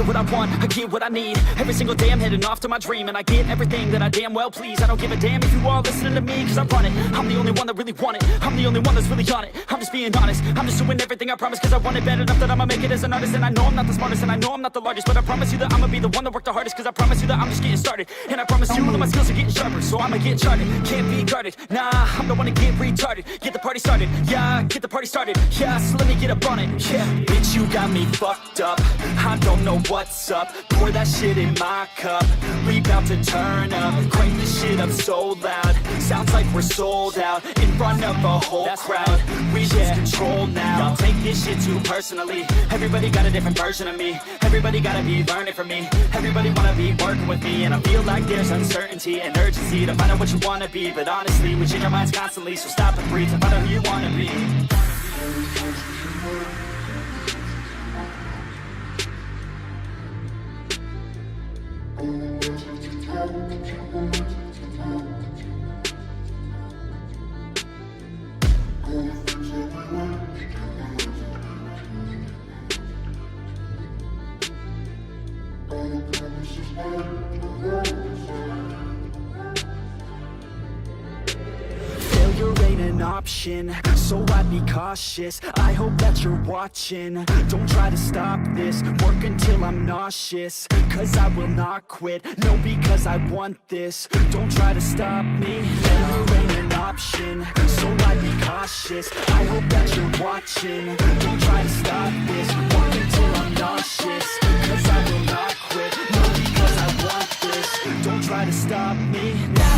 get what I want, I get what I need. Every single day I'm heading off to my dream, and I get everything that I damn well please. I don't give a damn if you all listening to me, cause I run it. I'm the only one that really want it, I'm the only one that's really on it. I'm just being honest, I'm just doing everything I promise, cause I want it bad enough that I'ma make it as an artist. And I know I'm not the smartest, and I know I'm not the largest, but I promise you that I'ma be the one that worked the hardest. Cause I promise you that I'm just getting started, and I promise you all of my skills are getting sharper. So I'ma get charted, can't be guarded. Nah, I'm the one to get retarded. Get the party started, yeah, get the party started. Yeah, so let me get up on it, yeah. Bitch, you got me fucked up, I don't know what's up. Pour that shit in my cup, we bout to turn up. Crank this shit up so loud, sounds like we're sold out. In front of a whole crowd, we lose control now. Y'all take this shit too personally, everybody got a different version of me. Everybody gotta be learning from me, everybody wanna be working with me. And I feel like there's uncertainty and urgency to find out what you wanna be. But honestly, we change our minds constantly, so stop and breathe and find out who you wanna be. Failure ain't an option, so I'd be cautious. I hope that you're watching, don't try to stop this. Work until I'm nauseous, cause I will not quit. No, because I want this, don't try to stop me. Failure ain't an option, so I'd be cautious. I hope that you're watching, don't try to stop this. Work until I'm nauseous, cause I will not quit. No, because I want this, don't try to stop me now.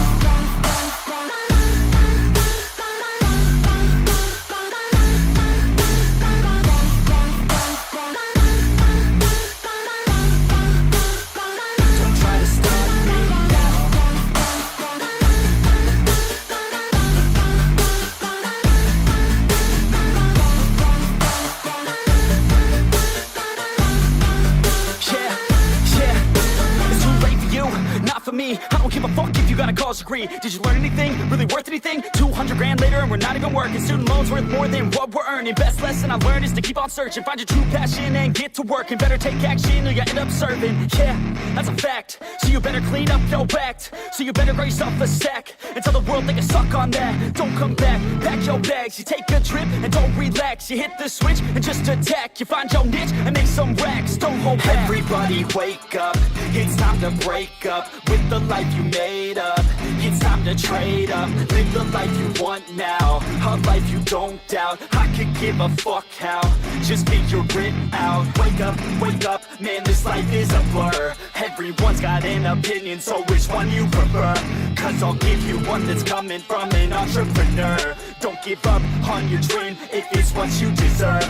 Me, I don't give a fuck if you got a college degree. Did you learn anything? Really worth anything? 200 grand later and we're not even working. Student loans worth more than what we're earning. Best lesson I learned is to keep on searching. Find your true passion and get to work. And better take action or you end up serving. Yeah, that's a fact. So you better clean up your act. So you better grow yourself a sack and tell the world they can suck on that. Don't come back, pack your bags. You take a trip and don't relax. You hit the switch and just attack. You find your niche and make some racks. Don't hold back. Everybody wake up, it's time to break up with the life you made up. It's time to trade up, live the life you want now, a life you don't doubt. I could give a fuck how, just figure it out. Wake up, man, this life is a blur. Everyone's got an opinion, so which one you prefer? Cause I'll give you one that's coming from an entrepreneur. Don't give up on your dream if it's what you deserve.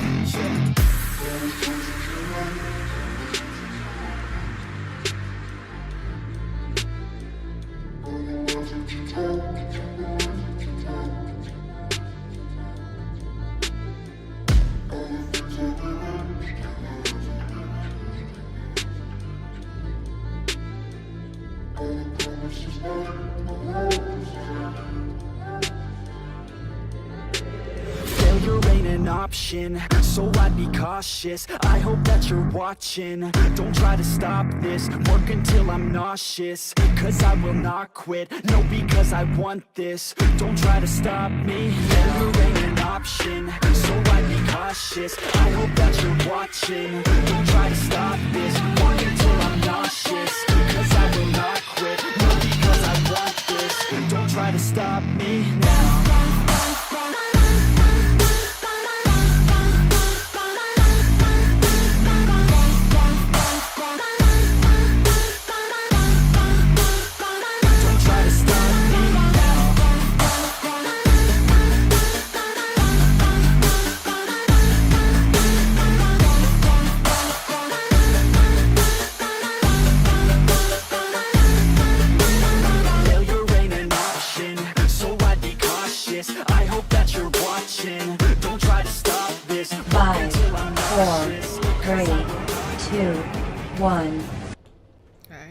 Failure ain't an option, so I'd be cautious. I hope that you're watching, don't try to stop this. Work until I'm nauseous, cause I will not quit. No, because I want this, don't try to stop me. Failure ain't an option, so I'd be cautious. I hope that you're watching, don't try to stop this. Work until I'm nauseous, cause I will not quit. No, because I want this, don't try to stop me now.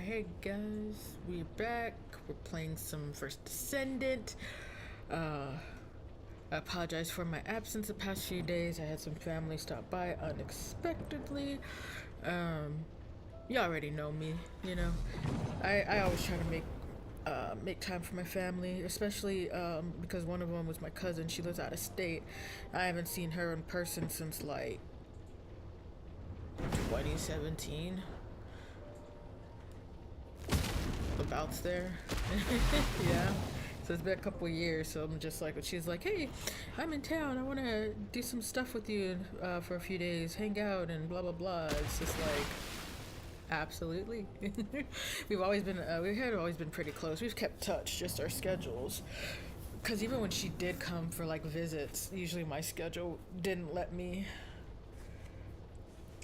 Hey guys, we're back. We're playing some First Descendant. I apologize for my absence the past few days. I had some family stop by unexpectedly. You already know me, you know. I always try to make time for my family, especially because one of them was my cousin. She lives out of state. I haven't seen her in person since like 2017. Abouts there. Yeah. So it's been a couple of years. So I'm just like, she's like, hey, I'm in town. I want to do some stuff with you for a few days, hang out, and blah blah blah. It's just like, absolutely. We had always been pretty close. We've kept touch, just our schedules. Because even when she did come for like visits, usually my schedule didn't let me.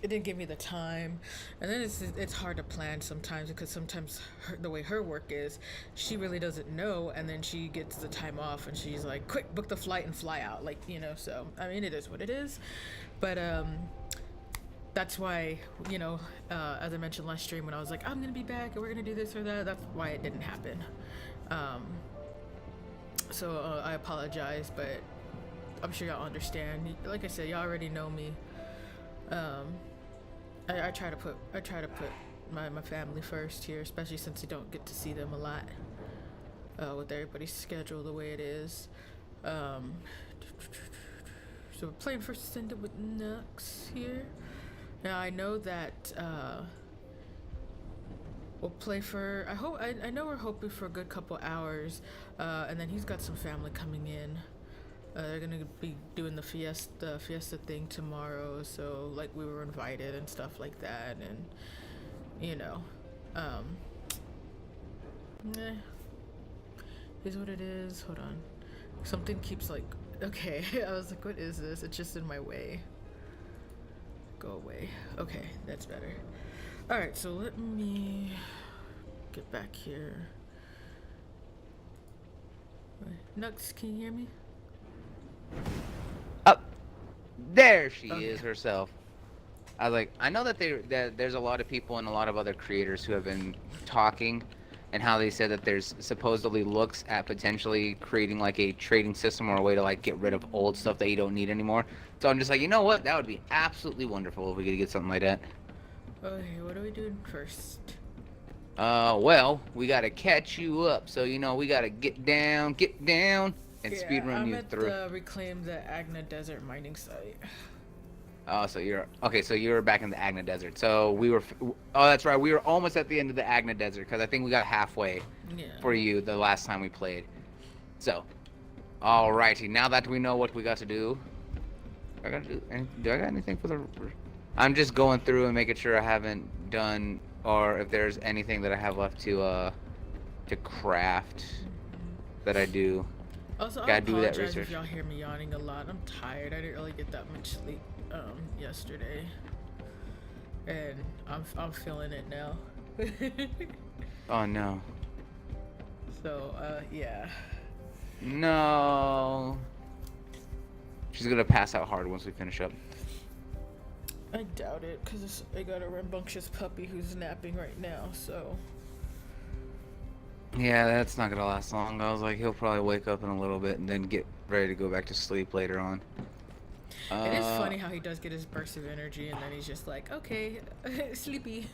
It didn't give me the time, and then it's hard to plan sometimes because sometimes the way her work is, she really doesn't know, and then she gets the time off and she's like, quick, book the flight and fly out, like, you know. So I mean, it is what it is, but that's why, you know, as I mentioned last stream when I was like, I'm gonna be back and we're gonna do this or that, that's why it didn't happen. So I apologize, but I'm sure y'all understand. Like I said, y'all already know me. I try to put my family first here, especially since you don't get to see them a lot with everybody's schedule the way it is. So we're playing First Ascendant with Nux here. Now I know that we'll play for. I know we're hoping for a good couple hours, and then he's got some family coming in. They're gonna be doing the fiesta thing tomorrow, so like we were invited and stuff like that, and you know, is what it is. Hold on, something keeps like, okay. I was like, what is this? It's just in my way. Go away. Okay, that's better. All right, so let me get back here. Nux, can you hear me? Up there she Okay. is herself. I was like, I know that there's a lot of people and a lot of other creators who have been talking, and how they said that there's supposedly looks at potentially creating like a trading system or a way to like get rid of old stuff that you don't need anymore. So I'm just like, you know what? That would be absolutely wonderful if we could get something like that. Okay, what are we doing first? Well, we gotta catch you up. So you know, we gotta get down, and Yeah, speedrun I'm you at through. reclaim the Agna Desert mining site. Oh, so you're okay. So you were back in the Agna Desert. So we were. Oh, that's right. We were almost at the end of the Agna Desert because I think we got halfway Yeah. for you the last time we played. So, alrighty. Now that we know what we got to do, do I got anything for the? I'm just going through and making sure I haven't done, or if there's anything that I have left to craft that I do. Also, I Gotta do that apologize if research. y'all hear me yawning a lot. I'm tired. I didn't really get that much sleep yesterday, and I'm feeling it now. Oh no. So yeah. No. She's gonna pass out hard once we finish up. I doubt it, cause I got a rambunctious puppy who's napping right now. So Yeah, that's not gonna last long. I was like, he'll probably wake up in a little bit and then get ready to go back to sleep later on. it is funny how he does get his burst of energy, and then he's just like, okay, sleepy.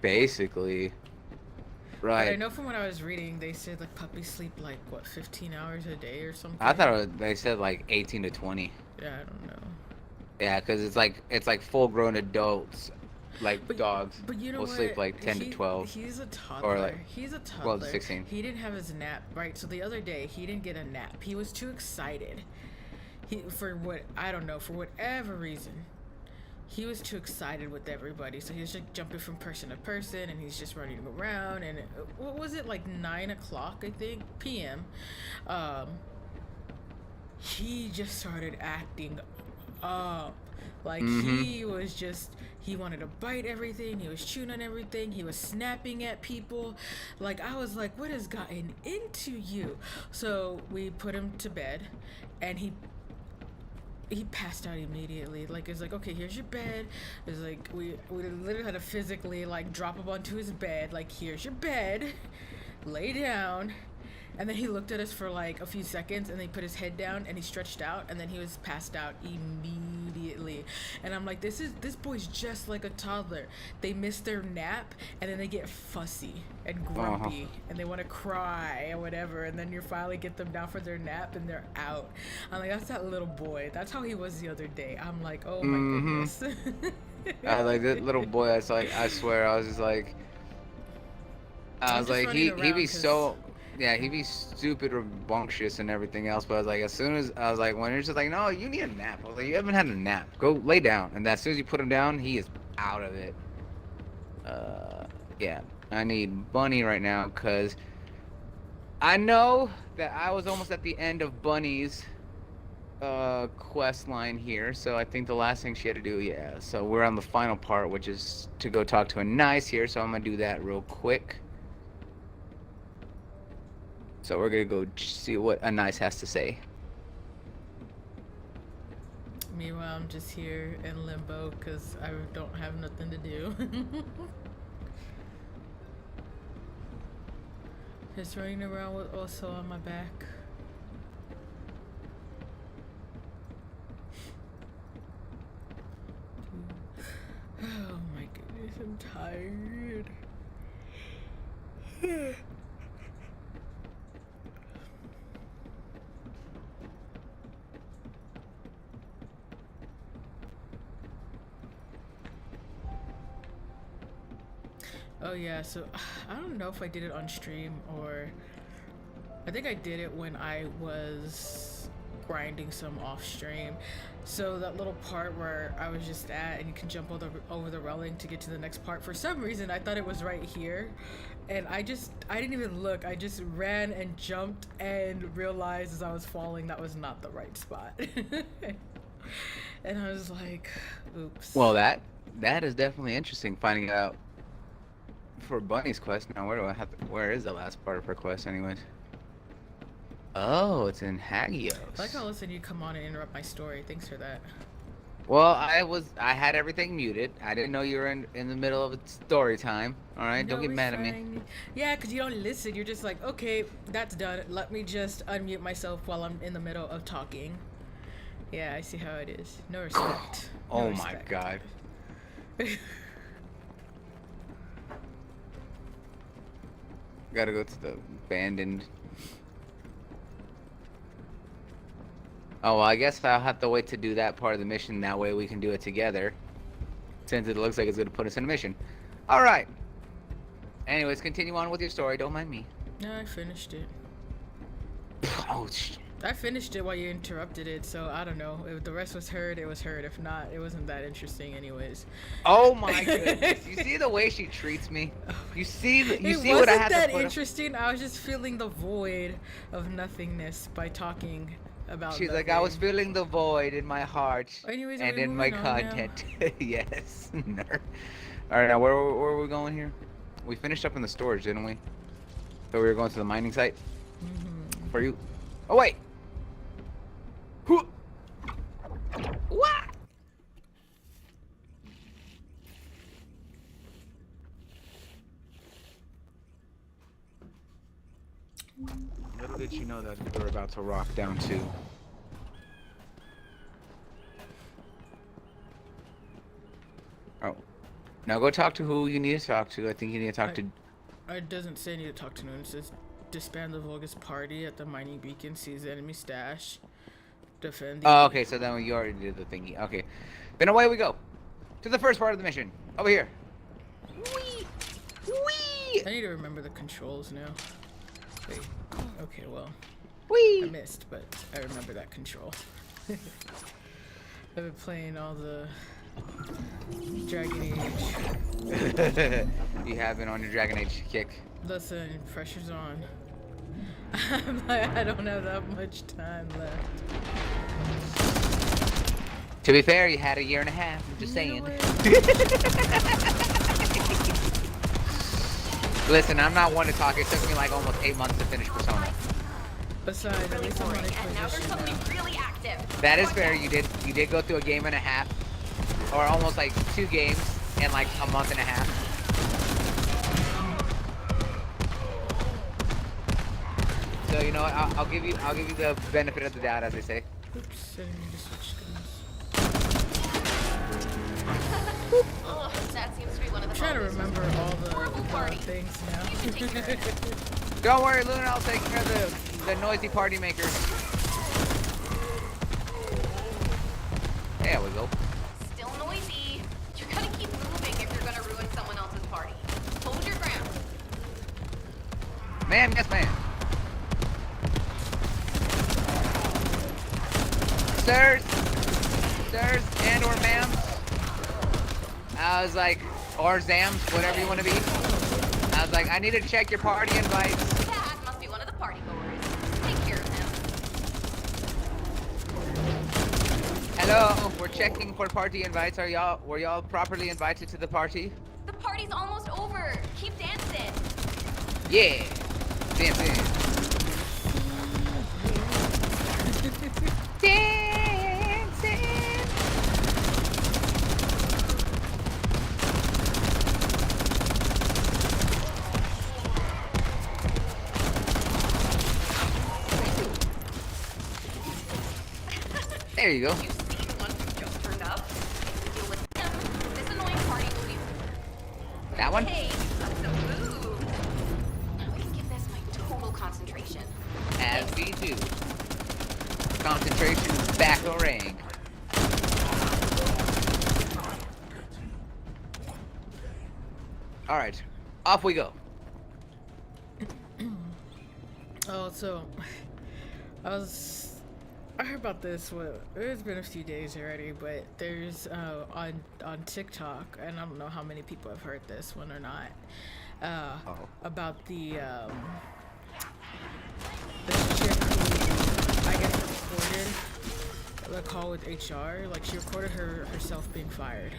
Basically. But Right. I know from what I was reading, they said like puppies sleep like what 15 hours a day or something. I thought they said like 18 to 20. Yeah, I don't know. Yeah, because it's like full-grown adults, like dogs, But you know will what? sleep like 10 to 12. He's a toddler. like He's a toddler. 12 to 16. He didn't have his nap, right? So the other day, he didn't get a nap. He was too excited. For whatever reason, he was too excited with everybody. So he was just jumping from person to person, and he's just running around. And what was it, like 9 o'clock, I think, p.m. He just started acting up. Like he was just, he wanted to bite everything. He was chewing on everything. He was snapping at people. Like, I was like, what has gotten into you? So we put him to bed, and he passed out immediately. Like, it's like, okay, here's your bed. It's like we literally had to physically like drop him onto his bed. Like, here's your bed, lay down. And then he looked at us for like a few seconds, and then he put his head down and he stretched out, and then he was passed out immediately. immediately. And I'm like, this boy's just like a toddler. They miss their nap and then they get fussy and grumpy and they want to cry or whatever, and then you finally get them down for their nap and they're out. I'm like, that's that little boy. That's how he was the other day. I'm like, oh my goodness. Like that little boy, I saw, I swear, I was just like, he'd be so, yeah, he'd be stupid, rambunctious, and everything else. But I was like, as soon as I was like, when you're just like, no, you need a nap. I was like, you haven't had a nap. Go lay down. And as soon as you put him down, he is out of it. Yeah, I need Bunny right now because I know that I was almost at the end of Bunny's quest line here, so I think the last thing she had to do, yeah, so we're on the final part, which is to go talk to a Nice here, so I'm gonna do that real quick. So we're gonna go see what a Nice has to say. Meanwhile, I'm just here in limbo because I don't have nothing to do. Just running around with also on my back. Oh my goodness, I'm tired. Oh yeah, so I don't know if I did it on stream or I think I did it when I was grinding some off stream. So that little part where I was just at and you can jump over the railing to get to the next part. For some reason I thought it was right here and I didn't even look. I just ran and jumped and realized as I was falling that was not the right spot. And I was like, oops. Well, that is definitely interesting, finding out for Bunny's quest. Now where is the last part of her quest anyways? Oh, it's in Hagios. I like how listen you come on and interrupt my story. Thanks for that. Well, I had everything muted. I didn't know you were in the middle of a story time. All right, don't get mad at me. Yeah, because you don't listen. You're just like, okay, that's done. Let me just unmute myself while I'm in the middle of talking. Yeah, I see how it is. No respect. No Oh respect. my god. Gotta go to the abandoned. Oh, well, I guess I'll have to wait to do that part of the mission. That way we can do it together. Since it looks like it's going to put us in a mission. Alright. Anyways, continue on with your story. Don't mind me. No, I finished it. Oh, I finished it while you interrupted it, so I don't know. If the rest was heard, it was heard. If not, it wasn't that interesting anyways. oh my goodness. You see the way she treats me? You see what I have to put up? It wasn't that interesting. I was just feeling the void of nothingness by talking about She's nothing. like, I was feeling the void in my heart Anyways, and are we in my moving on now? content. Yes. Nerd. Alright, now where are we going here? We finished up in the storage, didn't we? So we were going to the mining site? Mm-hmm. For you? Oh, wait! What? Little did you know that we were about to rock down too. Oh. Now go talk to who you need to talk to. I think you need to talk to... It doesn't say I need to talk to Noon. It says disband the Vulgus party at the mining beacon, seize the enemy stash, defend the... Oh, okay, so then you already did the thingy. Okay. Then away we go. To the first part of the mission. Over here. Whee! Whee! I need to remember the controls now. Wait. Okay, well. I Whee! missed, but I remember that control. I've been playing all the Dragon Age. You have been on your Dragon Age kick. Listen, pressure's on. I'm like, I don't have that much time left. To be fair, you had a year and a half. I'm just saying. Listen, I'm not one to talk. It took me like almost 8 months to finish Persona. Besides, at least I'm on a And now there's position something now. really active. That is fair. You did go through a game and a half, or almost like 2 games in like a month and a half. So you know what? I'll give you the benefit of the doubt, as they say. Oops, I didn't mean to switch screens. Oh, that seems to be one of the I'm trying to most remember all horrible the party. things You should take care of now. it. Don't worry, Luna. I'll take care of the noisy party makers. There we go. Still noisy. You gotta keep moving if you're gonna ruin someone else's party. Hold your ground. Ma'am, yes, ma'am. Sirs, and or ma'ams. I was like, or zams, whatever you want to be. I was like, I need to check your party invites. That must be one of the party goers. Take care of him. Hello, we're checking for party invites. Were y'all properly invited to the party? The party's almost over. Keep dancing. Yeah. Dancing. Dancing. There you go. You see the one who just turned up? If you deal with him, this annoying party will be over. That one? Hey, the food. Now I can give this my total concentration. As we do. Concentration is back ring. Alright, off we go. Oh, so I heard about this. It's been a few days already, but there's on TikTok, and I don't know how many people have heard this one or not. About the chick who I guess recorded the call with HR. Like she recorded herself being fired.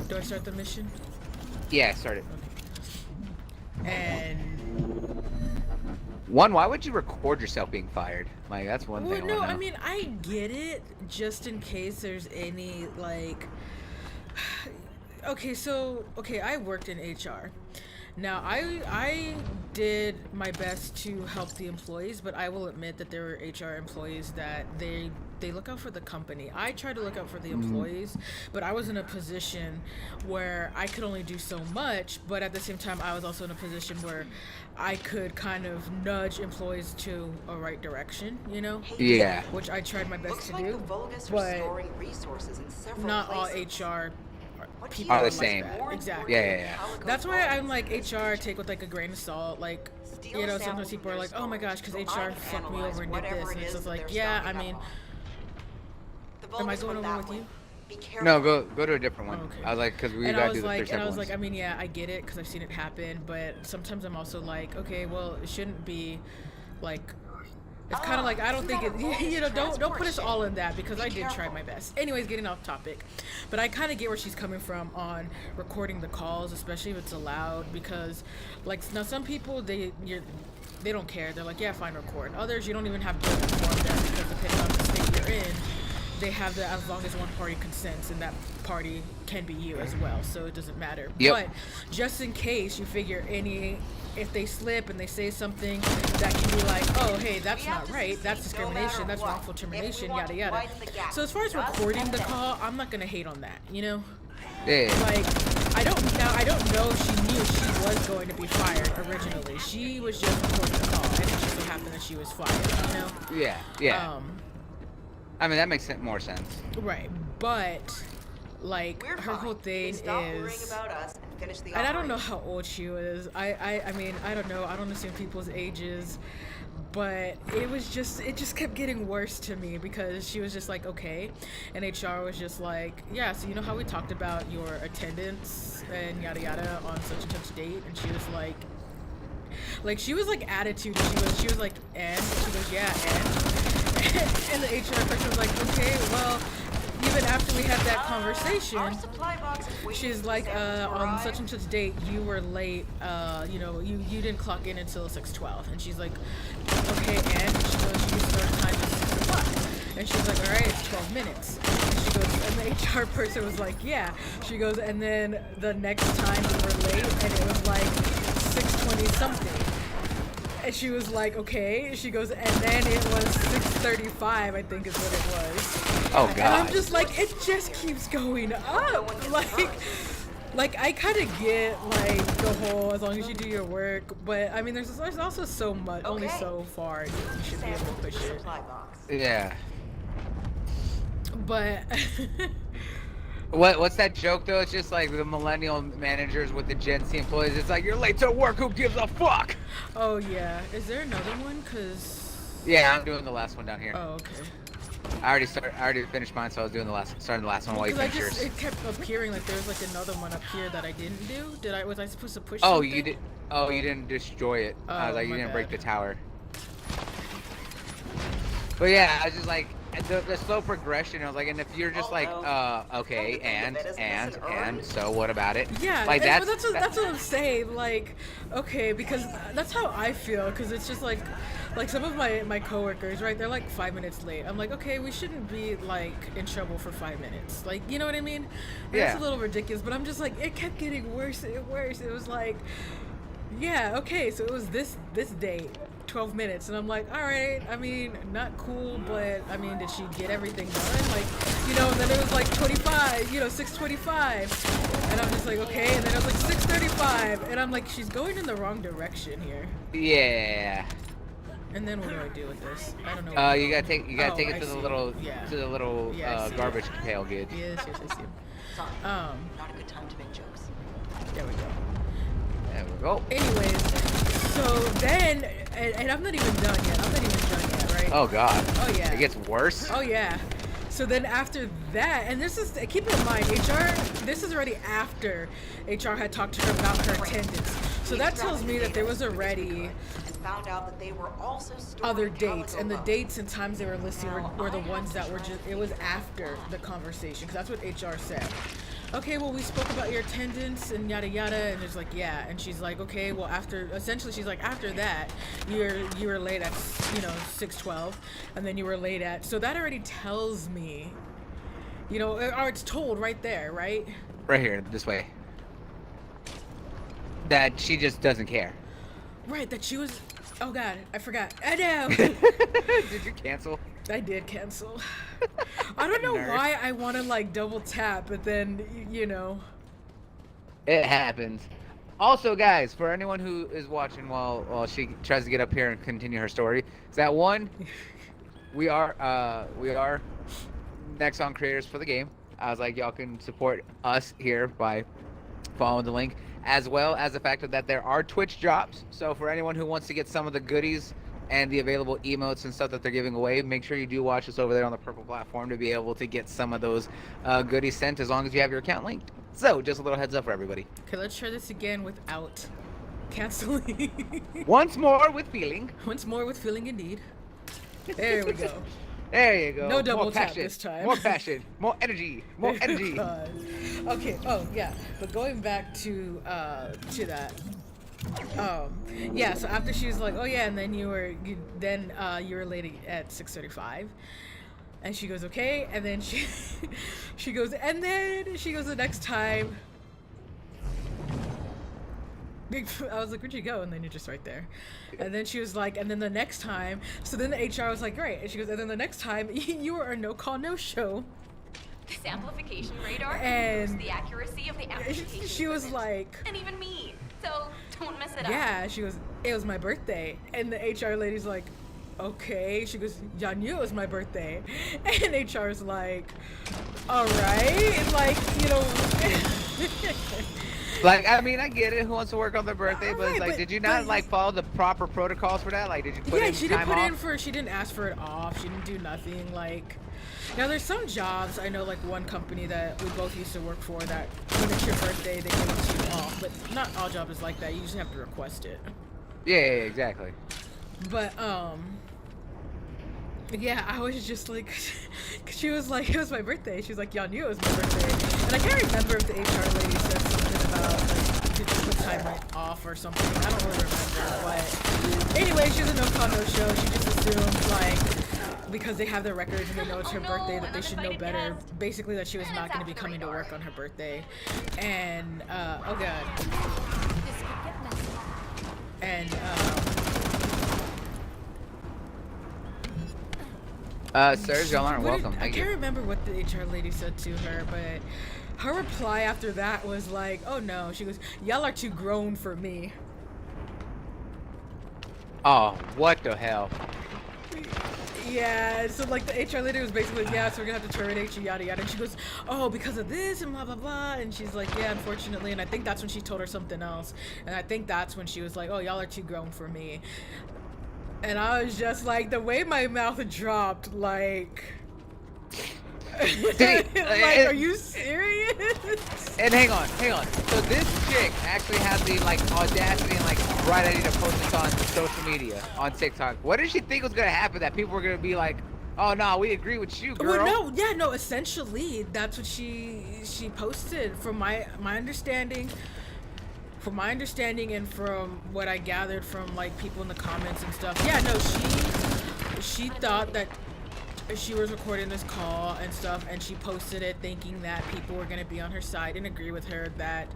Do I start the mission? Yeah, start it. And One, why would you record yourself being fired? Like, that's one well, thing. no, wanna I know. mean, I get it, just in case there's any, like... Okay, I worked in HR. Now, I did my best to help the employees, but I will admit that there were HR employees that they look out for the company. I tried to look out for the employees, but I was in a position where I could only do so much, but at the same time, I was also in a position where I could kind of nudge employees to a right direction, you know? Yeah. Which I tried my best Looks to like do, the Vulgus are but storing resources in several not all places. HR What people Are the like same. that. Exactly. Yeah. That's why I'm like HR take with like a grain of salt. Like, you know, sometimes people are like, oh my gosh, because HR fucked me over and did this, and it's just like, yeah, I mean, am I going over with you? Be careful. No, go to a different one. Oh, okay. I was like, because we And gotta I do was the like, 30 and I was ones. like, I mean, yeah, I get it because I've seen it happen, but sometimes I'm also like, okay, well, it shouldn't be like. It's kind of like I don't think it. You know, don't put us all in that because I did try my best. Anyways, getting off topic, but I kind of get where she's coming from on recording the calls, especially if it's allowed. Because, like, now some people they don't care. They're like, yeah, fine, record. Others you don't even have to inform them because depending on the state you're in, they have the as long as one party consents, and that party can be you as well. So it doesn't matter. Yep. But just in case you figure if they slip and they say something that can be like, oh, hey, that's not right, that's discrimination, that's wrongful termination, yada yada. So as far as recording the call, I'm not gonna hate on that, you know? Yeah. Like, I don't know if she knew she was going to be fired originally. She was just recording the call, and it just so happened that she was fired, you know? Yeah. I mean, that makes more sense. Right, but like We're her fine. whole thing Stop worrying is. about us and finish the And I don't know operation. how old she is. I mean, I don't know. I don't understand people's ages. But it just kept getting worse to me because she was just like, okay. And HR was just like, yeah, so you know how we talked about your attendance and yada yada on such and such date? And she was like she was like attitude. She was like, and? She goes, yeah, and? And the HR person was like, okay, well, even after we had that conversation, Our supply box is waiting she's for like, samples to on arrive. such and such date, you were late, you know, you didn't clock in until 6:12. And she's like, okay, and she goes, you start time at 6 o'clock. And she's like, all right, it's 12 minutes. And she goes, and the HR person was like, yeah. She goes, and then the next time you were late, and it was like 6:20 something. And she was like, okay. She goes, and then it was 6:35, I think is what it was. Oh And I'm god. just like, it just keeps going up. Like I kind of get like the whole as long as you do your work, but I mean, there's also so much, only Okay. so far you should be able to Sample push the it. supply box. Yeah. But What's that joke though? It's just like the millennial managers with the Gen Z employees. It's like you're late to work. Who gives a fuck? oh yeah, is there another one? Cause Yeah, I'm doing the last one down here. oh okay. I already finished mine, so I was doing starting the last one while you Because finish yours. it kept appearing like there was like another one up here that I didn't do. Was I supposed to push? Oh, something? you did. Oh, you didn't destroy it. I was Oh, like, you my didn't break the bad. tower. But yeah, I was just like the slow progression. I was like, and if you're just like, okay, and so what about it? Yeah, like and- but that's what I'm saying. Like, okay, because that's how I feel. Because it's just like some of my coworkers, right? They're like 5 minutes late. I'm like, okay, we shouldn't be like in trouble for 5 minutes. Like, you know what I mean? And Yeah. It's a little ridiculous, but I'm just like, it kept getting worse and worse. It was like, yeah, okay, so it was this date. 12 minutes, and I'm like, all right, I mean, not cool, but I mean, did she get everything done? Like, you know, and then it was like 25, you know, 6:25, and I'm just like, okay, and then it was like 6:35, and I'm like, she's going in the wrong direction here. Yeah. And then what do I do with this? I don't know. You gotta take Oh, it I to the see. little Yeah. Yeah, I see. garbage pail, good. Yes, I see. Sorry, Um, not a good time to make jokes. there we go. There we go. Anyways, so then, and I'm not even done yet, right? Oh god. Oh, yeah. It gets worse. Oh yeah. So then after that, and this is, keep in mind, HR, this is already after HR had talked to her about her attendance. So that tells me that there was already And found out that they were also storing other dates, Calico and the Low. dates and times they were listing were the ones that were just, it was after the conversation, because that's what HR said. Okay, well, we spoke about your attendance and yada yada, and it's like, yeah, and she's like, okay, well, essentially she's like, after that, you were late at, 6:12, and then you were late at, so that already tells me, or it's told right there, right? Right here, this way. That she just doesn't care. Right, that she was, oh god, I forgot, I know. Did you cancel? I did cancel. I don't know Nerd. why I want to like double tap, but then It happens. Also, guys, for anyone who is watching while she tries to get up here and continue her story, is that one? We are Nexon creators for the game. I was like, y'all can support us here by following the link, as well as the fact that there are Twitch drops. So for anyone who wants to get some of the goodies and the available emotes and stuff that they're giving away, make sure you do watch us over there on the purple platform to be able to get some of those goodies sent, as long as you have your account linked. So just a little heads up for everybody. Okay, let's try this again without canceling. Once more with feeling. Once more with feeling indeed. There we go. There you go. No double more tap passion, this time. More passion. More energy. More energy. God. Okay. Oh yeah. But going back to that. Yeah. So after she was like, oh yeah, and then you were late at 6:35. And she goes, okay, and then she goes the next time. I was like, where'd you go? And then you're just right there. And then she was like, and then the next time, so then the HR was like, great. And she goes, and then the next time, you were a no call, no show. This amplification radar And improves the accuracy of the amplification she was equipment. like, And even me. So don't mess it up. yeah, she goes, it was my birthday. And the HR lady's like, okay. She goes, y'all knew it was my birthday. And HR's like, all right. Like, Like, I mean, I get it. Who wants to work on their birthday? But it's Right, like, did you not like follow the proper protocols for that? Like, did you put in she didn't time put off? in for, she didn't ask for it off. She didn't do nothing. Like, now there's some jobs, I know, like one company that we both used to work for, that when it's your birthday, they give it to you off. But not all jobs is like that. You usually have to request it. Yeah, exactly. But yeah, I was just like, cause she was like, it was my birthday. She was like, y'all knew it was my birthday. And I can't remember if the HR lady said something about like to just put time right off or something. I don't really remember. But anyway, she was a no call, no show. She just assumed like, because they have their records and they know it's her birthday, that they should know better. Basically, that she was not going to be coming to work on her birthday. And oh god. And Sirs, y'all aren't What welcome. I Thank can't you. remember what the HR lady said to her, but her reply after that was like, "Oh no," she goes, "Y'all are too grown for me." Oh, what the hell? Yeah, so like the HR lady was basically, yeah, so we're gonna have to terminate you, yada yada. And she goes, "Oh, because of this and blah blah blah." And she's like, "Yeah, unfortunately." And I think that's when she told her something else. And I think that's when she was like, "Oh, y'all are too grown for me." And I was just like, the way my mouth dropped, like, like, are you serious? And hang on. So this chick actually had the like audacity and like bright idea to post this on social media, on TikTok. What did she think was gonna happen? That people were gonna be like, "Oh no, we agree with you, girl." Well, no. Essentially, that's what she posted. From my understanding, and from what I gathered from like people in the comments and stuff. Yeah, no, she thought that she was recording this call and stuff, and she posted it thinking that people were gonna be on her side and agree with her that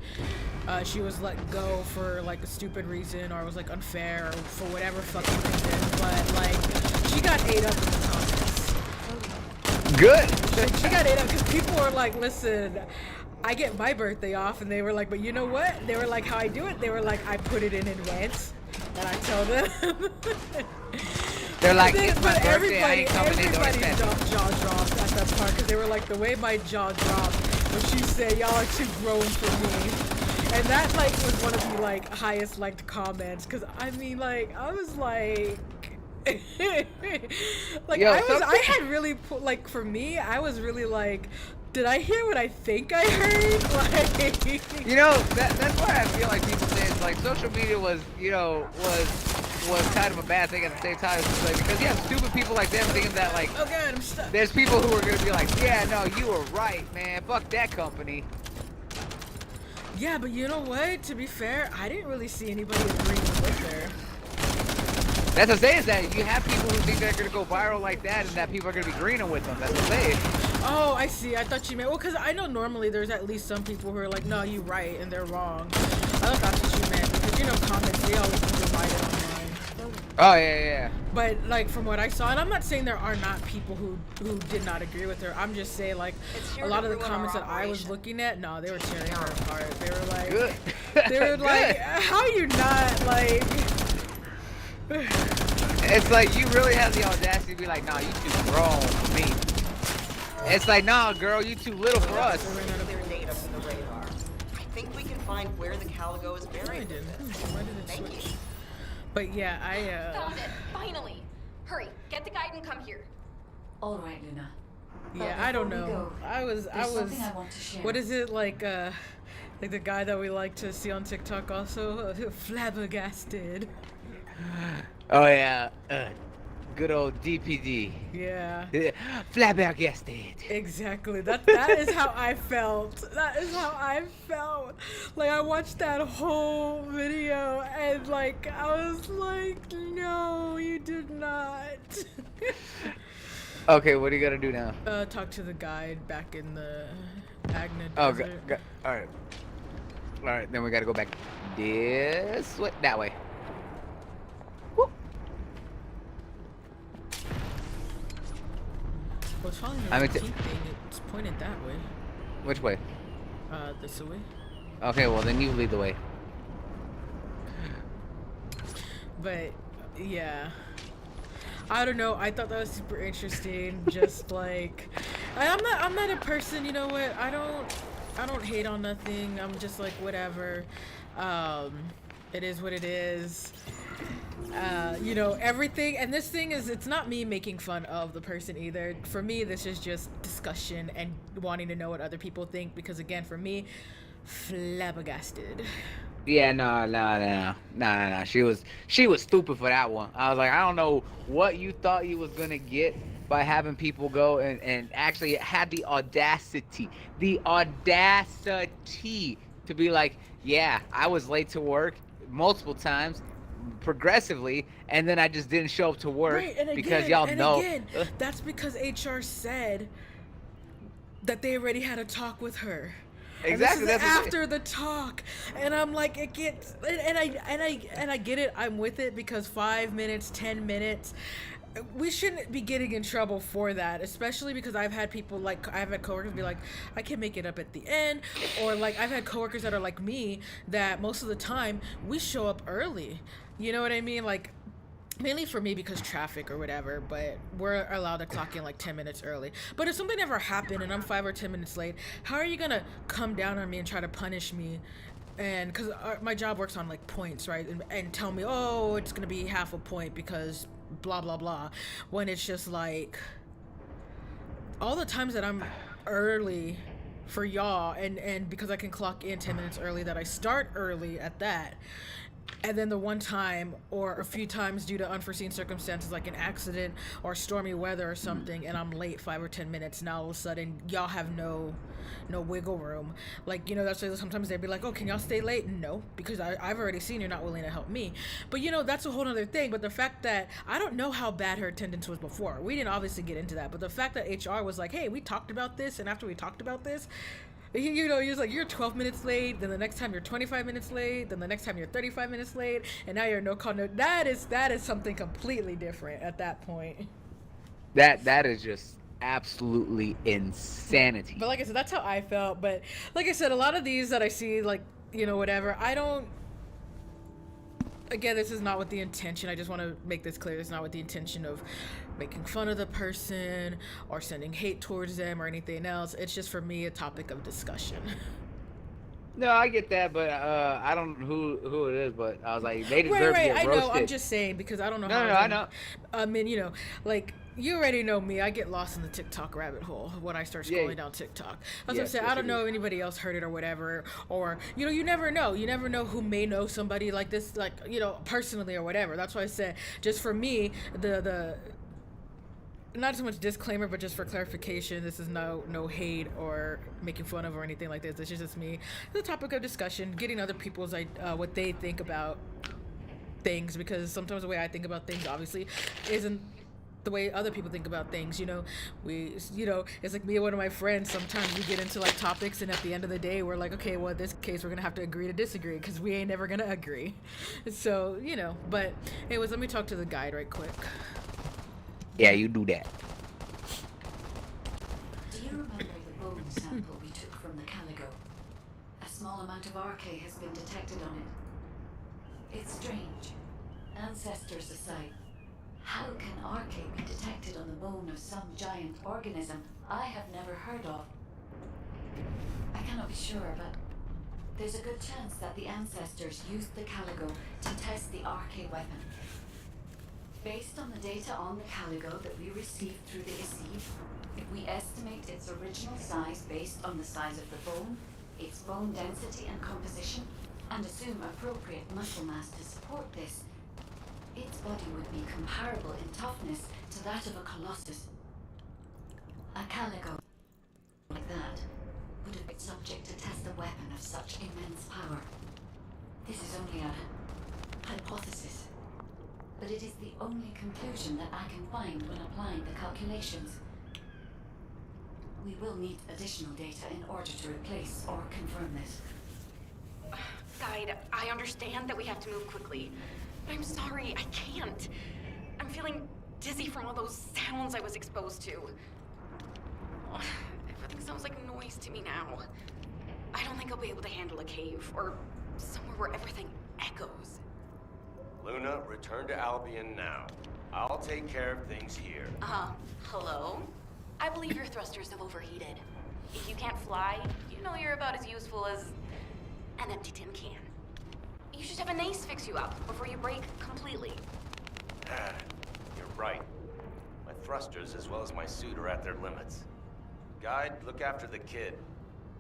she was let go for like a stupid reason or was like unfair or for whatever fucking reason. But like, she got ate up in the comments. Good. She got ate up because people were like, "Listen, I get my birthday off," and they were like, "But you know what?" They were like, "How I do it?" They were like, "I put it in advance," and I tell them. They're like, Then- "It's my but birthday. I ain't coming in. Don't everybody's expect." jaw dropped at that part because they were like, the way my jaw dropped when she said, "Y'all are too grown for me," and that like was one of the like highest liked comments because I mean like I was like. Like Yo, I had really put, like for me I was really like, did I hear what I think I heard? Like, You know, that's why I feel like people say it's like social media was kind of a bad thing at the same time. It's like, because you have stupid people like them thinking that like oh god, I'm stuck. there's people who are gonna be like, "Yeah, no, you were right, man. Fuck that company." Yeah, but you know what? To be fair, I didn't really see anybody agreeing with her. That's what I'm saying, is that you have people who think they're gonna go viral like that, and that people are gonna be greening with them. That's what I'm saying. Oh, I see. I thought you meant, well, because I know normally there's at least some people who are like, "No, you're right," and they're wrong. I thought that's what you meant because you know comments they always be divided online. Oh yeah. But like from what I saw, and I'm not saying there are not people who did not agree with her. I'm just saying like It's here a lot to of the ruin our comments that I was operation. looking at, no, they were tearing her apart. They were like, Good. they were like, Good. how you not like? It's like you really have the audacity to be like, "Nah, you too grown for me." It's like, "Nah, girl, you too little for us." Clear data from the radar. I think we can find where the Caligo is I buried. did. Why did it Thank switch? you. But yeah, Found it, finally. Hurry, get the guide and come here. All right, Luna. yeah, But I don't before we know. go, I was There's something I want to share. what is it like the guy that we like to see on TikTok also flabbergasted. Oh yeah, good old DPD. Yeah. Flabbergasted. Exactly. That is how I felt. That is how I felt. Like I watched that whole video and like I was like, no, you did not. Okay, what are you gonna do now? Talk to the guide back in the Agna Oh, Desert. all right. Then we gotta go back this way, that way. Whoop. Well, it's following the I'm routine thing. It's pointed that way. Which way? This way. Okay, well then you lead the way. But yeah, I don't know. I thought that was super interesting. Just like, I'm not a person. You know what? I don't hate on nothing. I'm just like whatever. It is what it is. You know, everything, and this thing is, it's not me making fun of the person either. For me, this is just discussion and wanting to know what other people think, because again, for me, flabbergasted. Yeah, no. She was stupid for that one. I was like, I don't know what you thought you was gonna get by having people go and actually had the audacity to be like, yeah, I was late to work multiple times, progressively, and then I just didn't show up to work Right, and because again, y'all and know. again, that's because HR said that they already had a talk with her. Exactly. And this is That's what- after the talk, and I'm like, it gets, and I get it. I'm with it because 5 minutes, 10 minutes, we shouldn't be getting in trouble for that, especially because I've had people like I've had coworkers be like, I can make it up at the end, or like I've had coworkers that are like me that most of the time we show up early. You know what I mean? Like mainly for me because traffic or whatever, but we're allowed to clock in like 10 minutes early. But if something ever happened and I'm 5 or 10 minutes late, how are you gonna come down on me and try to punish me? And because my job works on like points, right? And tell me, oh, it's gonna be half a point because blah blah blah, when it's just like all the times that I'm early for y'all, and because I can clock in 10 minutes early, that I start early at that. And then the one time or a few times due to unforeseen circumstances like an accident or stormy weather or something, and I'm late 5 or 10 minutes, now all of a sudden y'all have no wiggle room. Like, you know, that's why sometimes they'd be like, oh, can y'all stay late? No, because I've already seen you're not willing to help me. But you know, that's a whole other thing. But the fact that I don't know how bad her attendance was before, we didn't obviously get into that, but the fact that HR was like, hey, we talked about this, and after we talked about this, you know, you're like, you're 12 minutes late, then the next time you're 25 minutes late, then the next time you're 35 minutes late, and now you're no call, no. That is something completely different at that point. That is just absolutely insanity. But like I said, that's how I felt. But like I said, a lot of these that I see, like, you know, whatever, I don't. Again, this is not with the intention. I just want to make this clear. It's not with the intention of making fun of the person or sending hate towards them or anything else. It's just for me a topic of discussion. No, I get that, but I don't know who it is, but I was like, they deserve Right, to get I roasted. know. I'm just saying because I don't know how. No, I know. I mean, you know, like you already know me. I get lost in the TikTok rabbit hole when I start scrolling down TikTok. That's what I'm saying. I don't know if anybody else heard it or whatever, or you know, you never know. You never know who may know somebody like this, like, you know, personally or whatever. That's why I said, just for me, the not so much disclaimer, but just for clarification, this is no hate or making fun of or anything like this. This is just me. It's a topic of discussion, getting other people's what they think about things, because sometimes the way I think about things obviously isn't the way other people think about things. You know, it's like me and one of my friends, sometimes we get into like topics, and at the end of the day we're like, okay, well, in this case we're gonna have to agree to disagree because we ain't never gonna agree. So, you know, but anyways, let me talk to the guide right quick. Yeah, you do that. Do you remember the bone sample we took from the Caligo? A small amount of RK has been detected on it. It's strange. Ancestors aside, how can RK be detected on the bone of some giant organism I have never heard of? I cannot be sure, but there's a good chance that the ancestors used the Caligo to test the RK weapon. Based on the data on the Caligo that we received through the ISIV, if we estimate its original size based on the size of the bone, its bone density and composition, and assume appropriate muscle mass to support this, its body would be comparable in toughness to that of a colossus. A Caligo like that would have been subject to test a weapon of such immense power. This is only a hypothesis, but it is the only conclusion that I can find when applying the calculations. We will need additional data in order to replace or confirm this. Guide, I understand that we have to move quickly, but I'm sorry, I can't. I'm feeling dizzy from all those sounds I was exposed to. Everything sounds like noise to me now. I don't think I'll be able to handle a cave or somewhere where everything echoes. Luna, return to Albion now. I'll take care of things here. Hello? I believe your thrusters have overheated. If you can't fly, you know you're about as useful as an empty tin can. You should have an ace fix you up before you break completely. You're right. My thrusters as well as my suit are at their limits. Guide, look after the kid.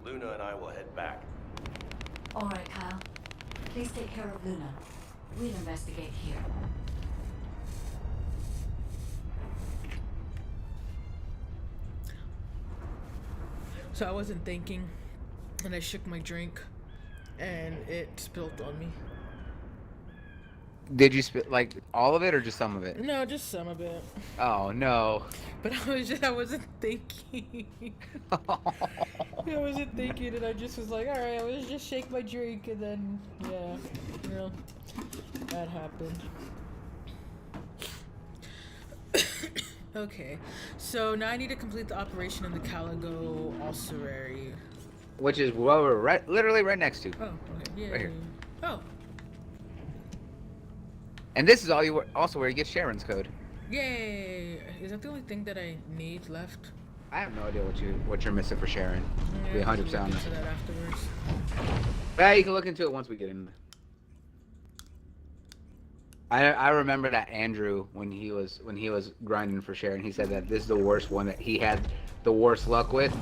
Luna and I will head back. All right, Kyle. Please take care of Luna. We'll investigate here. So I wasn't thinking, and I shook my drink, and it spilled on me. Did you spit like all of it or just some of it? No, just some of it. Oh no. But I wasn't thinking. I wasn't thinking, and I just was like, all right, I was just shake my drink, and then yeah, you know, that happened. Okay, so now I need to complete the operation in the Caligo ossuary. Which is what we're literally right next to. Oh, okay, yeah. Right here. Oh, And this is also where you get Sharon's code. yay! Is that the only thing that I need left? I have no idea what you're missing for Sharon. To be Yeah, 100% look honest. into that afterwards. Yeah, you can look into it once we get in. I remember that Andrew when he was grinding for Sharon, he said that this is the worst one that he had the worst luck with,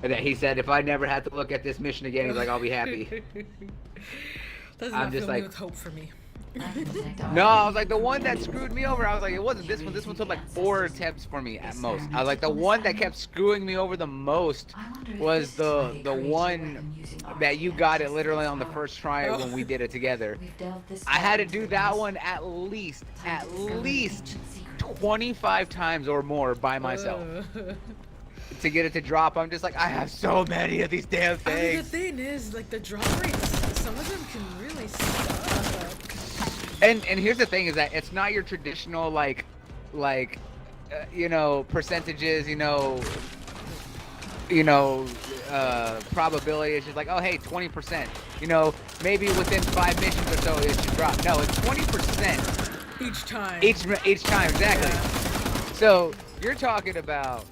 and that he said if I never had to look at this mission again, he's like I'll be happy. Does I'm not just fill me like- with hope for me. No, I was like the one that screwed me over. I was like it wasn't this one. This one took like 4 attempts for me at most. I was like the one that kept screwing me over the most was the one that you got it literally on the first try when we did it together. I had to do that one at least 25 times or more by myself to get it to drop. I'm just like, I have so many of these damn I mean, the things. thing is, like, the drop rates, some of them can really suck. And here's the thing is that it's not your traditional you know, percentages, probability. It's just like, oh hey, 20%. You know, maybe within 5 missions or so it should drop. No, it's 20%. Each time. Each time, exactly. Yeah. So you're talking about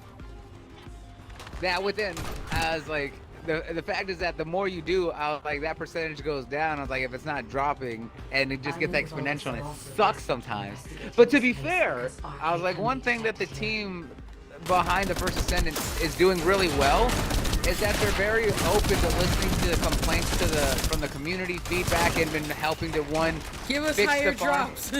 that within, as like the fact is that the more you do, I was like that percentage goes down. I was like, if it's not dropping, and it just gets exponential, and it sucks sometimes. But to be fair, I was like, one thing that the team behind the First Ascendant is doing really well is that they're very open to listening to the complaints from the community feedback and been helping to Give us fix higher the farm. drops.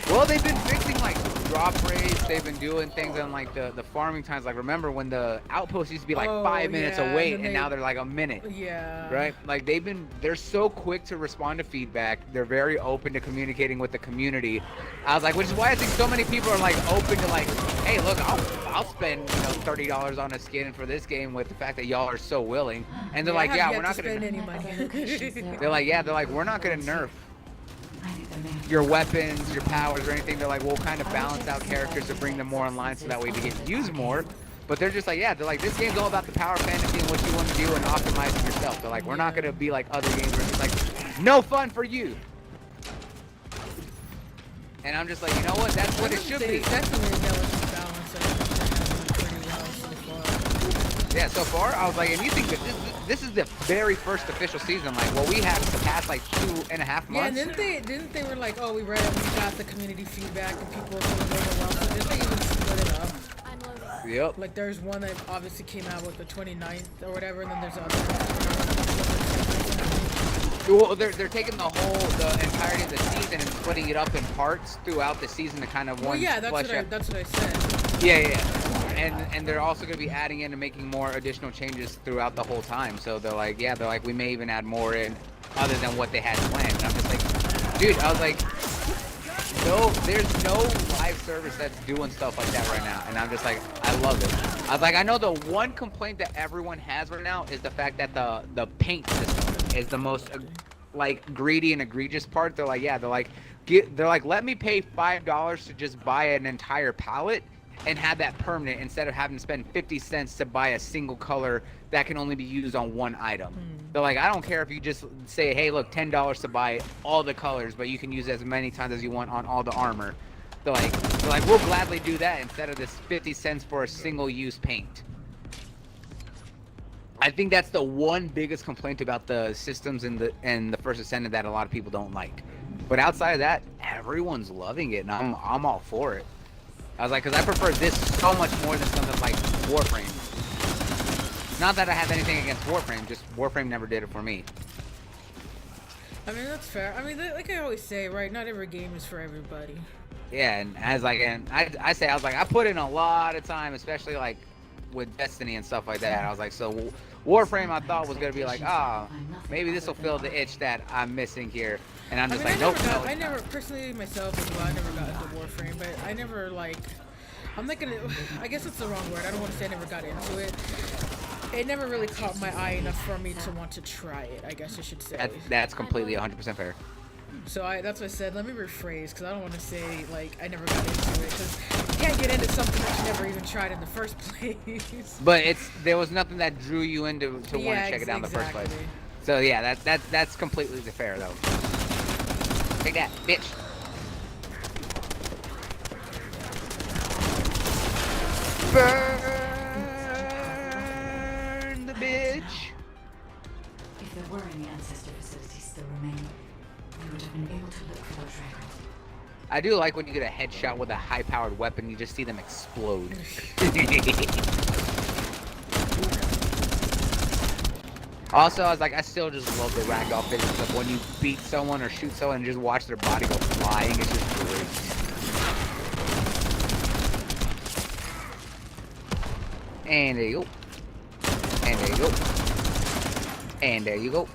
Well, they've been fixing like drop rates. They've been doing things on like the farming times. Like remember when the outpost used to be like Oh, 5 minutes yeah, away, and then and now they're like a minute. Yeah. Right? Like they're so quick to respond to feedback. They're very open to communicating with the community. I was like, which is why I think so many people are like open to like, hey, look, I'll spend $30 on a skin for this game with the fact that y'all are so willing. And they're like, I yeah, have we're yet not to gonna. spend any money. They're like, we're not gonna nerf your weapons, your powers, or anything. They're like, we'll kind of balance out characters to bring them more online so that way they get used more. But they're just like, yeah, they're like, this game's all about the power fantasy and what you want to do and optimizing yourself. They're like, we're not gonna be like other games where it's like, no fun for you. And I'm just like, you know what? That's what it should They be. definitely a delicate balance. I think they're having pretty well so far. Yeah, so far, I was like, and you think that this is the very first official season, like what we had the past like 2.5 months. Yeah, didn't they were like, oh, we read it, we got the community feedback, and people were feeling overwhelmed. So didn't they even split it up? Yep. Like, there's one that obviously came out with the 29th or whatever, and then there's other. Well, they're taking the entirety of the season and splitting it up in parts throughout the season to kind of Well, yeah, that's flesh out. what I said. Yeah. And they're also going to be adding in and making more additional changes throughout the whole time. So they're like, we may even add more in other than what they had planned. And I'm just like, dude, I was like, no, there's no live service that's doing stuff like that right now. And I'm just like, I love it. I was like, I know the one complaint that everyone has right now is the fact that the paint system is the most like greedy and egregious part. They're like, let me pay $5 to just buy an entire palette and have that permanent instead of having to spend 50 cents to buy a single color that can only be used on one item. They're like, I don't care if you just say, hey, look, $10 to buy all the colors, but you can use it as many times as you want on all the armor. They're like, we'll gladly do that instead of this 50 cents for a single use paint. I think that's the one biggest complaint about the systems in the First Ascendant that a lot of people don't like. But outside of that, everyone's loving it, and I'm all for it. I was like, because I prefer this so much more than something like Warframe. Not that I have anything against Warframe, just Warframe never did it for me. I mean, that's fair. I mean, like I always say, right? Not every game is for everybody. Yeah, and I was like, I put in a lot of time, especially like with Destiny and stuff like that. I was like, so Warframe I thought was gonna be like, maybe this will fill the itch that I'm missing here. And I'm just like, nope. I never, personally, myself as well, I never got into Warframe, but I never, like, I'm not gonna, I guess it's the wrong word, I don't want to say I never got into it. It never really caught my eye enough for me to want to try it, I guess I should say. That's completely 100% fair. So that's what I said. Let me rephrase, because I don't want to say like I never got into it, because you can't get into something that you never even tried in the first place. But there was nothing that drew you into want to Yeah, check it out in the first place. exactly. So yeah, that's completely fair though. Take that, bitch. Burn the bitch. If there were any ancestor facilities still remaining, we would have been able to look for those records. I do like when you get a headshot with a high-powered weapon, you just see them explode. Also, I was like, I still just love the ragdoll physics of when you beat someone or shoot someone and just watch their body go flying. It's just great. And there you go. And there you go. And there you go.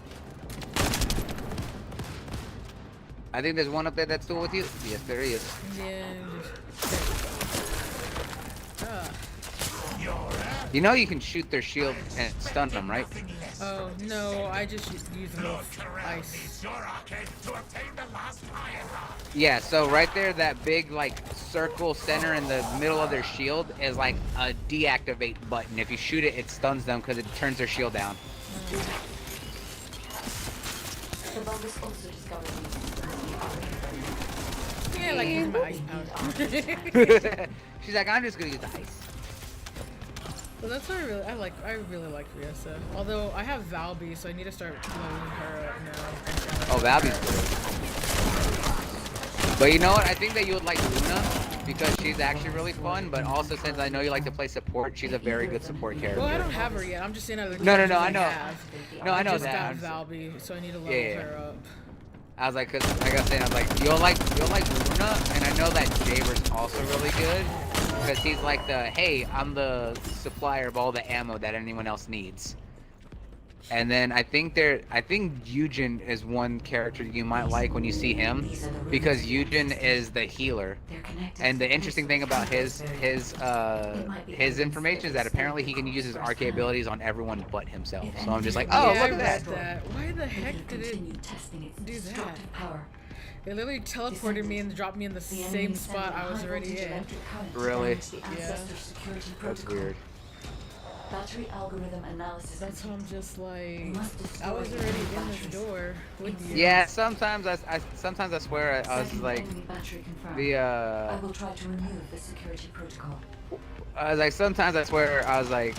I think there's one up there that's still with you. Yes, there is. Yeah. You know you can shoot their shield and stun them, right? Oh no, I just use a little ice. Yeah, so right there, that big like circle center in the middle of their shield is like a deactivate button. If you shoot it, it stuns them because it turns their shield down. The Vulgus also discovered Yeah, like using my ice powder. She's like, I'm just gonna use the ice. Well, that's what I really like Ryessa. Although I have Valby, so I need to start leveling her up now. Oh, Valby's good. But you know what? I think that you would like Luna because she's actually really fun. But also, since I know you like to play support, she's a very good support character. Well, I don't have her yet. I'm just saying other No, characters I know. have. No, I know just that. got Valby, so I need to level Yeah. her up. I was like, cause like I was saying, I was like, you'll like Luna, and I know that Jaber's also really good, because he's like the, hey, I'm the supplier of all the ammo that anyone else needs. And then I think Eugen is one character you might like when you see him, because Eugen is the healer. And the interesting thing about his information is that apparently he can use his RK abilities on everyone but himself. So I'm just like, oh, Yeah, look I at read that. Why the heck did it do that? It literally teleported me and dropped me in the same spot I was already in. Really? Yeah. That's weird. Battery algorithm analysis. That's why I'm just like, I was already in this door with you. Yeah, sometimes I swear I was like the I will try to remove the security protocol. I was like sometimes I swear I was like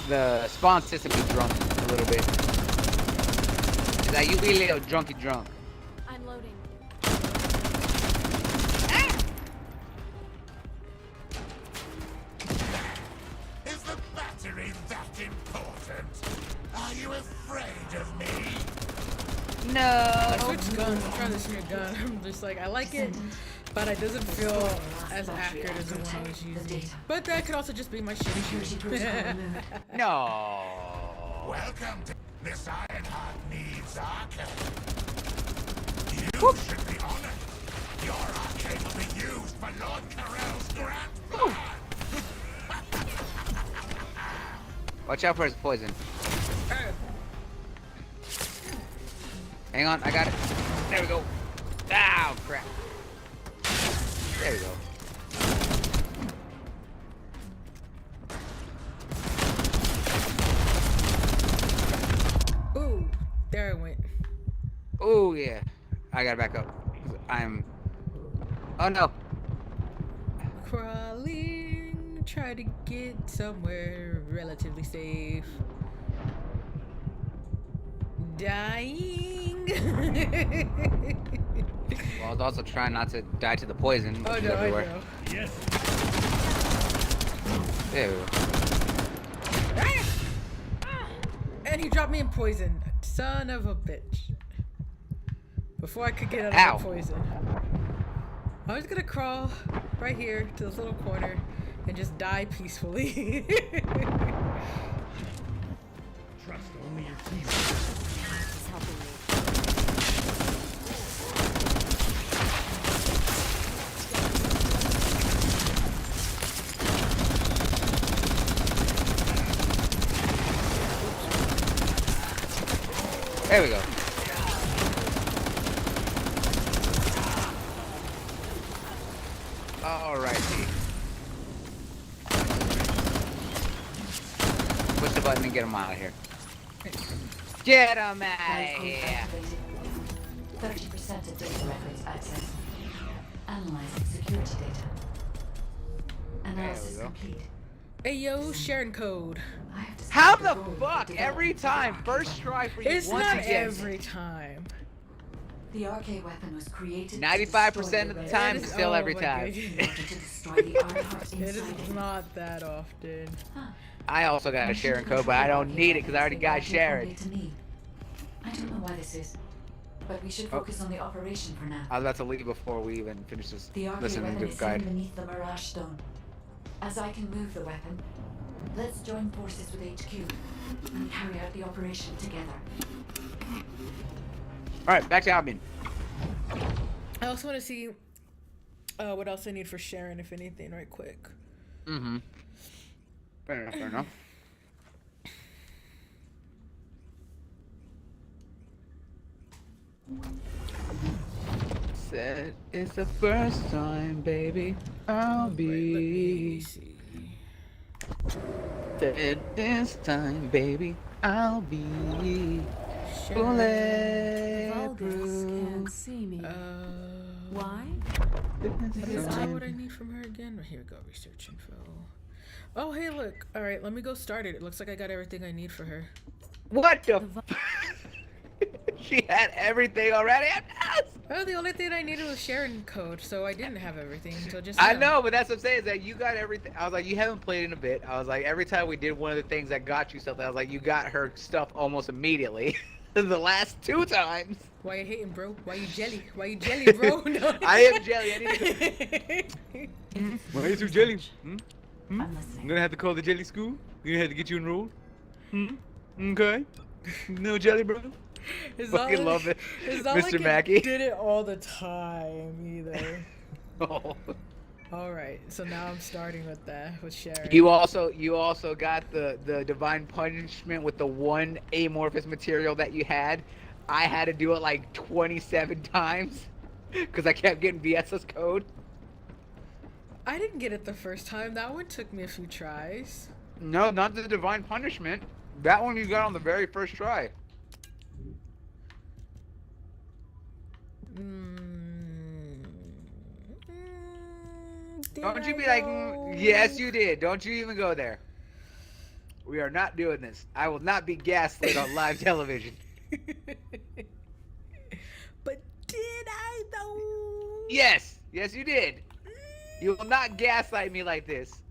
the spawn system is drunk a little bit. It's like you be a little drunky drunk. I'm loading. Is the battery that important? Are you afraid of me? No. I switched guns. I'm trying this new gun. I'm just like, I like it, but it doesn't feel as accurate as the one I was using. But that could also just be my shitty. No. Welcome to this Ironheart needs arcade. You should be honored. Your arcade will be used for Lord Carell's grand plan. Watch out for his poison. Hang on, I got it. There we go. Ow, crap. There we go. Ooh, there it went. Oh yeah. I gotta back up. Oh no. Crawling, try to get somewhere relatively safe. Dying. Well, I was also trying not to die to the poison, which Oh is no, everywhere. I know. Yes. There we go. And he dropped me in poison. Son of a bitch. Before I could get out Ow. of the poison. I was gonna crawl right here to this little corner and just die peacefully. Trust only your team. This is helping me. There we go. Alrighty. Push the button and get him out of here. Get him out of Code here. activated. 30% of data records accessed. Analyzing security data. Analysis go. complete. Hey yo, sharing code. I have to How start the goal fuck? development Every for time, the first try for you It's once not again. every time. The RK weapon was created. 95% of the time, It is- still oh every my time. goodness. In order to destroy the Ironheart It inside is it. not that often. I also got a sharing code, but I don't need it because I already got shared. I don't know why this is, but we should focus on the operation for now. I was about to leave before we even finish this. The RK Listening weapon to is the guide. hidden beneath the Mirage Stone. As I can move the weapon, let's join forces with HQ and carry out the operation together. Alright, back to admin. I also want to see what else I need for Sharon, if anything, right quick. Mm-hmm. Fair enough, fair enough. Said it's the first time, baby. I'll Let be. me see. Said this time, baby. I'll be. Sharon. Vulgus Bulletproof. can't see me. Why? What is that? What I need from her again? Here we go. Research info. Oh, hey, look. All right, let me go start it. It looks like I got everything I need for her. What the? She had everything already. Oh, the only thing I needed was Sharon code, so I didn't have everything until just I now. know, but that's what I'm saying is that you got everything. I was like, you haven't played in a bit. I was like, every time we did one of the things that got you something, I was like, you got her stuff almost immediately. The last 2 times. Why you hating, bro? Why you jelly? Why you jelly, bro? No. I am jelly. I need to. Why are you so jelly? I'm I'm listening. gonna have to call the jelly school. We're gonna have to get you enrolled. Okay. No jelly, bro. It's Fucking love it, It's not Mr. like Mackey. I did it all the time either. Oh. All right, so now I'm starting with that with Sharon. You also got the divine punishment with the one amorphous material that you had. I had to do it like 27 times because I kept getting VSS code. I didn't get it the first time. That one took me a few tries. No, not the divine punishment. That one you got on the very first try. Don't you be like, yes, you did. Don't you even go there. We are not doing this. I will not be gaslit on live television. But did I though? Yes, yes, you did. You will not gaslight me like this.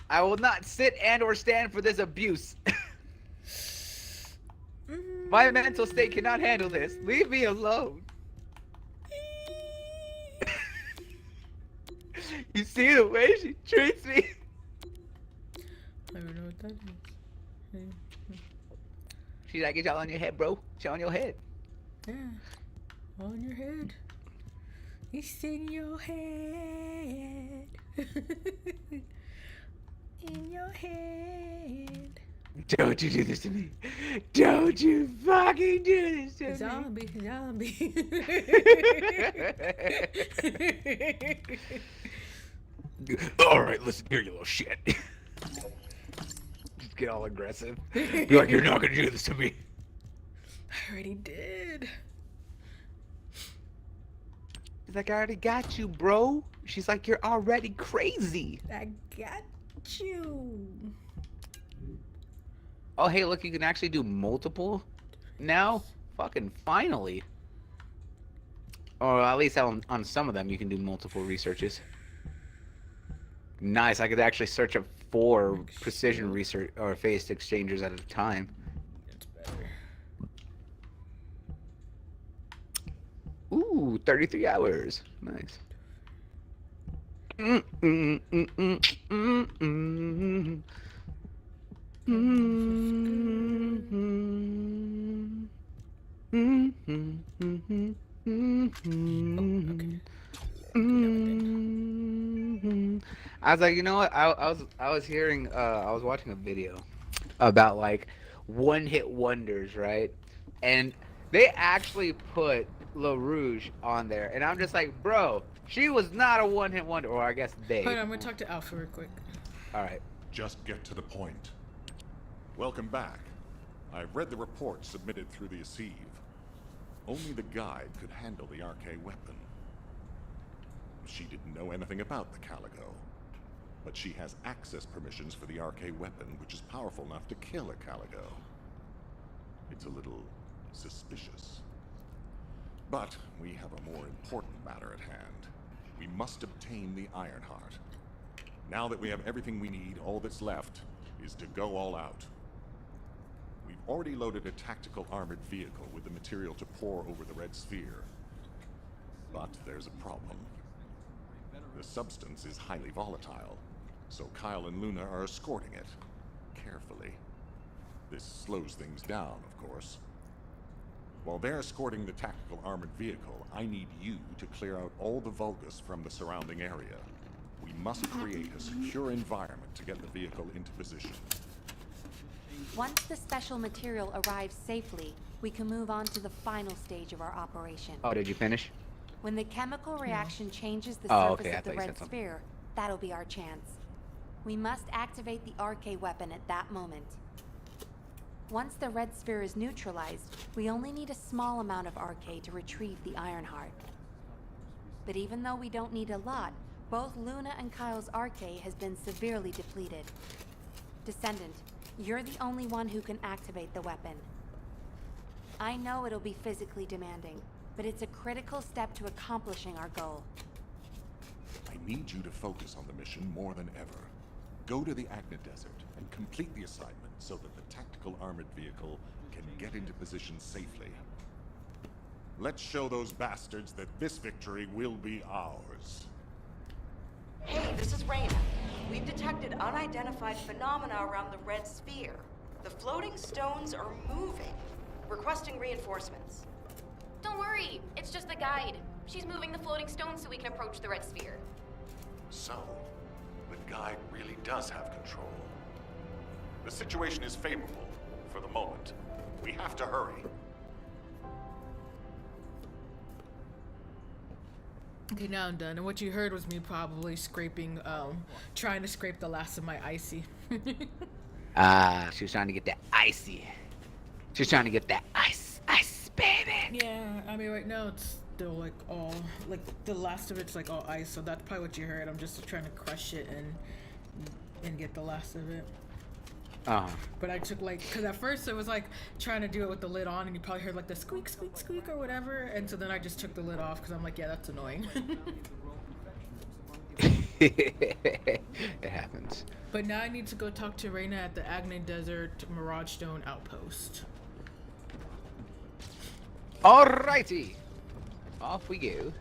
I will not sit and or stand for this abuse. My mental state cannot handle this. Leave me alone. You see the way she treats me? I don't know what that is. She's like, it's all on your head, bro. It's on your head. Yeah, on your head. It's in your head. In your head. Don't you do this to me. Don't you fucking do this to me. Zombie, zombie. Alright, listen here, you little shit. Just get all aggressive. Be like, you're not gonna do this to me. I already did. He's like, I already got you, bro. She's like, you're already crazy. I got you. Oh, hey, look, you can actually do multiple now? Fucking finally. Or at least on some of them, you can do multiple researches. Nice, I could actually search up 4 precision research or phased exchangers at a time. That's better. Ooh, 33 hours. Nice. I was like, you know what? I was hearing I was watching a video about like one-hit wonders, right? And they actually put LaRouge on there, and I'm just like, bro, she was not a one-hit wonder, or I guess they. Hold on, I'm gonna talk to Alpha real quick. All right. Just get to the point. Welcome back. I've read the report submitted through the Assive. Only the guide could handle the RK weapon. She didn't know anything about the Caligo, but she has access permissions for the RK weapon, which is powerful enough to kill a Caligo. It's a little suspicious. But we have a more important matter at hand. We must obtain the Ironheart. Now that we have everything we need, all that's left is to go all out. We've already loaded a tactical armored vehicle with the material to pour over the Red Sphere. But there's a problem. The substance is highly volatile, so Kyle and Luna are escorting it carefully. This slows things down, of course. While they're escorting the tactical armored vehicle, I need you to clear out all the Vulgus from the surrounding area. We must create a secure environment to get the vehicle into position. Once the special material arrives safely, we can move on to the final stage of our operation. Oh, did you finish? When the chemical reaction changes the Oh, surface okay, I of the thought you red said something. sphere, that'll be our chance. We must activate the RK weapon at that moment. Once the red sphere is neutralized, we only need a small amount of RK to retrieve the Ironheart. But even though we don't need a lot, both Luna and Kyle's RK has been severely depleted. Descendant, you're the only one who can activate the weapon. I know it'll be physically demanding, but it's a critical step to accomplishing our goal. I need you to focus on the mission more than ever. Go to the Agna Desert and complete the assignment so that the tactical armored vehicle can get into position safely. Let's show those bastards that this victory will be ours. Hey, this is Reyna. We've detected unidentified phenomena around the Red Sphere. The floating stones are moving. Requesting reinforcements. Don't worry, it's just the guide. She's moving the floating stones so we can approach the red sphere. So, the guide really does have control. The situation is favorable for the moment. We have to hurry. Okay, now I'm done. And what you heard was me probably scraping, trying to scrape the last of my icy. She was trying to get that icy. She was trying to get that ice, baby. Yeah, I mean, right now it's still like all, like the last of it's like all ice, so that's probably what you heard. I'm just trying to crush it and get the last of it. But I took like, cause at first it was like trying to do it with the lid on, and you probably heard like the squeak, squeak, squeak or whatever, and so then I just took the lid off, cause I'm like, yeah, that's annoying. It happens. But now I need to go talk to Reyna at the Agni Desert Mirage Stone Outpost. Alrighty, off we go. You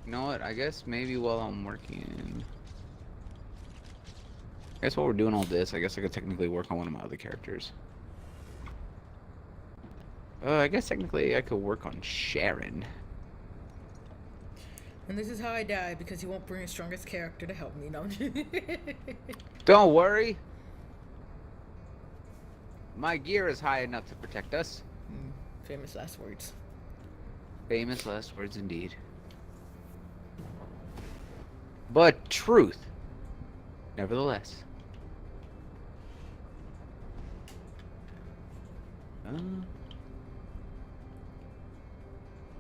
know what? I guess maybe while I'm working. I guess while we're doing all this, I guess I could technically work on one of my other characters. I guess technically I could work on Sharon. And this is how I die, because he won't bring his strongest character to help me. No. Don't worry. My gear is high enough to protect us. Famous last words. Famous last words indeed. But truth, nevertheless.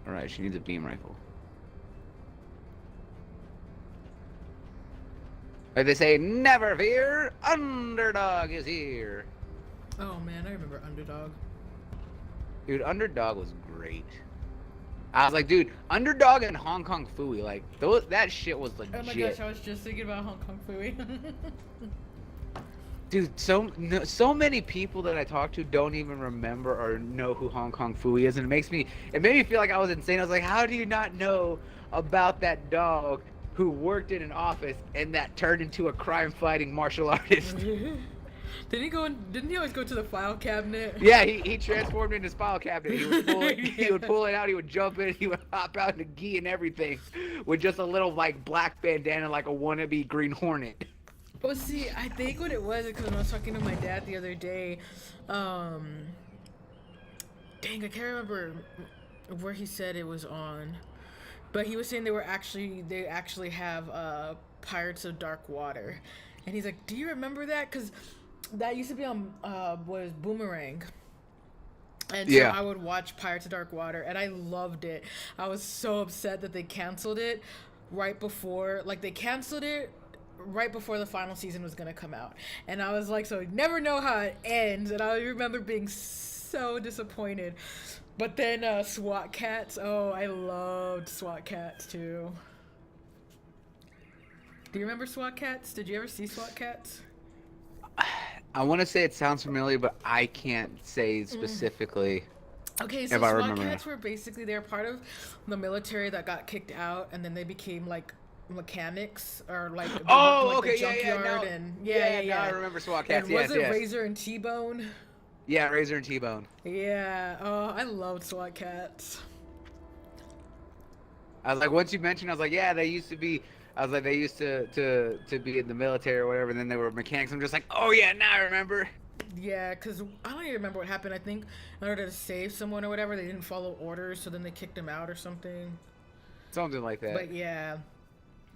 Alright, she needs a beam rifle. Like they say, never fear, Underdog is here. Oh man, I remember Underdog. Dude, Underdog was great. I was like, dude, Underdog and Hong Kong Phooey, like, that shit was legit. Oh my gosh, I was just thinking about Hong Kong Phooey. Dude, so many people that I talk to don't even remember or know who Hong Kong Phooey is, and it made me feel like I was insane. I was like, how do you not know about that dog who worked in an office and that turned into a crime-fighting martial artist? Didn't he always go to the file cabinet? Yeah, he transformed into his file cabinet. He would pull it out, he would jump in, he would hop out into gi and everything with just a little like black bandana like a wannabe Green Hornet. Well, see, I think what it was, because when I was talking to my dad the other day, dang, I can't remember. where he said it was on, but he was saying they actually have Pirates of Dark Water, and he's like, do you remember that? Because that used to be on was Boomerang. And so I would watch Pirates of Dark Water, and I loved it. I was so upset that they canceled it right before, right before the final season was gonna come out. And I was like, so you never know how it ends. And I remember being so disappointed. But then SWAT Cats, oh, I loved SWAT Cats too. Do you remember SWAT Cats? Did you ever see SWAT Cats? I want to say it sounds familiar, but I can't say specifically. Okay, so if I SWAT remember. Cats were basically, they're part of the military that got kicked out, and then they became like mechanics or like okay, the junkyard no, I remember SWAT Cats. And was it Razor and T-Bone? Yeah, Razor and T-Bone. Yeah. Oh, I loved SWAT Cats. I was like, once you mentioned, I was like, yeah, they used to be. I was like, they used to be in the military or whatever, and then they were mechanics. I'm just like, oh yeah, now I remember. Yeah, because I don't even remember what happened. I think in order to save someone or whatever, they didn't follow orders, so then they kicked them out or something. Something like that. But yeah,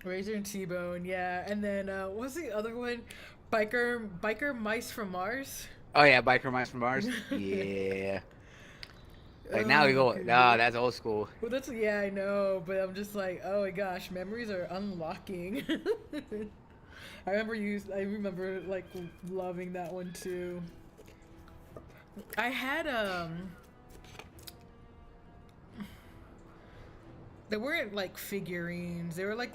Razor and T-Bone, yeah. And then what's the other one? Biker Mice from Mars? Oh yeah, Biker Mice from Mars. Yeah. Like now we go, that's old school. Well, yeah, I know, but I'm just like, oh my gosh, memories are unlocking. I remember like loving that one too. I had they weren't like figurines, they were like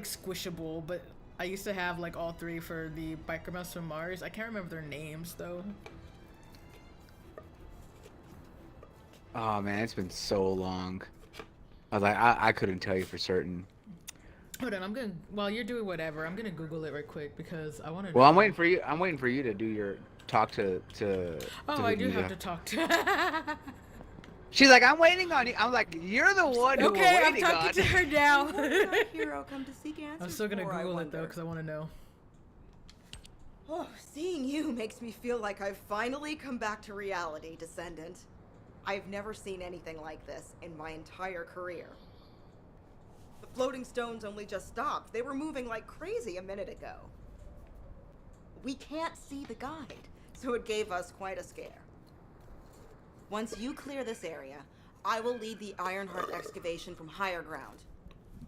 squishable, but I used to have like all three for the Biker Mouse from Mars. I can't remember their names though. Oh man, it's been so long. I was like, I couldn't tell you for certain. Hold on, while you're doing whatever, I'm gonna Google it right quick because I want to. Well, I'm waiting for you. I'm waiting for you to do your talk to. Oh, I do have to talk to. She's like, I'm waiting on you. I'm like, you're the one who we're waiting on. I'm talking to her now. Hero come to seek answers. I'm still gonna Google it though because I want to know. Oh, seeing you makes me feel like I've finally come back to reality, Descendant. I've never seen anything like this in my entire career. The floating stones only just stopped. They were moving like crazy a minute ago. We can't see the guide, so it gave us quite a scare. Once you clear this area, I will lead the Ironheart excavation from higher ground.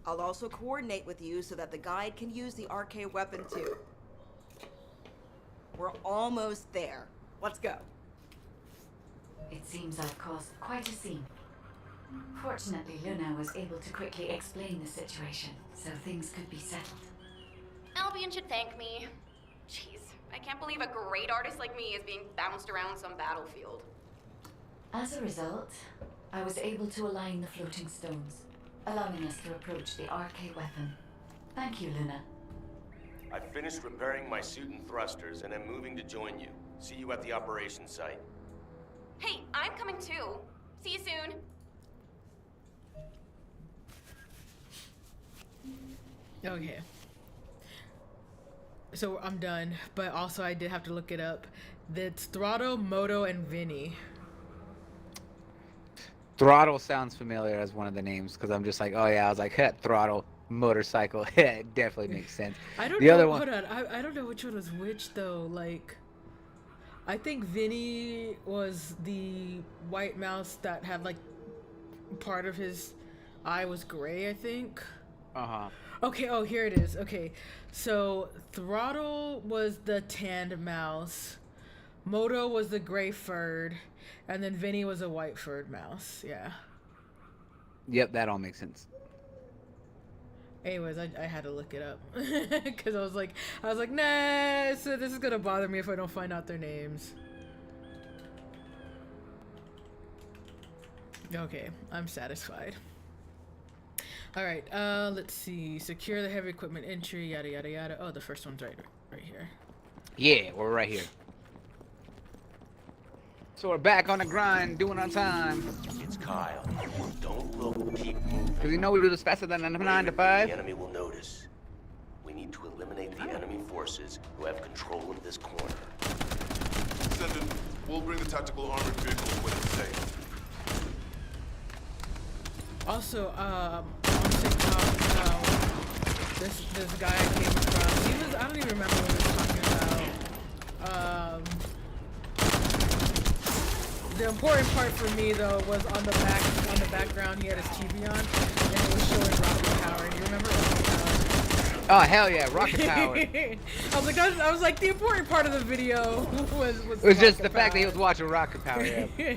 I'll also coordinate with you so that the guide can use the RK weapon too. We're almost there. Let's go. It seems I've caused quite a scene. Fortunately, Luna was able to quickly explain the situation, so things could be settled. Albion should thank me. Jeez, I can't believe a great artist like me is being bounced around some battlefield. As a result, I was able to align the floating stones, allowing us to approach the RK weapon. Thank you, Luna. I finished repairing my suit and thrusters and am moving to join you. See you at the operations site. Hey, I'm coming too. See you soon. Okay. So I'm done, but also I did have to look it up. That's Throttle, Moto, and Vinny. Throttle sounds familiar as one of the names because I'm just like, oh yeah, I was like, Throttle, motorcycle. It definitely makes sense. I don't the know. Other one... Hold on. I don't know which one was which though. Like, I think Vinny was the white mouse that had like part of his eye was gray, I think. Uh-huh. Okay, oh, here it is. Okay, so Throttle was the tanned mouse, Moto was the gray furred, and then Vinny was a white furred mouse. Yeah. Yep, that all makes sense. Anyways, I had to look it up because I was like, nah, so this is gonna bother me if I don't find out their names. Okay, I'm satisfied. All right, let's see. Secure the heavy equipment entry, yada yada yada. Oh, the first one's right here. Yeah, we're right here. So we're back on the grind, doing our time. It's Kyle. Don't look, keep moving. Because you know we do this faster than a 9 to 5. The enemy will notice. We need to eliminate the enemy forces who have control of this corner. Descendant, We'll bring the tactical armored vehicle when it's safe. Also, on TikTok, this guy I came across, I don't even remember what he was talking about. The important part for me though was on the background he had his TV on, and it was showing Rocket Power. Do you remember Rocket Power? Oh hell yeah, Rocket Power. I was like, the important part of the video was It was just the Rocket fact that he Power. was watching Rocket Power. Yeah.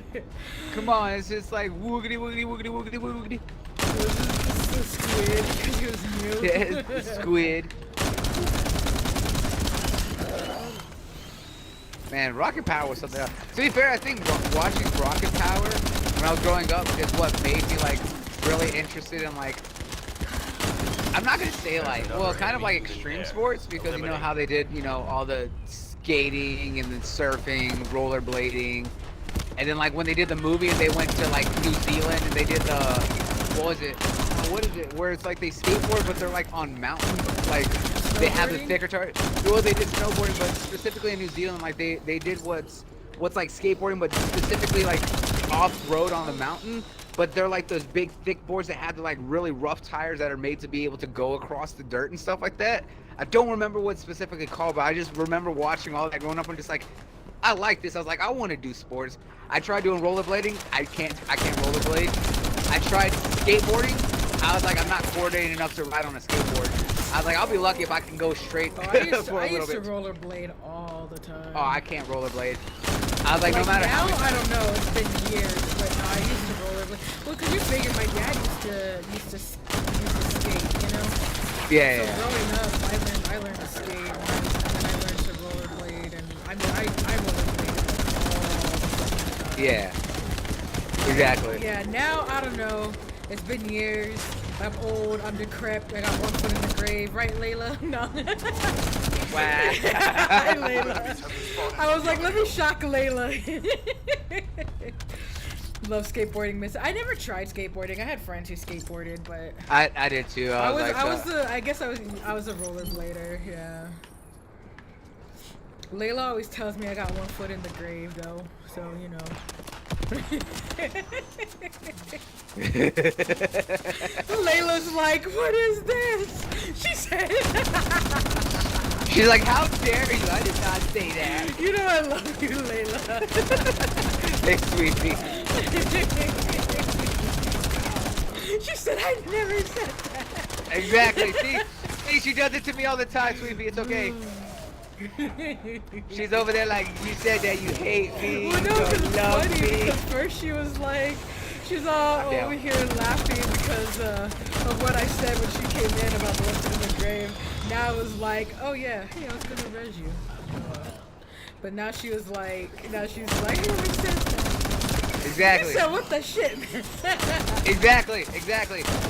Come on, it's just like woogity woogity woogity woogity woogity. It was just the squid because he was new. Yeah, the squid. Man, Rocket Power was something else. To be fair, I think watching Rocket Power when I was growing up is what made me like really interested in like, I'm not gonna say like, well, kind of like extreme sports, because you know how they did, you know, all the skating and then surfing, rollerblading, and then like when they did the movie and they went to like New Zealand and they did the, what is it, where it's like they skateboard but they're like on mountains, like they have the thicker tire. Well, they did snowboarding, but specifically in New Zealand, like they did what's like skateboarding, but specifically like off-road on the mountain. But they're like those big thick boards that have the like really rough tires that are made to be able to go across the dirt and stuff like that. I don't remember what it's specifically called, but I just remember watching all that growing up and just like, I like this. I was like, I want to do sports. I tried doing rollerblading. I can't rollerblade. I tried skateboarding. I was like, I'm not coordinated enough to ride on a skateboard. I was like, I'll be lucky if I can go straight Oh, I used for a little to bit. rollerblade all the time. Oh, I can't rollerblade. I was like, no matter now, how many I don't know. It's been years, but no, I used to rollerblade. Well, because you figure my dad used to skate, you know. Yeah, So growing up, I learned to skate, and then I learned to rollerblade, and I mean, I rollerbladed all the time. Yeah. Exactly. Yeah. Now I don't know. It's been years. I'm old. I'm decrepit. I got one foot in the grave. Right, Layla? No. Wow. Hi, Layla. I was like, let me shock Layla. Love skateboarding, miss. I never tried skateboarding. I had friends who skateboarded, but I did too. I guess I was a rollerblader. Yeah. Layla always tells me I got one foot in the grave, though. So you know. Layla's like, what is this? She said. She's like, how dare you? I did not say that. You know I love you, Layla. Hey, sweetie. She said I never said that. Exactly. See, she does it to me all the time, sweetie. It's okay. She's over there like, you said that you hate me, Well, no, you because don't it's love funny, me. because first she was like, she's all over here laughing because of what I said when she came in about the one in the grave. Now it was like, oh yeah, hey, I was gonna res you. But now she's like, I never said that. Exactly. You said what the shit, man? Exactly.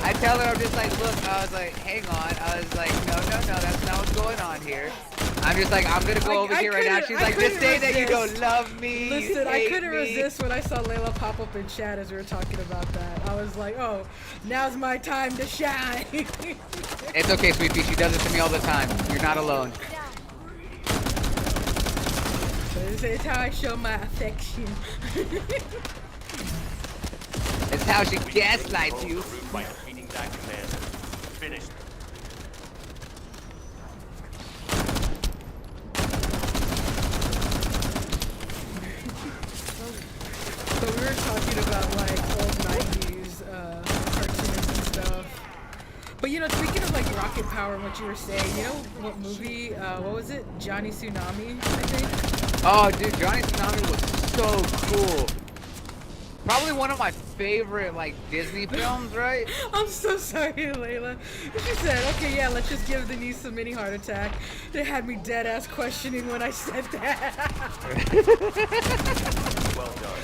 I tell her, I'm just like, look, I was like, hang on. I was like, no, that's not what's going on here. I'm just like, I'm gonna go over here right now. She's like, just say that you don't love me. Listen, you I hate couldn't me. resist when I saw Layla pop up in chat as we were talking about that. I was like, oh, now's my time to shine. It's okay, sweetie. She does it to me all the time. You're not alone. It's how I show my affection. It's how she gaslights you. By defeating that commander. Finished. So we were talking about like old 90s cartoons and stuff. But you know, speaking of like Rocket Power and what you were saying, you know what movie, what was it? Johnny Tsunami, I think? Oh, dude, Johnny Tsunami was so cool. Probably one of my favorite, like, Disney films, right? I'm so sorry, Layla. She said, okay, yeah, let's just give Denise a mini heart attack. They had me dead-ass questioning when I said that. Well done.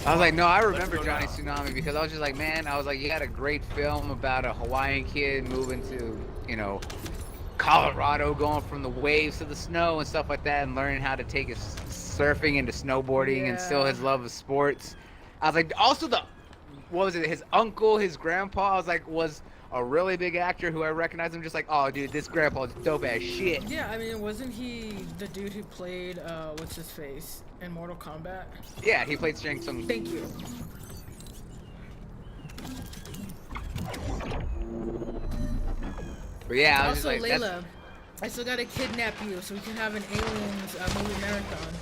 I was like, no, I remember Johnny Tsunami because I was just like, man, I was like, you had a great film about a Hawaiian kid moving to, you know, Colorado, going from the waves to the snow and stuff like that, and learning how to take his surfing into snowboarding and still his love of sports. I was like, also what was it? His uncle, his grandpa, I was like, was a really big actor who I recognize. I'm just like, oh, dude, this grandpa's dope as shit. Yeah, I mean, wasn't he the dude who played what's his face in Mortal Kombat? Yeah, he played Shang Tsung. Thank you. But yeah, I was Also, just like, Layla, I still gotta kidnap you so we can have an Aliens movie marathon.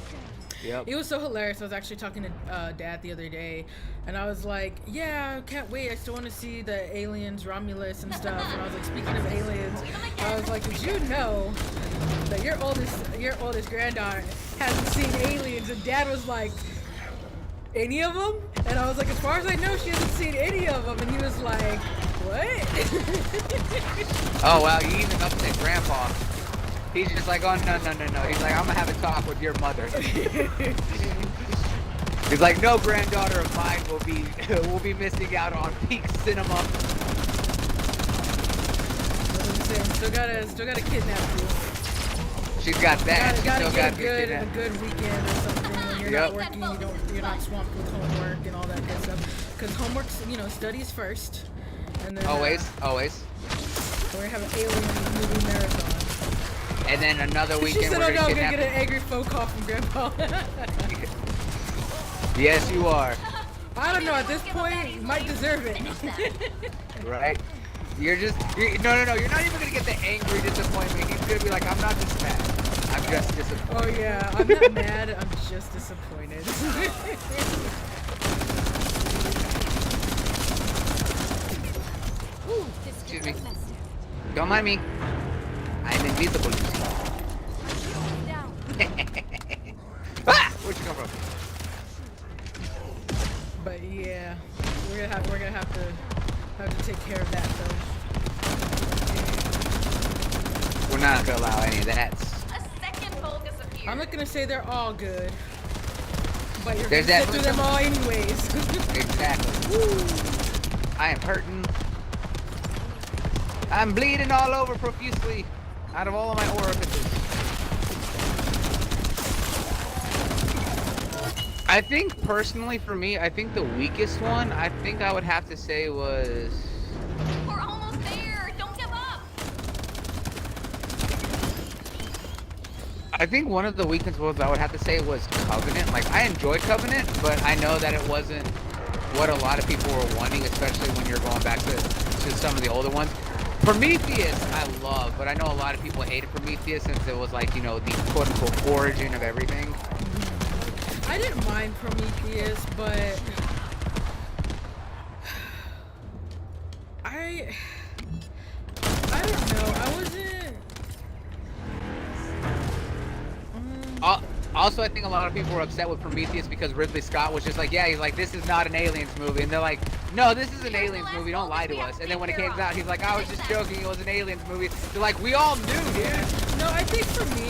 Yep. It was so hilarious. I was actually talking to Dad the other day, and I was like, "Yeah, I can't wait. I still want to see the aliens, Romulus, and stuff." And I was like, "Speaking of aliens, I was like, did you know that your oldest granddaughter hasn't seen aliens?" And Dad was like, "Any of them?" And I was like, "As far as I know, she hasn't seen any of them." And he was like, "What?" Oh wow, you even upset Grandpa. He's just like, oh no. He's like, I'm gonna have a talk with your mother. He's like, no granddaughter of mine will be missing out on peak cinema. Still gotta kidnap you. She's got that. She's Gotta still get got a good weekend or something when you're not working. You're not swamped with homework and all that good stuff. Because homework's, studies first, and then always. We're gonna have an alien movie marathon. And then another weekend She said, we're gonna get an angry phone call from Grandpa. Yes, you are. I don't know. At this point, you might deserve it. Right? No. You're not even gonna get the angry disappointment. He's gonna be like, I'm not just mad. I'm just disappointed. Oh yeah, I'm not mad. I'm just disappointed. Excuse me. Don't mind me. I'm invisible. Ah! Where'd you come from? But yeah, we're gonna have to take care of that though. We're not gonna allow any of that. A second Vulgus appeared. I'm not gonna say they're all good, but you're There's gonna sit through definitely them all anyways. Exactly. Woo. I am hurting. I'm bleeding all over profusely out of all of my orifices. I think personally for me, I think the weakest one, I think I would have to say was... We're almost there. Don't give up. I think one of the weakest ones I would have to say was Covenant. Like, I enjoy Covenant, but I know that it wasn't what a lot of people were wanting, especially when you're going back to some of the older ones. Prometheus, I love, but I know a lot of people hated Prometheus since it was like, the quote-unquote origin of everything. I didn't mind Prometheus, but I don't know. I wasn't. Also, I think a lot of people were upset with Prometheus because Ridley Scott was just like, yeah, he's like, this is not an Aliens movie. And they're like, no, this is an Aliens movie. Don't lie to us. And then when it came out, he's like, I was just joking. It was an Aliens movie. They're like, we all knew, dude. No, I think for me,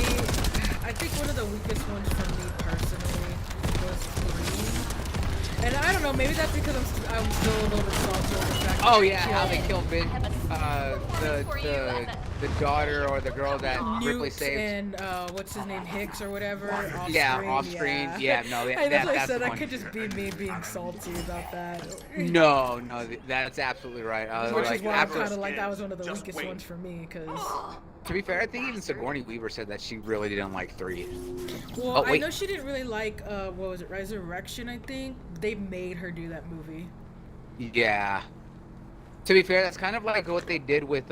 one of the weakest ones for me personally was 3. And I don't know, maybe that's because I'm still a little bit salty over the fact Oh yeah, how they killed the daughter or the girl that Ripley Newt saved. and what's his name, Hicks or whatever. Off Yeah, screen, off screen. Yeah, no, that's what I that's said. the That one. could just be me being salty about that. No, that's absolutely right. I was Which like, is why I'm after, kind of like that was one of the weakest ones for me, because. to be fair, I think even Sigourney Weaver said that she really didn't like 3. Well, Oh, I wait. know she didn't really like what was it, Resurrection? I think they made her do that movie. Yeah. To be fair, that's kind of like what they did with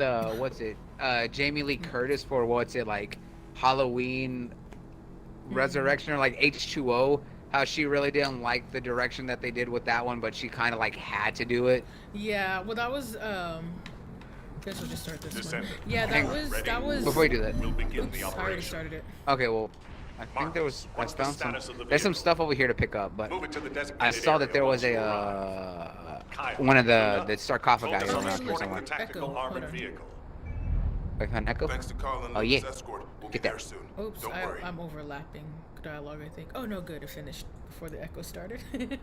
Jamie Lee Curtis for Halloween Resurrection or like H2O. How she really didn't like the direction that they did with that one, but she kind of like had to do it. Yeah, well, that was guess we'll just start this one. Descendant. Yeah, that was. Before you do that. We'll begin Oops, the I already operation. started it. Okay, well, I think there was. I What's the found some. status of the There's some vehicle? stuff over here to pick up, but Move it to the designated I saw that area there was once you arrive. Kyle, one of the Luna, sarcophagi focus on around here escorting somewhere. the tactical Echo, armored hold on. vehicle. Wait, found Echo? Thanks to Carl and Oh, Luna's yeah. escort, we'll Get get there there. soon. Oops, Don't worry. I'm overlapping dialogue, I think. Oh no, good, it finished before the echo started. The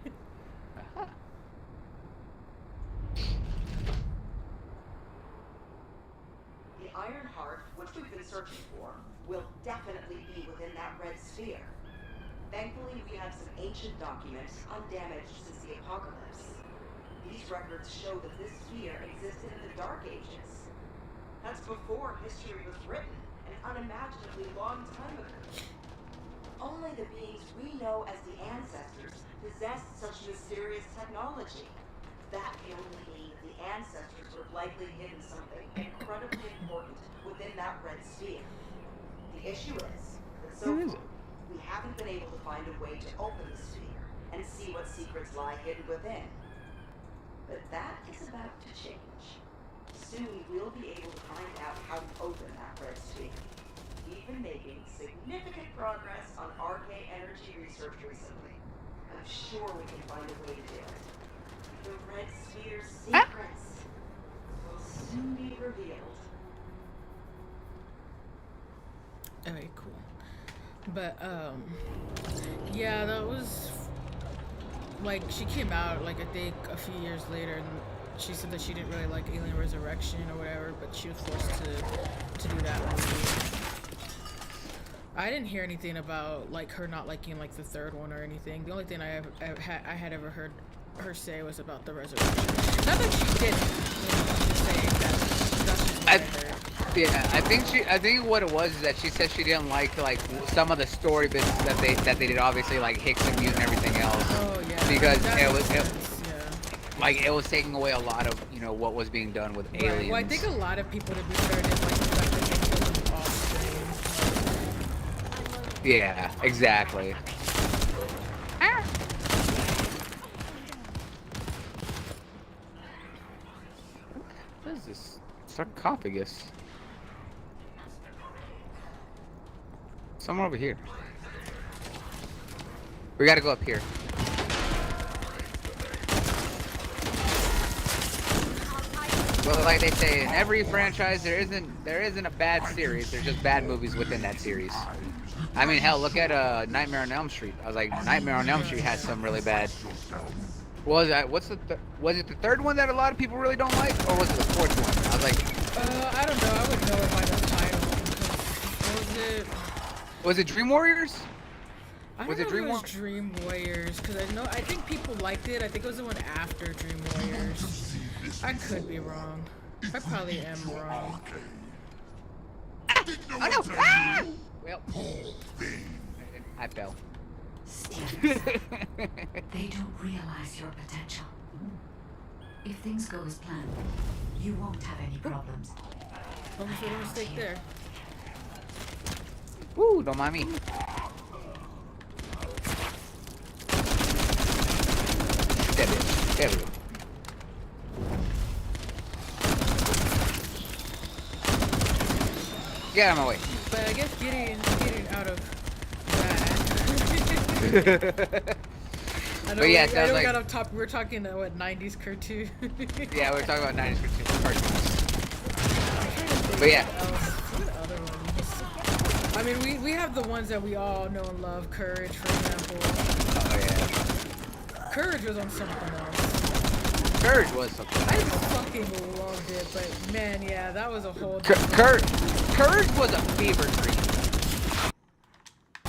Iron Heart, which we've been searching for, will definitely be within that red sphere. Thankfully, we have some ancient documents undamaged since the apocalypse. These records show that this sphere existed in the Dark Ages. That's before history was written, an unimaginably long time ago. Only the beings we know as the ancestors possessed such mysterious technology. That can only mean that the ancestors would have likely hidden something incredibly important within that red sphere. The issue is that so far, we haven't been able to find a way to open the sphere and see what secrets lie hidden within. But that is about to change. Soon we'll be able to find out how to open that red sphere. We've been making significant progress on RK energy research recently. I'm sure we can find a way to do it. The red sphere's secrets will soon be revealed. Okay, cool. But yeah, that was like she came out like I think a few years later, and she said that she didn't really like Alien Resurrection or whatever, but she was forced to do that movie. I didn't hear anything about like her not liking like the third one or anything. The only thing I had ever heard her say was about the resurrection. Not that she didn't. You know, I'm just saying that's just what I heard. Yeah, I think what it was is that she said she didn't like some of the story bits that they did, obviously like Hicks and Mute and everything else. Oh yeah. Because yeah. like it was taking away a lot of what was being done with aliens. Right. Well, I think a lot of people, to be fair, didn't like the fact that they killed them off screen. Yeah, exactly. What is this? Sarcophagus. Somewhere over here. We gotta go up here. Well, like they say, in every franchise, there isn't a bad series. There's just bad movies within that series. I mean, hell, look at Nightmare on Elm Street. I was like, Nightmare on Elm Street has some really bad. Was it the third one that a lot of people really don't like, or was it the fourth one? I was like, I don't know. I wouldn't know it by the title. Was it Dream Warriors? I don't know if it was Dream Warriors, because I think people liked it. I think it was the one after Dream Warriors. I could be wrong. I probably am wrong. Oh no! Ah! Well, I fell. Stevens, they don't realize your potential. If things go as planned, you won't have any problems. Almost made a mistake there. Woo, don't mind me. There we go. Get out of my way. But I guess getting out of that. I know, but yeah, I know like, got up top. We're talking what 90s cartoon. Yeah, we're talking about 90s cartoons. But yeah. What other ones? I mean, we have the ones that we all know and love. Courage, for example. Oh yeah. Courage was on something else. Courage was something else. I fucking loved it, but man, yeah, that was a whole. Courage was a fever dream.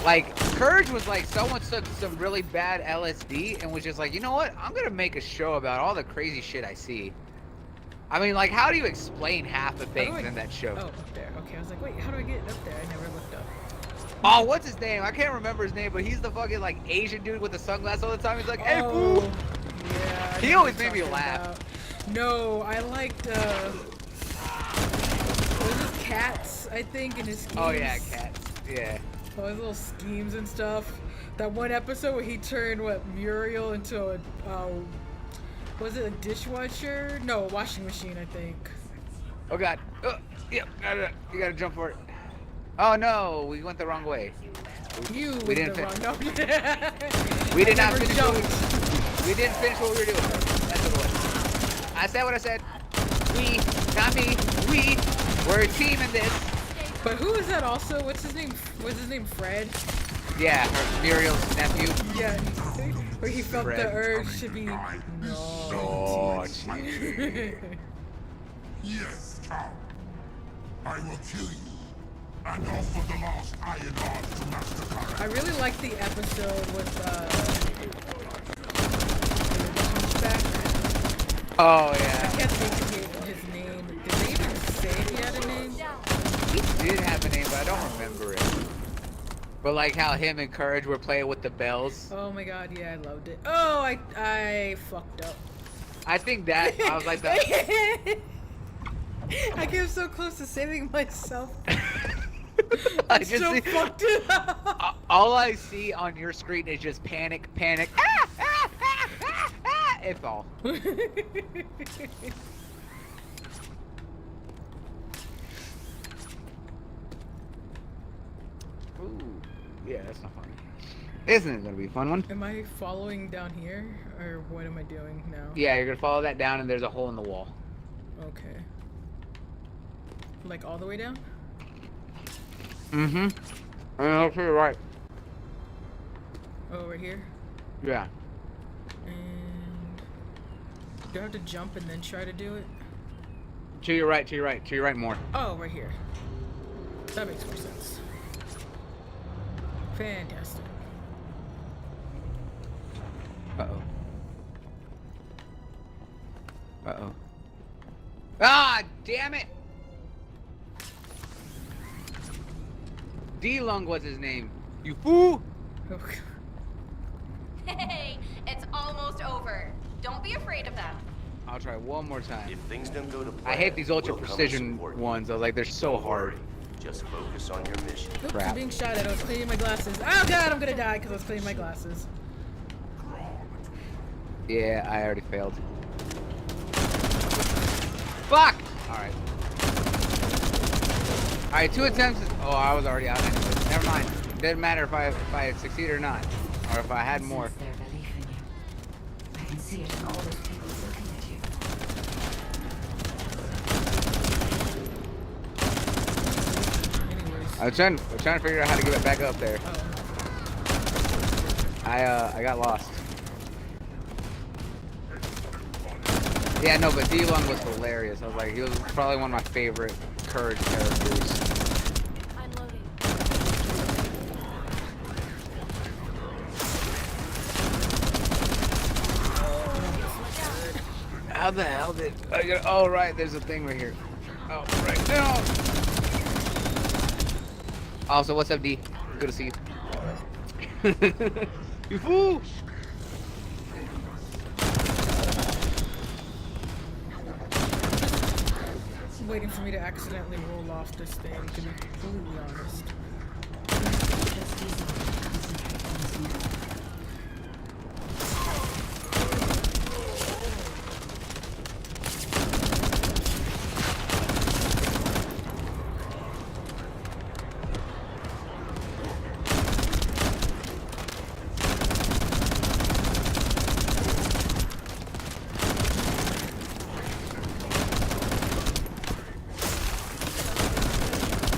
Like, Courage was like someone took some really bad LSD and was just like, you know what? I'm gonna make a show about all the crazy shit I see. I mean, like, how do you explain half the things in that show? Oh, up there. Okay, I was like, wait, how do I get up there? I never looked up. Oh, what's his name? I can't remember his name, but he's the fucking like Asian dude with the sunglasses all the time. He's like, hey, oh, boo. Yeah. He always made me laugh. About. No, I liked. Was it Cats? I think in his schemes. Oh yeah, Cats. Yeah. All his little schemes and stuff. That one episode where he turned Muriel into a was it a dishwasher? No, a washing machine, I think. Oh god. Yep. You gotta jump for it. Oh no, we went the wrong way. We didn't we didn't finish what we were doing. That's what it was. I said what I said. We, not me. We're a team in this. But who is that also? What's his name? Was his name Fred? Yeah, Muriel's nephew. Yeah, where he felt Fred. the urge to be naughty. Yes, Tom. I will kill you and offer the last iron heart to Master Kara. I really liked the episode with the Hunchback. Oh I yeah. can't think of his name. Did they even say he had a name? He did have a name, but I don't remember it. But like how him and Courage were playing with the bells. Oh my god, yeah, I loved it. Oh, I fucked up. I think that I was like that. I came so close to saving myself. I I just so see, fucked it up. all I see on your screen is just panic, panic. Ah, ah, ah, ah, ah, it fall. Ooh, yeah, that's not fun. Isn't it gonna be a fun one? Am I following down here, or what am I doing now? Yeah, you're gonna follow that down, and there's a hole in the wall. Okay. Like all the way down? Mm-hmm. And look to your right. Oh, over here? Yeah. And do I have to jump and then try to do it? To your right, to your right, to your right more. Oh, right here. That makes more sense. Fantastic. Uh-oh. Uh-oh. Ah, damn it! D-Lung was his name. You fool! Hey, it's almost over. Don't be afraid of them. I'll try one more time. If things don't go to plan, I hate these ultra we'll come and precision support you. ones. I was like, they're so Don't hard. worry. Just focus on your mission. Oops, Crap. I'm being shot at. I was cleaning my glasses. Oh god, I'm gonna die because I was cleaning my glasses. Yeah, I already failed. Fuck! Alright. Alright, 2 attempts. Oh, I was already out anyways. Never mind. Didn't matter if I had succeeded or not. Or if I had more. Their belief in you. I can see it in all those people looking at you. I was trying to figure out how to get it back up there. I got lost. Yeah, no, but D-Lung was hilarious. I was like, he was probably one of my favorite Courage characters. I'm loading. How the hell did I get? Oh, right, there's a thing right here. Oh, right now. Also, what's up, D? Good to see you. You fool! I'm waiting for me to accidentally roll off this thing, to be completely honest. Just easy. Concentrate on this moment.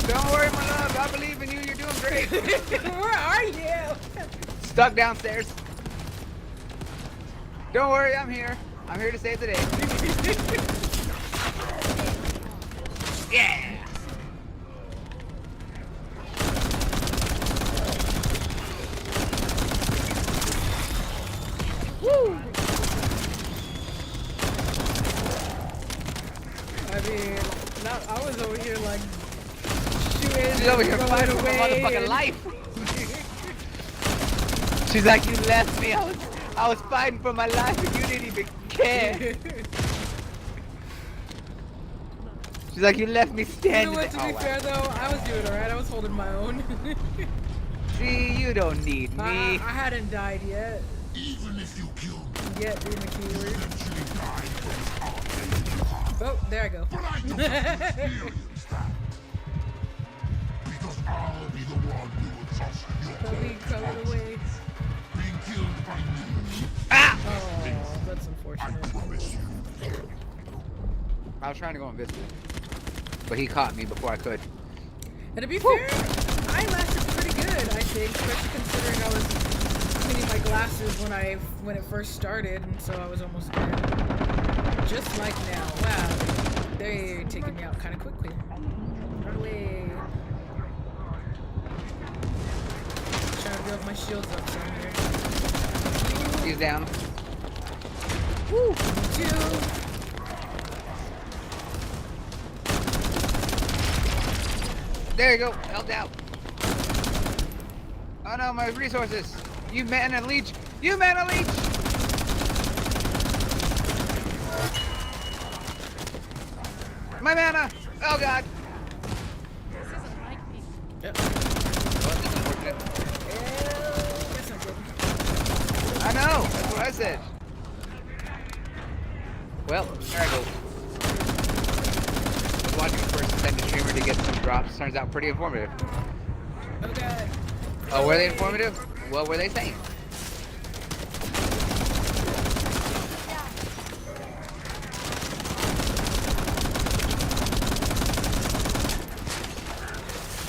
Don't worry, my love. I believe in you. You're doing great. Where are you? Stuck downstairs. Don't worry, I'm here. I'm here to save the day. Yeah. Woo! I mean, I was over here like shooting. She's over here throwing fighting for her away, motherfucking and- life. She's like, you left me. I was fighting for my life and you didn't even care. She's like, you left me You know standing what, to there. be fair though, I was doing alright. I was holding my own. See, you don't need me. I hadn't died yet. Even if you kill me, Yet being the keyword. eventually die from Oh, there I go. But I don't experience that. Because I'll be the one who will trust your Let me cover away. being killed by me. Ah! Oh, that's I unfortunate. promise you. I was trying to go invisible, but he caught me before I could. And to be fair, I lasted pretty good, I think, especially considering I was cleaning my glasses when it first started, and so I was almost dead. Just like now. Wow, they're taking me out kind of quickly. Run away. Trying to build my shields up some here. He's down. Woo! 2. There you go. Held out. Oh no, my resources. You mana leech. You mana leech. My mana. Oh god. This isn't like me. Yep. Well, that's unfortunate. Guess I'm good. I know. That's what I said. Well, there I go. I was watching the first Ascended streamer to get some drops. Turns out pretty informative. Oh god. Oh, were they informative? What were they saying?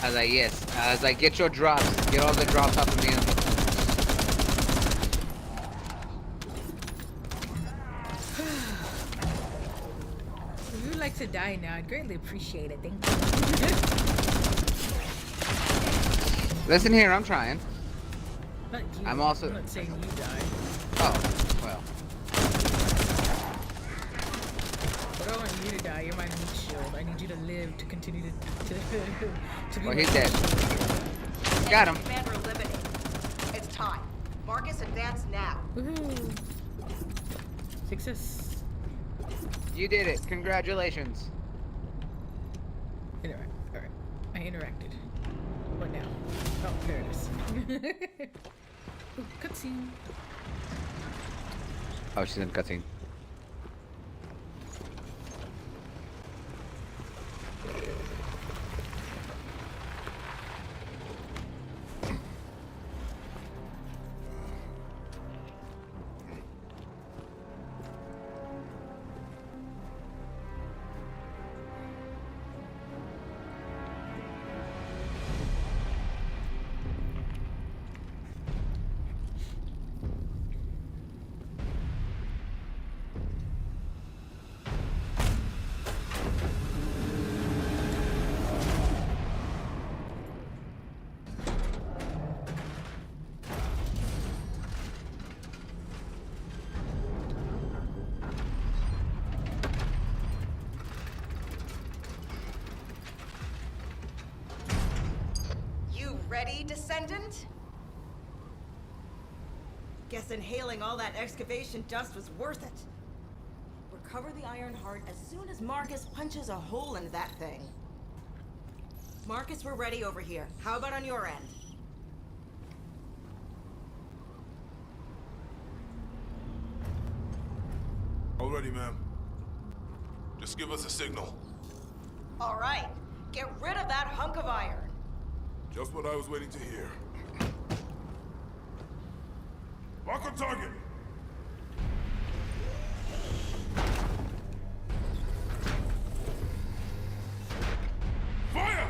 I was like, yes. I was like, get your drops. Get all the drops off of me. If you'd like to die now, I'd greatly appreciate it. Thank you. Listen here, I'm trying. Not you. I'm also- I'm not saying you die. Oh, well. But I don't want you to die. You're my meat shield. I need you to live to continue to be. Well, my he's meat dead. shield. Got him. Commander eliminated. It's time. Marcus, advance now. Woohoo! Success. You did it. Congratulations. Interact. Alright. I interacted. What now? Oh, there it is. Ooh, cutscene. Oh, she's in cutscene. Ready, Descendant? Guess inhaling all that excavation dust was worth it. Recover the Iron Heart as soon as Marcus punches a hole into that thing. Marcus, we're ready over here. How about on your end? All ready, ma'am. Just give us a signal. All right. Get rid of that hunk of iron. Just what I was waiting to hear. Lock on target! Fire!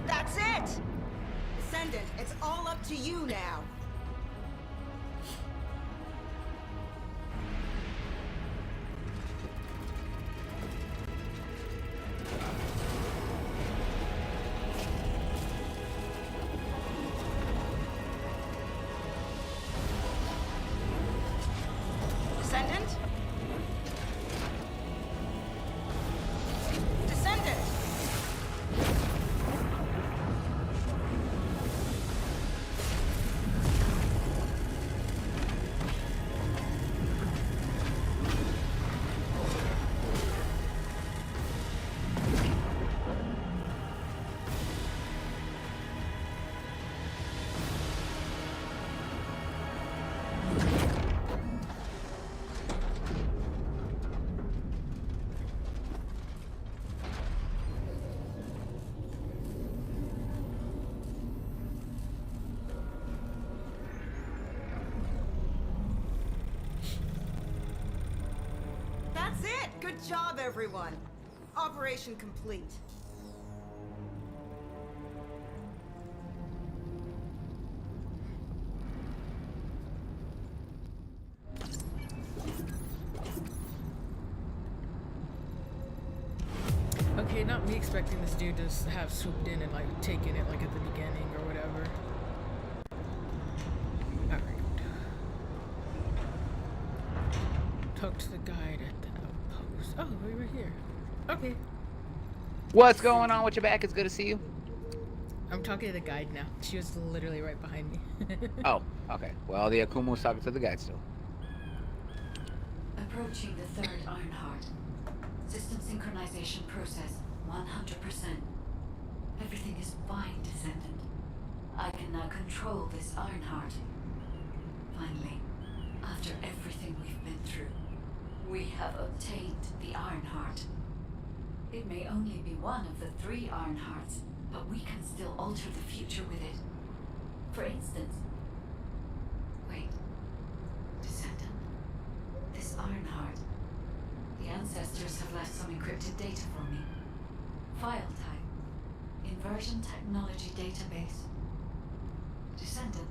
That's it! Descendant, it's all up to you now. Descendant? Descendant! Good job, everyone. Operation complete. Okay, not me expecting this dude to have swooped in and like taken it like at the beginning or whatever. Alright. Talk to the guide at the outpost. Oh, we were here. Okay. What's going on with your back? It's good to see you. I'm talking to the guide now. She was literally right behind me. Oh, okay. Well, the Akuma's talking to the guide still. Approaching the third Ironheart. System synchronization process 100%. Everything is fine, Descendant. I can now control this Ironheart. Finally, after everything we've been through, we have obtained the Ironheart. It may only be one of the 3 Ironhearts, but we can still alter the future with it. For instance... Wait. Descendant. This Ironheart. The ancestors have left some encrypted data for me. File type. Inversion technology database. Descendant.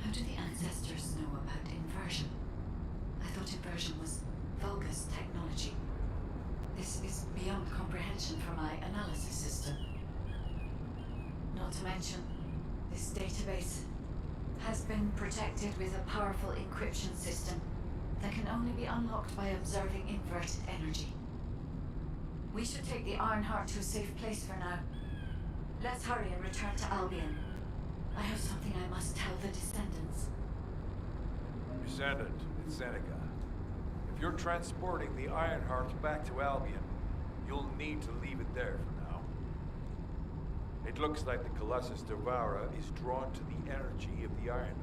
How do the ancestors know about inversion? I thought inversion was Vulgus technology. This is beyond comprehension for my analysis system. Not to mention, this database has been protected with a powerful encryption system that can only be unlocked by observing inverted energy. We should take the Ironheart to a safe place for now. Let's hurry and return to Albion. I have something I must tell the Descendants. Descendant, it's Seneca. If you're transporting the Ironheart back to Albion, you'll need to leave it there for now. It looks like the Colossus Devourer is drawn to the energy of the Ironheart.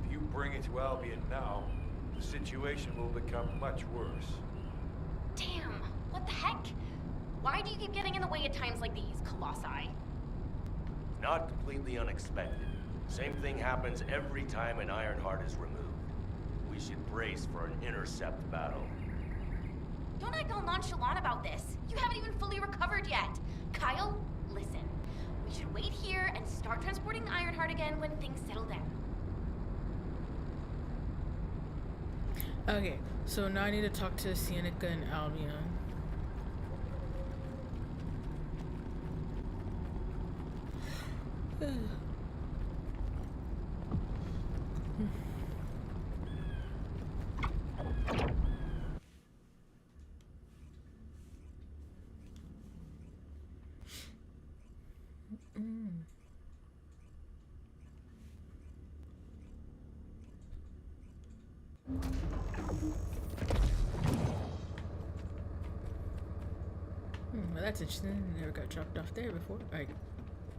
If you bring it to Albion now, the situation will become much worse. Damn, what the heck? Why do you keep getting in the way at times like these, Colossi? Not completely unexpected. Same thing happens every time an Ironheart is removed. We should brace for an intercept battle. Don't act all nonchalant about this. You haven't even fully recovered yet. Kyle, listen. We should wait here and start transporting the Ironheart again when things settle down. Okay, so now I need to talk to Seneca and Albion. Well, that's interesting. Never got dropped off there before. I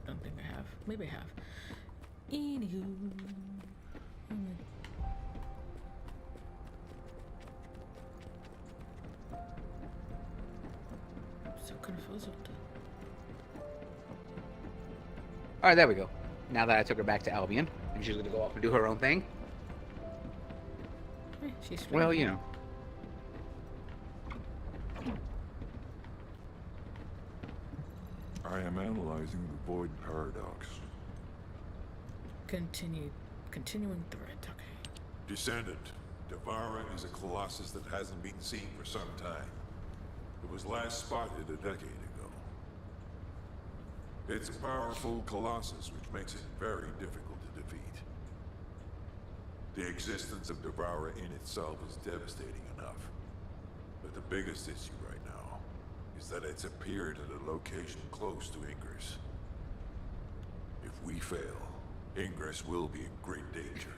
don't think I have. Maybe I have. Anywho. So confused. Alright, there we go. Now that I took her back to Albion, and she's gonna go off and do her own thing. She's well, you know. I am analyzing the Void Paradox. Continuing threat, okay. Descendant, Devourer is a colossus that hasn't been seen for some time. It was last spotted a decade ago. It's a powerful colossus, which makes it very difficult to defeat. The existence of Devourer in itself is devastating enough. But the biggest issue right now is that it's appeared at a location close to Ingress. If we fail, Ingress will be in great danger.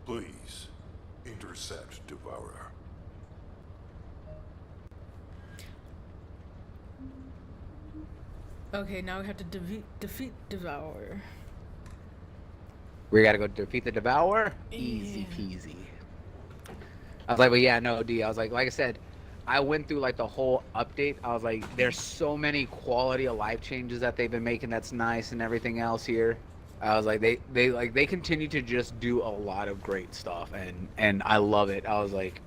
Please, intercept Devourer. Okay, now we have to defeat Devourer. We gotta go defeat the Devourer? Easy peasy. I was like, well, yeah, no, D. I was like I said, I went through like the whole update. I was like, there's so many quality of life changes that they've been making that's nice and everything else here. I was like, they continue to just do a lot of great stuff, and I love it. I was like,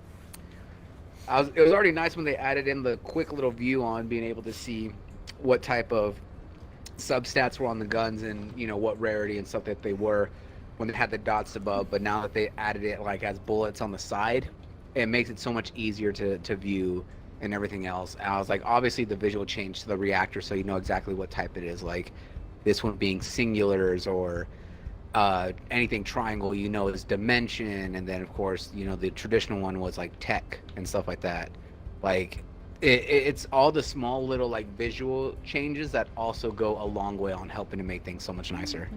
It was already nice when they added in the quick little view on being able to see what type of substats were on the guns and, you know, what rarity and stuff that they were when they had the dots above. But now that they added it like as bullets on the side, it makes it so much easier to view and everything else. And I was like, obviously the visual change to the reactor, so you know exactly what type it is. Like this one being singulars or anything triangle, you know, is dimension. And then of course, you know, the traditional one was like tech and stuff like that. Like it's all the small little like visual changes that also go a long way on helping to make things so much nicer.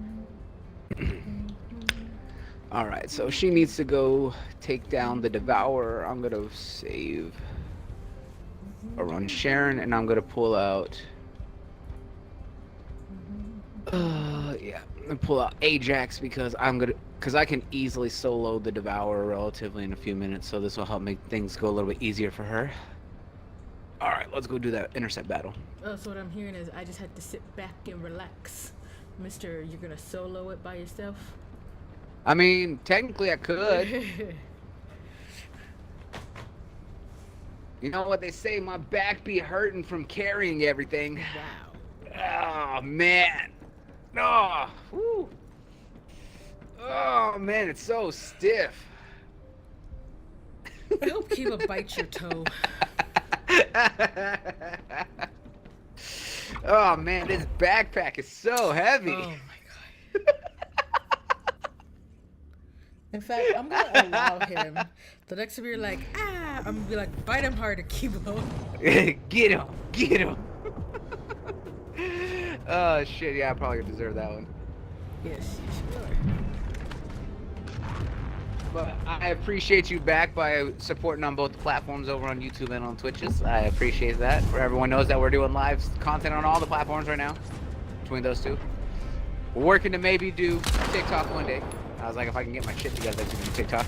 All right, so she needs to go take down the Devourer. I'm gonna save or run Sharon, and I'm gonna pull out and pull out Ajax because I can easily solo the Devourer relatively in a few minutes, so this will help make things go a little bit easier for her. All right, let's go do that intercept battle. Oh, so what I'm hearing is I just had to sit back and relax. Mister, you're gonna solo it by yourself? I mean, technically I could. You know what they say, my back be hurting from carrying everything. Wow. Oh, man. Oh, whew. Oh, man, it's so stiff. I hope Kiba bites your toe. Oh, man, this backpack is so heavy. Oh, my God. In fact, I'm gonna allow him. The next time you're like, I'm gonna be like, bite him harder, Kibo. Get him, get him. Oh shit, yeah, I probably deserve that one. Yes, sure. But I appreciate you back by supporting on both the platforms over on YouTube and on Twitches. I appreciate that. For everyone knows that we're doing live content on all the platforms right now. Between those two, we're working to maybe do TikTok one day. I was like, if I can get my shit together, I can do TikTok.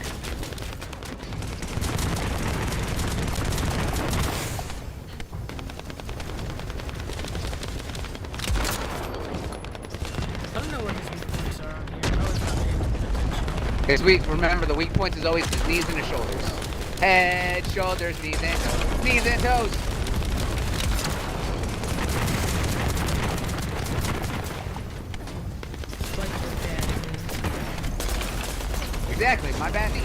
I don't know where his weak points are on here. I was not paying attention. His weak, remember, the weak points is always his knees and his shoulders. Head, shoulders, knees, and toes. Knees and toes. Exactly, my bad knee.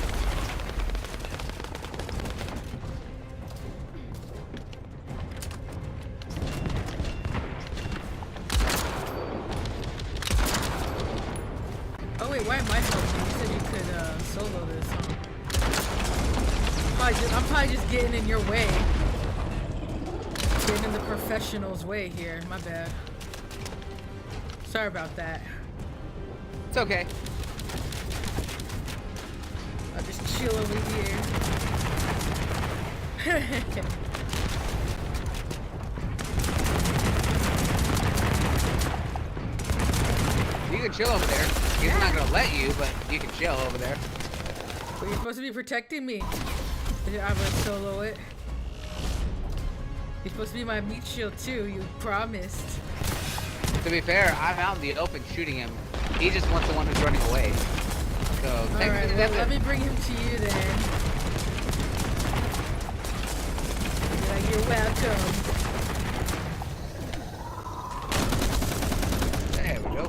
Oh wait, why am I helping? You said you could solo this, huh? I'm probably just getting in your way. Getting in the professional's way here. My bad. Sorry about that. It's okay. I'll just chill over here. You can chill over there. He's not gonna let you, but you can chill over there. But you're supposed to be protecting me. I'm gonna solo it. You're supposed to be my meat shield too, you promised. To be fair, I'm out in the open shooting him. He just wants the one who's running away. So, alright, well, let me bring him to you then. Like, you're welcome. There we go.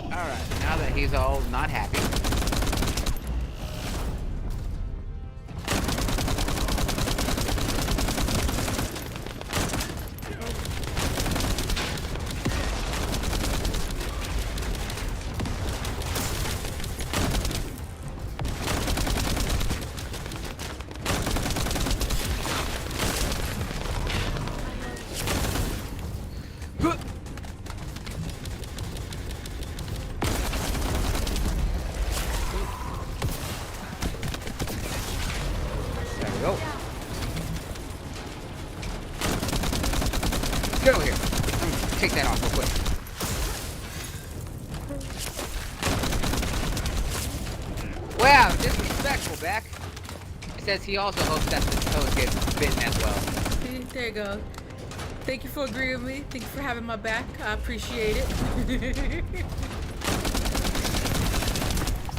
Alright, now that he's all not happy. Get over here. I'm gonna take that off real quick. Wow, disrespectful, Beck. He says he also hopes that the toes get bitten as well. There you go. Thank you for agreeing with me. Thank you for having my back. I appreciate it.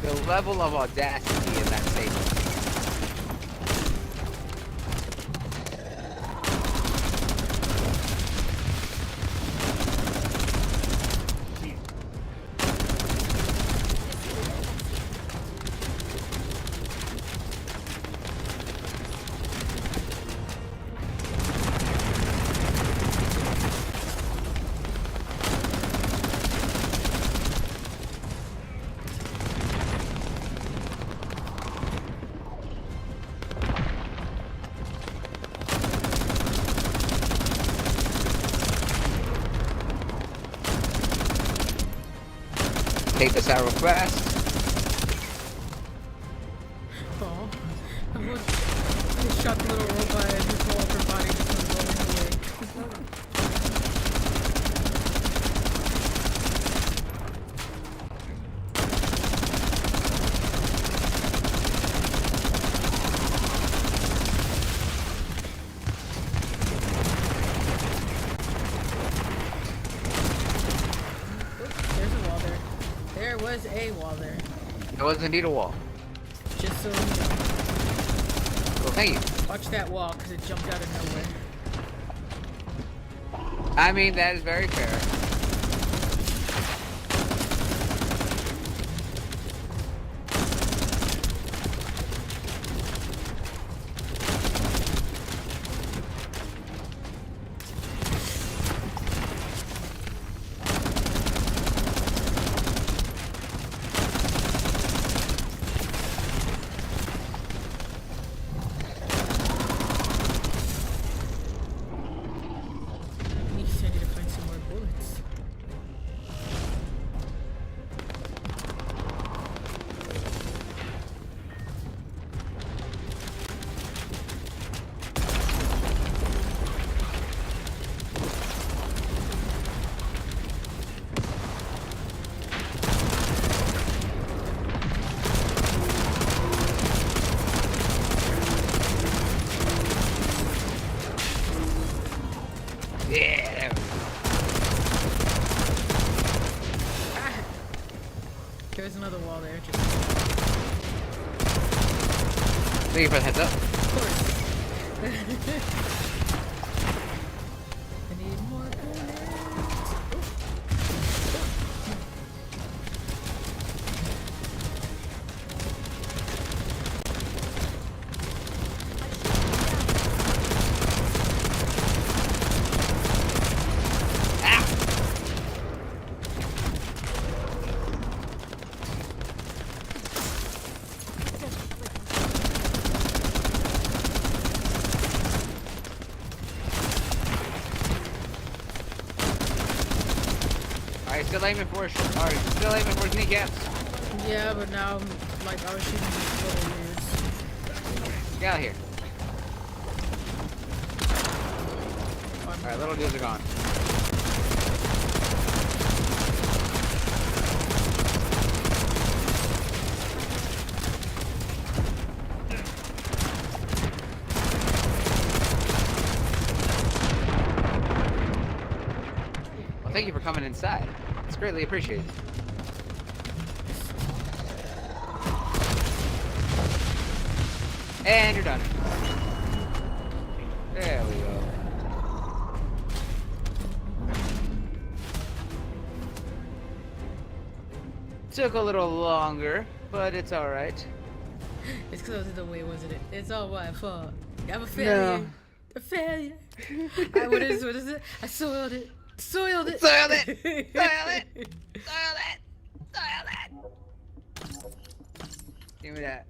The level of audacity in that statement. take this out real fast. Oh, I just shot the little robot and his whole upper body just went rolling away. There's a wall there. There was a wall there. There was indeed a wall. Just so you know. Well, thank you. Watch that wall, because it jumped out of nowhere. I mean, that is very fair. I need to find some more bullets. Yeah, there we go. There's another wall there. Just Thank you for the heads up. of course. I need more bullets. Alright, still aiming for us. Alright, still aiming for his kneecaps. Yeah, but now like I was shooting these little weirds. Get out of here. Alright, little dudes are gone. Well, thank you for coming inside. It's greatly appreciated. And you're done. There we go. Took a little longer, but it's alright. It's because I was in the way, wasn't it? It's all my fault. I'm a failure. No. A failure. What is it? I soiled it. Soiled it. Soiled it. Soiled it. Soiled it. Soiled it. Give me that.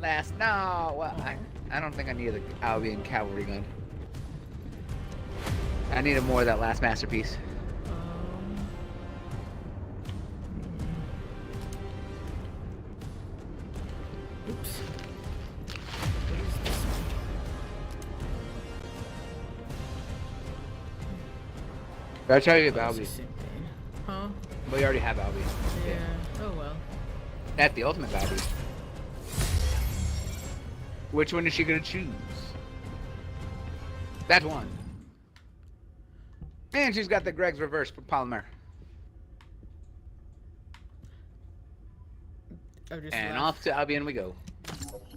Last. No. Well, I don't think I needed the Albion cavalry gun. I needed more of that last masterpiece. Oops. What is this? I'll tell you Oh, about it's Albion. the same thing. Huh? But you already have Albion. Yeah. Oh well. That's the ultimate Albion. Which one is she gonna choose? That one. And she's got the Greg's reverse polymer. And off to Albion we go.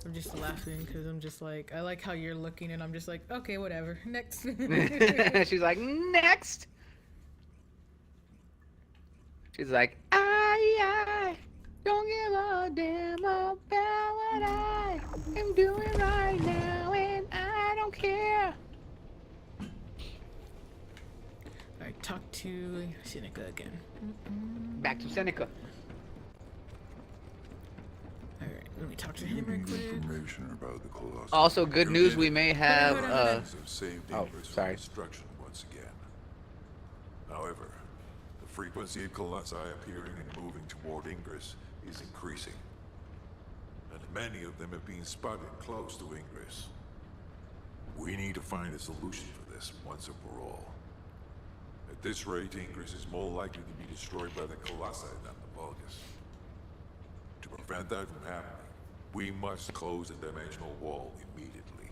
I'm just laughing because I'm just like, I like how you're looking and I'm just like, okay, whatever. Next. She's like, next. She's like, I don't give a damn about what I am doing right now, and I don't care. Alright, talk to Seneca again. Back to Seneca. Alright, let me talk to him real quick. Information about the Colossus. Also, good news, we may have, Have saved oh, dangerous sorry. destruction once again. However, the frequency of colossi appearing and moving toward Ingress is increasing. And many of them have been spotted close to Ingress. We need to find a solution for this once and for all. At this rate, Ingress is more likely to be destroyed by the colossi than the Vulgus. To prevent that from happening, we must close the dimensional wall immediately.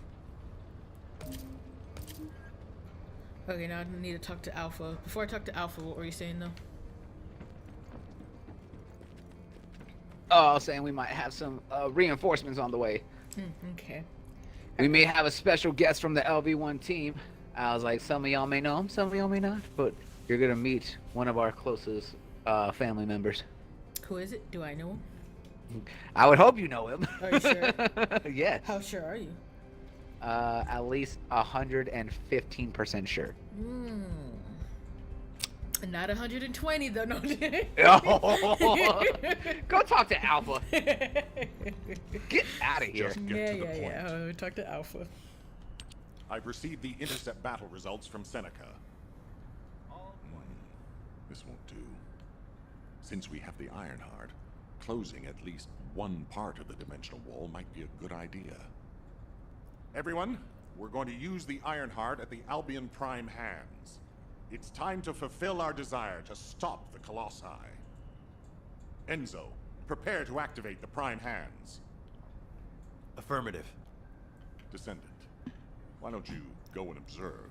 Okay, now I need to talk to Alpha. Before I talk to Alpha, what were you saying though? Oh, I was saying we might have some reinforcements on the way. Okay. We may have a special guest from the LV1 team. I was like, some of y'all may know him, some of y'all may not, but you're gonna meet one of our closest family members. Who is it? Do I know him? I would hope you know him. Are you sure? Yes. How sure are you? At least 115% sure. Not 120 though. No. Go talk to Alpha. Get out of here. Just get to the point. Yeah. Talk to Alpha. I've received the intercept battle results from Seneca. This won't do. Since we have the Ironheart, closing at least one part of the dimensional wall might be a good idea. Everyone, we're going to use the Ironheart at the Albion Prime hands. It's time to fulfill our desire to stop the Colossi. Enzo, prepare to activate the Prime hands. Affirmative. Descendant, why don't you go and observe?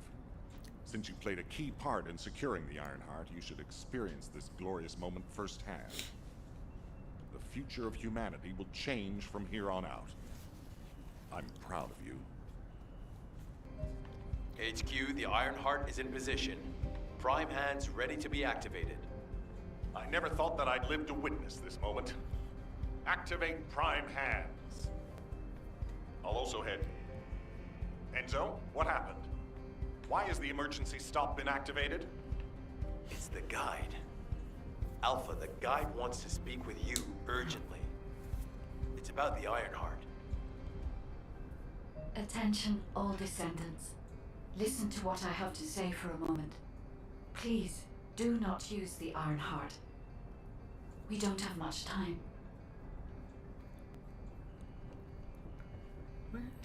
Since you played a key part in securing the Ironheart, you should experience this glorious moment firsthand. The future of humanity will change from here on out. I'm proud of you. HQ, the Ironheart is in position. Prime hands ready to be activated. I never thought that I'd live to witness this moment. Activate Prime hands. I'll also head. Enzo, what happened? Why has the emergency stop been activated? It's the Guide. Alpha, the Guide wants to speak with you urgently. It's about the Ironheart. Attention, all descendants. Listen to what I have to say for a moment. Please, do not use the Ironheart. We don't have much time.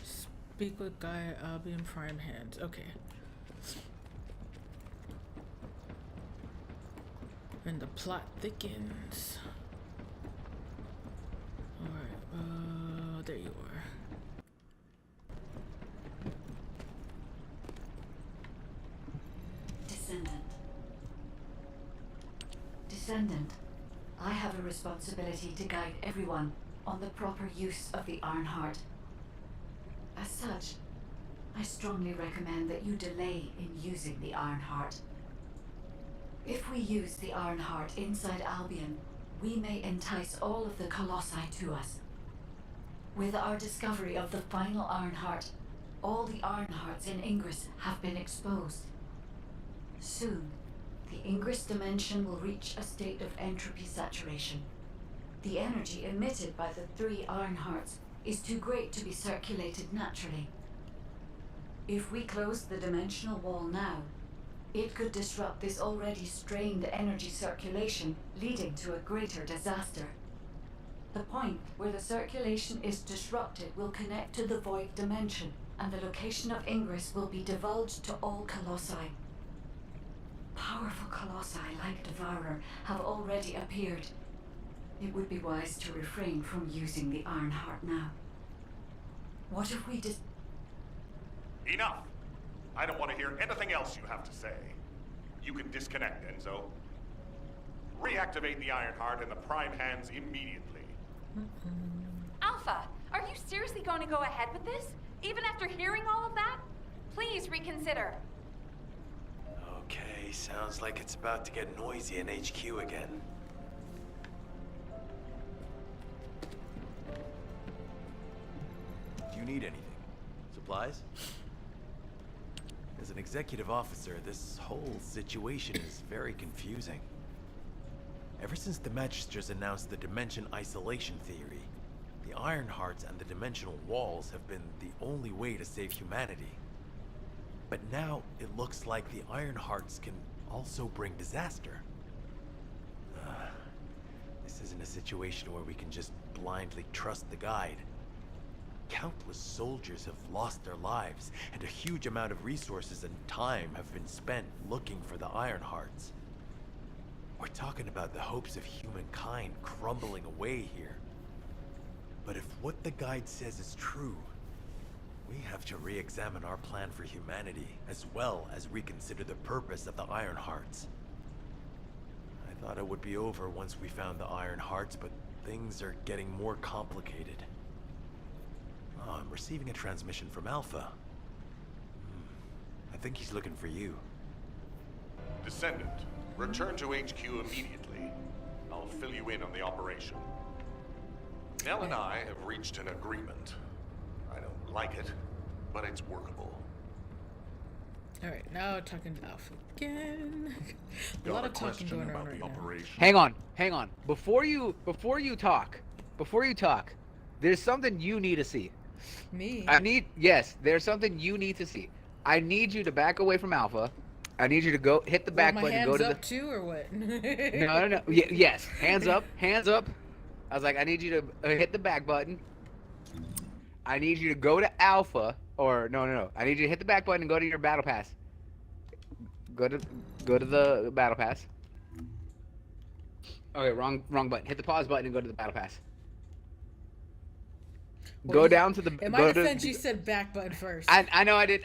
Speak with Gaia Albion Prime hands. Okay. And the plot thickens. Alright, there you are. Descendant, I have a responsibility to guide everyone on the proper use of the Ironheart. As such, I strongly recommend that you delay in using the Ironheart. If we use the Ironheart inside Albion, we may entice all of the Colossi to us. With our discovery of the final Ironheart, all the Ironhearts in Ingress have been exposed. Soon, the Ingress dimension will reach a state of entropy saturation. The energy emitted by the 3 Ironhearts is too great to be circulated naturally. If we close the dimensional wall now, it could disrupt this already strained energy circulation, leading to a greater disaster. The point where the circulation is disrupted will connect to the void dimension, and the location of Ingress will be divulged to all Colossi. Powerful Colossi like Devourer have already appeared. It would be wise to refrain from using the Ironheart now. What if we Enough! I don't want to hear anything else you have to say. You can disconnect, Enzo. Reactivate the Ironheart in the Prime hands immediately. Alpha, are you seriously going to go ahead with this? Even after hearing all of that? Please reconsider. Okay, sounds like it's about to get noisy in HQ again. Do you need anything? Supplies? As an executive officer, this whole situation is very confusing. Ever since the Magisters announced the Dimension Isolation Theory, the Ironhearts and the Dimensional Walls have been the only way to save humanity. But now, it looks like the Ironhearts can also bring disaster. This isn't a situation where we can just blindly trust the guide. Countless soldiers have lost their lives, and a huge amount of resources and time have been spent looking for the Ironhearts. We're talking about the hopes of humankind crumbling away here. But if what the guide says is true, we have to re-examine our plan for humanity, as well as reconsider the purpose of the Ironhearts. I thought it would be over once we found the Ironhearts, but things are getting more complicated. Oh, I'm receiving a transmission from Alpha. I think he's looking for you. Descendant, return to HQ immediately. I'll fill you in on the operation. Nell and I have reached an agreement. I don't like it, but it's workable. Alright, now talking to Alpha again. A lot of talking going on right now. Hang on. Before you talk, there's something you need to see. Me? Yes, there's something you need to see. I need you to back away from Alpha. I need you to go hit the back button and go to the... hands up too, or what? No. Yes, hands up. I was like, I need you to hit the back button. I need you to go to Alpha, or no. I need you to hit the back button and go to your battle pass. Go to the battle pass. Okay, wrong button. Hit the pause button and go to the battle pass. Go down to the. In my defense, you said back button first. I know I did.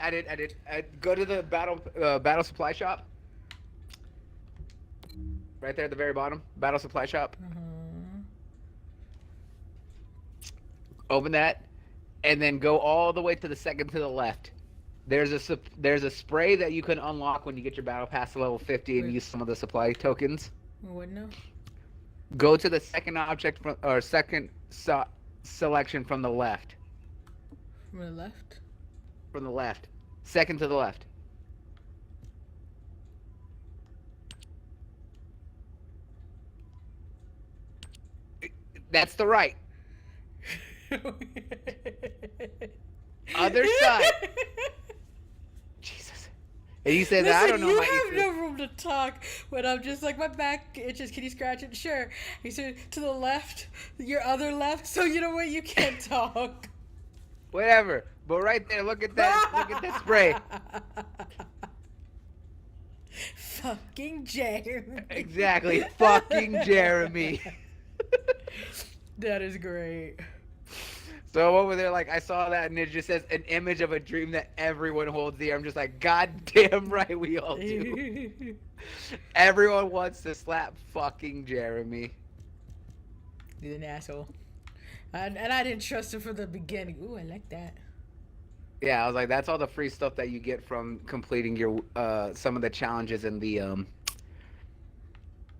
Go to the battle supply shop. Right there at the very bottom, battle supply shop. Open that, and then go all the way to the second to the left. There's a spray that you can unlock when you get your battle pass to level 50 and use some of the supply tokens. What now? Go to the second object second selection from the left. From the left? From the left. Second to the left. That's the right. Other side. Jesus. And he said, I don't know. You have no room to talk when I'm just like, my back itches. Can you scratch it? Sure. He said, to the left, your other left. So you know what? You can't talk. Whatever. But right there, look at that. Look at that spray. Fucking Jeremy. Exactly. Fucking Jeremy. That is great. So over there, like, I saw that, and it just says an image of a dream that everyone holds dear. I'm just like, God damn right we all do. Everyone wants to slap fucking Jeremy. He's an asshole. And I didn't trust him from the beginning. Ooh, I like that. Yeah, I was like, that's all the free stuff that you get from completing your some of the challenges in the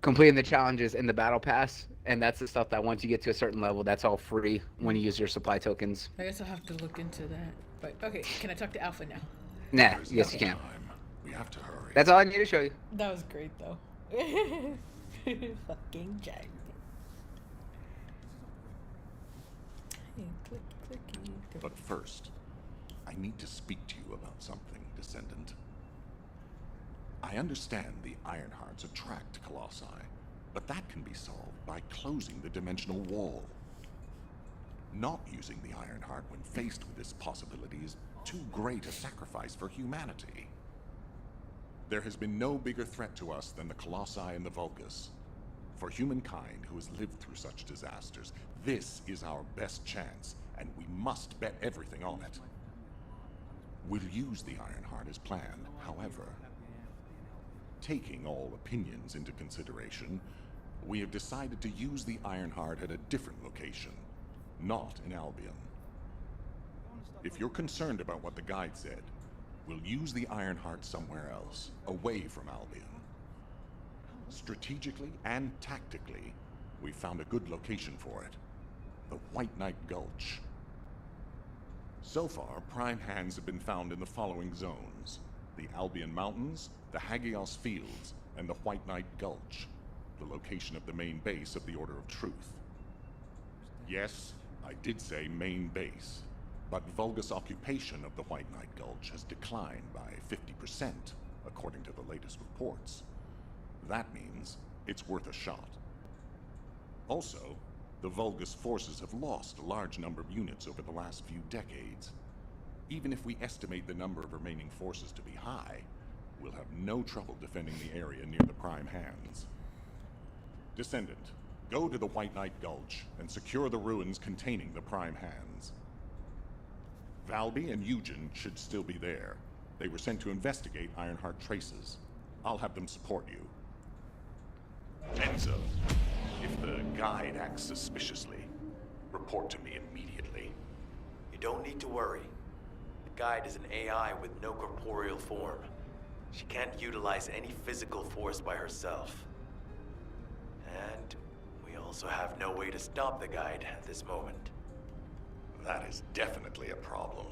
completing the challenges in the battle pass. And that's the stuff that once you get to a certain level, that's all free when you use your supply tokens. I guess I'll have to look into that. But okay, can I talk to Alpha now? Nah, yes you can. We have to hurry. That's all I need to show you. That was great though. Fucking Jack. Hey, clicky. But first, I need to speak to you about something, Descendant. I understand the Ironhearts attract Colossi, but that can be solved by closing the dimensional wall. Not using the Ironheart when faced with this possibility is too great a sacrifice for humanity. There has been no bigger threat to us than the Colossi and the Vulgus. For humankind who has lived through such disasters, this is our best chance, and we must bet everything on it. We'll use the Ironheart as planned, however. Taking all opinions into consideration, we have decided to use the Ironheart at a different location, not in Albion. If you're concerned about what the guide said, we'll use the Ironheart somewhere else, away from Albion. Strategically and tactically, we found a good location for it, the White Knight Gulch. So far, prime hands have been found in the following zones: the Albion Mountains, the Hagios Fields, and the White Knight Gulch, the location of the main base of the Order of Truth. Yes, I did say main base, but Vulgus occupation of the White Knight Gulch has declined by 50%, according to the latest reports. That means it's worth a shot. Also, the Vulgus forces have lost a large number of units over the last few decades. Even if we estimate the number of remaining forces to be high, we'll have no trouble defending the area near the Prime Hands. Descendant, go to the White Knight Gulch and secure the ruins containing the Prime Hands. Valby and Eugen should still be there. They were sent to investigate Ironheart traces. I'll have them support you. Enzo, if the guide acts suspiciously, report to me immediately. You don't need to worry. The guide is an AI with no corporeal form. She can't utilize any physical force by herself. And we also have no way to stop the guide at this moment. That is definitely a problem.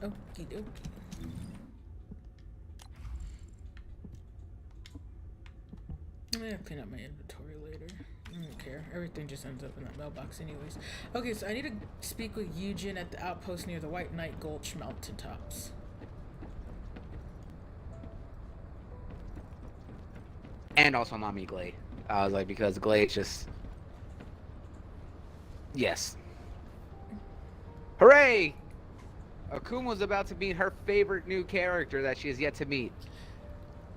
Okie dokie. I'm gonna clean up my inventory later. I don't care. Everything just ends up in that mailbox anyways. Okay, so I need to speak with Eugen at the outpost near the White Knight Gulch mountaintops. And also Mommy Glade. I was like, because Glade's just... Yes. Hooray! Akuma's about to meet her favorite new character that she has yet to meet.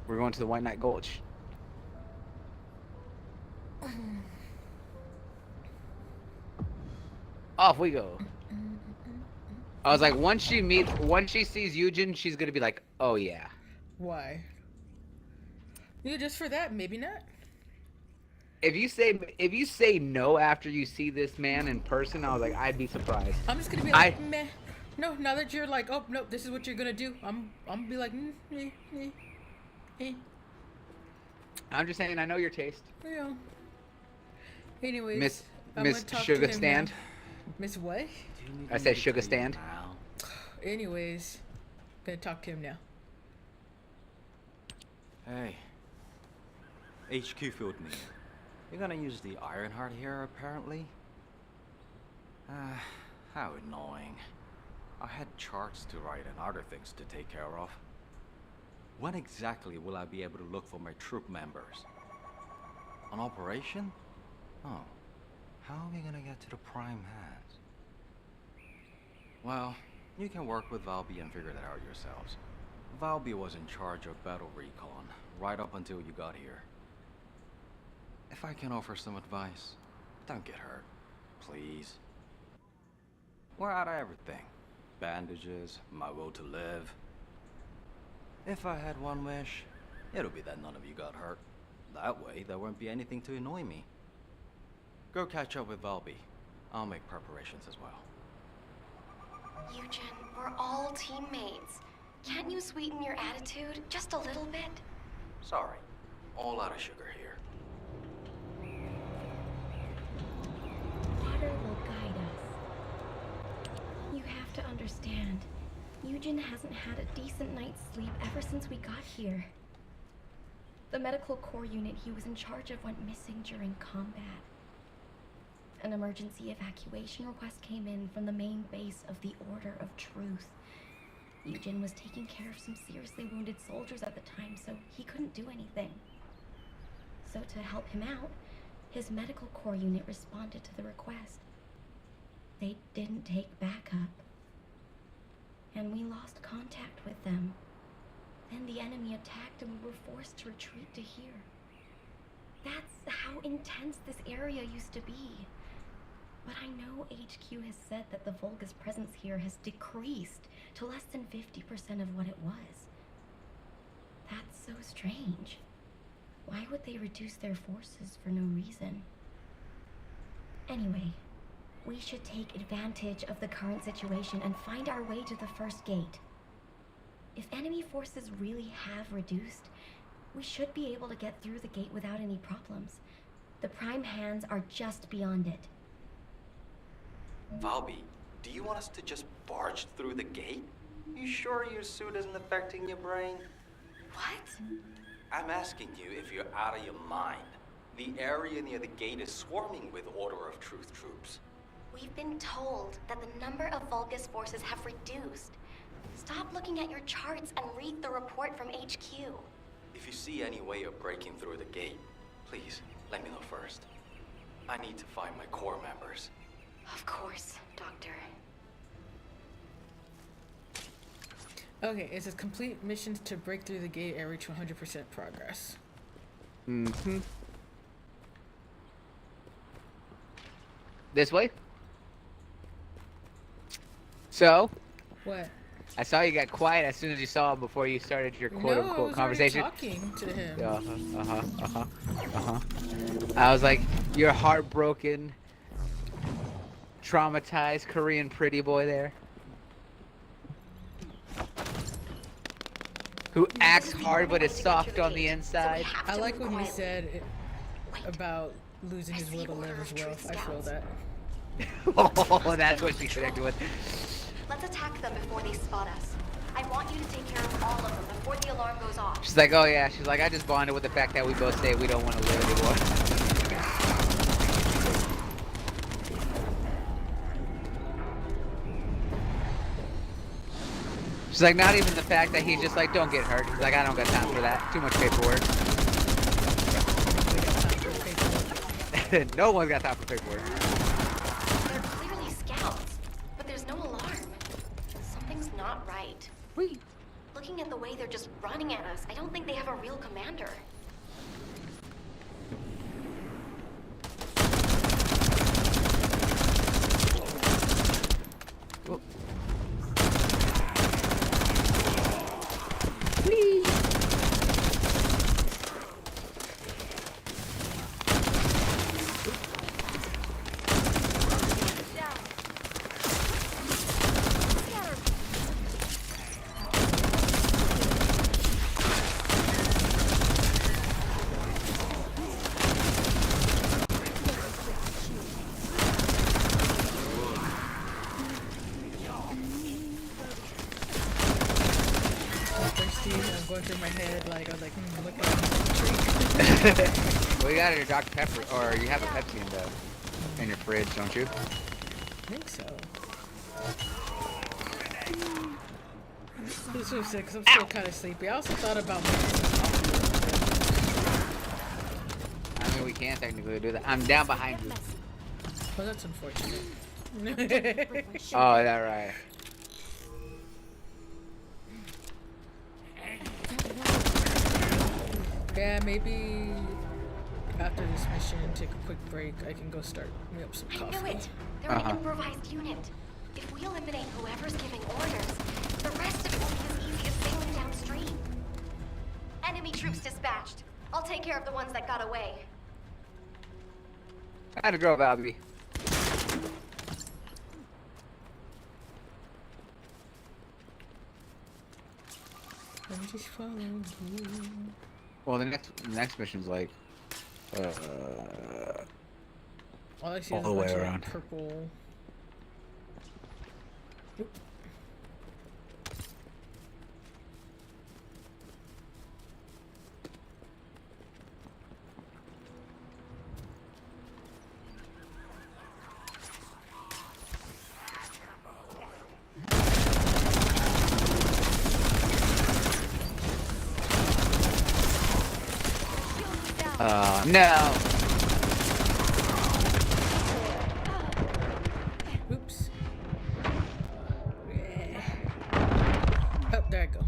We're going to the White Knight Gulch. Off we go. I was like, once she sees Eugen, she's gonna be like, oh yeah. Why? Yeah, just for that, maybe not. If you say no after you see this man in person, I was like, I'd be surprised. I'm just gonna be like, meh. No, now that you're like, oh no, this is what you're gonna do. I'm gonna be like, I'm just saying, I know your taste. Yeah. Anyways, Miss Sugar Stand. Miss what? I said Sugar Stand. Anyways, gonna talk to him now. Hey, HQ filled me. You're gonna use the Ironheart here, apparently? How annoying. I had charts to write and other things to take care of. When exactly will I be able to look for my troop members? An operation? Oh, how are we gonna get to the Prime Hands? Well, you can work with Valby and figure that out yourselves. Valby was in charge of battle recon, right up until you got here. If I can offer some advice, don't get hurt, please. We're out of everything. Bandages, my will to live. If I had one wish, it'll be that none of you got hurt. That way, there won't be anything to annoy me. Go catch up with Valby. I'll make preparations as well. Eugen, we're all teammates. Can't you sweeten your attitude just a little bit? Sorry, all out of sugar here. Water will guide us. You have to understand, Eugen hasn't had a decent night's sleep ever since we got here. The medical corps unit he was in charge of went missing during combat. An emergency evacuation request came in from the main base of the Order of Truth. Eugen was taking care of some seriously wounded soldiers at the time, so he couldn't do anything. So to help him out, his medical corps unit responded to the request. They didn't take backup, and we lost contact with them. Then the enemy attacked and we were forced to retreat to here. That's how intense this area used to be. But I know HQ has said that the Vulgus presence here has decreased to less than 50% of what it was. That's so strange. Why would they reduce their forces for no reason? Anyway, we should take advantage of the current situation and find our way to the first gate. If enemy forces really have reduced, we should be able to get through the gate without any problems. The Prime Hands are just beyond it. Valby, do you want us to just barge through the gate? You sure your suit isn't affecting your brain? What? I'm asking you if you're out of your mind. The area near the gate is swarming with Order of Truth troops. We've been told that the number of Vulgus forces have reduced. Stop looking at your charts and read the report from HQ. If you see any way of breaking through the gate, Please, let me know first. I need to find my core members. Of course, Doctor. Okay, it says complete missions to break through the gate and reach 100% progress. Mm-hmm. This way? So? What? I saw you got quiet as soon as you saw him before you started your quote-unquote conversation. I was talking to him. I was like, you're a heartbroken, traumatized Korean pretty boy there. Who acts hard but is soft on the inside. I like what he said about losing his will to live as well. I feel that. Oh, that's what she connected with. Let's attack them before they spot us. I want you to take care of all of them before the alarm goes off. She's like, oh yeah. She's like, I just bonded with the fact that we both say we don't want to live anymore. She's like, not even the fact that he's just like, don't get hurt. She's like, I don't got time for that. Too much paperwork. No one's got time for paperwork. They're clearly scouts, but there's no alarm. Something's not right. Looking at the way they're just running at us, I don't think they have a real commander. I'm going through my head, like, I was like, look at Well, you got your Dr. Pepper, or you have a Pepsi in your fridge, don't you? I think so. This was sick, because I'm still kind of sleepy. I also thought about I mean, we can't technically do that. I'm down behind you. well, that's unfortunate. Oh, is that right? Yeah, maybe after this mission, take a quick break. I can go start me up some coffee. I knew it! They're an improvised unit. If we eliminate whoever's giving orders, the rest of it will be as easy as sailing downstream. Enemy troops dispatched. I'll take care of the ones that got away. I had to grow up, Albie. I'm just following you. Well, the next mission's like, All I see all is the a way bunch of around. purple. Oop. No! Oops. Yeah. Oh, there I go.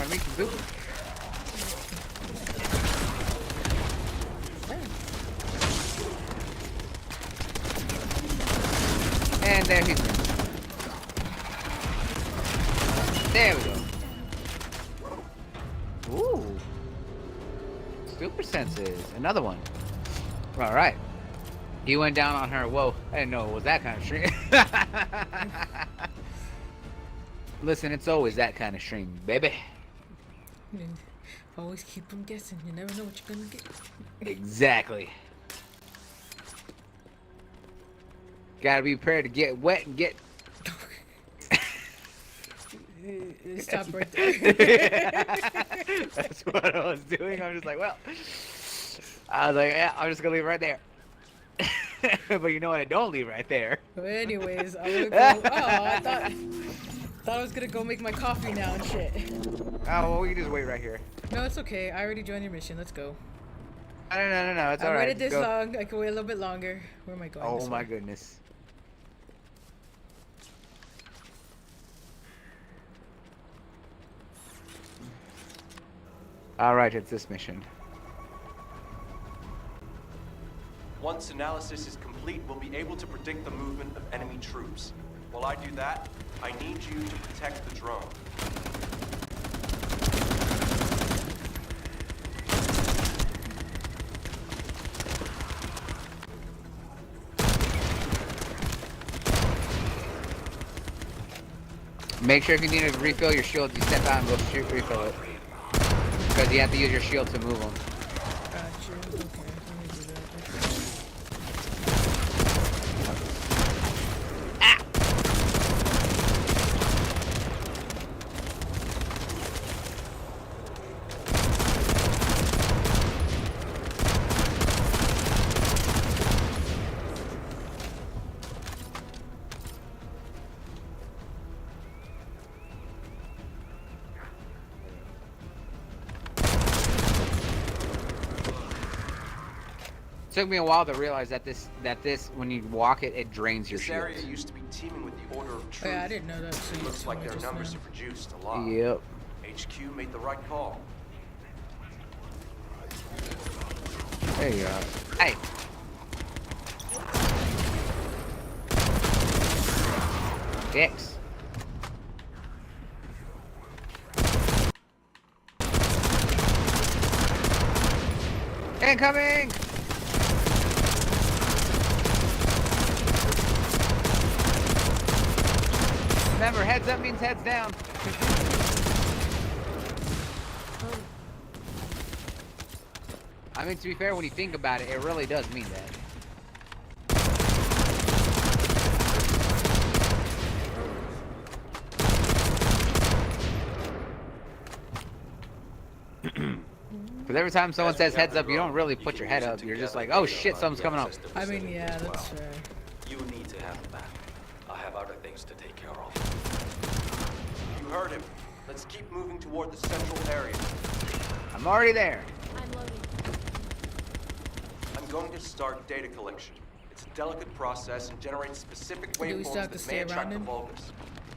to make some food. And there he's gone. There we go. Ooh. Super senses. Another one. All right. He went down on her. Whoa. I didn't know it was that kind of stream. Listen, it's always that kind of stream, baby. Always keep them guessing. You never know what you're gonna get. Exactly. Gotta be prepared to get wet and get. Stop right there. That's what I was doing. I'm just like, well, I was like, yeah, I'm just gonna leave it right there. But you know what? I don't leave right there. Well, anyways, I'm gonna go. Oh, I thought I was gonna go make my coffee now and shit. Oh, well, we can just wait right here. No, it's okay. I already joined your mission. Let's go. No. It's I alright. waited this long. I can wait a little bit longer. Where am I going? Oh This my way? goodness. Alright, it's this mission. Once analysis is complete, we'll be able to predict the movement of enemy troops. While I do that, I need you to protect the drone. Make sure if you need to refill your shield, you step out and go shoot, refill it. Because you have to use your shield to move them. Gotcha. Okay, let me do that. Took me a while to realize that this when you walk it, it drains your This shield. area used to be teeming with the Order of Oh, Truth. yeah, I didn't know that. So you Looks told like me their just numbers now. have reduced a lot. Yep. HQ made the right call. There you go. Hey. Dicks. Incoming! Remember, heads up means heads down. I mean, to be fair, when you think about it, it really does mean that. Because every time someone says heads up, you don't really put your head up. You're just like, oh shit, something's coming up. I mean, yeah, that's fair. You need to have that. I have other things to take care of. You heard him. Let's keep moving toward the central area. I'm already there. I'm loading. I'm going to start data collection. It's a delicate process and generates specific Do we still have waveforms to that stay may around attract the him? Vulgus.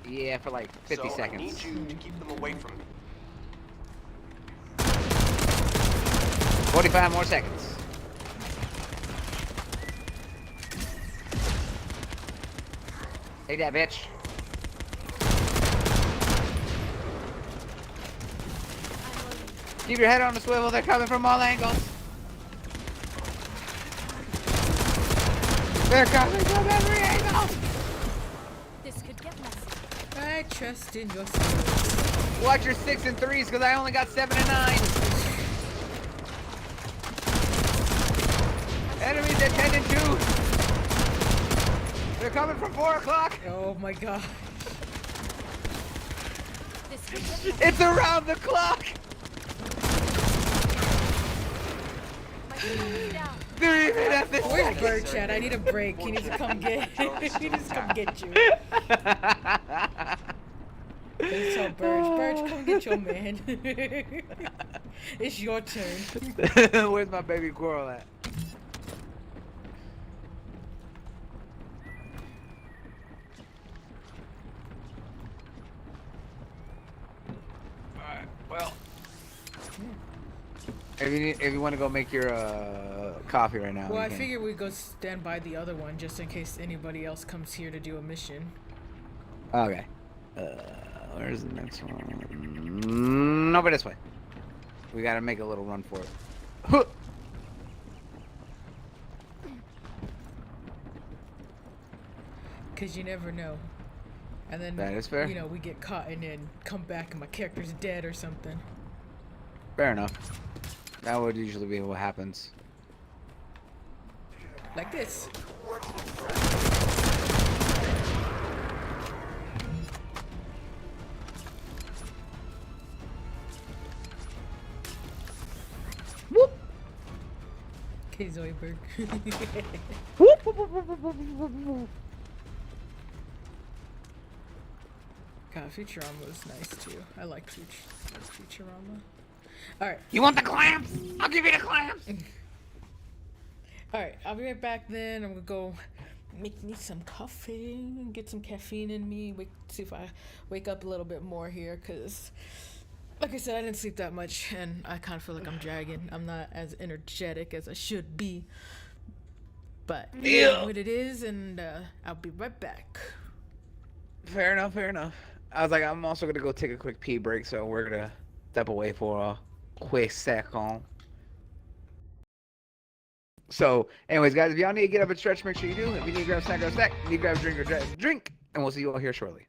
Yeah, for like 50 so seconds. I need you to keep them away from me. 45 more seconds. Take that, bitch. Keep your head on the swivel. They're coming from all angles. They're coming from every angle. This could get messy. I trust in your skills. Watch your 6 and 3s, because I only got 7 and 9s. Enemies at 10 and 2. They're coming from 4 o'clock. Oh my god. This could get messy. It's around the clock. My phone is down. They're even at the Where's Birch at? I need a break. He needs to come get. He needs to come get you. Let's tell Birch. Birch, come get your man. It's your turn. Where's my baby squirrel at? Alright, well. if you want to go make your coffee right now. Well, you I can. figure we go stand by the other one just in case anybody else comes here to do a mission. Okay. Where's the next one? Over this way. We gotta make a little run for it. Huh. Cause you never know. And then That is fair. you know, we get caught and then come back and my character's dead or something. Fair enough. That would usually be what happens. Like this. Whoop. Okay, Zoidberg. Whoop, whoop, whoop, whoop, whoop, whoop, whoop. God, Futurama was nice too. I like Futurama. Alright. You want the clamps? I'll give you the clamps. Alright, I'll be right back then. I'm gonna go make me some coffee, get some caffeine in me, see if I wake up a little bit more here, because, like I said, I didn't sleep that much, and I kind of feel like I'm dragging. I'm not as energetic as I should be, but it is what it is, and I'll be right back. Fair enough, fair enough. I was like, I'm also gonna go take a quick pee break, so we're gonna step away for a quick second. So, anyways, guys, if y'all need to get up and stretch, make sure you do. If you need to grab a snack, grab a snack. If you need to grab a drink, grab a drink. And we'll see you all here shortly.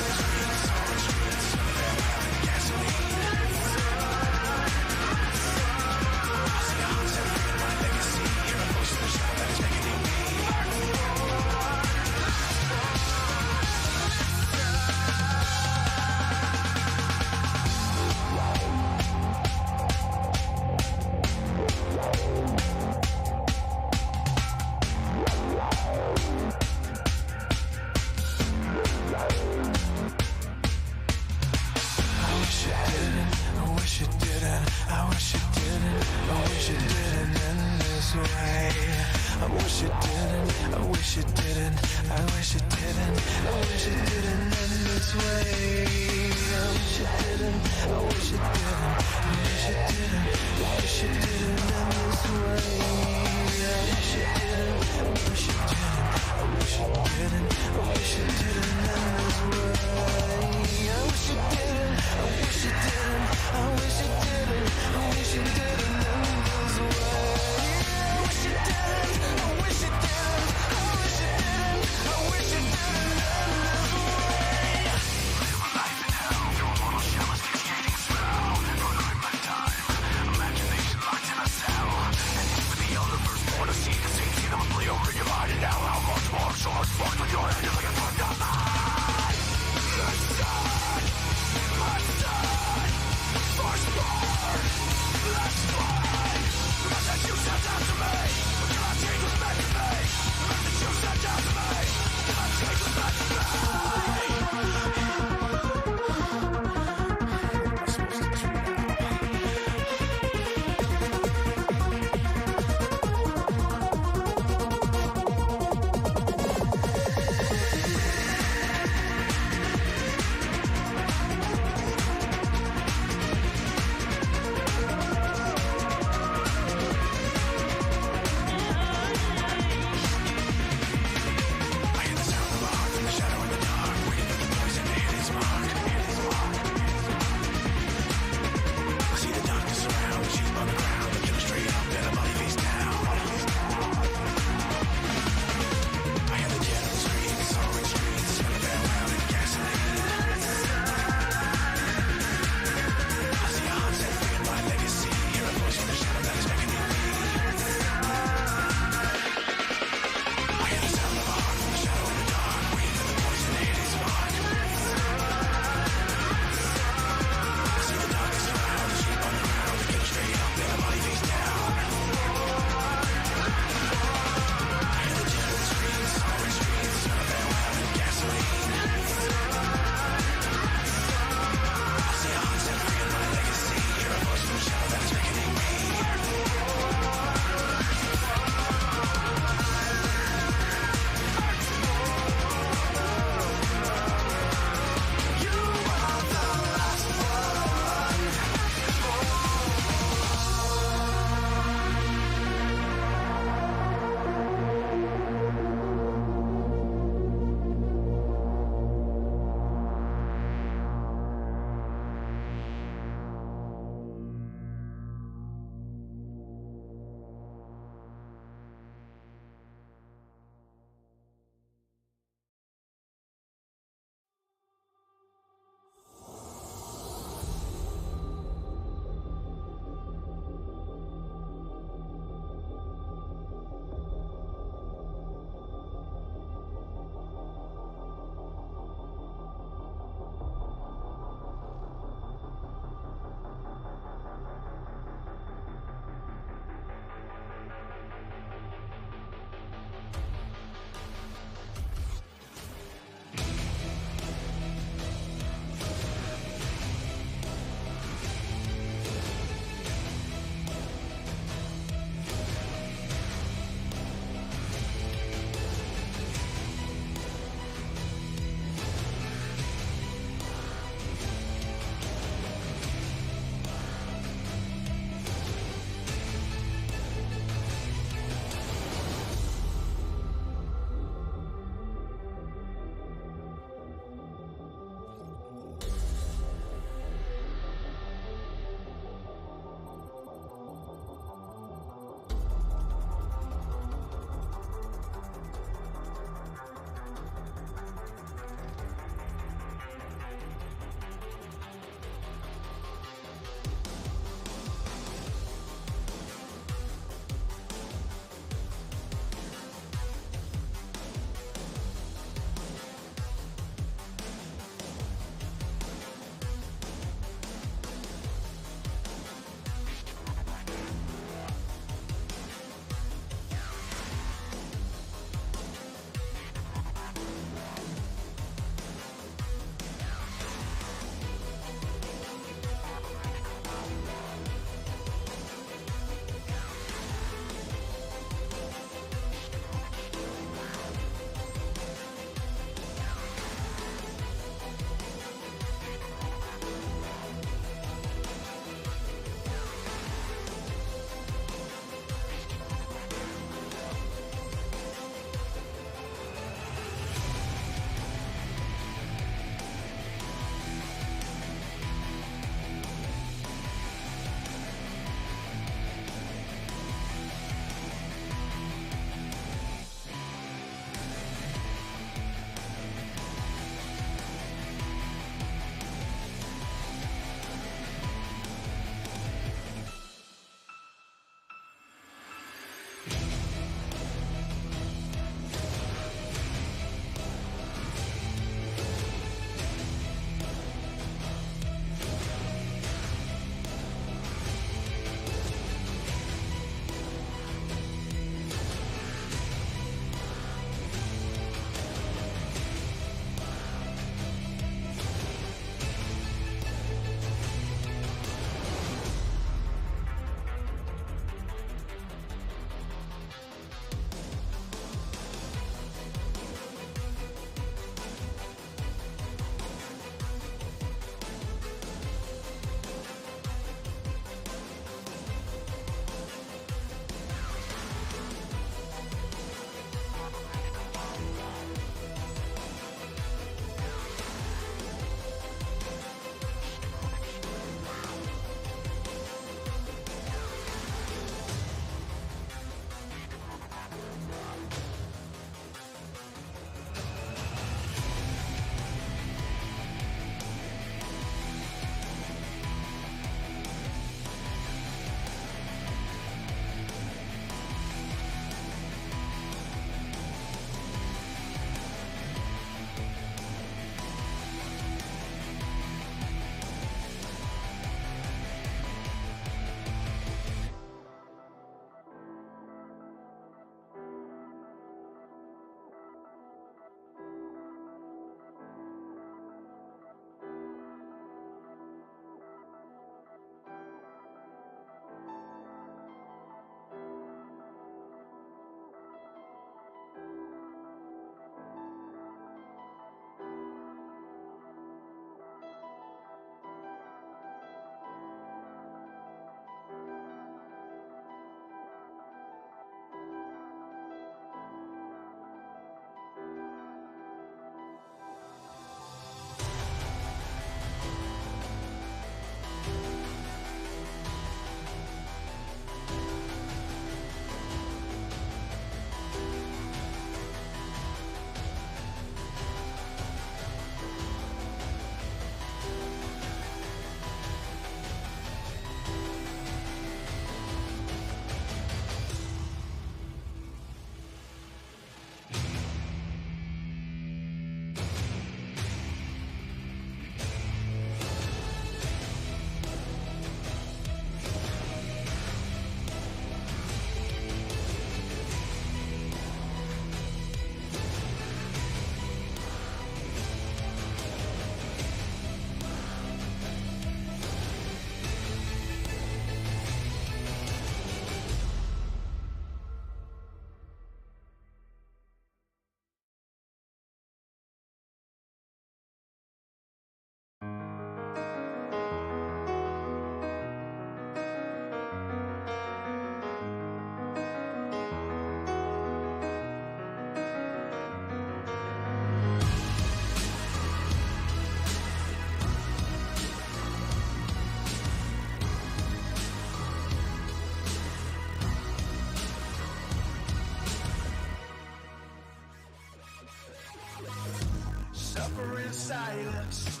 in silence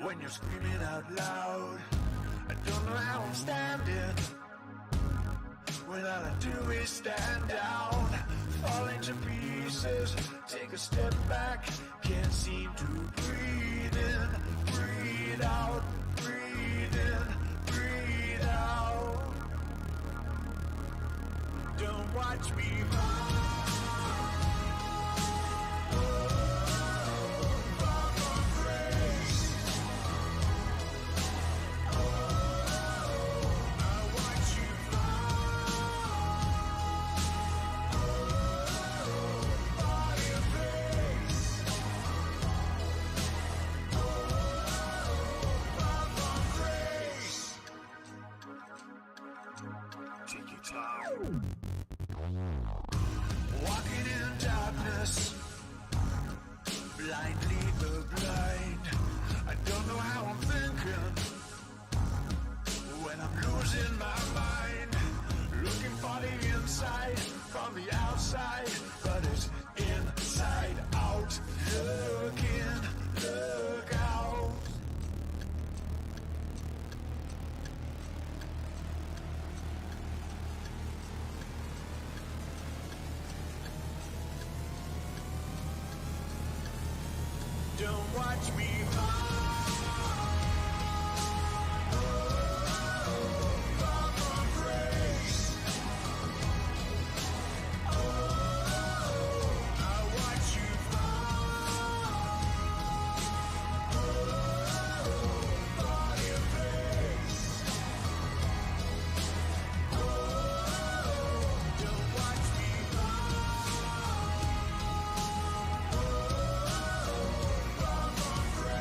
when you're screaming out loud. I don't know how I'm standing when all I do is stand down, falling to pieces, take a step back, can't seem to breathe in, breathe out, breathe in, breathe out. Don't watch me fall. Walking in darkness, blind lead the blind. I don't know how I'm thinking when I'm losing my mind. Looking for the inside from the outside, but it's inside out. Look in, look out. Don't watch me fall. Fall from grace. I watch you fall. On your face. Don't watch me fall. Fall from grace.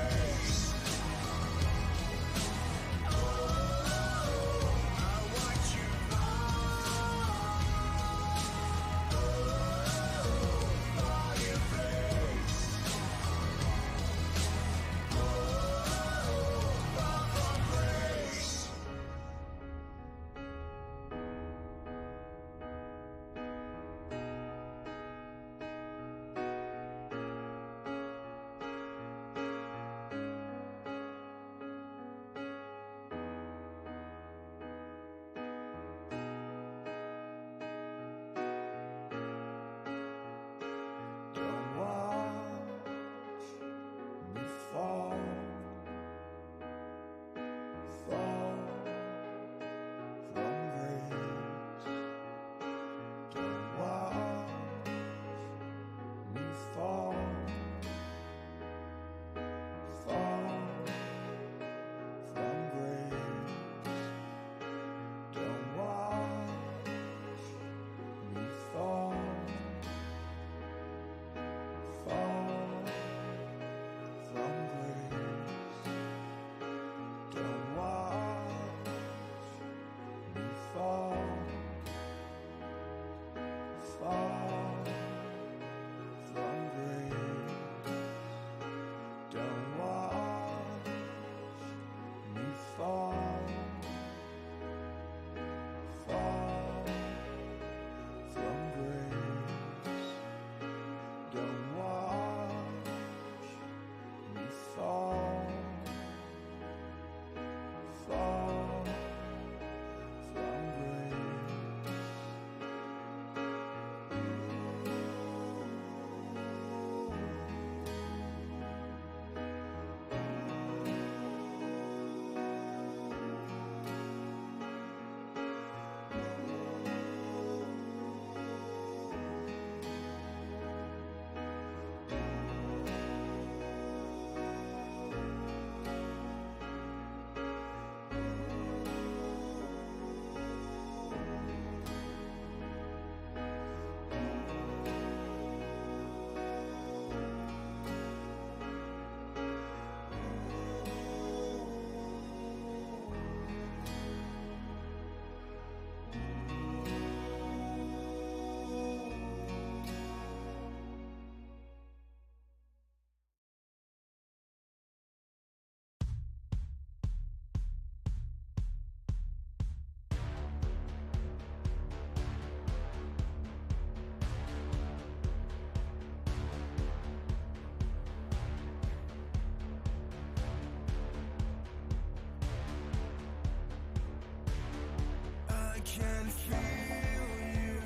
can feel you,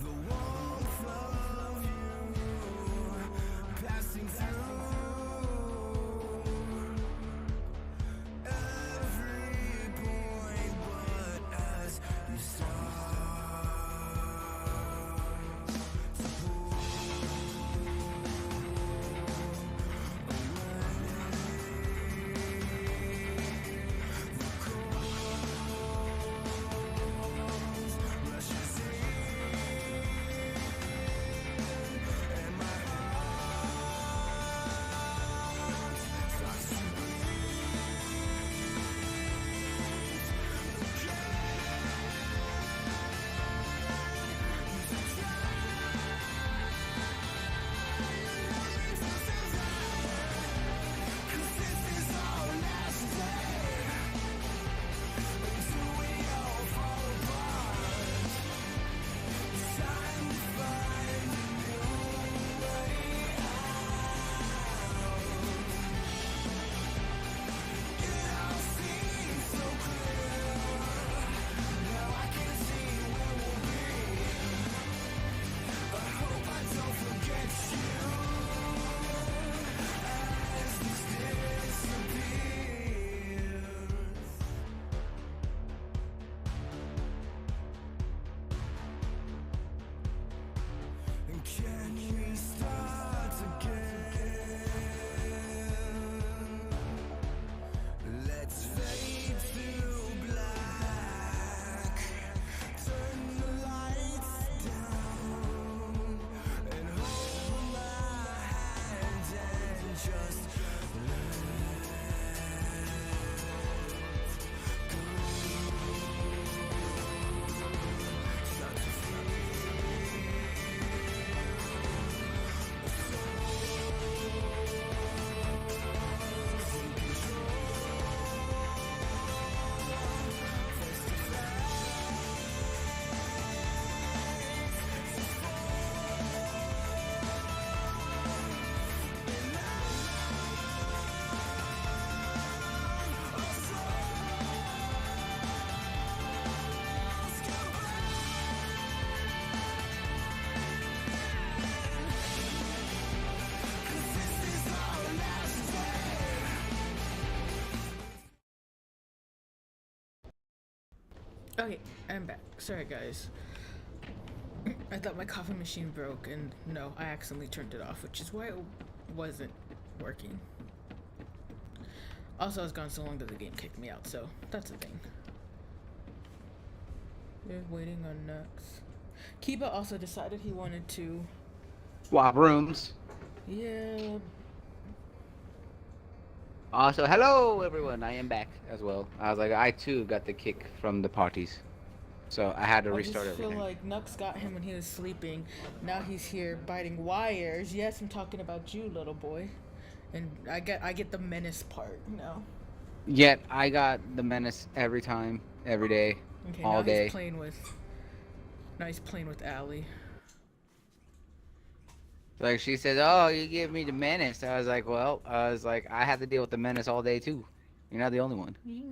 the warmth of you passing through every point, but as you start to pull can we start again? Let's fade to black. Turn the lights down and hold my hand and just let go. Start to Okay, I'm back. Sorry, guys. I thought my coffee machine broke, and no, I accidentally turned it off, which is why it wasn't working. Also, I was gone so long that the game kicked me out, so that's the thing. They're waiting on Nux. Kiba also decided he wanted to swap rooms. Yeah. Also, hello everyone, I am back as well. I was like, I too got the kick from the parties. So I had to restart I just feel everything. like Nux got him when he was sleeping. Now he's here biting wires. Yes, I'm talking about you, little boy. And I get the menace part, you know. Yet I got the menace every time, every day, Okay, all now day. he's playing with Allie. Like she says, oh, you give me the menace. I was like, well, I have to deal with the menace all day too. You're not the only one. Me.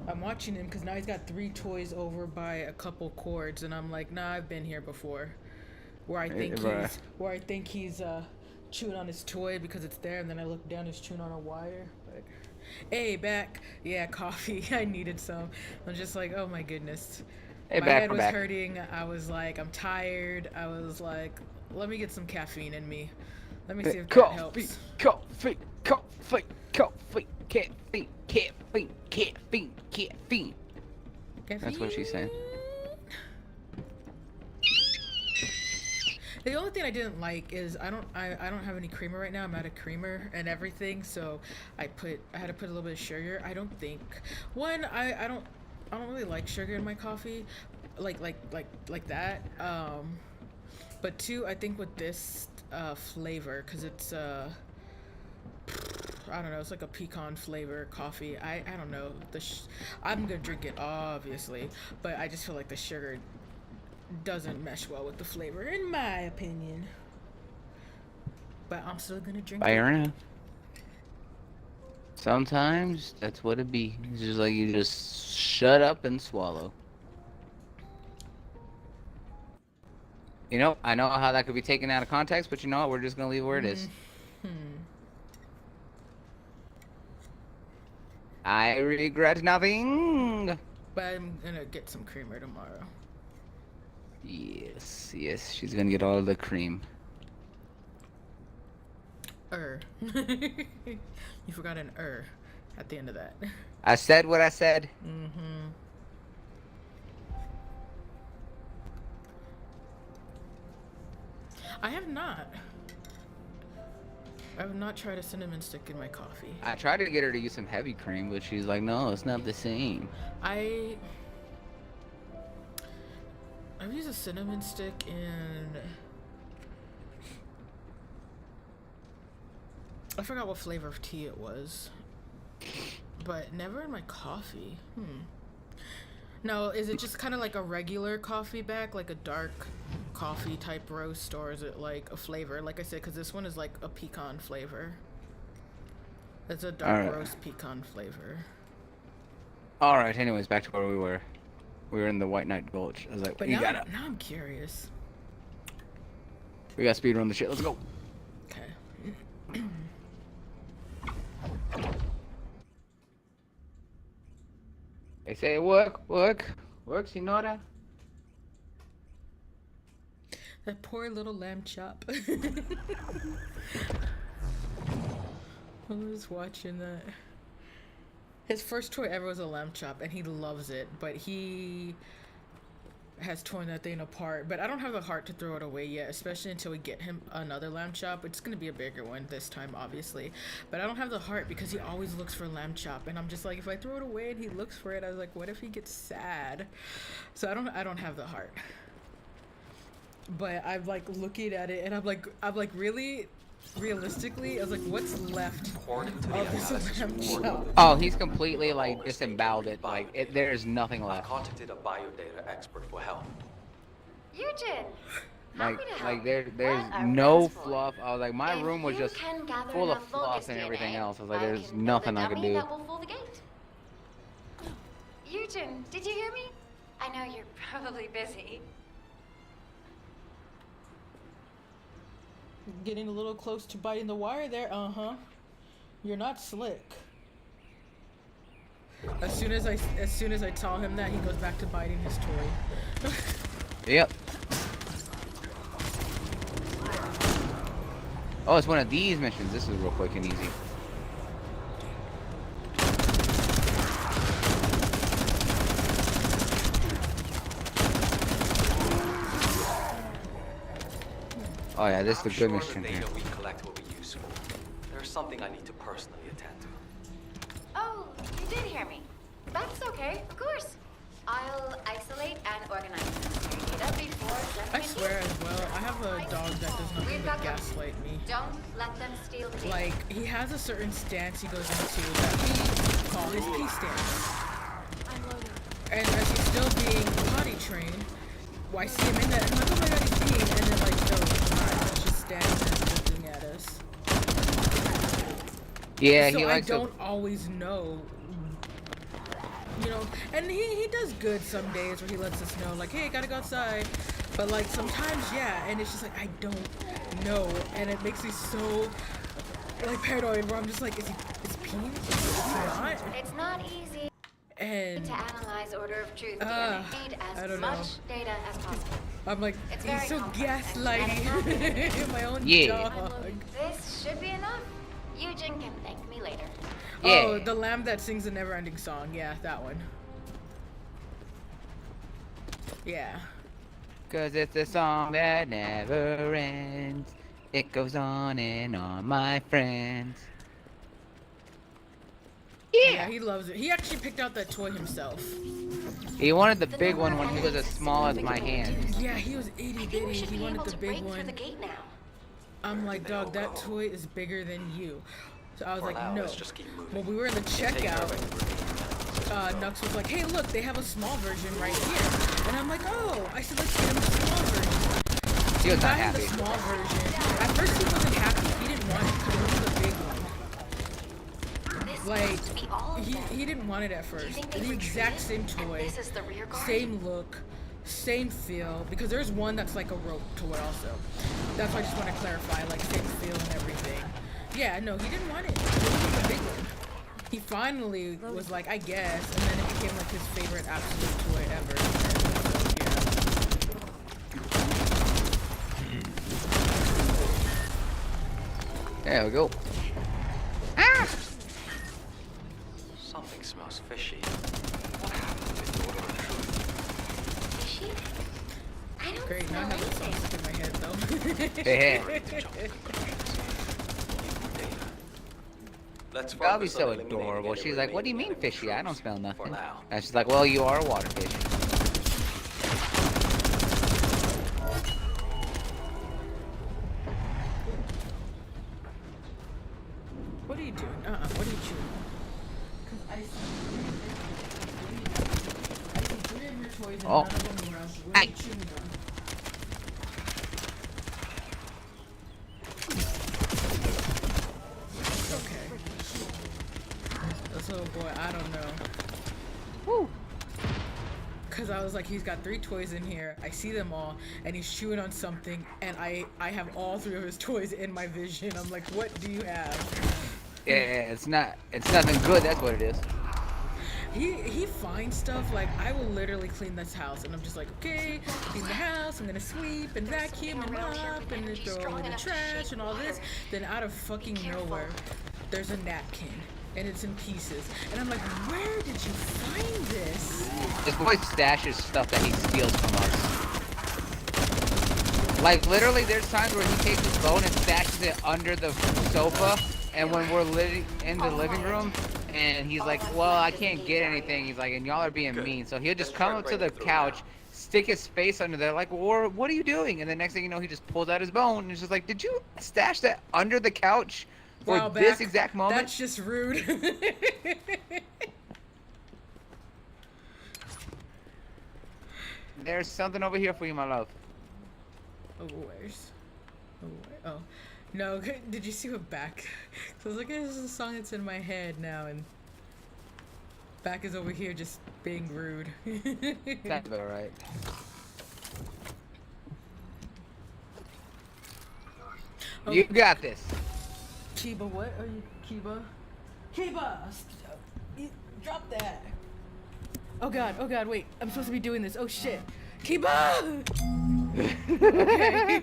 I'm watching him because now he's got 3 toys over by a couple cords, and I'm like, nah, I've been here before. Where I think he's chewing on his toy because it's there, and then I look down, he's chewing on a wire. But hey, back. Yeah, coffee. I needed some. I'm just like, oh my goodness. Hey, My back, head we're was back. hurting. I was like, I'm tired. I was like, let me get some caffeine in me. Let me see if that helps. Coffee, caffeine. That's what she said. The only thing I didn't like is I don't have any creamer right now. I'm out of creamer and everything, so I had to put a little bit of sugar. I don't think I don't really like sugar in my coffee, like that. But 2, I think with this flavor, because it's I don't know, it's like a pecan flavor coffee. I don't know. I'm gonna drink it obviously, but I just feel like the sugar doesn't mesh well with the flavor, in my opinion. But I'm still gonna drink Fair it. enough. Sometimes that's what it be. It's just like you just shut up and swallow. You know, I know how that could be taken out of context, but you know what? We're just gonna leave it where it is. I regret nothing. But I'm gonna get some creamer tomorrow. Yes, yes, she's gonna get all the cream. You forgot an at the end of that. I said what I said. I have not tried a cinnamon stick in my coffee. I tried to get her to use some heavy cream, but she's like, no, it's not the same. I've used a cinnamon stick in... I forgot what flavor of tea it was. But never in my coffee. Now, is it just kind of like a regular coffee bag, like a dark coffee type roast, or is it like a flavor? Like I said, because this one is like a pecan flavor. It's a dark roast pecan flavor. Alright, anyways, back to where we were. We were in the White Knight Gulch. I was like, But you now, gotta... now I'm curious. We gotta speed run the shit. Let's go. Okay. They say work, senora. That poor little lamb chop. I was watching that. His first toy ever was a lamb chop, and he loves it, but he has torn that thing apart. But I don't have the heart to throw it away yet, especially until we get him another lamb chop. It's gonna be a bigger one this time, obviously. But I don't have the heart because he always looks for lamb chop, and I'm just like, if I throw it away and he looks for it, I was like, what if he gets sad? So I don't have the heart. But I'm like looking at it, and I'm like really, realistically, I was like, what's left of this lamb chop? Oh, he's completely like disemboweled it. Like there's nothing I left. contacted a biodata expert for help. Eugen! Like there's no fluff. I was like, my room was just full of fluff and everything else. I was like, there's nothing I could do. That will fool the gate. Eugen, did you hear me? I know you're probably busy. Getting a little close to biting the wire there. You're not slick. As soon as I tell him that, he goes back to biting his toy. Yep. Oh, it's one of these missions. This is real quick and easy. Oh yeah, this is the good mission The here. data we collect will be useful. There's something I need to personally attend to. Oh, you did hear me. That's okay, of course. I'll isolate and organize necessary data before sending I it swear here. as well, I have a dog that does nothing but gaslight me. Don't let them steal the data. Like, he has a certain stance he goes into that he calls his P stance. And as he's still being potty trained, I see him in that, I'm like, oh my god, he's peeing, and then like, no, he's not, he's just standing there looking at us. Yeah, So he likes I don't always know, you know, and he does good some days where he lets us know, like, hey, gotta go outside. But like, sometimes, yeah, and it's just like, I don't know, and it makes me so, like, paranoid, where I'm just like, is he peeing? Is he not? It's not easy And to analyze order of truth DNA. Need I as don't much know. data as possible. I'm like, It's he's very so complex gaslighting my own Yeah. dog. This should be enough. Eugen can thank me later. Oh, the lamb that sings the never-ending song. Yeah, that one. Yeah. Cause it's a song that never ends. It goes on and on, my friends. Yeah, he loves it. He actually picked out that toy himself. He wanted the big one when he was as small as my hand. Yeah, he was itty bitty. He wanted the big one. The gate now. I'm like, dog, that toy is bigger than you. So I was like, now, no. let's just keep moving. When we were in the checkout, Nux was like, hey, look, they have a small version right here. And I'm like, oh, I said, let's get him a small version. He was not Got him happy. the small version. At first he wasn't happy. He Like, to be all of them. he didn't want it at Do you first. think they The exact retreated? same And toy, this is the rear guard? same look, same feel. Because there's one that's like a rope toy also. That's why I just want to clarify, like same feel and everything. Yeah, no, he didn't want it. This was a big one. He finally was like, I guess, and then it became like his favorite absolute toy ever. There we go. Something smells fishy. What happened with the order of truth? Fishy? I don't Great, now I smell have the anything. song stuck in my head though. Hey. Let's That'll be focus on so eliminating adorable. any She's like, what do you mean remaining fishy? I don't troops. smell nothing. now. And she's like, well, you are a water fish. What are you doing? What are you chewing? Because I see three of your toys and Oh. none of them were else. What are you chewing on? Okay. This little boy, I don't know. Woo! Because I was like, he's got 3 toys in here. I see them all, and he's chewing on something, and I have all 3 of his toys in my vision. I'm like, what do you have? Yeah, it's nothing good, that's what it is. He finds stuff, like, I will literally clean this house, and I'm just like, okay, clean the house, I'm gonna sweep and vacuum and mop and then throw away the trash and all this. Then out of fucking nowhere, there's a napkin, and it's in pieces. And I'm like, where did you find this? This boy stashes stuff that he steals from us. Like, literally, there's times where he takes his phone and stashes it under the sofa, and when we're in the living room, and he's like, well, I can't get anything. He's like, and y'all are being mean. So he'll just come up to the couch, stick his face under there, like, well, what are you doing? And the next thing you know, he just pulls out his bone, and it's just like, did you stash that under the couch for Wow, this back. exact moment? That's just rude. There's something over here for you, my love. Oh, where's? Oh, where? Oh. No, did you see what back? So I was like, this is a song that's in my head now, and back is over here just being rude. That's about right. Oh. You got this. Kiba, what are you? Kiba? Kiba! Drop that! Oh god, wait. I'm supposed to be doing this. Oh shit. Kiba! Okay.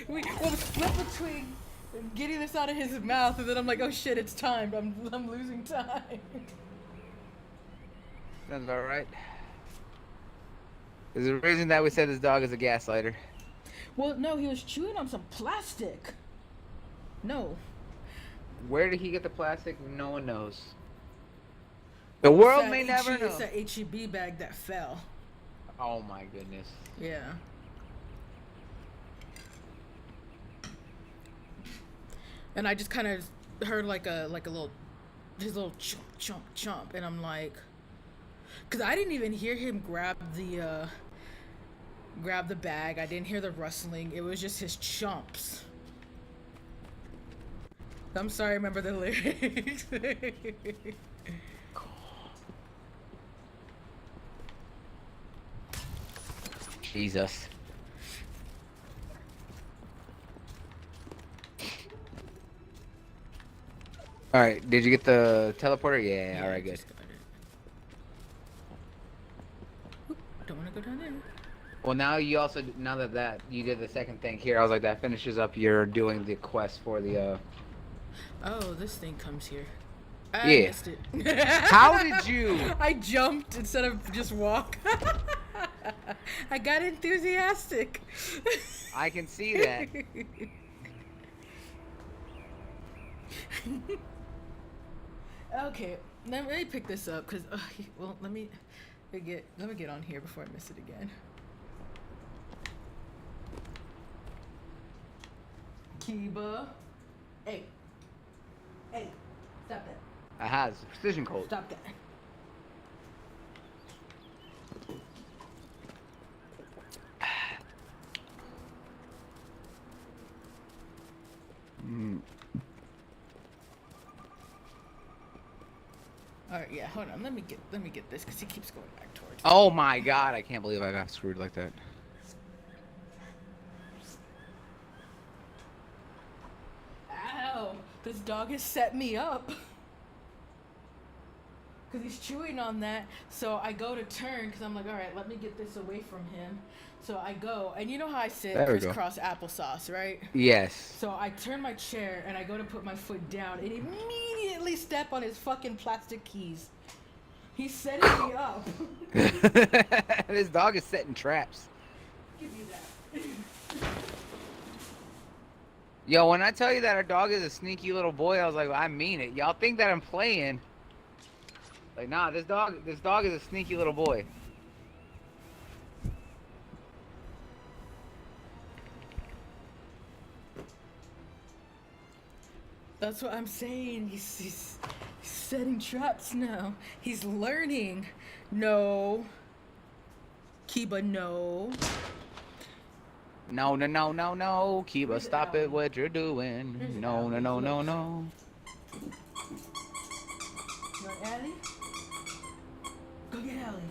We was split between getting this out of his mouth, and then I'm like, oh shit, it's time. I'm losing time. That's about right. There's a reason that we said this dog is a gaslighter. Well, no, he was chewing on some plastic. No. Where did he get the plastic? No one knows. The world It's may that never know. It's that HEB bag that fell. Oh my goodness. Yeah. And I just kind of heard like a little, his little chomp chomp chomp, and I'm like, cause I didn't even hear him grab the bag. I didn't hear the rustling. It was just his chomps. I'm sorry, I remember the lyrics. Jesus. Alright, did you get the teleporter? Yeah, alright, good. Don't want to go down there. Well, now you also, now that you did the second thing here, I was like, that finishes up your doing the quest for the, Oh, this thing comes here. I Yeah. missed it. How did you? I jumped instead of just walk. I got enthusiastic. I can see that. Okay, let me pick this up, cause well, let me get on here before I miss it again. Kiba, hey, stop that! Aha, it's a precision code. Stop that! All right, yeah. Hold on. Let me get this because he keeps going back towards. Oh my god! I can't believe I got screwed like that. Ow! This dog has set me up. Because he's chewing on that. So I go to turn because I'm like, all right, let me get this away from him. So I go, and you know how I sit There we go. crisscross applesauce, right? Yes. So I turn my chair and I go to put my foot down and immediately step on his fucking plastic keys. He's setting me up. This dog is setting traps. Give you that. Yo, when I tell you that our dog is a sneaky little boy, I was like, I mean it. Y'all think that I'm playing? Like, nah, this dog is a sneaky little boy. That's what I'm saying. He's setting traps now. He's learning. No. Kiba, no. No, no, no, no, no. Kiba, stop it, what you're doing. No, no, no, no, no. You want Allie? Go get Allie.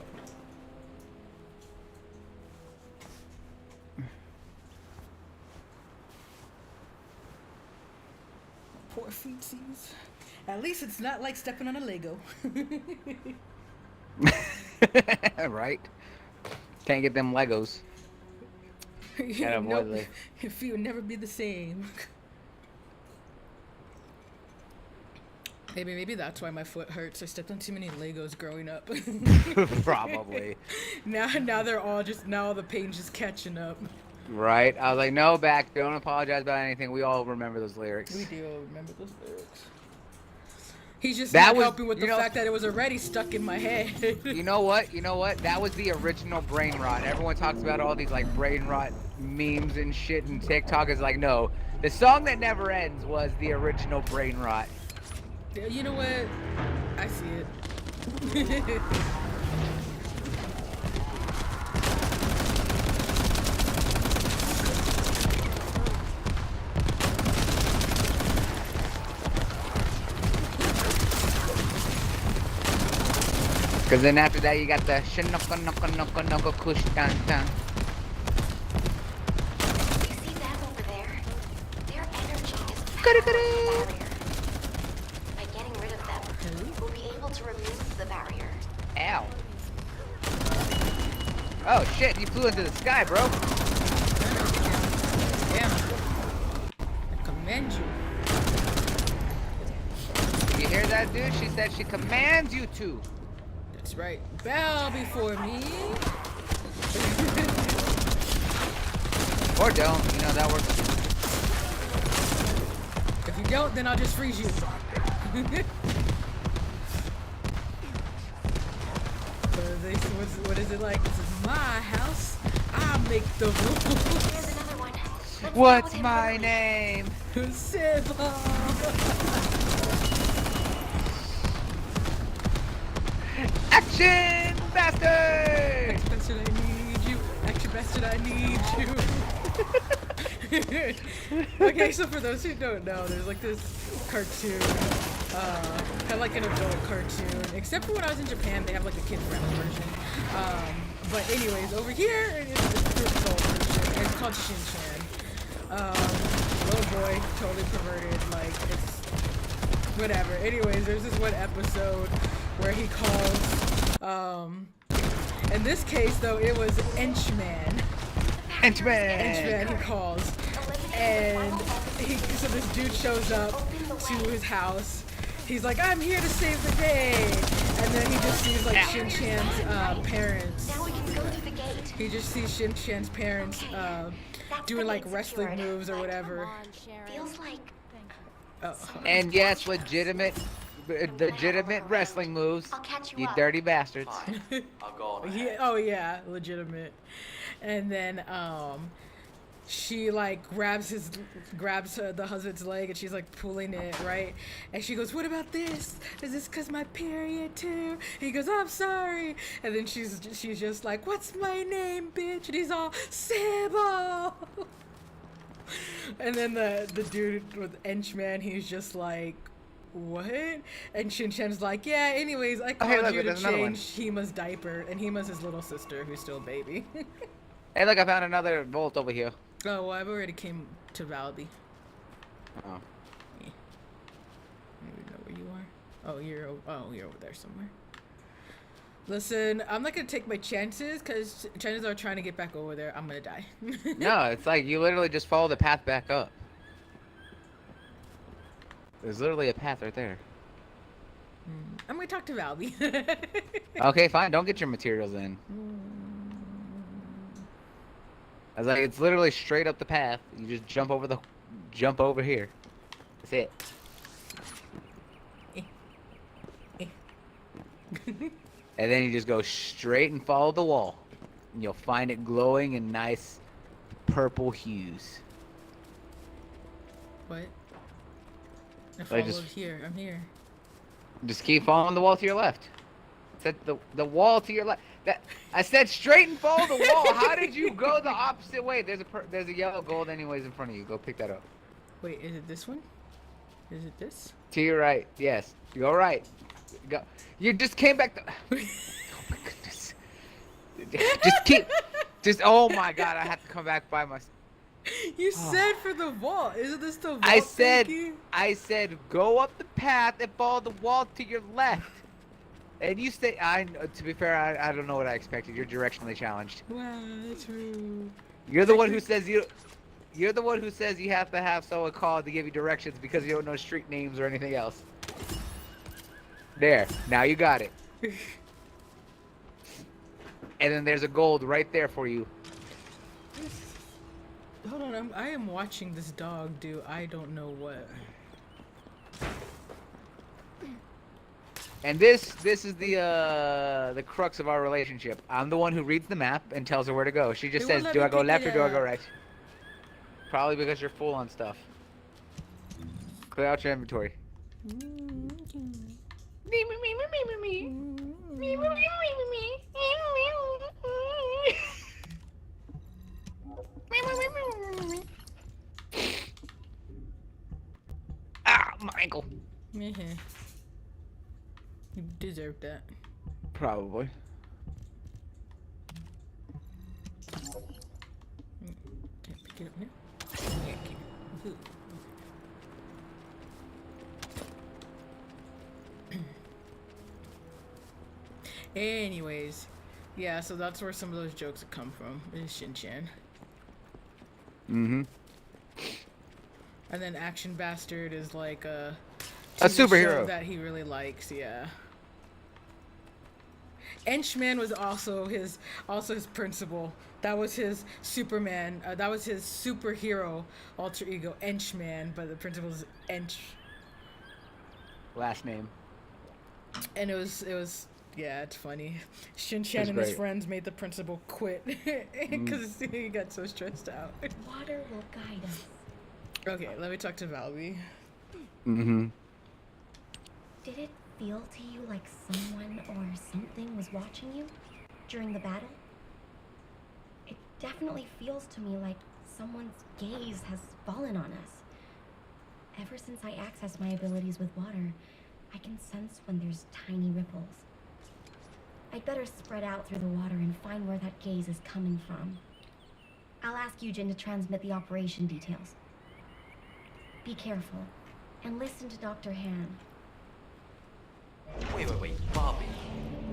Poor feetsies. At least it's not like stepping on a Lego. Right? Can't get them Legos. Gotta avoid Nope. Your feet would never be the same. Maybe that's why my foot hurts. I stepped on too many Legos growing up. Probably. Now they're all now the pain's just catching up. Right? I was like, no, back. Don't apologize about anything. We all remember those lyrics. We do remember those lyrics. He's just That not was- helping with the you know- fact that it was already stuck in my head. You know what? You know what? That was the original brain rot. Everyone talks about all these like brain rot memes and shit, and TikTok is like, no. The song that never ends was the original brain rot. You know what? I see it. Cause then after that you got the shinoko noko noko noko kush tan tan. You see them over there? Their energy is powerful barrier. By getting rid of them, we'll be able to remove the barrier. Ow. Oh shit, you flew into the sky, bro. Damn. I commend you. You hear that, dude? She said she commands you to. That's right. Bow before me. Or don't, you know, that works. If you don't, then I'll just freeze you. What is it like? This is my house. I make the rules. Here's another one. What's my name? Siva. Action bastard! Action bastard, I need you. Action bastard, I need you. Okay, so for those who don't know, there's like this cartoon, kind of like an adult cartoon, except for when I was in Japan, they have like a kid-friendly version. But anyways, over here, it is the adult version, and it's called Shin-Chan. Little boy, totally perverted, like, it's whatever. Anyways, there's this one episode where he calls, in this case though, it was Henchman. Henchman he calls. And so this dude shows up to his house. He's like, I'm here to save the day. And then he just sees like Shin-Chan's parents. Now we can go through the gate. He just sees Shin-Chan's parents doing like wrestling moves or whatever. Feels like And yes, legitimate wrestling moves. I'll catch you You up. dirty bastards. I'll go on ahead. Yeah, oh yeah, legitimate. And then she like grabs the husband's leg and she's like pulling it, right? And she goes, what about this? Is this cause my period too? He goes, I'm sorry. And then she's just like, what's my name, bitch? And he's all, Sabo. And then the dude with Henchman, he's just like, what? And Shin-chan's like, yeah, anyways, I called look, you to there's another one. change Hima's diaper, and Hima's his little sister who's still a baby. Hey, look, I found another vault over here. Oh, well, I've already came to Valby. Oh. Yeah. I don't even know where you are. Oh, you're over there somewhere. Listen, I'm not gonna take my chances, because chances are trying to get back over there, I'm gonna die. No, it's like you literally just follow the path back up. There's literally a path right there. I'm gonna talk to Valby. Okay, fine. Don't get your materials in. I was like, it's literally straight up the path. You just jump over here. That's it. And then you just go straight and follow the wall. And you'll find it glowing in nice purple hues. What? I Like, followed just- here. I'm here. Just keep following the wall to your left. Said the wall to your left. That I said straight and follow the wall. How did you go the opposite way? There's a yellow gold anyways in front of you. Go pick that up. Wait, is it this one? Is it this? To your right. Yes. You go right. Go. You just came back. Oh my goodness. Oh my god. I have to come back by myself. You said for the vault. Isn't this the vault? I said thingy? go up the path and follow the wall to your left. And you say, to be fair, I don't know what I expected. You're directionally challenged. Wow, that's rude. You're the one who says you're the one who says you have to have someone called to give you directions because you don't know street names or anything else. There. Now you got it. And then there's a gold right there for you. Hold on, I am watching this dog do I don't know what. And this is the crux of our relationship. I'm the one who reads the map and tells her where to go. She just It won't says, let do me I go pick left it or do I go up. right? Probably because you're full on stuff. Clear out your inventory. Ah, my ankle. Meh. You deserve that. Probably. Can't pick it up now. Yeah, I can. Ooh. Anyways, yeah, so that's where some of those jokes have come from, is Shin-chan. Mm-hmm. And then Action Bastard is like a A TV show superhero. that he really likes, yeah. Henchman was also his principal. That was his Superman. That was his superhero alter ego, Henchman. But the principal is Hench. Last name. And it was yeah, it's funny. Shin-chan It's and his great. friends made the principal quit because he got so stressed out. Water will guide us. Okay, let me talk to Valby. Mm-hmm. Did it feel to you like someone or something was watching you during the battle? It definitely feels to me like someone's gaze has fallen on us. Ever since I accessed my abilities with water, I can sense when there's tiny ripples. I'd better spread out through the water and find where that gaze is coming from. I'll ask Eugen to transmit the operation details. Be careful, and listen to Dr. Han. Wait, Bobby.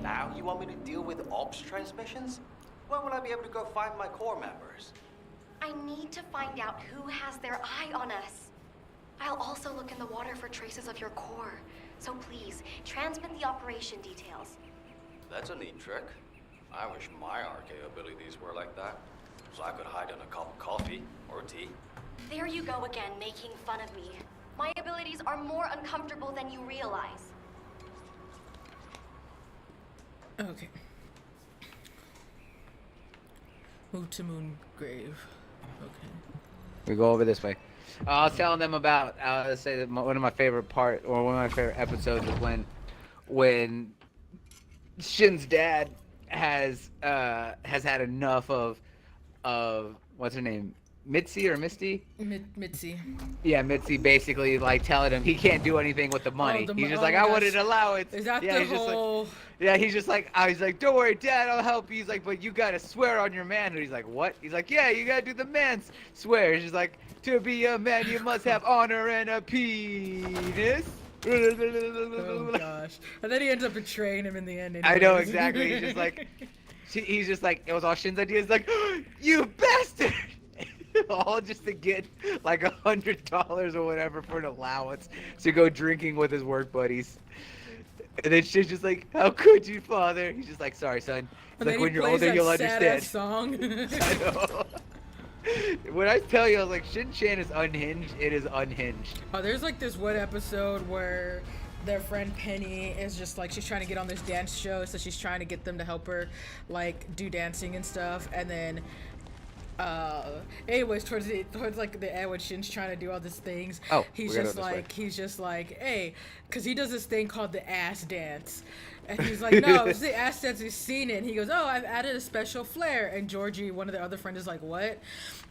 Now you want me to deal with ops transmissions? When will I be able to go find my core members? I need to find out who has their eye on us. I'll also look in the water for traces of your core. So please, transmit the operation details. That's a neat trick. I wish my RK abilities were like that, so I could hide in a cup of coffee or tea. There you go again, making fun of me. My abilities are more uncomfortable than you realize. Okay. Move to Moongrave. Okay. We go over this way. I was telling them about. I was say that one of my favorite one of my favorite episodes is when Shin's dad has had enough of what's her name, Mitzi or Misty? Mitzi. Yeah, Mitzi basically like telling him he can't do anything with the money. He's just like, I wanted allowance. Is that yeah, the he's whole? Just like, yeah, he's just like, he's like, don't worry, Dad, I'll help you. He's like, but you gotta swear on your manhood. He's like, what? He's like, yeah, you gotta do the man's swear. He's just like, to be a man, you must have honor and a penis. Oh gosh! And then he ends up betraying him in the end. I know anyways. exactly. He's just like, it was all Shin's idea. He's like, you bastard! All just to get like $100 or whatever for an allowance to go drinking with his work buddies. And then Shin's just like, how could you, father? He's just like, sorry, son. He's like, when you're older, you'll understand. Song. I know. When I tell you, I was like, Shin-chan is unhinged. It is unhinged. Oh, there's like this one episode where their friend Penny is just like, she's trying to get on this dance show, so she's trying to get them to help her like do dancing and stuff, and then anyways, towards like the end when Shin's trying to do all these things, he's just like, hey, because he does this thing called the ass dance, and he's like, no, it's the ass dance, we've seen it, and he goes, oh, I've added a special flair, and Georgie, one of the other friends, is like, what?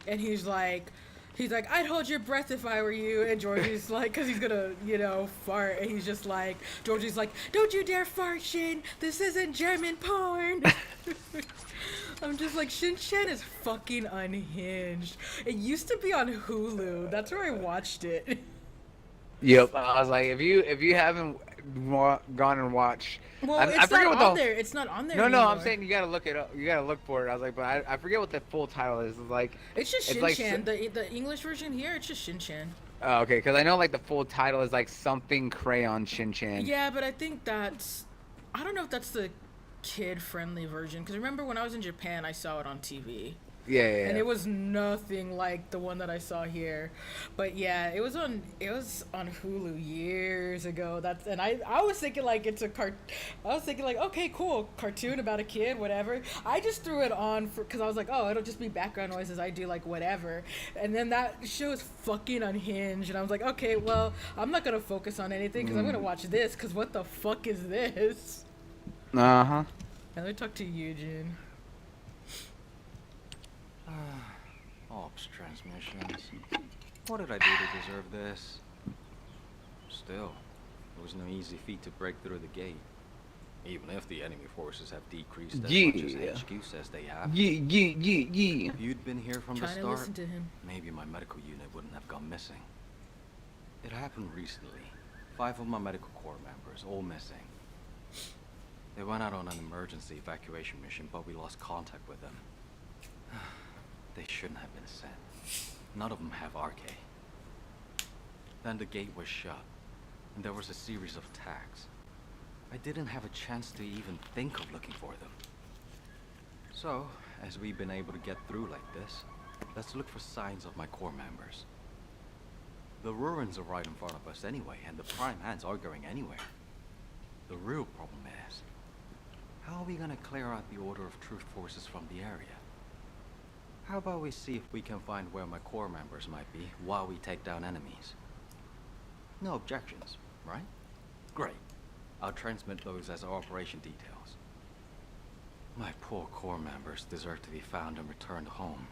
And he's like, I'd hold your breath if I were you. And Georgie's like, because he's gonna, fart. And he's just like, Georgie's like, don't you dare fart, Shin. This isn't German porn. I'm just like, Shin-chan is fucking unhinged. It used to be on Hulu. That's where I watched it. Yep. I was like, if you haven't gone and watched. Well, I it's forget not what on there. It's not on there No, anymore. I'm saying you gotta look it up. You gotta look for it. I was like, but I forget what the full title is. It's like. It's just Like, Shin-chan. The English version here, it's just Shin-chan. Oh, okay, because I know like the full title is like something Crayon Shin-chan. Yeah, but I think I don't know if that's the kid-friendly version. Because remember when I was in Japan, I saw it on TV. Yeah. And it was nothing like the one that I saw here. But yeah, it was on Hulu years ago. I was thinking like okay, cool, cartoon about a kid, whatever. I just threw it on because I was like, oh, it'll just be background noises. I do like whatever. And then that show is fucking unhinged, and I was like, okay, well, I'm not gonna focus on anything because I'm gonna watch this. Because what the fuck is this? Uh-huh. And let me talk to Eugene. Ops transmissions. What did I do to deserve this? Still, it was no easy feat to break through the gate. Even if the enemy forces have decreased as much as HQ says they have. Yeah. If you'd been here from the Trying to start, listen to him. maybe my medical unit wouldn't have gone missing. It happened recently. 5 of my medical corps members, all missing. They went out on an emergency evacuation mission, but we lost contact with them. They shouldn't have been sent. None of them have RK. Then the gate was shut, and there was a series of attacks. I didn't have a chance to even think of looking for them. So, as we've been able to get through like this, let's look for signs of my corps members. The ruins are right in front of us anyway, and the prime hands aren't going anywhere. The real problem is, how are we gonna clear out the Order of Truth forces from the area? How about we see if we can find where my corps members might be while we take down enemies? No objections, right? Great. I'll transmit those as our operation details. My poor corps members deserve to be found and returned home.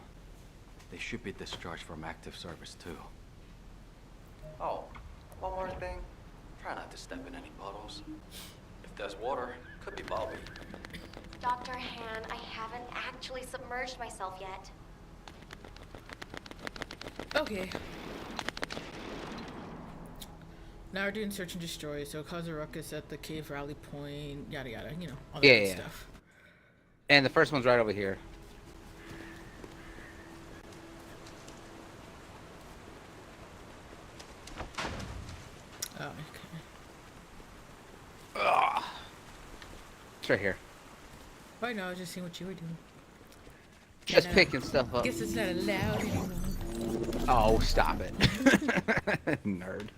They should be discharged from active service too. Oh, one more thing. Try not to step in any puddles. If there's water, could be Bobby. Dr. Han, I haven't actually submerged myself yet. Okay. Now we're doing search and destroy, so cause a ruckus at the cave rally point, yada yada, all that good stuff. And the first one's right over here. Oh, okay. Ugh. It's right here. Right now, I was just seeing what you were doing. Just picking stuff up. Guess it's not allowed anymore. Oh, stop it. Nerd.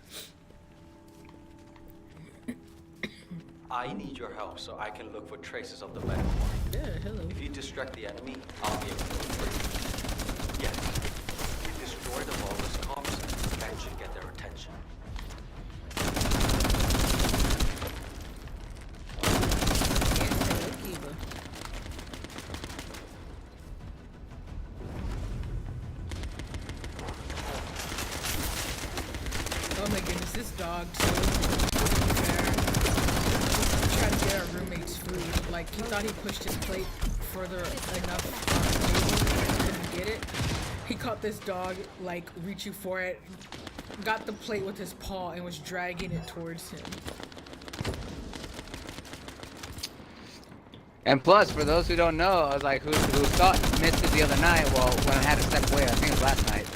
I need your help so I can look for traces of the medical. Yeah, hello. If you distract the enemy, I'll be able to look for you. Yes. If you destroy the lawless comms, that should get their attention. this dog too. Trying to get our roommate's food. Like he thought he pushed his plate further enough on the table and couldn't get it. He caught this dog like reaching for it, got the plate with his paw and was dragging it towards him. And plus, for those who don't know, I was like, who thought missed it the other night? Well, when I had to step away, I think it was last night.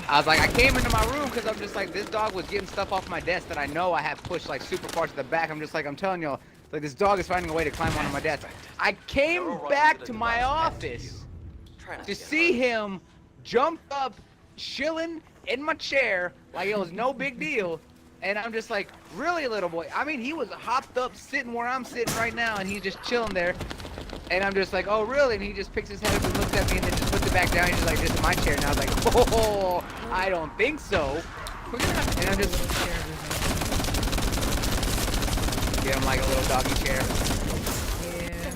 I was like, I came into my room because I'm just like, this dog was getting stuff off my desk that I know I have pushed like super far to the back. I'm just like, I'm telling y'all, like this dog is finding a way to climb onto my desk. I came back to my office to see him jump up, chilling in my chair like it was no big deal. And I'm just like, really, little boy? I mean, he was hopped up, sitting where I'm sitting right now, and he's just chilling there. And I'm just like, oh, really? And he just picks his head up and looks at me and then just puts it back down. He's just like, this is my chair. And I was like, oh, I don't think so. And I'm just... Get him like a little doggy chair. Yeah.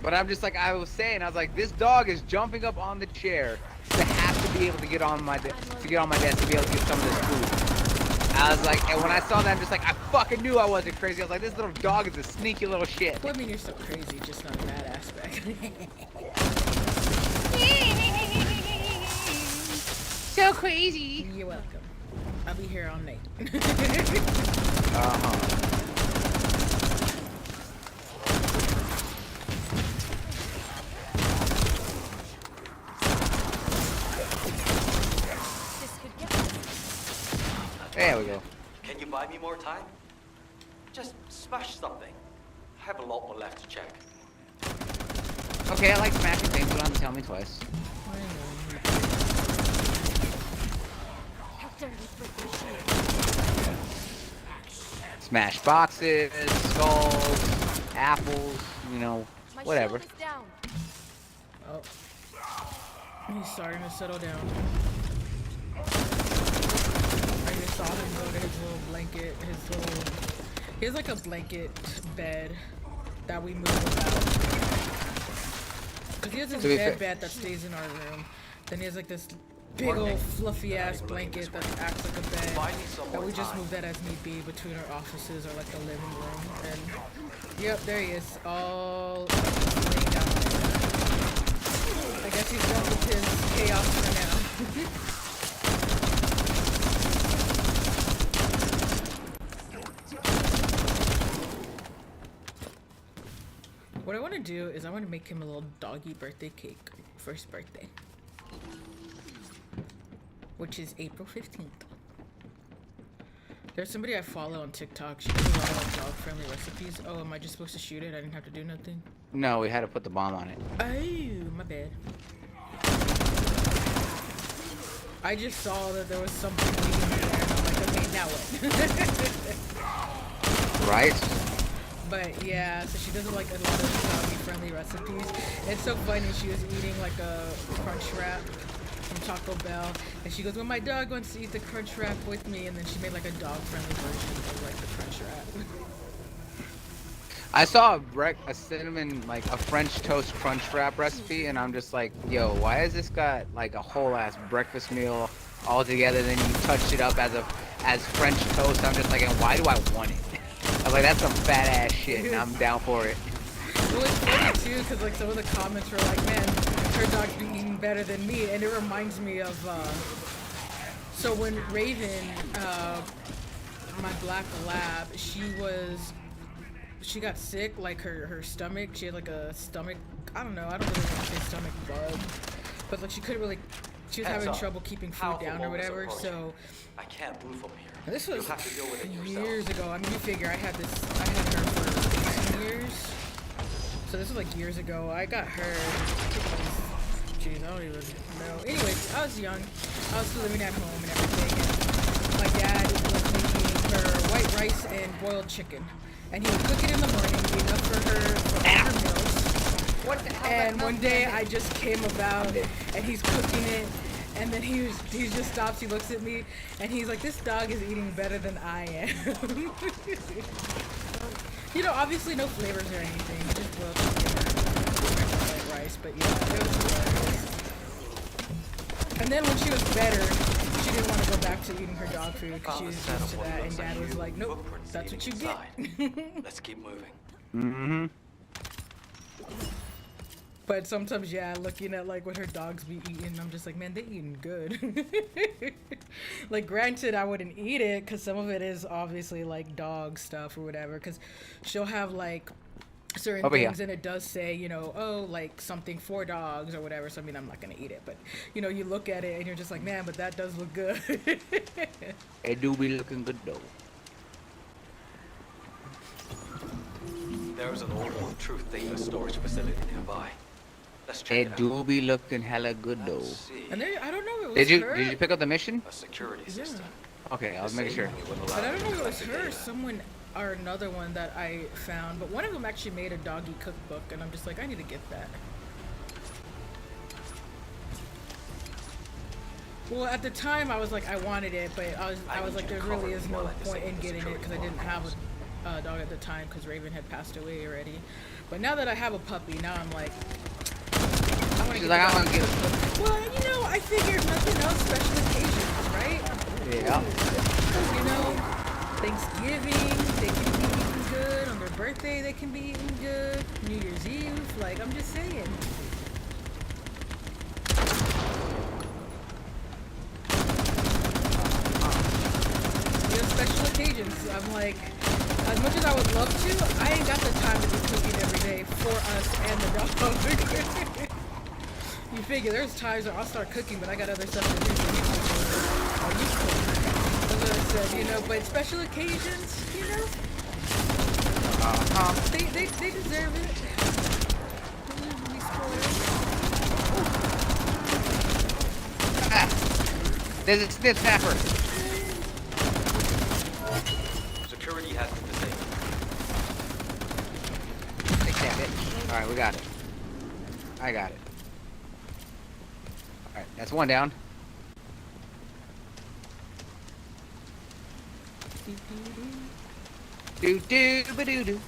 But I'm just like, I was saying, I was like, this dog is jumping up on the chair to have to be able to get on my desk, to be able to get some of this food. I was like, and when I saw that, I'm just like, I fucking knew I wasn't crazy. I was like, this little dog is a sneaky little shit. Well, I mean, you're so crazy, just not in that aspect. So crazy. You're welcome. I'll be here all night. There we go. Can you buy me more time? Just smash something. I have a lot more left to check. Okay, I like smashing things, but don't tell me twice. Smash boxes, skulls, apples, you know, whatever. Oh. He's starting to settle down. I just saw him go to his little blanket, he has like a blanket bed that we move about. Cause he has this bed that stays in our room. Then he has like this big old fluffy ass blanket that acts like a bed that we just move that as need be between our offices or like the living room. And yep, there he is, all laying down. I guess he's done with his chaos for now. What I want to do is I want to make him a little doggy birthday cake for his birthday, which is April 15th. There's somebody I follow on TikTok. She does a lot of like dog-friendly recipes. Oh, am I just supposed to shoot it? I didn't have to do nothing? No, we had to put the bomb on it. Oh, my bad. I just saw that there was something leaving there, and I'm like, okay, now what? Right? But yeah, so she does like a lot of doggy-friendly recipes. It's so funny. She was eating like a crunch wrap from Taco Bell, and she goes, "Well, my dog wants to eat the crunch wrap with me," and then she made like a dog-friendly version of like the crunch wrap. I saw a cinnamon, like a French toast crunch wrap recipe, and I'm just like, yo, why has this got like a whole ass breakfast meal all together? Then you touched it up as French toast. I'm just like, and why do I want it? I was like, that's some fat ass shit, and I'm down for it. Well, it's funny too, because like some of the comments were like, man, her dog's been eating better than me, and it reminds me of, so when Raven, my black lab, she got sick, like her stomach, she had like a stomach, I don't know, I don't really want to say stomach bug, but like she couldn't really, she was having trouble keeping food down or whatever, so. I can't move from here. This was have to deal with it years ago. I mean, you figure I had her for 18 years. So this was like years ago. I got her, jeez, I don't even know. Anyways, I was young. I was still living at home and everything. And my dad was making her white rice and boiled chicken. And he would cook it in the morning, enough for her meals. What the hell? And one day I just came about and he's cooking it. And then he just stops, he looks at me, and he's like, this dog is eating better than I am. You know, obviously no flavors or anything, just boiled chicken and white rice, but yeah, it was hilarious. And then when she was better, she she didn't want to go back to eating her dog food because she was used to that, and Dad was like, "Nope, that's what you get." Let's keep moving. Mm-hmm. But sometimes, yeah, looking at like what her dogs be eating, I'm just like, man, they eating good. Like, granted, I wouldn't eat it because some of it is obviously like dog stuff or whatever. Because she'll have like certain Over things, here. and it does say, you know, oh, like something for dogs or whatever. So I mean, I'm not gonna eat it, but you know, you look at it and you're just like, man, but that does look good. It do be looking good though. There's an old truth data storage facility nearby. Let's check it It out. do be looking hella good though. And there, I don't know. If it was Did her. you pick up the mission? A security Yeah. system. Okay, I was making sure. But I don't know if it was her or someone or another one that I found. But one of them actually made a doggy cookbook, and I'm just like, I need to get that. Well, at the time, I was like, I wanted it, but I was like, there really is no point in getting it because I didn't have a dog at the time because Raven had passed away already. But now that I have a puppy, now I'm like, I want to She's get like, I the want to doggy get. cookbook. Well, you know, I figured nothing else, special occasions, right? Yeah. You know, Thanksgiving, they can be eating good. On their birthday, they can be eating good. New Year's Eve, like, I'm just saying. You know, special occasions, I'm like, as much as I would love to, I ain't got the time to be cooking every day for us and the dog. You figure there's times where I'll start cooking, but I got other stuff to do. That's what I said, you know, but special occasions, you know, they deserve it. We There's a snip snapper. Security has been disabled. Take that bitch. Alright, we got it. I got it. Alright, that's one down. Do do ba do do.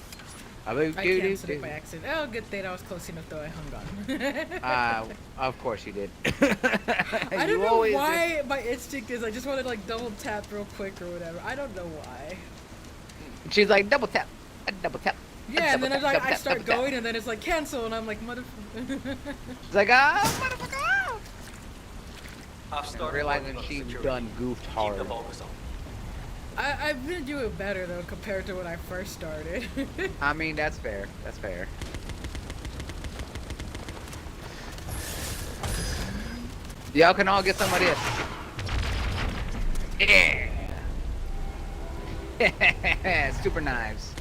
I canceled it by accident. Oh, good thing I was close enough though. I hung on. Of course you did. I don't You know always why my instinct is I just want to like double tap real quick or whatever. I don't know why. do. She's like double tap, double tap. Yeah, and then double I tap, like I double start tap, double going, and then it's like cancel, and I'm like motherfucker. She's like motherfucker. I've started Realizing working on she's security. done goofed hard. Keep the focus on. I've been doing better though compared to when I first started. I mean, that's fair. That's fair. Y'all can all get some of this. Yeah. Super knives.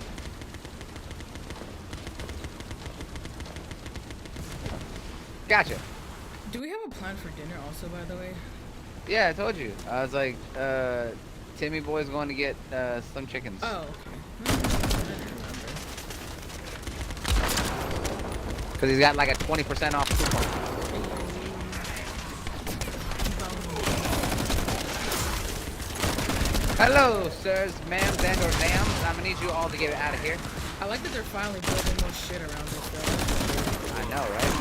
Gotcha. Do we have a plan for dinner also, by the way? Yeah, I told you. I was like, Timmy boy's going to get some chickens. Oh, okay. Because he's got like a 20% off coupon. Hello, sirs, ma'ams, and or dams. I'm gonna need you all to get out of here. I like that they're finally building more shit around this though. I know, right?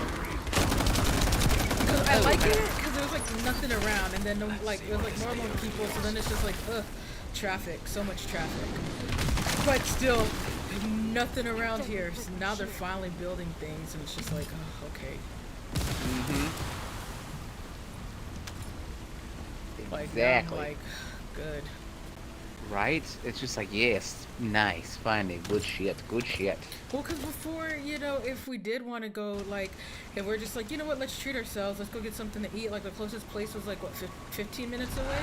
Because I like it because there's like nothing around, and then like there's like normal people, so then it's just like traffic, so much traffic. But still, nothing around here. So now they're finally building things, and it's just like, oh, okay. Like, now I'm Exactly. like, good. Right? It's just like, yes, nice, finding good shit, good shit. Well, because before, you know, if we did want to go, like, if we're just like, you know what, let's treat ourselves, let's go get something to eat, like, the closest place was, like, what, 15 minutes away?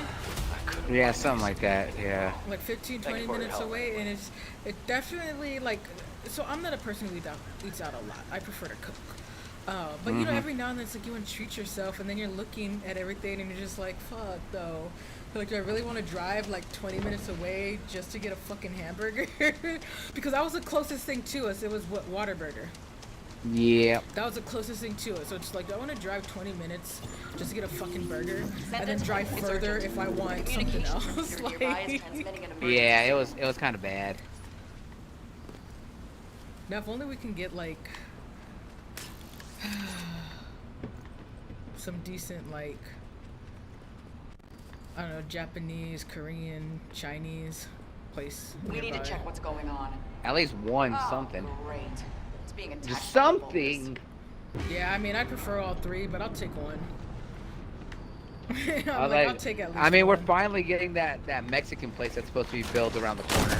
Yeah, something like that, yeah. Like, 15, 20 minutes away, and it definitely, like, so I'm not a person who eats out a lot. I prefer to cook. But, you know, every now and then, it's like, you want to treat yourself, and then you're looking at everything, and you're just like, fuck, though. Like, do I really want to drive, like, 20 minutes away just to get a fucking hamburger? Because that was the closest thing to us. It was, what, Whataburger. Yeah. That was the closest thing to it. So it's like, do I want to drive 20 minutes just to get a fucking burger? And then drive further if I want something else? Like, Yeah, it was kind of bad. now, if only we can get, like, some decent, like, I don't know, Japanese, Korean, Chinese place. We need to nearby. check what's going on. At least one Oh, something. Great. It's being attacked. Just by something. Yeah, I mean, I prefer all three, but I'll take one. I'll take at least I mean, we're one. finally getting that Mexican place that's supposed to be built around the corner.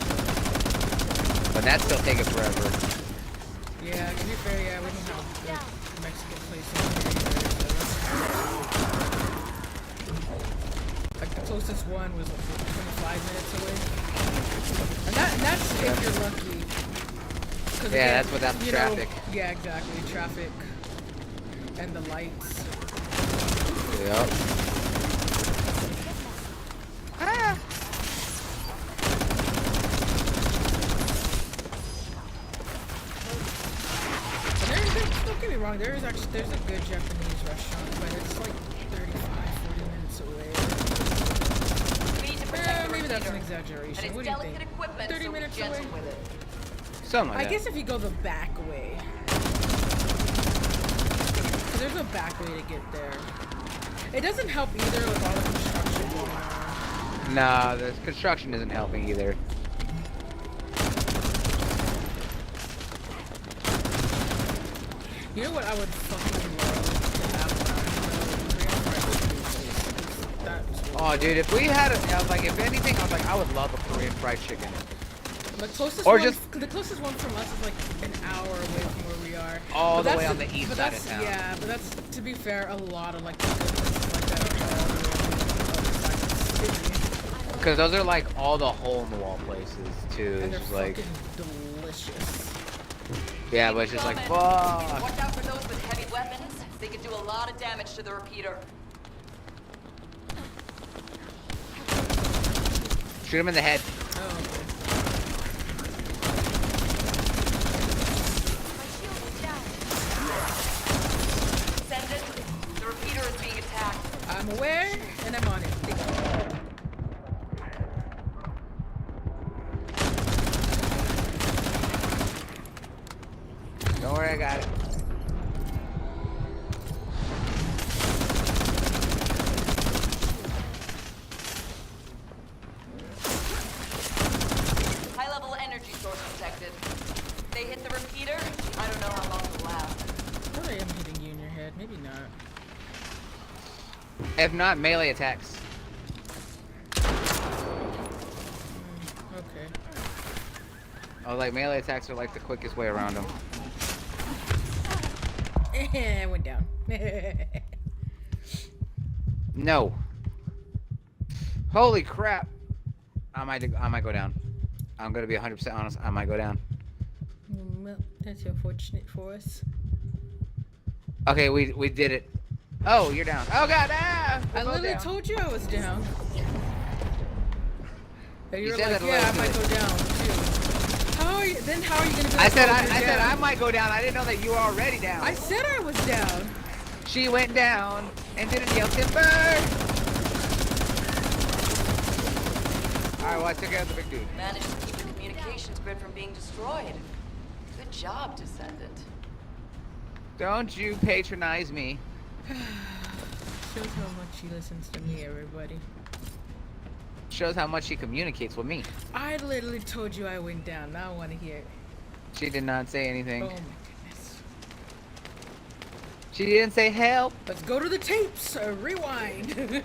But that's still taking forever. Yeah, to be fair, yeah, we don't have a good Mexican place in here either, so like the closest one was like 25 minutes away. And that's if you're lucky. 'Cause Yeah, again, that's without the you know, traffic. yeah, exactly. Traffic and the lights. Yep. Don't get me wrong, there's a good Japanese restaurant, but it's like 35-40 minutes away. Maybe that's an exaggeration. What do you think? 30 minutes away? Something like I that. guess if you go the back way. 'Cause there's a back way to get there. It doesn't help either with all the construction going on. Nah, the construction isn't helping either. You know what I would fucking love to have Oh, dude, if we had I was like, if anything, I was like, I would love a Korean fried chicken. The closest Or one, just the closest one from us is like an hour away from where we are. all But the that's way on the east but side that's- of town. Yeah, but that's, to be fair, a lot of like the good places like that are all the way on the other side of the city. Because those are like all the hole-in-the-wall places, too. And It's they're just like, fucking delicious. yeah, but it's just like, fuck. Watch out for those with heavy weapons. They could do a lot of damage to the repeater. Shoot him in the head. Send it. The repeater is being attacked. I'm aware, and I'm on it. Don't worry, I got it. High-level energy source detected. They hit the repeater. I don't know how long it'll last. I thought I am hitting you in your head. Maybe not. If not, melee attacks. Okay. Oh, like melee attacks are like the quickest way around them. I went down. No. Holy crap. I might go down. I'm gonna be 100% honest. I might go down. Well, that's unfortunate for us. Okay, we did it. Oh, you're down. Oh god, ah! I We're both literally down. told you I was down. And You you're said like, that a yeah, I little might too. go down too. How are you? Then how are you gonna be? I like, said oh, I you're said I down? might go down. I didn't know that you were already down. I said I was down. She went down and didn't yell timber. Alright, well I took out the big dude. Managed to keep the communications grid from being destroyed. Good job, Descendant. Don't you patronize me. Shows how much she listens to me, everybody. Shows how much she communicates with me. I literally told you I went down. Now I want to hear it. She did not say anything. Oh my goodness. She didn't say help. Let's go to the tapes. Rewind.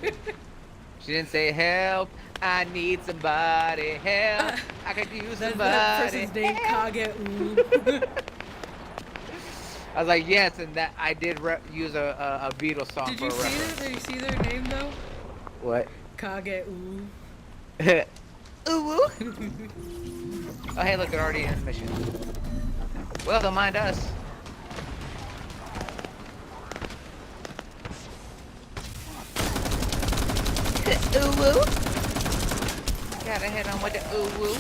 She didn't say help. I need somebody help. I could use somebody. That person's name, Kage. I was like, yes, and that I did use a Beatles song Did for you a see reference. it? Did you see their name though? What? Kage. Ooh woo. Oh hey, look, they're already in mission. Well, don't mind us. Ooh woo. Gotta hit on with the ooh woo.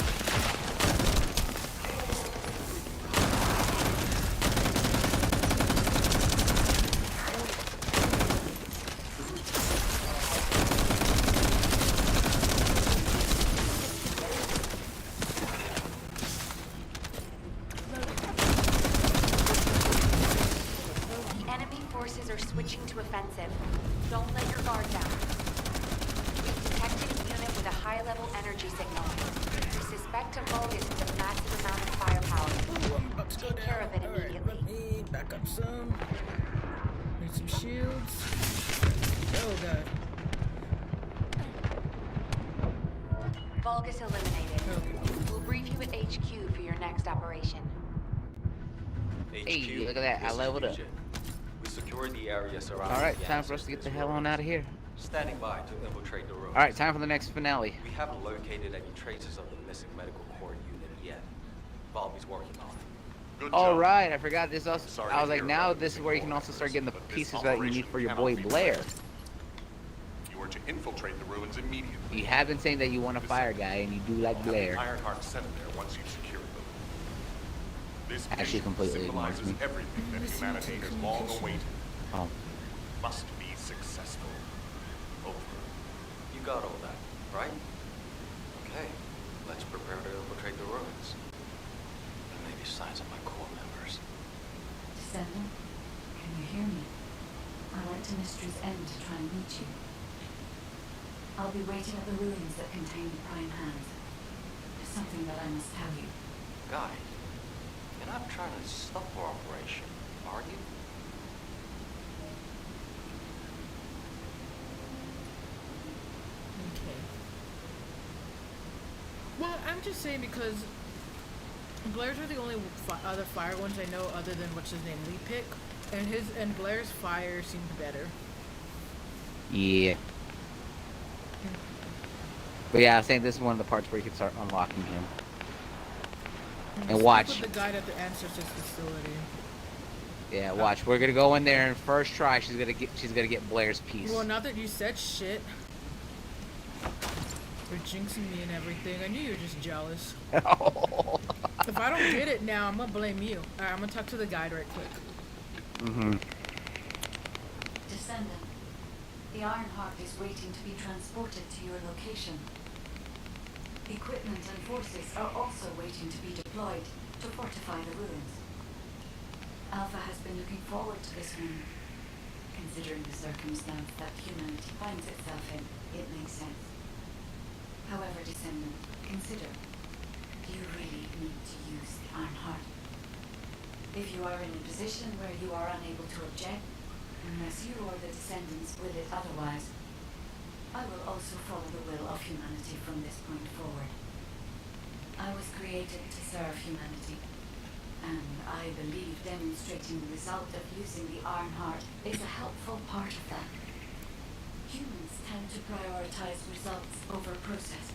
The enemy forces are switching to offensive. Don't let your guard down. We've detected energy signal. We suspect a Vulgus with a massive amount of firepower. Take care of it immediately. Let me back up some. Need some shields. Oh god. Vulgus eliminated. We'll brief you at HQ for your next operation. HQ, Hey, look at that. I this is leveled up. Regent. We secured the area surrounding Alright, the time for us to get the ancestors' hell on out of here. Standing by to infiltrate the room. Alright, time for the next finale. We haven't located any traces of the missing medical core unit yet. Valby's working on it. Alright, I forgot this also. Sorry I was to like, hear now about this is where you can also start getting the but this pieces that you need operation for your cannot boy be Blair. delayed. You are to infiltrate the ruins immediately. You have been saying that you want a fire guy, and you do like Blair. Ironheart sent there once you secure them. This Actually, mission completely ignores symbolizes me. everything that humanity has long awaited. Oh. Must be successful. Over. You got all that, right? Okay, let's prepare to infiltrate the ruins. There may be signs of my core members. Descendant, can you hear me? I went to Mystery's End to try and meet you. I'll be waiting at the ruins that contain the Prime Hands. There's something that I must tell you. Guy, you're not trying to stop our operation, are you? Okay. Well, I'm just saying because Blair's are the only other fire ones I know other than what's his name, Lee Pick, and Blair's fire seemed better. Yeah. But yeah, I was saying this is one of the parts where you can start unlocking him. And watch. With the guide at the Ancestors facility. Yeah, watch. We're gonna go in there and first try. She's gonna get Blair's piece. Well, now that you said shit, you're jinxing me and everything. I knew you were just jealous. If I don't get it now, I'm gonna blame you. Alright, I'm gonna talk to the guide right quick. Mm-hmm. Descendant, the Ironheart is waiting to be transported to your location. Equipment and forces are also waiting to be deployed to fortify the ruins. Alpha has been looking forward to this moment. Considering the circumstance that humanity finds itself in, it makes sense. However, Descendant, consider, do you really need to use the Ironheart? If you are in a position where you are unable to object, unless you or the Descendants will it otherwise, I will also follow the will of humanity from this point forward. I was created to serve humanity, and I believe demonstrating the result of using the Ironheart is a helpful part of that. Humans tend to prioritize results over process.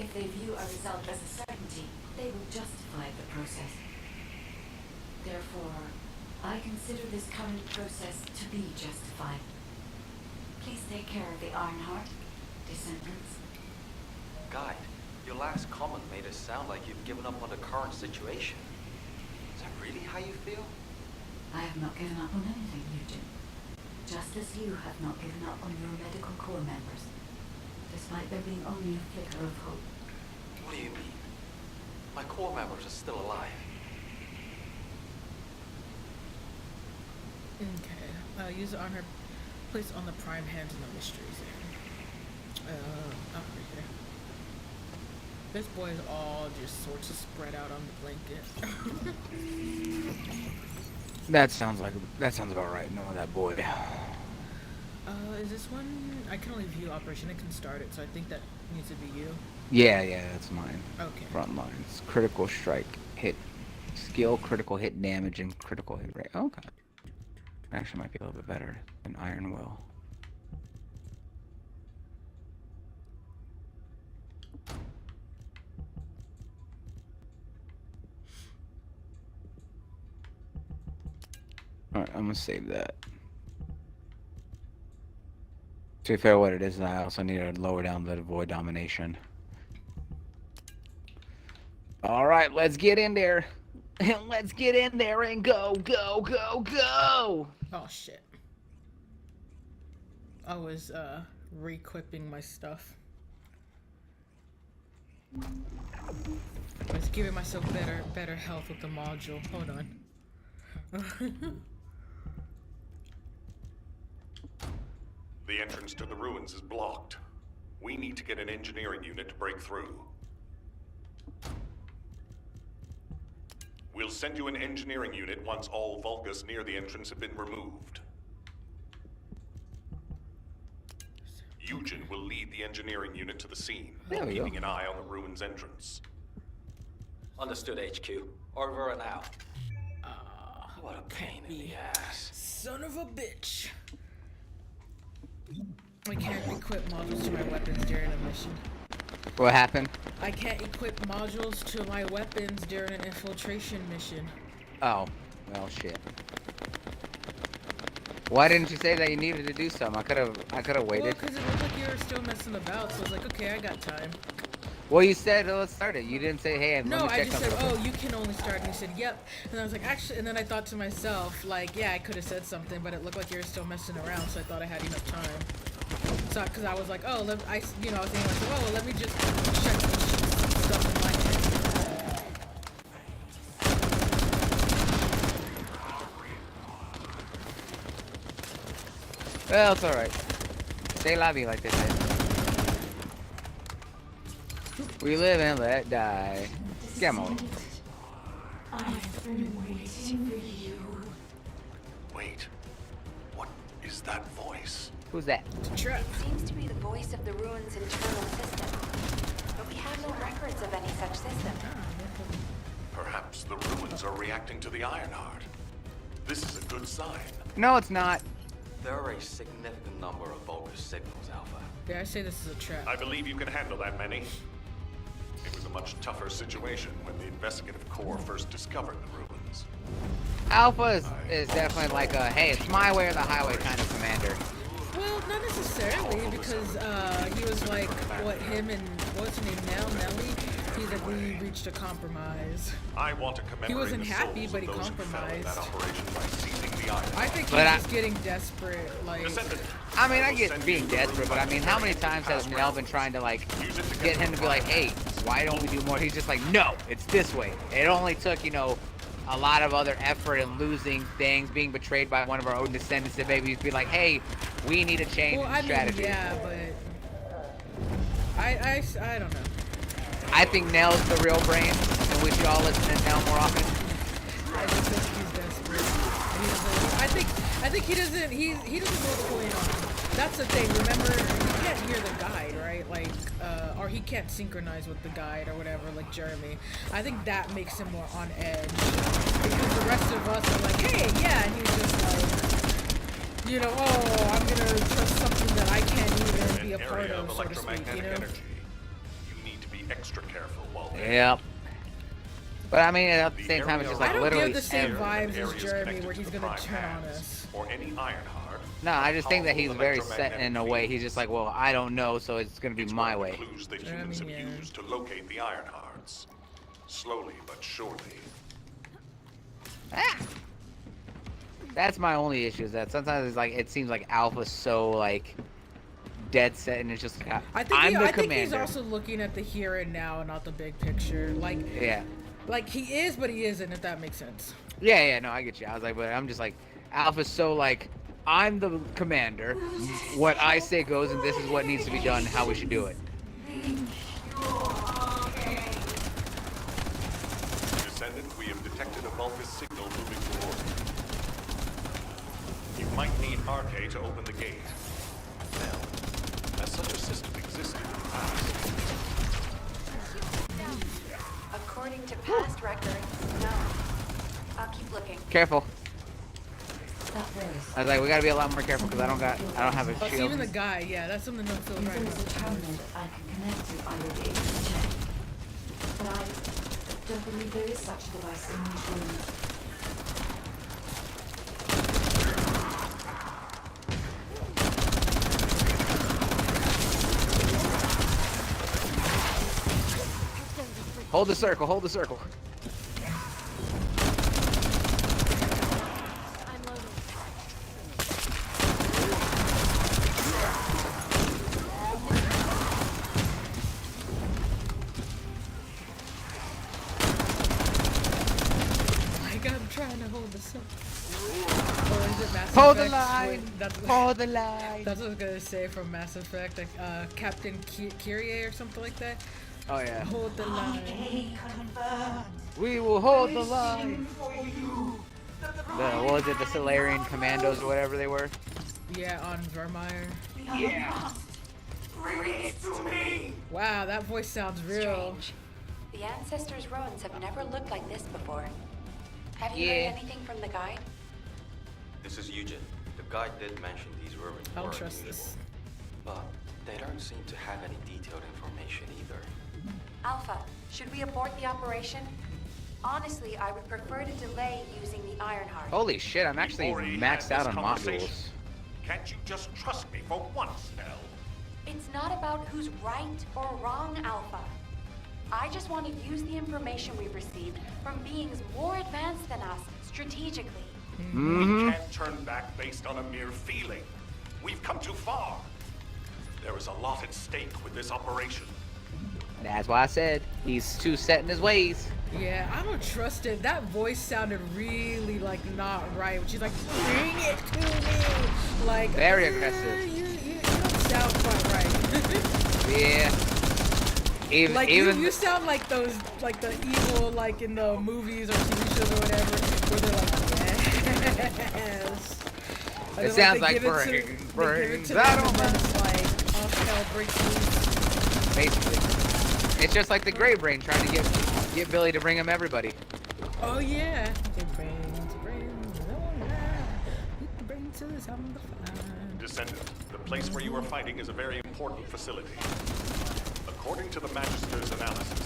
If they view a result as a certainty, they will justify the process. Therefore, I consider this current process to be justified. Please take care of the Ironheart, Descendants. Guide, your last comment made it sound like you've given up on the current situation. Is that really how you feel? I have not given up on anything, Eugen. Just as you have not given up on your medical corps members, despite there being only a flicker of hope. What do you mean? My core members are still alive. Okay. Use it on her. Place on the Prime Hands in the Mysteries area. Right here. This boy is all just sorts of spread out on the blanket. That sounds about right. No, that boy. Is this one? I can only view operation. I can start it, so I think that needs to be you. Yeah, that's mine. Okay. Front lines. Critical strike, hit, skill, critical hit damage, and critical hit rate. Okay. Actually might be a little bit better than Iron Will. Alright, I'm gonna save that. To be fair, what it is, I also need to lower down the void domination. Alright, let's get in there. Let's get in there and go, go, go, go! Oh shit. I was re-equipping my stuff. I was giving myself better health with the module. Hold on. The entrance to the ruins is blocked. We need to get an engineering unit to break through. We'll send you an engineering unit once all Vulgus near the entrance have been removed. Eugen will lead the engineering unit to the scene, There we keeping go. an eye on the ruins entrance. Understood, HQ. Over and out. What a pain in the ass. Son of a bitch. I can't equip modules to my weapons during a mission. What happened? I can't equip modules to my weapons during an infiltration mission. Oh, well, shit. Why didn't you say that you needed to do something? I could have Well, waited. because it looked like you were still messing about, so I was like, okay, I got time. Well, you said let's start it. You didn't say, hey, let No, me I check just said, something. oh, you can only start. And you said, yep. And I was like, actually, and then I thought to myself, like, yeah, I could have said something, but it looked like you were still messing around, so I thought I had enough time. So, because I was like, oh, I was thinking, like, oh, well, let me just check some stuff in my head. Well, it's alright. Stay lobby like they say. We live and let die. Come on. I've been waiting for you. Wait. What is that voice? Who's that? It seems to be the voice of the ruins' internal system. But we have no records of any such system. Perhaps the ruins are reacting to the Ironheart. This is a good sign. No, it's not. There are a significant number of Vulgus signals, Alpha. Yeah, I say this is a trap. I believe you can handle that many. It was a much tougher situation when the investigative corps first discovered the ruins. Alpha is definitely like a, hey, it's my way or the highway kind of commander. Well, not necessarily, because he was like, him and, what's her name, Nelly? He's like, we reached a compromise. I want to commemorate He wasn't the happy, souls but of he those who fell in compromised. that operation by seizing the Ironheart. I think he's But just getting desperate, like... I mean, I get being desperate, but I mean, how many times has Nell been trying to, like, get him to be like, hey, why don't we do more? He's just like, no, it's this way. It only took, you know, a lot of other effort and losing things, being betrayed by one of our own descendants to maybe be like, hey, we need a change Well, in I mean, strategy. yeah, but... I don't know. I think Nell's the real brain, and we should all listen to Nell more often. I just think he's desperate. I think he doesn't know what's going on. That's the thing, remember, he can't hear the guide, right? Like, or he can't synchronize with the guide or whatever, like Jeremy. I think that makes him more on edge. Because the rest of us are like, hey, yeah, and he's just like, you know, oh, I'm gonna trust something that I can't even be a part of, so to speak, you know? Energy. You need to be extra careful while there. Yep. But I mean, at the same time, it's just like I don't literally. get the same every- vibes as areas Jeremy, connected where to he's the gonna prime turn on hands, us. or any Ironheart. No, I just think that he's Powerful very set electromagnetic in a way. He's just like, well, I don't know, so it's gonna be my way. Clues that humans have used to locate the Ironhearts. Slowly but surely. That's my only issue. Is that sometimes it's like it seems like Alpha's so like dead set, and it's just like, I think he's also looking at the here and now and not the big picture. Like, Yeah. like he is, but he isn't. If that makes sense. Yeah, no, I get you. I was like, but I'm just like, Alpha's so like, I'm the commander. What I say goes, and this is what needs to be done. How we should do it. Descendant, we have detected a Vulgus signal moving toward you. You might need RK to open the gate. Now, as such a system existed in the past. According to past records, no. I'll keep looking. Careful. I was like, we gotta be a lot more careful because I don't have a But shield. even the guy, yeah, that's something that feels right. If there was a terminal that I can connect to, I would be able to check. But I don't believe there is such a device in these rooms. Hold the circle. Hold the circle. Like I'm trying to hold this up. Or is it mass Hold the Effect. line. Wait, that's Hold the line. That's what I was gonna say from Mass Effect, like, Captain Kyrie or something like that. Oh yeah. Hold the line. We will hold the line. What was it? The Solarian Commandos or whatever they were. Yeah, on Vermeer. Yeah. Bring it to me! Wow, that voice sounds real. Strange. The Ancestors' ruins have never looked like this before. Have you Yeah. heard anything from the guide? This is Eugen. The guide did mention these ruins I don't were trust unusual, this. but they don't seem to have any detailed information either. Alpha, should we abort the operation? Honestly, I would prefer to delay using the Ironheart. Holy shit! I'm actually We've already maxed had out this on conversation. modules. Can't you just trust me for once, Nell? It's not about who's right or wrong, Alpha. I just want to use the information we've received from beings more advanced than us, strategically. We can't turn back based on a mere feeling. We've come too far. There is a lot at stake with this operation. That's why I said he's too set in his ways. Yeah, I don't trust it. That voice sounded really, like, not right. She's like, bring it to me! Like, Very aggressive. You don't sound quite right. Yeah. Even, Like, even you sound like those, like, the evil, like, in the movies or TV shows or whatever, where they're like, yes. It sounds like brains. I don't know. Like, all hell breaks loose. Basically, it's just like the Gray Brain trying to get Billy to bring him everybody. Oh yeah. Descendant, the place where you are fighting is a very important facility. According to the Magister's analysis,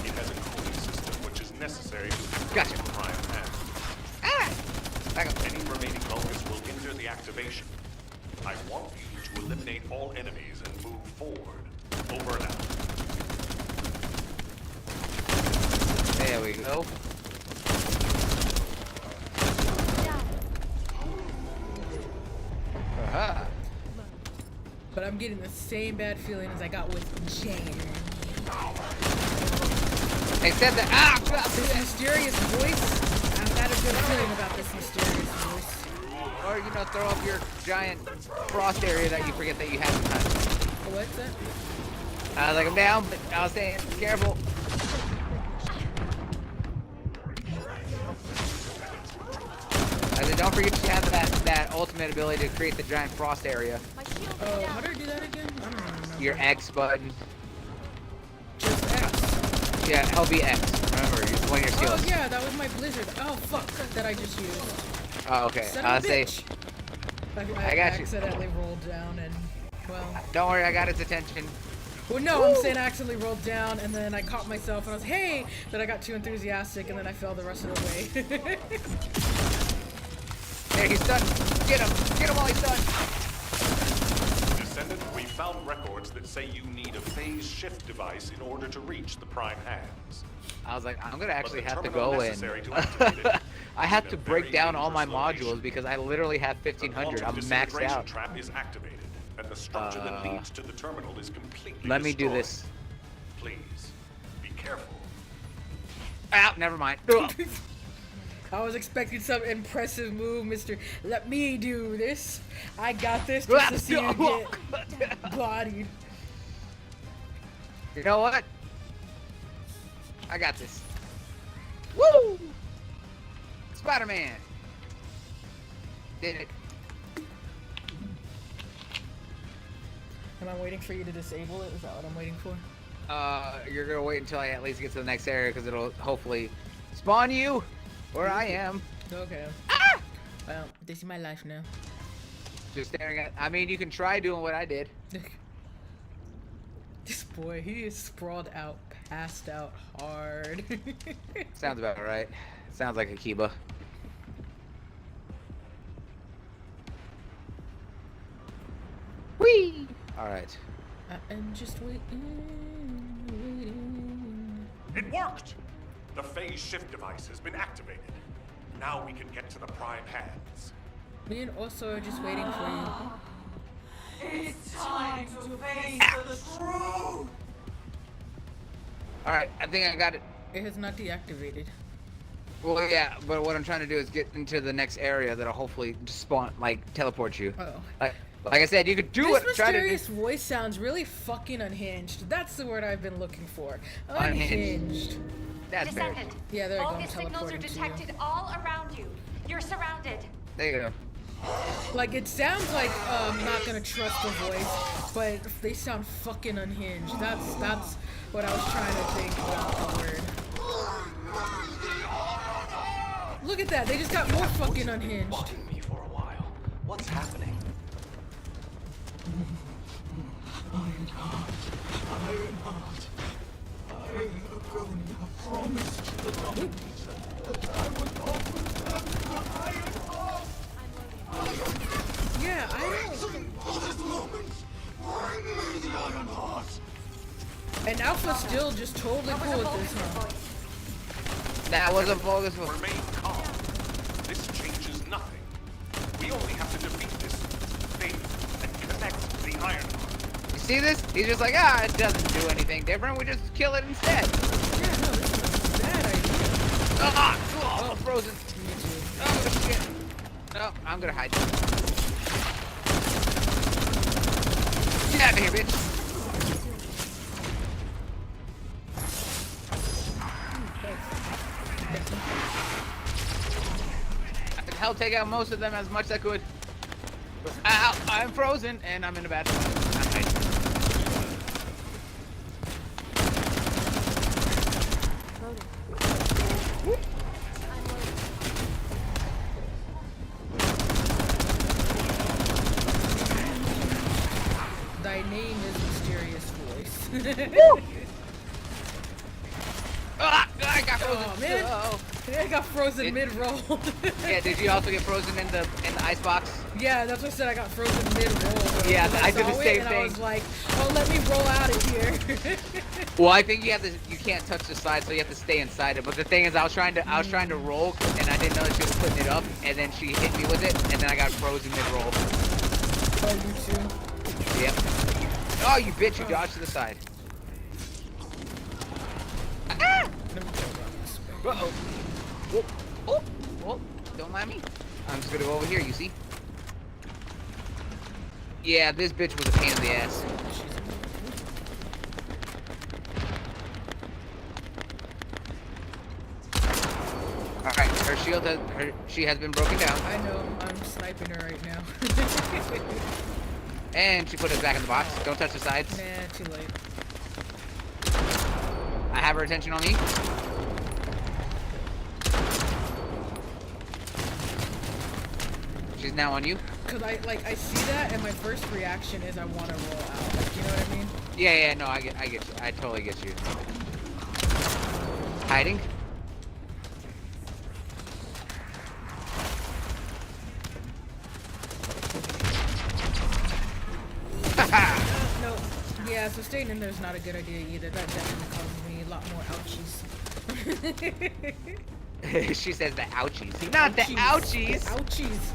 it has a cooling system which is necessary to Gotcha. the prime hand. Any remaining Vulgus will hinder the activation. I want you to eliminate all enemies and move forward. Over and out. There we go. Aha. But I'm getting the same bad feeling as I got with Jan. Except that this mysterious voice. I've got a good feeling about this mysterious voice. Or you know, throw up your giant frost area that you forget that you have sometimes. What's that? I was like, I'm down, but I was saying, careful. I said, don't forget you have that ultimate ability to create the giant frost area. Oh, how do I do that again? I don't remember. Your X button. Just X. Yeah, LB X. Remember, it's one of your skills. Oh yeah, that was my blizzard. Oh fuck, that I just used. Oh, okay. Son I of was a saying. bitch. I got you. accidentally rolled down and, well. Don't worry, I got its attention. Well, no, I'm saying I accidentally rolled down and then I caught myself and I was, hey! Then I got too enthusiastic and then I fell the rest of the way. There, he's done. Get him. Get him while he's done. Descendant, we found records that say you need a phase shift device in order to reach the prime hands. I was like, I'm gonna actually have to terminal go in. necessary to activate it I have is to in a break very down all my dangerous modules location. because I literally have The 1500. I'm quantum maxed disintegration out. trap is activated, and the structure that leads to the terminal is completely Let me do destroyed. this. Please, be careful. Ah, never mind. I was expecting some impressive move, Mr. Let me do this. I got this just to see you get bodied. You know what? I got this. Woo! Spider-Man! Did it. Am I waiting for you to disable it? Is that what I'm waiting for? You're gonna wait until I at least get to the next area because it'll hopefully spawn you where I am. Okay. Well, this is my life now. Just staring at. I mean, you can try doing what I did. This boy, he is sprawled out, passed out hard. Sounds about right. Sounds like Akiba. Whee! Alright. I'm just waiting. It worked! The phase shift device has been activated. Now we can get to the prime hands. Me and also are just waiting for you. It's time to face the truth! Alright, I think I got it. It has not deactivated. Well, yeah, but what I'm trying to do is get into the next area that'll hopefully just spawn, like, teleport you. Oh. Like I said, you could do This it. Try to do. mysterious voice sounds really fucking unhinged. That's the word I've been looking for. Unhinged. That's better. Descendant. Yeah, there you go. I'm Bogus signals are teleporting to you. detected all around you. You're surrounded. There you go. Like, it sounds like I'm not gonna trust the voice, but they sound fucking unhinged. That's what I was trying to think about the word. Look at that, they just got more fucking unhinged. Watching me for a while. What's happening? Yeah, I know. And Alpha's still just totally cool with this, huh? That was a bogus one. Remain calm. This changes nothing. We only have to defeat this thing and connect the iron. You see this? He's just like, ah, it doesn't do anything different. We just kill it instead. Yeah, no, this is a bad idea. I'm frozen. Oh, shit. No, I'm gonna hide. Get out of here, bitch. I could hell take out most of them as much as I could. Ow, I'm frozen and I'm in a bad spot. I'm hiding. Thy name is Mysterious Voice. I got frozen. Oh, man. I got frozen mid-roll. Yeah, did you also get frozen in the ice box? Yeah, that's what I said. I got frozen mid-roll. Yeah, I did the same and thing. I was like, oh, let me roll out of here. Well, I think you can't touch the side, so you have to stay inside it. But the thing is, I was trying to roll, and I didn't know that she was putting it up, and then she hit me with it, and then I got frozen mid-roll. Oh, you too? Yep. Oh, you bitch! You dodged to the side. Ah! Uh-oh. Whoop. Oh. Oh. Don't mind me. I'm just gonna go over here. You see? Yeah, this bitch was a pain in the ass. Alright, her shield she has been broken down. I know, I'm sniping her right now. And she put it back in the box. Don't touch the sides. Nah, too late. I have her attention on me. She's now on you. Cause I see that and my first reaction is I want to roll out. Like, you know what I mean? Yeah, no, I get you. I totally get you. Hiding. No. Yeah, so staying in there is not a good idea either. That definitely causes me a lot more ouchies. She says the ouchies. Not the ouchies. The ouchies.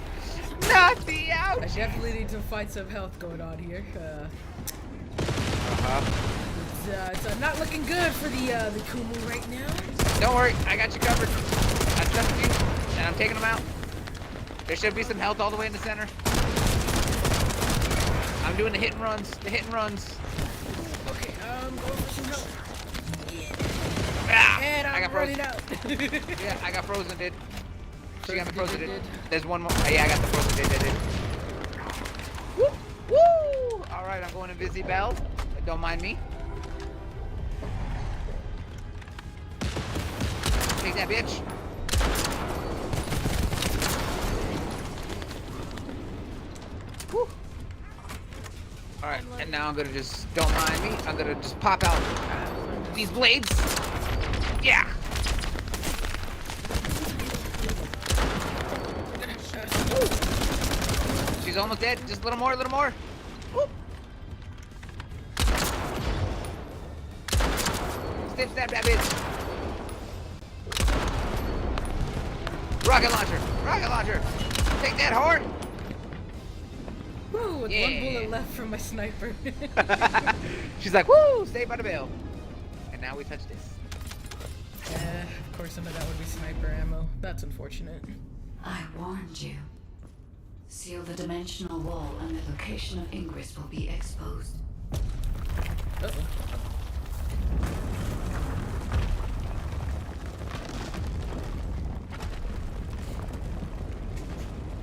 Not the ouchies. I definitely need to find some health going on here. It's not looking good for the Kumu right now. Don't worry, I got you covered. I trust you, and I'm taking them out. There should be some health all the way in the center. I'm doing the hit and runs. Okay, going for some help. Ah, And I'm I got frozen. running out. Yeah, I got frozen, dude. She got me frozen, dude. There's one more. Oh, yeah, I got the frozen, dude. Woo! Woo! All right, I'm going to Vizzy Bell. Don't mind me. Take that, bitch. Woo! All right, and now I'm gonna just, don't mind me. I'm gonna just pop out these blades. Yeah. She's almost dead. Just a little more, Woo. Snip, snap that bitch. Rocket launcher. Take that, whore. Woo, with one bullet left from my sniper. She's like, woo, Saved by the Bell. And now we touch this. Of course some of that would be sniper ammo. That's unfortunate. I warned you. Seal the dimensional wall and the location of Ingress will be exposed. Uh-oh.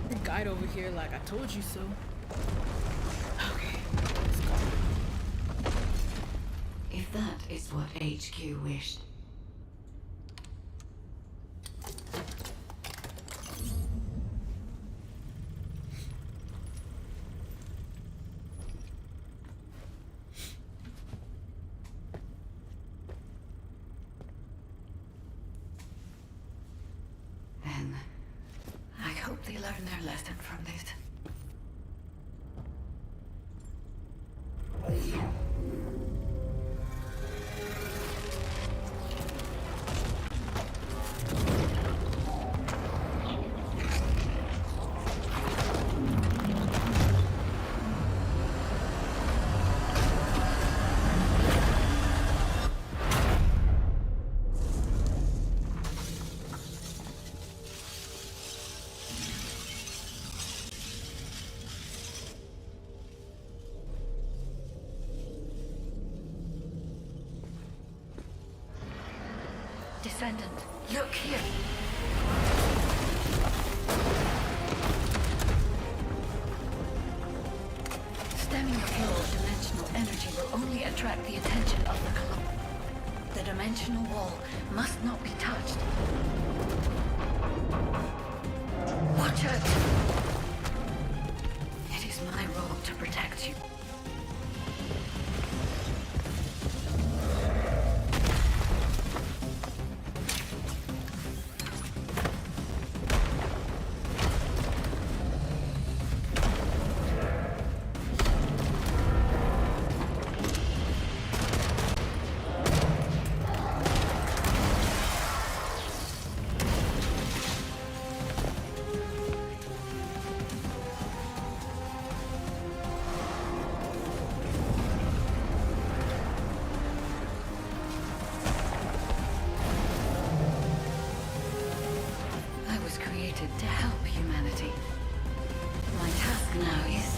The guide over here like I told you so. Okay, let's go. If that is what HQ wished. Then I hope they learn their lesson from this. Descendant, look here. Stemming the flow of dimensional energy will only attract the attention of the colony. The dimensional wall must not be touched. Watch out! It is my role to protect you. To help humanity. My task now is...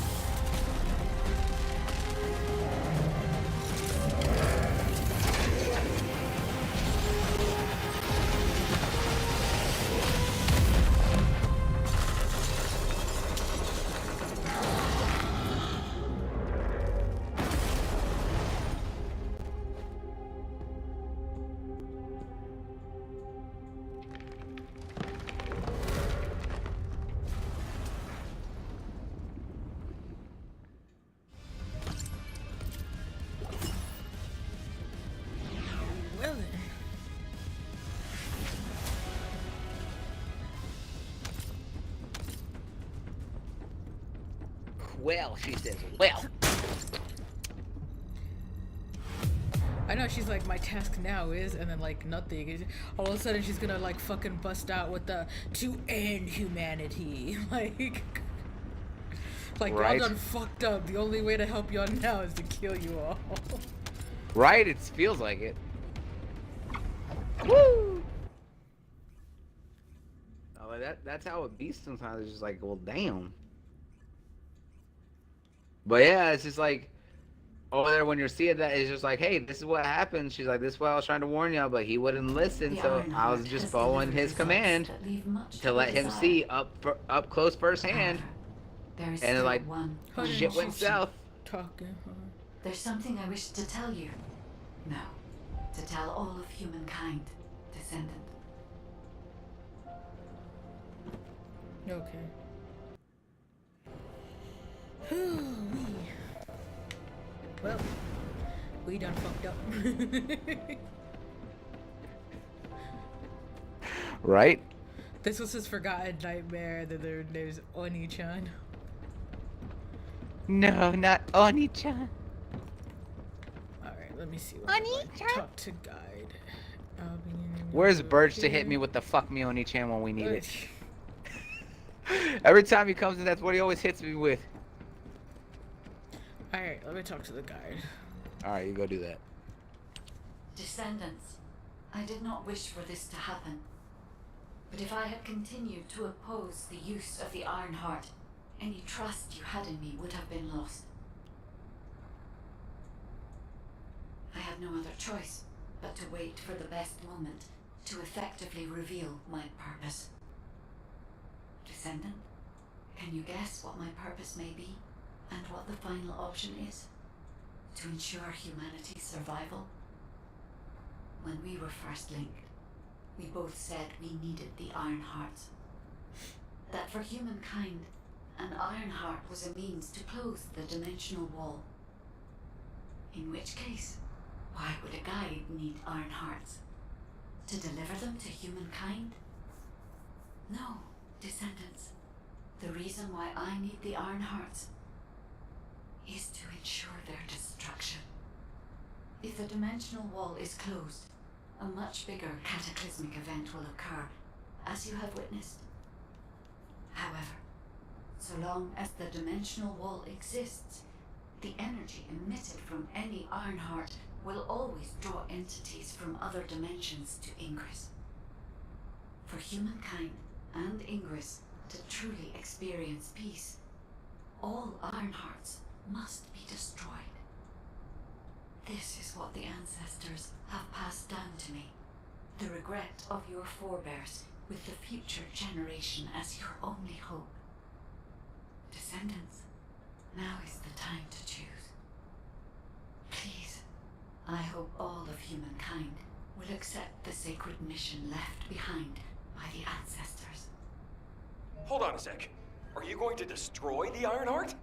Well then. Well, she says, well. I know she's like, my task now is, and then like nothing. All of a sudden she's gonna like fucking bust out with the to end humanity. Like Right. y'all done fucked up. The only way to help y'all now is to kill you all. Right? It feels like it. Woo! Oh, that's how it be sometimes. It's just like, well, damn. But yeah, it's just like over there when you're seeing that, it's just like, hey, this is what happened. She's like, this is what I was trying to warn y'all, but he wouldn't listen, so I was just following his command to let him see up close firsthand. And then, like, shit went south. Talking. There's something I wish to tell you. No, to tell all of humankind, Descendant. Okay. Well, we done fucked up. Right? This was his forgotten nightmare. That there's Oni-chan. No, not Oni-chan. Alright, let me see. Oni-chan? Talk to guide. Where's Birch to hit me with the fuck me Oni-chan when we need it? Every time he comes in, that's what he always hits me with. Alright, let me talk to the guide. Alright, you go do that. Descendants, I did not wish for this to happen. But if I had continued to oppose the use of the Ironheart, any trust you had in me would have been lost. I had no other choice but to wait for the best moment to effectively reveal my purpose. Descendant, can you guess what my purpose may be, and what the final option is? To ensure humanity's survival? When we were first linked, we both said we needed the Ironheart. That for humankind, an Ironheart was a means to close the dimensional wall. In which case, why would a guide need Ironhearts? To deliver them to humankind? No, descendants. The reason why I need the Ironhearts is to ensure their destruction. If the dimensional wall is closed, a much bigger cataclysmic event will occur, as you have witnessed. However, so long as the dimensional wall exists, the energy emitted from any Ironheart will always draw entities from other dimensions to Ingress. For humankind and Ingress to truly experience peace, all Ironhearts must be destroyed. This is what the ancestors have passed down to me. The regret of your forebears with the future generation as your only hope. Descendants, now is the time to choose. Please, I hope all of humankind will accept the sacred mission left behind by the ancestors. Hold on a sec. Are you going to destroy the Ironheart?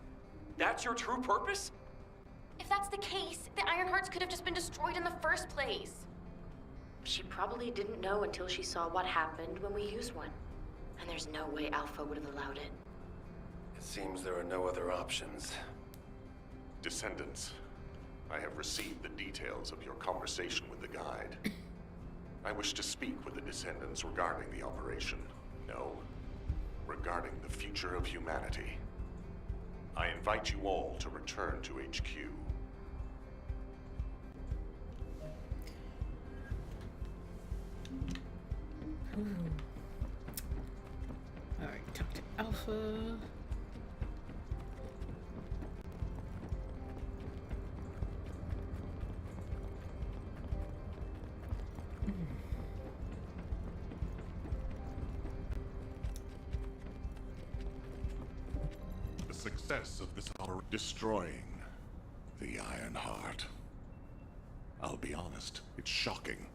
That's your true purpose? If that's the case, the Ironhearts could have just been destroyed in the first place. She probably didn't know until she saw what happened when we used one. And there's no way Alpha would have allowed it. It seems there are no other options. Descendants, I have received the details of your conversation with the guide. I wish to speak with the Descendants regarding the operation. No, regarding the future of humanity. I invite you all to return to HQ. Alright, talk to Alpha. The success of this operation destroying the Ironheart. I'll be honest, it's shocking.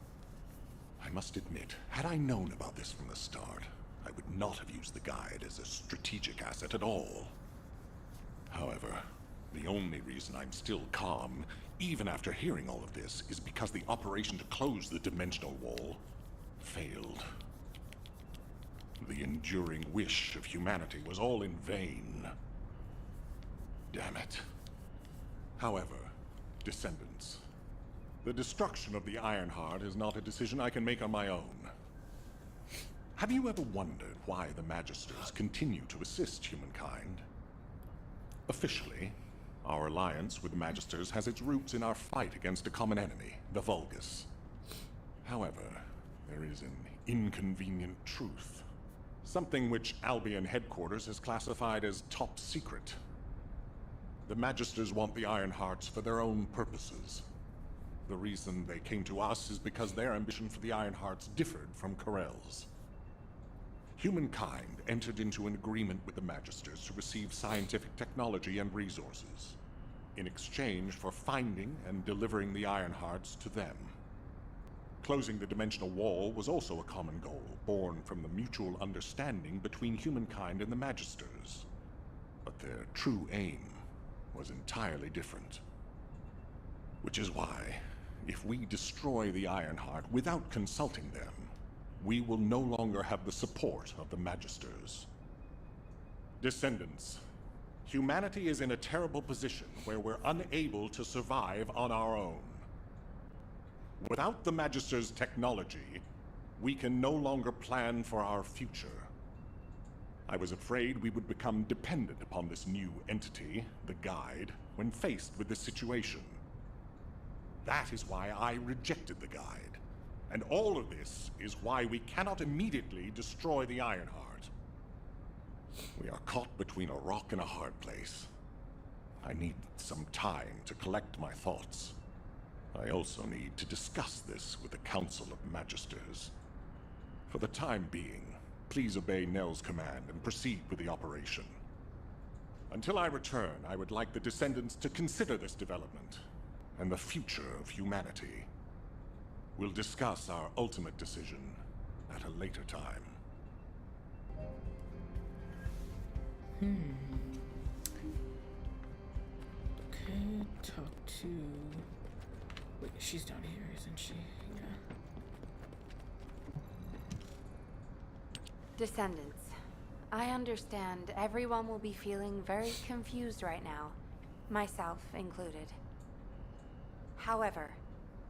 I must admit, had I known about this from the start, I would not have used the guide as a strategic asset at all. However, the only reason I'm still calm, even after hearing all of this, is because the operation to close the dimensional wall failed. The enduring wish of humanity was all in vain. Damn it. However, Descendants, the destruction of the Ironheart is not a decision I can make on my own. Have you ever wondered why the Magisters continue to assist humankind? Officially, our alliance with the Magisters has its roots in our fight against a common enemy, the Vulgus. However, there is an inconvenient truth. Something which Albion headquarters has classified as top secret. The Magisters want the Ironhearts for their own purposes. The reason they came to us is because their ambition for the Ironhearts differed from Corell's. Humankind entered into an agreement with the Magisters to receive scientific technology and resources, in exchange for finding and delivering the Ironhearts to them. Closing the dimensional wall was also a common goal, born from the mutual understanding between humankind and the Magisters. But their true aim was entirely different. Which is why, if we destroy the Ironheart without consulting them, we will no longer have the support of the Magisters. Descendants, humanity is in a terrible position where we're unable to survive on our own. Without the Magisters' technology, we can no longer plan for our future. I was afraid we would become dependent upon this new entity, the Guide, when faced with this situation. That is why I rejected the Guide. And all of this is why we cannot immediately destroy the Ironheart. We are caught between a rock and a hard place. I need some time to collect my thoughts. I also need to discuss this with the Council of Magisters. For the time being, please obey Nell's command and proceed with the operation. Until I return, I would like the Descendants to consider this development and the future of humanity. We'll discuss our ultimate decision at a later time. Okay, talk to... Wait, she's down here, isn't she? Yeah. Descendants, I understand everyone will be feeling very confused right now, myself included. However,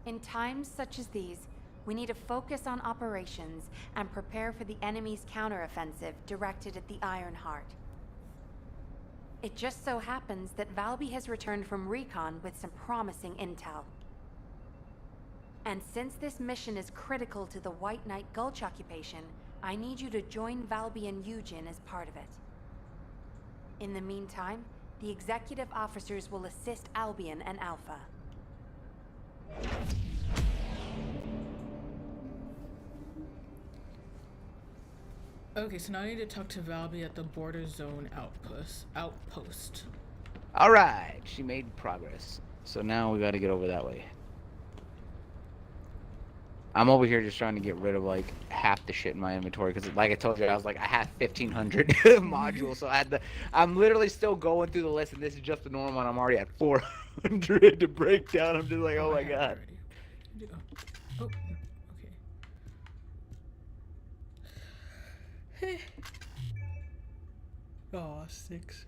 in times such as these, we need to focus on operations and prepare for the enemy's counteroffensive directed at the Ironheart. It just so happens that Valby has returned from recon with some promising intel. And since this mission is critical to the White Knight Gulch occupation, I need you to join Valby and Eugen as part of it. In the meantime, the executive officers will assist Albion and Alpha. Okay, so now I need to talk to Valby at the border zone outpost. Alright, she made progress. So now we gotta get over that way. I'm over here just trying to get rid of like half the shit in my inventory because, like I told you, I was like, I have 1,500 modules, so I'm literally still going through the list, and this is just the normal, and I'm already at 400 to break down. I'm just like, oh my god. Oh, okay. Oh, 6.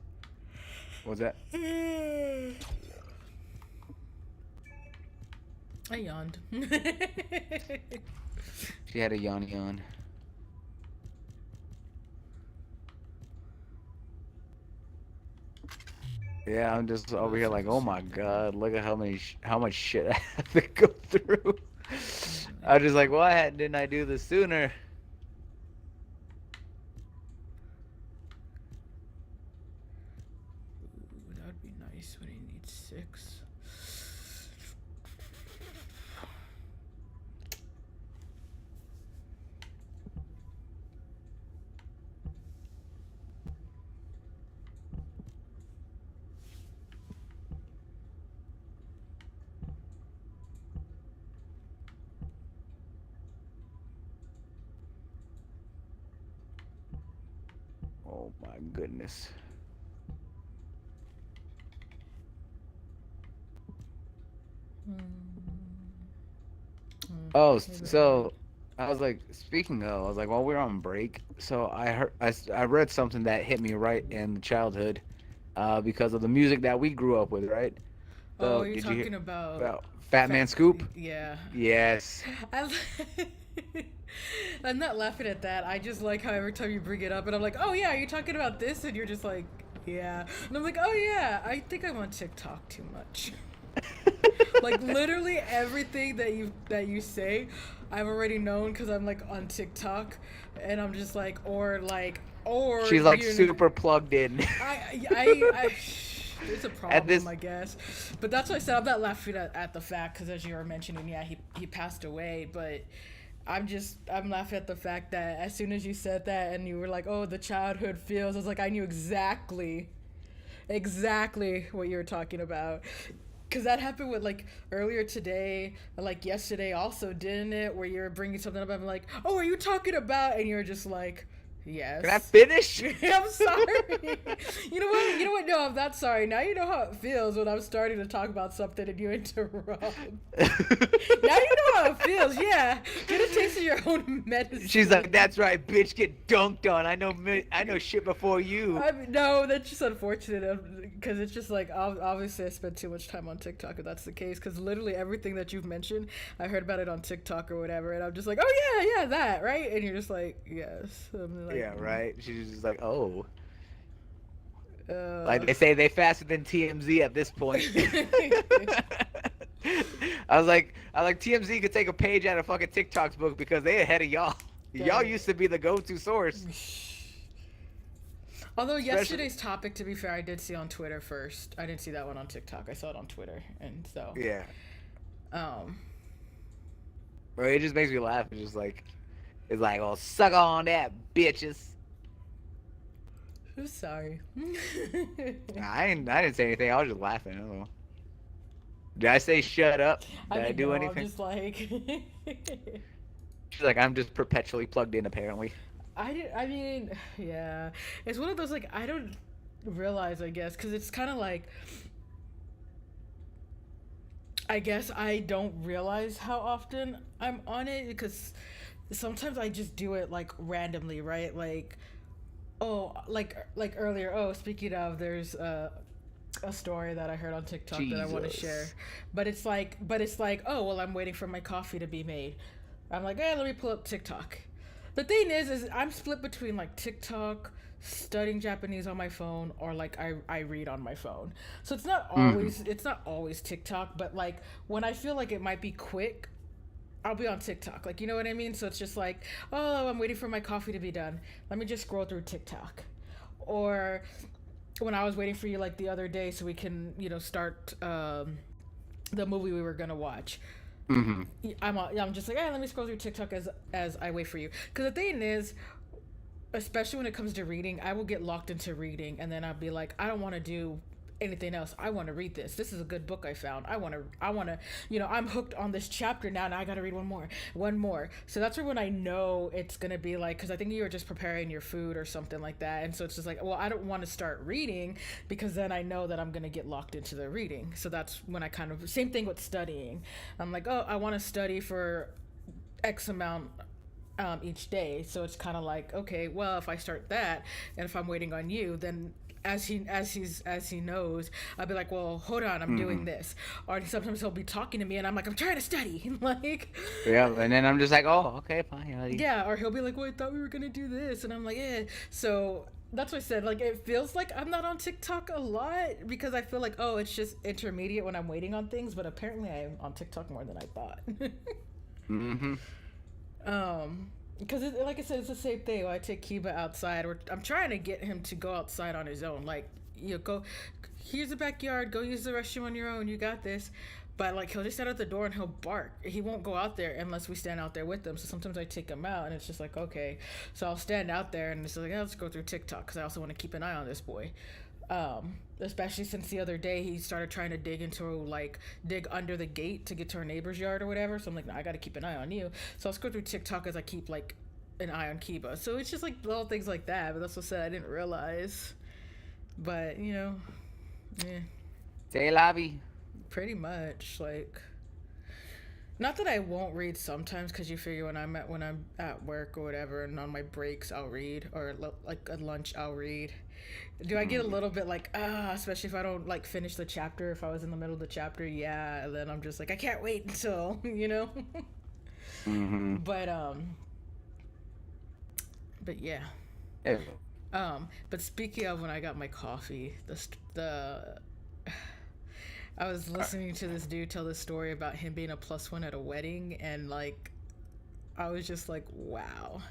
What's that? I yawned. She had a yawn. Yeah, I'm just over here like, oh my god, look at how much shit I have to go through. I was just like, why didn't I do this sooner? Ooh, that would be nice when he needs 6. Oh my goodness. Oh, so I was like, speaking of, I was like, while we were on break, so I read something that hit me right in childhood, because of the music that we grew up with, right? So, Oh, you're talking about Fat Man Scoop? Yeah. Yes. I'm not laughing at that. I just like how every time you bring it up, and I'm like, oh yeah, are you talking about this? And you're just like, yeah. And I'm like, oh yeah, I think I'm on TikTok too much. Like literally everything that you say, I've already known because I'm like on TikTok, and I'm just like, or she's like super plugged in. There's a problem, I guess. But that's why I said I'm not laughing at the fact, because as you were mentioning, yeah, he passed away, but I'm laughing at the fact that as soon as you said that and you were like, oh, the childhood feels, I was like, I knew exactly what you were talking about. Because that happened with, like, earlier today, like, yesterday also, didn't it? Where you were bringing something up, I'm like, oh, are you talking about? And you're just like, yes. Can I finish? I'm sorry. You know what? No, I'm not sorry. Now you know how it feels when I'm starting to talk about something and you interrupt. Now you know how it feels. Yeah. Get a taste of your own medicine. She's like, that's right, bitch, get dunked on. I know shit before you. No, that's just unfortunate, because it's just like, obviously I spend too much time on TikTok if that's the case, because literally everything that you've mentioned, I heard about it on TikTok or whatever, and I'm just like, oh yeah, that, right? And you're just like, yes. I'm like, yeah, right. She's just like, oh. Like they say, they faster than TMZ at this point. I was like, TMZ could take a page out of fucking TikTok's book because they ahead of y'all. Y'all used to be the go-to source. Although yesterday's topic, to be fair, I did see on Twitter first. I didn't see that one on TikTok. I saw it on Twitter, and so yeah. Bro, it just makes me laugh. It's just like, oh, suck on that, bitches. I'm sorry. I didn't say anything. I was just laughing. I don't know. Did I say shut up? Did I do anything? I'm just like. She's like, I'm just perpetually plugged in, apparently. I mean, yeah. It's one of those, like, I don't realize, I guess, because it's kind of like, I guess I don't realize how often I'm on it, because sometimes I just do it, like, randomly, right? Like, oh, like earlier, oh, speaking of, there's a story that I heard on TikTok that I want to share. But it's like, oh, well, I'm waiting for my coffee to be made. I'm like, hey, let me pull up TikTok. The thing is I'm split between like TikTok, studying Japanese on my phone, or like I read on my phone. So it's not always TikTok, but like when I feel like it might be quick, I'll be on TikTok. Like, you know what I mean? So it's just like, oh, I'm waiting for my coffee to be done. Let me just scroll through TikTok. Or when I was waiting for you like the other day so we can, start the movie we were gonna watch. Mm-hmm. I'm just like, hey, let me scroll through TikTok as I wait for you. Because the thing is, especially when it comes to reading, I will get locked into reading, and then I'll be like, I don't want to do anything else. I want to read this. This is a good book I found. I want to, I'm hooked on this chapter now. Now I got to read one more. So that's when I know it's going to be like, because I think you were just preparing your food or something like that. And so it's just like, well, I don't want to start reading because then I know that I'm going to get locked into the reading. So that's when I kind of, same thing with studying. I'm like, oh, I want to study for X amount each day. So it's kind of like, okay, well, if I start that and if I'm waiting on you, then as he knows, I'll be like, well, hold on, I'm doing this. Or sometimes he'll be talking to me and I'm like, I'm trying to study. Like, yeah, and then I'm just like, oh, okay, fine. Yeah, or he'll be like, well, I thought we were gonna do this, and I'm like, yeah. So that's what I said. Like, it feels like I'm not on TikTok a lot because I feel like, oh, it's just intermediate when I'm waiting on things, but apparently I am on TikTok more than I thought. Because like I said, it's the same thing. When I take Kiba outside, or I'm trying to get him to go outside on his own. Like, go, here's the backyard, go use the restroom on your own, you got this. But like, he'll just stand at the door and he'll bark. He won't go out there unless we stand out there with him. So sometimes I take him out and it's just like, okay. So I'll stand out there and it's like, let's go through TikTok because I also want to keep an eye on this boy. Especially since the other day he started trying to dig under the gate to get to our neighbor's yard or whatever. So I'm like, no, I got to keep an eye on you. So I'll scroll through TikTok as I keep like an eye on Kiba. So it's just like little things like that. But that's what I said, I didn't realize. But yeah. Say lobby. Pretty much, like. Not that I won't read sometimes, because you figure when I'm at work or whatever, and on my breaks I'll read, or like at lunch I'll read. Do I get a little bit like, especially if I don't like finish the chapter, if I was in the middle of the chapter, yeah, and then I'm just like, I can't wait until, But yeah. But speaking of when I got my coffee, I was listening to this dude tell this story about him being a +1 at a wedding, and like, I was just like, wow.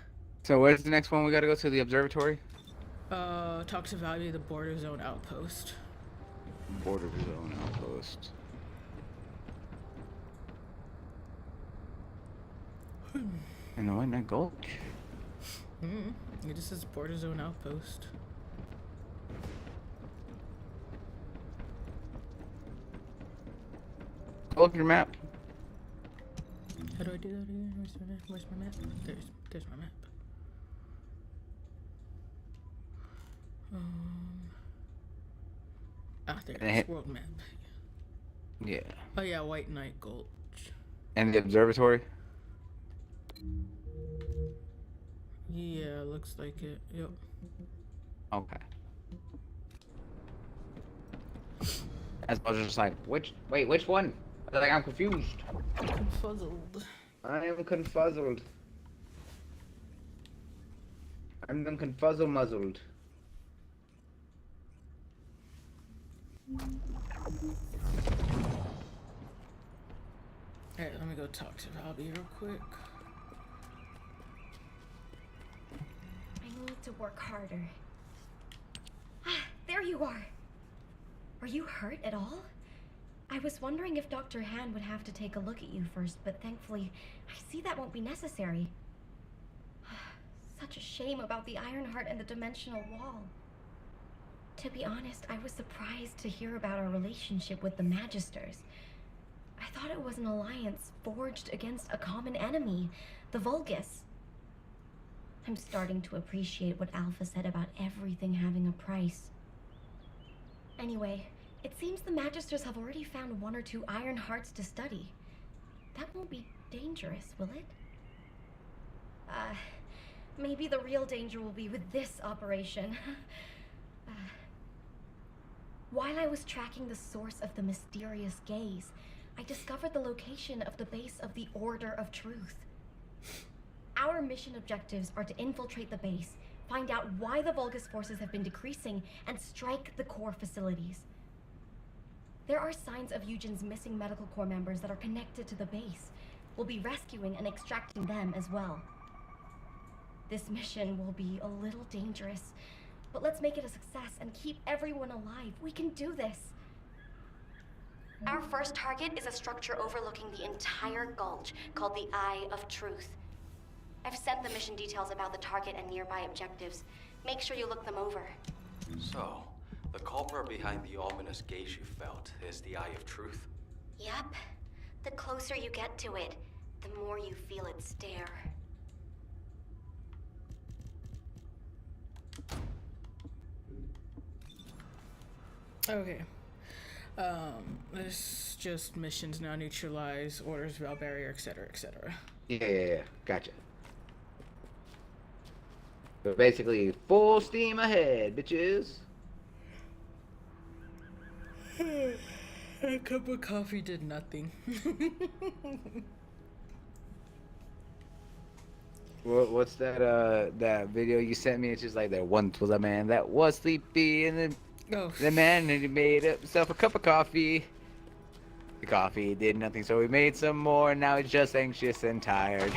So where's the next one we gotta go to? The observatory? Talk to Valby, the border zone outpost. Border zone outpost. And why not Gulch? This is border zone outpost. Pull up your map. How do I do that again? Where's my map? There's my map. There's world map. Yeah. Oh yeah, White Knight Gulch. And the observatory? Yeah, looks like it. Yep. Okay. As I was just like, which one? I was like, I'm confused. Confuzzled. I am confuzzled. I'm confuzzle muzzled. Alright, let me go talk to Valby real quick. I need to work harder. There you are! Are you hurt at all? I was wondering if Dr. Han would have to take a look at you first, but thankfully, I see that won't be necessary. Such a shame about the Ironheart and the Dimensional Wall. To be honest, I was surprised to hear about our relationship with the Magisters. I thought it was an alliance forged against a common enemy, the Vulgus. I'm starting to appreciate what Alpha said about everything having a price. Anyway, it seems the Magisters have already found 1 or 2 Ironhearts to study. That won't be dangerous, will it? Maybe the real danger will be with this operation. While I was tracking the source of the mysterious gaze, I discovered the location of the base of the Order of Truth. Our mission objectives are to infiltrate the base, find out why the Vulgus forces have been decreasing, and strike the core facilities. There are signs of Eugen's missing medical corps members that are connected to the base. We'll be rescuing and extracting them as well. This mission will be a little dangerous, but let's make it a success and keep everyone alive. We can do this. Our first target is a structure overlooking the entire gulch called the Eye of Truth. I've sent the mission details about the target and nearby objectives. Make sure you look them over. So, the culprit behind the ominous gaze you felt is the Eye of Truth? Yep. The closer you get to it, the more you feel its stare. Okay. This just missions now neutralize, orders, valve barrier, etc., etc. Yeah. Gotcha. So basically, full steam ahead, bitches. A cup of coffee did nothing. What's that video you sent me? It's just like, there once was a man that was sleepy, and then the man, and he made himself a cup of coffee. The coffee did nothing, so he made some more, and now he's just anxious and tired.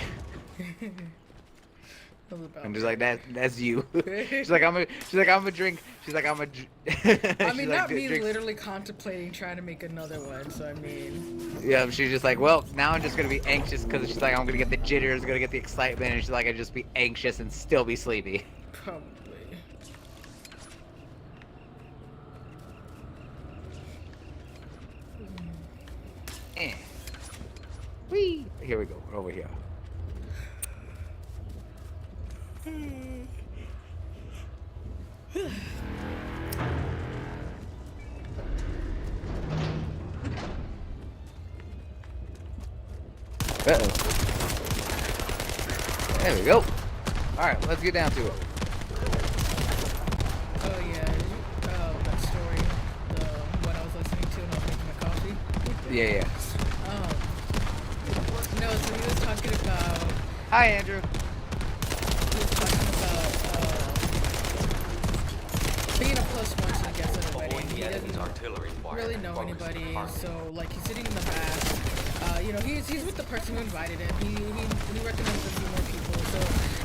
I'm just like, that's you. She's like, I'm a drink. She's like, I'm a. I mean, not me literally contemplating trying to make another one. So I mean. Yeah, she's just like, well, now I'm just gonna be anxious because she's like, I'm gonna get the jitters, gonna get the excitement, and she's like, I just be anxious and still be sleepy. Probably. Whee! Here we go. Over here. Uh-oh. There we go. Alright, let's get down to it. Oh yeah, that story, the one I was listening to when I was making my coffee. Yeah. No, so he was talking about... Hi, Andrew. He was talking about being a plus one to the guest at a wedding. He doesn't really know anybody, so like he's sitting in the back. You know, he's with the person who invited him. He recommends a few more people, so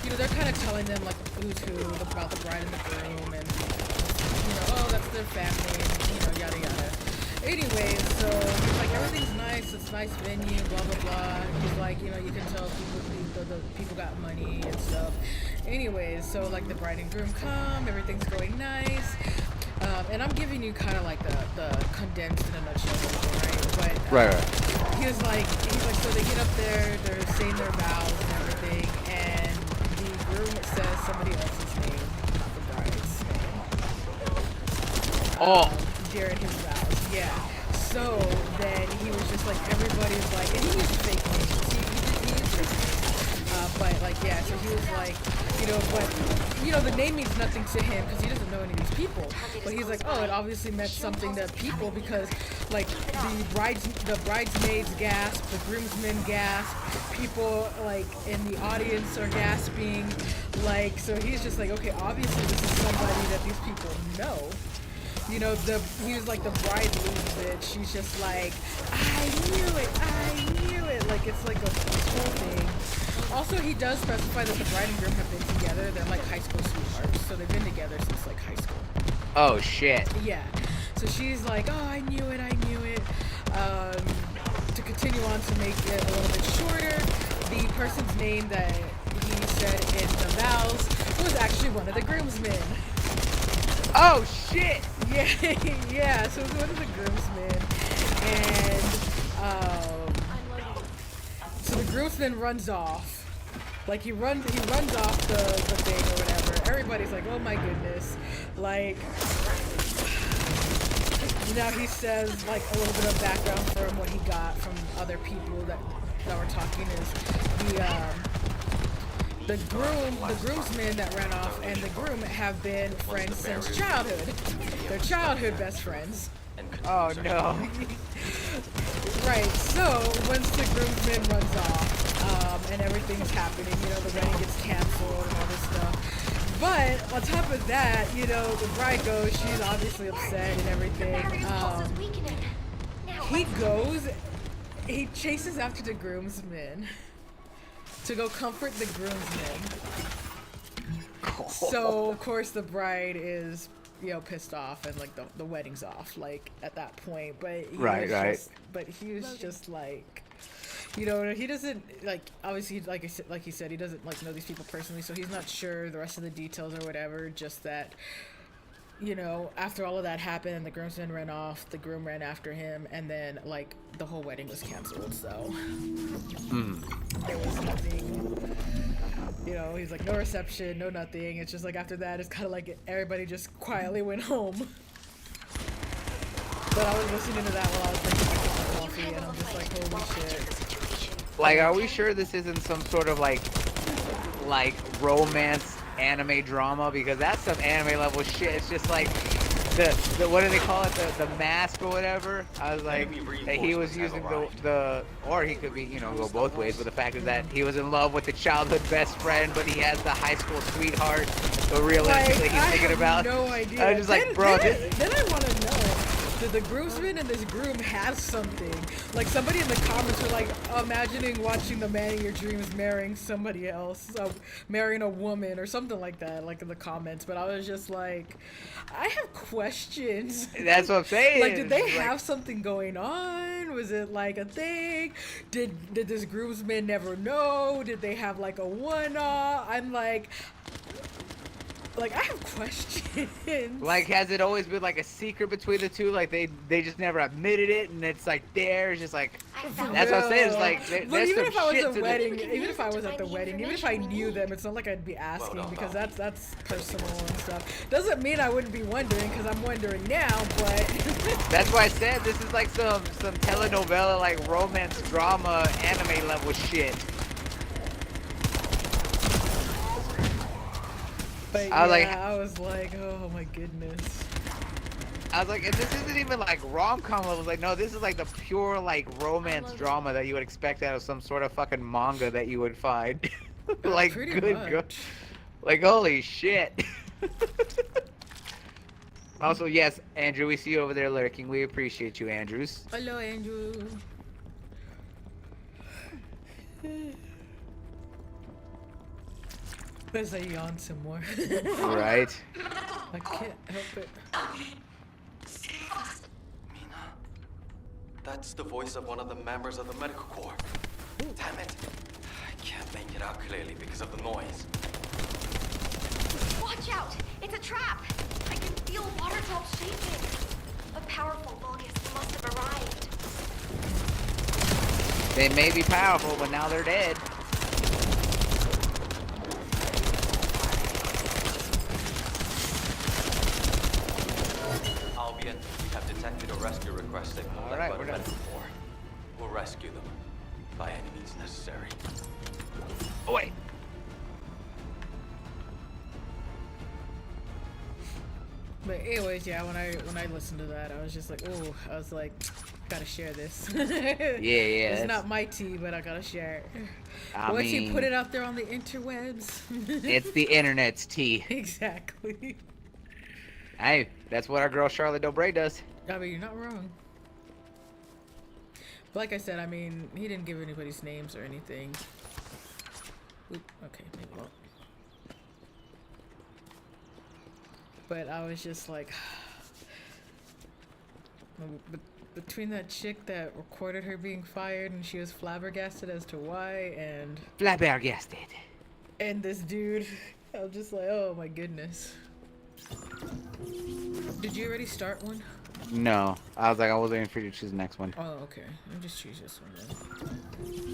you know they're kind of telling them like who's who about the bride and the groom, and you know, oh, that's their family, and you know, yada yada. Anyway, so he's like, everything's nice, it's a nice venue, blah blah blah. He's like, you know, you can tell the people got money and stuff. Anyways, so like the bride and groom come, everything's going nice. And I'm giving you kind of like the condensed in a nutshell version, right? But Right. he's like, so they get up there, they're saying their vows and everything, and the groom says somebody else's name, not the bride's name. Oh. During his vows, yeah. So then he was just like, everybody's like, and he used fake names. He used fake names. But like, yeah, so he was like, you know, but you know, the name means nothing to him because he doesn't know any of these people. But he's like, oh, it obviously meant something to people because like the bridesmaids gasp, the groomsmen gasp, people like in the audience are gasping, like, so he's just like, okay, obviously this is somebody that these people know. you know, he was like the bride loses it. She's just like, I knew it. Like it's like a whole thing. Also, he does specify that the bride and groom have been together. They're like high school sweethearts, so they've been together since like high school. Oh shit. Yeah. So she's like, oh, I knew it. To continue on to make it a little bit shorter, the person's name that he said in the vows was actually one of the groomsmen. Oh shit! Yeah, yeah. So it was one of the groomsmen, and so the groomsman runs off. Like he runs off the thing or whatever. Everybody's like, oh my goodness, like. Now he says like a little bit of background from what he got from other people that were talking is the groomsmen that ran off and the groom have been friends since childhood. They're childhood best friends. Oh no. Right, so once the groomsman runs off, and everything's happening, you know, the wedding gets canceled and all this stuff. But on top of that, you know, the bride goes, she's obviously upset and everything. He chases after the groomsmen to go comfort the groomsmen. So of course the bride is, you know, pissed off and like the wedding's off, like at that point. But he was just like, you know, he doesn't like, obviously, like he said, he doesn't like know these people personally, so he's not sure the rest of the details or whatever. Just that, you know, after all of that happened and the groomsmen ran off, the groom ran after him, and then like the whole wedding was canceled. So there was nothing. You know, he's like, no reception, no nothing. It's just like after that, it's kind of like everybody just quietly went home. But I was listening to that while I was drinking my cup of coffee, and I'm just like, holy shit. Like, are we sure this isn't some sort of like romance anime drama? Because that's some anime level shit. It's just like the what do they call it? The mask or whatever. I was like, that he was using the or he could be, you know, go both ways. But the fact is that he was in love with the childhood best friend, but he has the high school sweetheart. So realistically, he's thinking about. No idea. I was just like, bro, then I want to know. Did the groomsman and this groom have something? Like somebody in the comments were like imagining watching the man in your dreams marrying somebody else, marrying a woman or something like that, like in the comments. But I was just like, I have questions. That's what I'm saying. Like, did they have something going on? Was it like a thing? Did this groomsman never know? Did they have like a one-off? I'm like, I have questions. Like, has it always been like a secret between the two? Like they just never admitted it, and it's like it's just like that's what I'm saying. It's like but even if I was at the wedding, even if I was at the wedding, even if I knew them, it's not like I'd be asking because that's personal and stuff. Doesn't mean I wouldn't be wondering because I'm wondering now, but that's why I said this is like some telenovela, like romance drama anime level shit. But I was like, oh my goodness. I was like, and this isn't even like rom-com levels. Like, no, this is like the pure like romance drama that you would expect out of some sort of fucking manga that you would find. Like, good. Like, holy shit. Also, yes, Andrew, we see you over there lurking. We appreciate you, Andrews. Hello, Andrew. As I yawn some more. Right. I can't help it. Mina, that's the voice of one of the members of the medical corps. Damn it. I can't make it out clearly because of the noise. Watch out! It's a trap! I can feel water drops shaking. A powerful Vulgus must have arrived. They may be powerful, but now they're dead. Albion, we have detected a rescue request signal led by the medical corps. We'll rescue them by any means necessary. Oh, wait. But anyways, yeah, when I listened to that, I was just like, oh, I was like, gotta share this. Yeah. It's not my tea, but I gotta share it. Once you put it out there on the interwebs. It's the internet's tea. Exactly. Hey, that's what our girl Charlotte Dobre does. I mean, you're not wrong. But like I said, I mean, he didn't give anybody's names or anything. Oop, okay, maybe not. But I was just like, between that chick that recorded her being fired and she was flabbergasted as to why, and Flabbergasted. And this dude, I was just like, oh my goodness. Did you already start one? No, I was waiting for you to choose the next one. Oh, okay. I'll just choose this one then.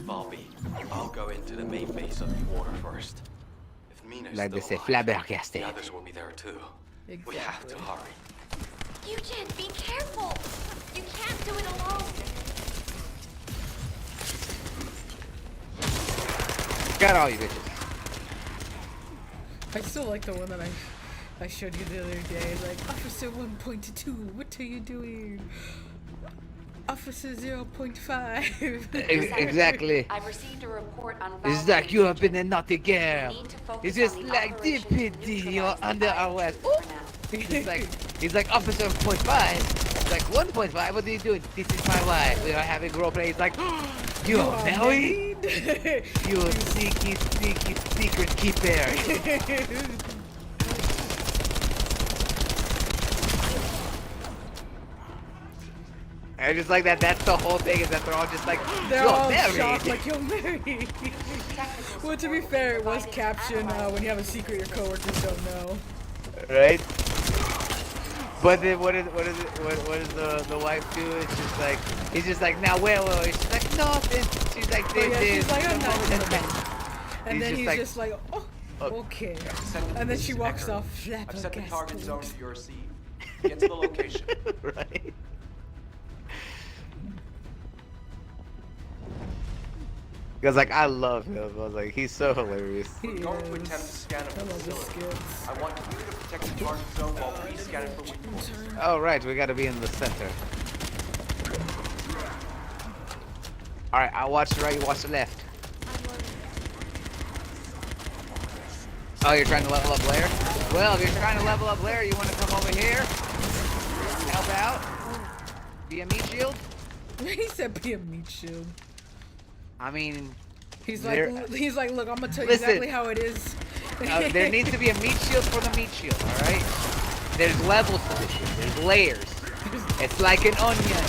Bobby, I'll go into the main base of the order first. If Mina's Like they still say, alive, flabbergasted. the others will be there too. Exactly. We have to hurry. Eugen, be careful! You can't do it alone! Got all you bitches. I still like the one that I showed you the other day. Like, Officer 1.2, what are you doing? Officer 0.5. Exactly. I've received a report on It's like you have been a naughty girl. It's just like DPD, you're under arrest. He's like Officer 0.5. It's like 1.5. What are you doing? This is my wife. We are having role play. It's like, you are married? You are sneaky secret keeper. I just like that. That's the whole thing. Is that they're all just like, They're you're all married. shocked like you're married. Well, to be fair, it was captioned when you have a secret your coworkers don't know. Right? But then what does the wife do? It's just like, he's just like, now where were we? She's like, nothing. She's like, this, Yeah, she's like, I'm not gonna and And then he's like, just like, oh, okay. And then she walks off. I've set the target zone to your receive. Get to the location. Right. Because like I love him. I was like, he's so hilarious. We're going to attempt to scan a facility. I want you to protect the target zone while we scan it for weak points. Oh right, we got to be in the center. All right, I watch the right, you watch the left. Oh, you're trying to level up Blair? Well, if you're trying to level up Blair, you want to come over here, help out, be a meat shield. He said be a meat shield. I mean, he's like, look, I'm gonna tell you Listen. exactly how it is. There needs to be a meat shield for the meat shield, all right? There's levels to this shit. There's layers. It's like an onion.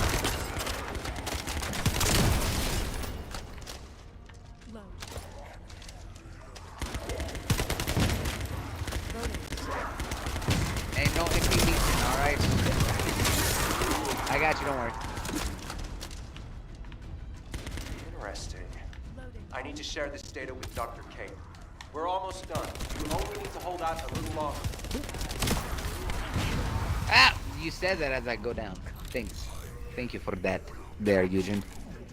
Ain't no empty meat, all right? I got you. Don't worry. Interesting. I need to share this data with Dr. Kate. We're almost done. You only need to hold out a little longer. Ah! You said that as I go down. Thanks. Thank you for that. There, Eugen.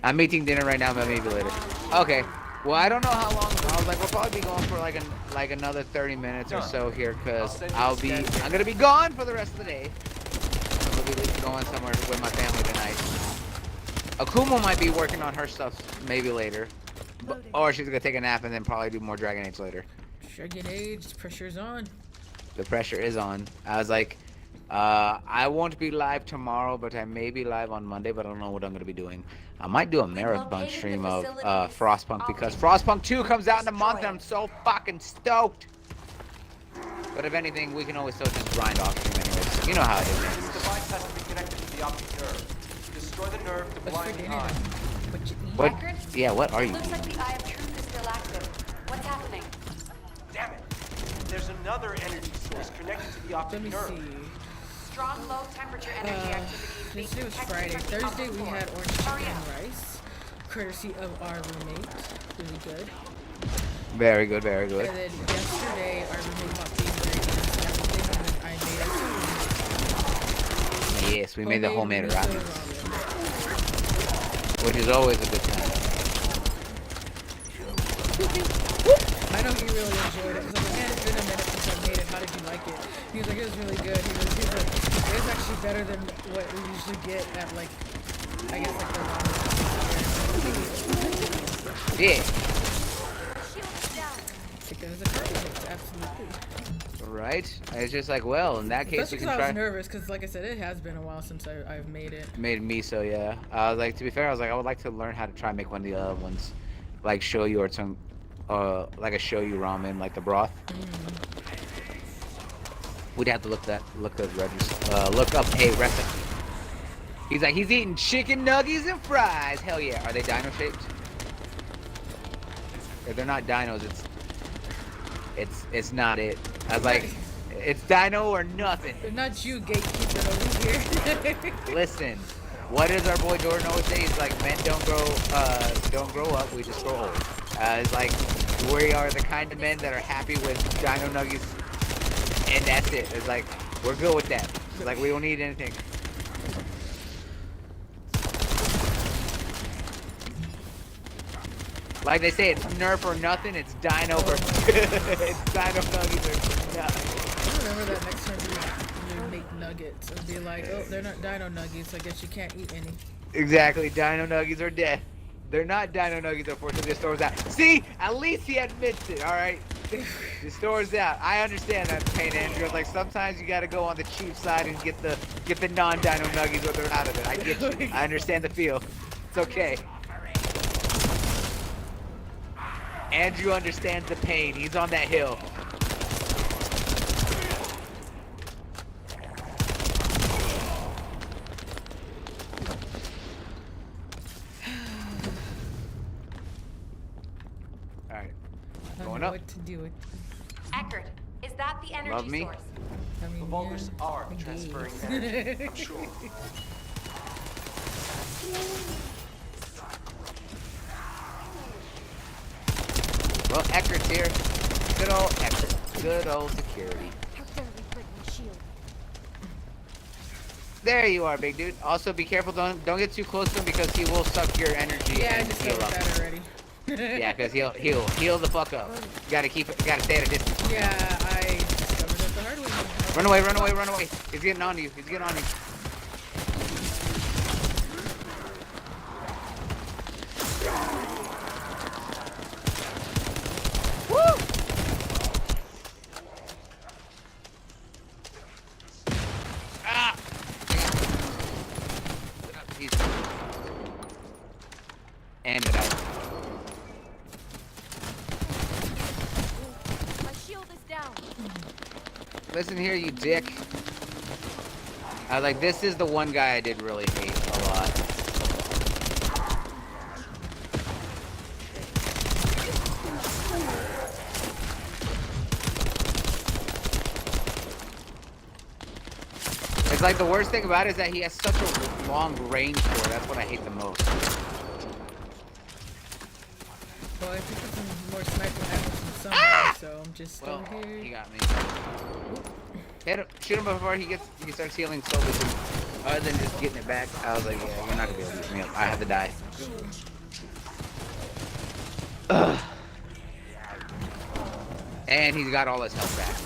I'm eating dinner right now, but maybe later. Okay. Well, I don't know how long. I was like, we'll probably be going for like another 30 minutes or so here, cause I'm gonna be gone for the rest of the day. I'm gonna be going somewhere with my family tonight. Akuma might be working on her stuff maybe later, or she's gonna take a nap and then probably do more Dragon Age later. Dragon Age, pressure's on. The pressure is on. I was like, I won't be live tomorrow, but I may be live on Monday, but I don't know what I'm going to be doing. I might do a marathon stream of Frostpunk, because Frostpunk 2 comes out in a month, and I'm so fucking stoked. But if anything, we can always still just grind off stream anyways. You know how it is. This device has to be connected to the optic nerve. Destroy the nerve to blind the eye. What? Yeah, what are you? Looks like the Eye of Truth is still active. What's happening? Damn it! There's another energy source connected to the optic nerve. Strong low temperature energy activity. Yesterday was Friday. Thursday we had orange chicken and rice, courtesy of our roommate. Really good. Very good, very good. And then yesterday our roommate bought the ingredients and everything, and I made Yes, we made the homemade miso ramen, ramen. which is always a good time. I know he really enjoyed it. He's like, man, it's been a minute since I made it. How did you like it? He was like, it was really good. He was like, it was actually better than what we usually get at, like, I guess, like the ramen. Yeah. Because it's a carbohydrate, absolutely. Right? It's just like, well, in that case, Especially we can because I was try. nervous, because like I said, it has been a while since I've made it. Made miso, yeah. I was like, to be fair, I was like, I would like to learn how to try and make one of the other ones, like shoyu or some, like a shoyu ramen, like the broth. We'd have to look up a recipe. He's like, he's eating chicken nuggets and fries. Hell yeah. Are they dino shaped? If they're not dinos, it's not it. I was like, it's dino or nothing. They're not you, gatekeeper over here. Listen, what does our boy Jordan always say? He's like, men don't grow up, we just grow old. It's like, we are the kind of men that are happy with dino nuggets, and that's it. It's like, we're good with that. It's like, we don't need anything. Like they say, it's Nerf or nothing, it's Dino or it's Dino Nuggets or nothing. I remember that next time you make nuggets. It'd be like, oh, they're not Dino Nuggets, I guess you can't eat any. Exactly, Dino Nuggets are death. They're not Dino Nuggets, unfortunately, the store's out. See? At least he admits it, alright? The store's out. I understand that pain, Andrew. Like, sometimes you gotta go on the cheap side and get the non-Dino Nuggets or they're out of it. I get you. I understand the feel. It's okay. Andrew understands the pain. He's on that hill. Alright. Going up. What to do with Eckert, is that the energy Love me? source? I mean, The Vulgars are transferring energy, I'm sure. Well, Eckert's here. Good old Eckert. Good old security. How dare we break my shield? There you are, big dude. Also, be careful. Don't get too close to him because he will suck your energy yeah, I and just heal noticed up. that already. Yeah, because he'll heal the fuck up. Gotta stay at a distance. Yeah, I discovered it the hard way. Run away, run away, run away. He's getting on you. He's getting on you. Woo! Ah! And it out. My shield is down. Listen here, you dick. I was like, this is the one guy I did really hate a lot. It's like the worst thing about it is that he has such a long range for it. That's what I hate the most. Well, I think there's more sniper ammo from somewhere, so I'm just Well, over here. he got me. Hit him, shoot him before he starts healing slowly. Other than just getting it back, I was like, yeah, you're not gonna be able to beat me up. I have to die. Ugh. And he's got all his health back.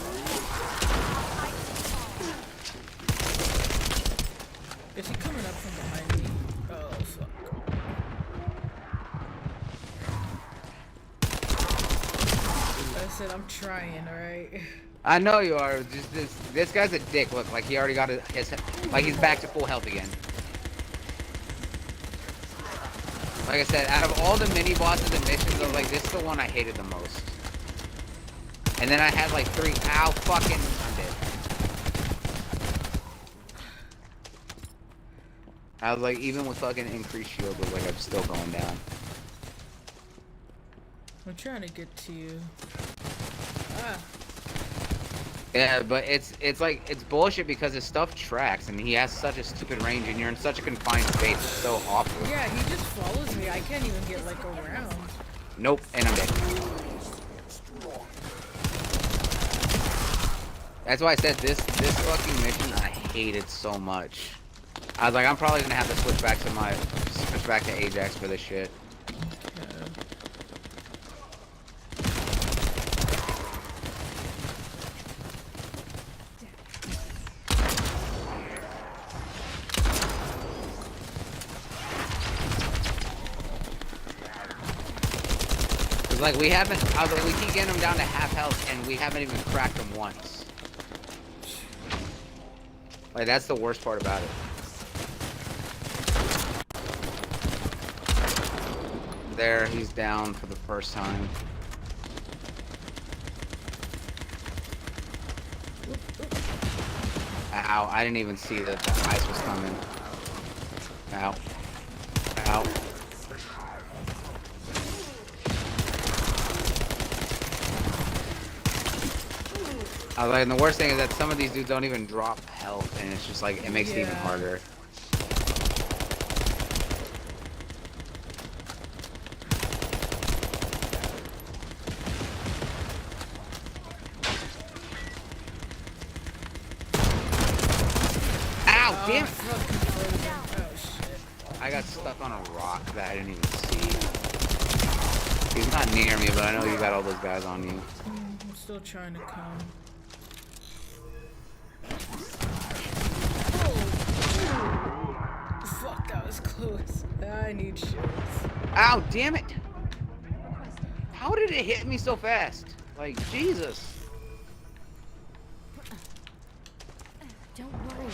Is he coming up from behind me? Oh, fuck. I said I'm trying, alright? I know you are. Just this guy's a dick. Look, like he already got like he's back to full health again. Like I said, out of all the mini bosses and missions, I was like, this is the one I hated the most. And then I had like 3. Ow, fucking! I'm dead. I was like, even with fucking increased shield, but like I'm still going down. I'm trying to get to you. Ah. Yeah, but it's like it's bullshit because his stuff tracks and he has such a stupid range and you're in such a confined space. It's so awful. Yeah, he just follows me. I can't even get like around. Nope, and I'm dead. That's why I said this fucking mission I hated so much. I was like, I'm probably gonna have to switch back to Ajax for this shit. Like we haven't, I was like, we keep getting him down to half health, and we haven't even cracked him once. Like, that's the worst part about it. There, he's down for the first time. Ow, I didn't even see that the ice was coming. Ow. Ow. I was like, and the worst thing is that some of these dudes don't even drop health, and it's just like, it makes it even harder. Ow, damn it! I got stuck on a rock that I didn't even see. He's not near me, but I know you got all those guys on you. I'm still trying to come. Fuck, that was close. I need shields. Ow, damn it! How did it hit me so fast? Like, Jesus. Don't worry.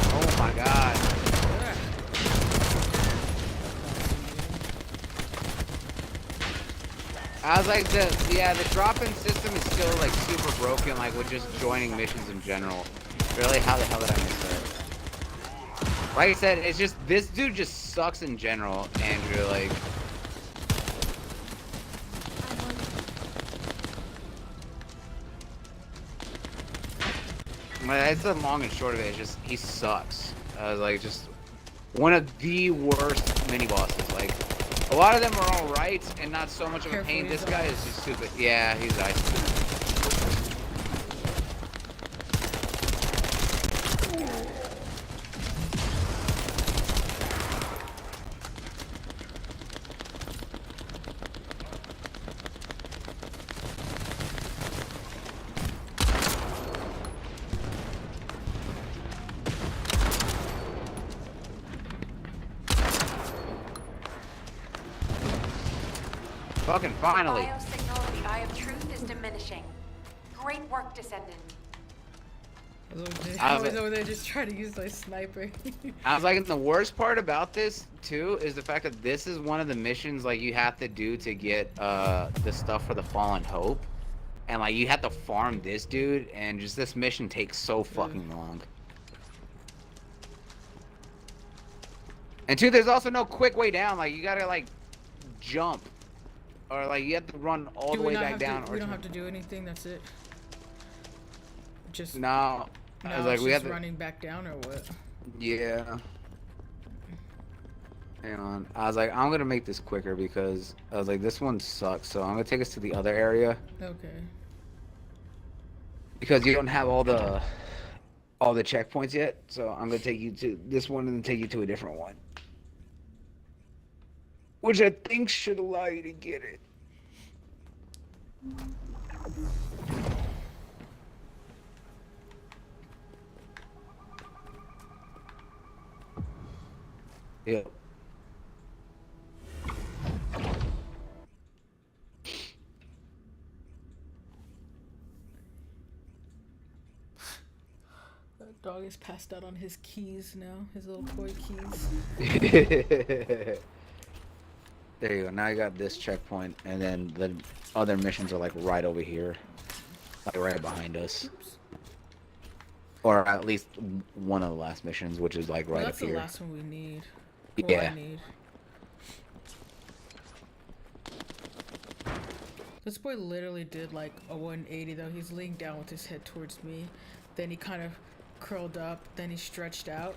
Oh my god. I was like, the drop-in system is still like super broken, like with just joining missions in general. Really, how the hell did I miss that? Like I said, it's just, this dude just sucks in general, Andrew, like. That's the long and short of it, it's just, he sucks. I was like, just one of the worst mini-bosses, like. A lot of them are alright and not so much of a pain. This guy is just stupid. Yeah, he's ice. Fucking finally. Biosignal of the Eye of Truth is diminishing. Great work, Descendant. I was over there just trying to use my sniper. I was like, the worst part about this too is the fact that this is one of the missions like you have to do to get the stuff for the Fallen Hope, and like you have to farm this dude, and just this mission takes so fucking long. And two, there's also no quick way down. Like you gotta like jump, or like you have to run all the way back down. We don't have to do anything. That's it. Just no. I was like, we have to running back down or what? Yeah. Hang on. I was like, I'm gonna make this quicker because I was like, this one sucks. So I'm gonna take us to the other area. Okay. Because you don't have all the checkpoints yet. So I'm gonna take you to this one and then take you to a different one, which I think should allow you to get it. Yep. That dog is passed out on his keys now, his little toy keys. There you go. Now you got this checkpoint, and then the other missions are like right over here, like right behind us. Oops. Or at least one of the last missions, which is like right up here. That's the last one we need. Yeah. This boy literally did like a 180 though. He's laying down with his head towards me. Then he kind of curled up. Then he stretched out.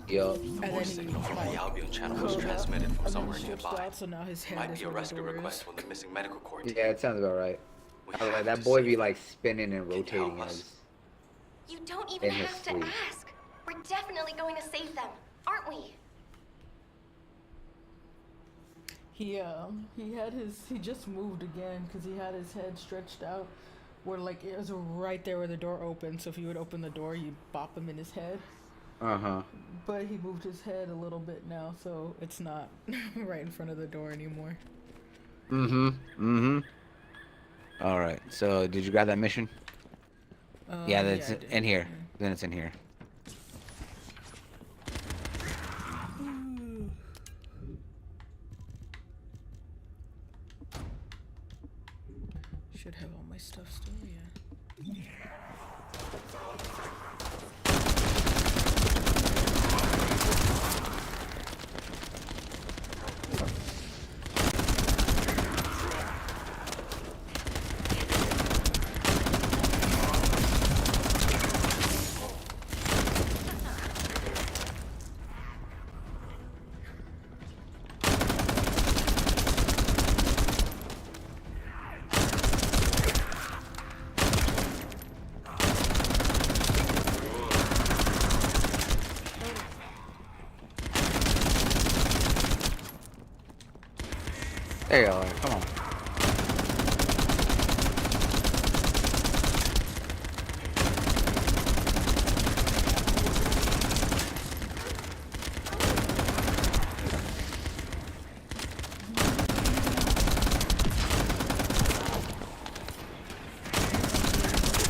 Yup. And then he Signal from the like, Albion channel was curled up, transmitted from and then somewhere stretched nearby. out, so now his head Might is be a where the rescue door is. request from the missing medical corps team. Yeah, it sounds about right. I was like, that boy be like spinning and rotating as. You don't even in his have to sleep. ask. We're definitely going to save them, aren't we? He just moved again because he had his head stretched out where like it was right there where the door opened, so if you would open the door you'd bop him in his head. But he moved his head a little bit now, so it's not right in front of the door anymore. Alright, so did you grab that mission? Yeah, that's I did. in here. Then it's in here. Should have all my stuff still, yeah. There you go, come on.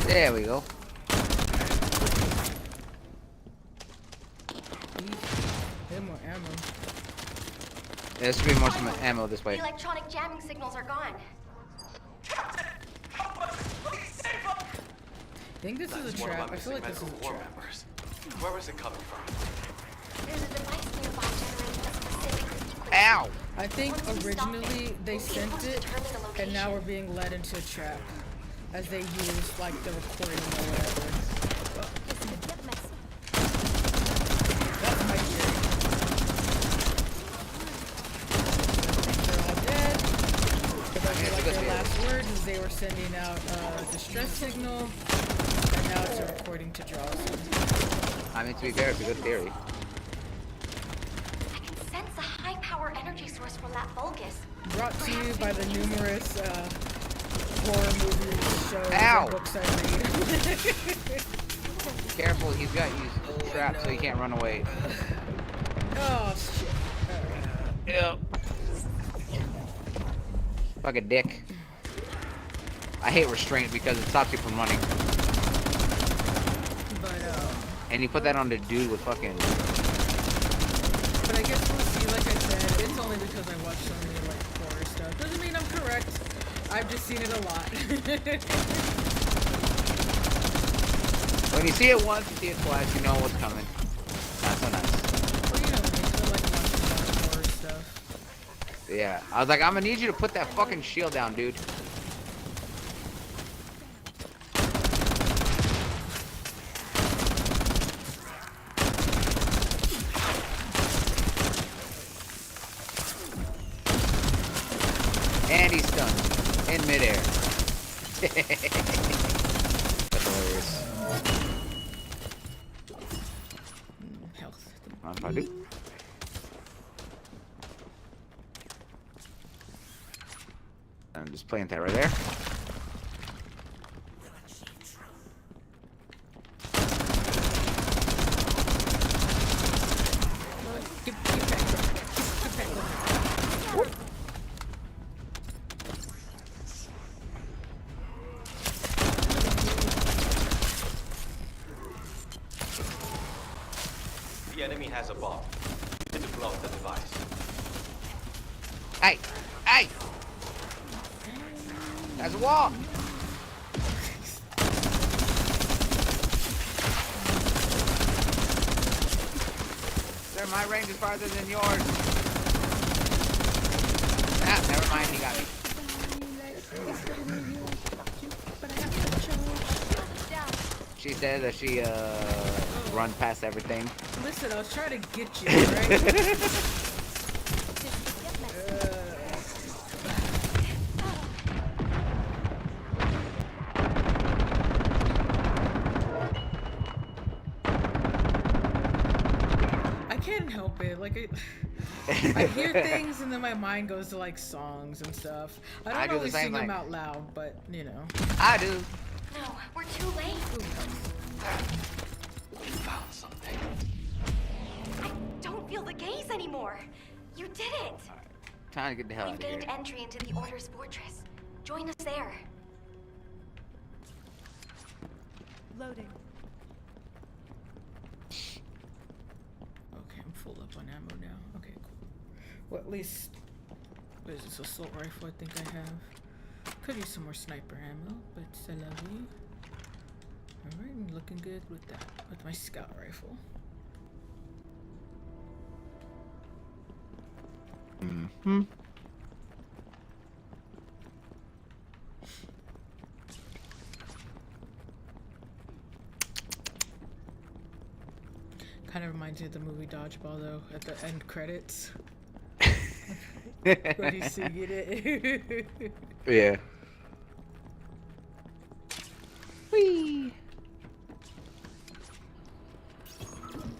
There we go. More ammo. There should be more some ammo this way. The electronic jamming signals are gone. I think this is a trap. I feel like this is a trap. Where was it coming from? There's a device nearby generating a specific frequency. Ow! I think originally they sent it, and now we're being led into a trap, as they use like the recording or whatever. That's my theory. They're all dead. Because I feel like their last words is they were sending out a distress signal, and now it's a recording to draw. I mean, to be fair, it's a good theory. I can sense a high-power energy source from that Vulgus. Brought to you by the numerous horror movies, shows, Ow! and books I read. Careful, he's got you trapped so he can't run away. Oh shit. Yep. Fucking dick. I hate restraint because it stops you from running. But and you put that on the dude with fucking. But I guess we'll see. Like I said, it's only because I watch so many like horror stuff. Doesn't mean I'm correct. I've just seen it a lot. When you see it once, you see it twice, you know what's coming. Not so nice. Well, you know, I still like watching a lot of horror stuff. Yeah, I was like, I'm gonna need you to put that fucking shield down, dude. And he's stunned in midair. That's hilarious. Health. Mind if I do? I'm just playing that right there. The enemy has a bomb. To blow up the device. Hey! Hey! There's a wall! Sir, my range is farther than yours. Ah, never mind, he got me. She said that she, run past everything. Listen, I was trying to get you, right? I can't help it. Like, I hear things and then my mind goes to like songs and stuff. I don't I do the always same sing them thing. out loud, but you know. I do. No, we're too late. We found something. I don't feel the gaze anymore. You did it. Time to get the hell out We've of here. gained entry into the Order's fortress. Join us there. Loading. Okay, I'm full up on ammo now. Okay, cool. Well, at least, what is this, assault rifle I think I have. Could use some more sniper ammo, but c'est la vie. Alright, I'm looking good with that, with my scout rifle. Mm-hmm. Kind of reminds me of the movie Dodgeball, though, at the end credits. When he's singing it. Yeah. Whee!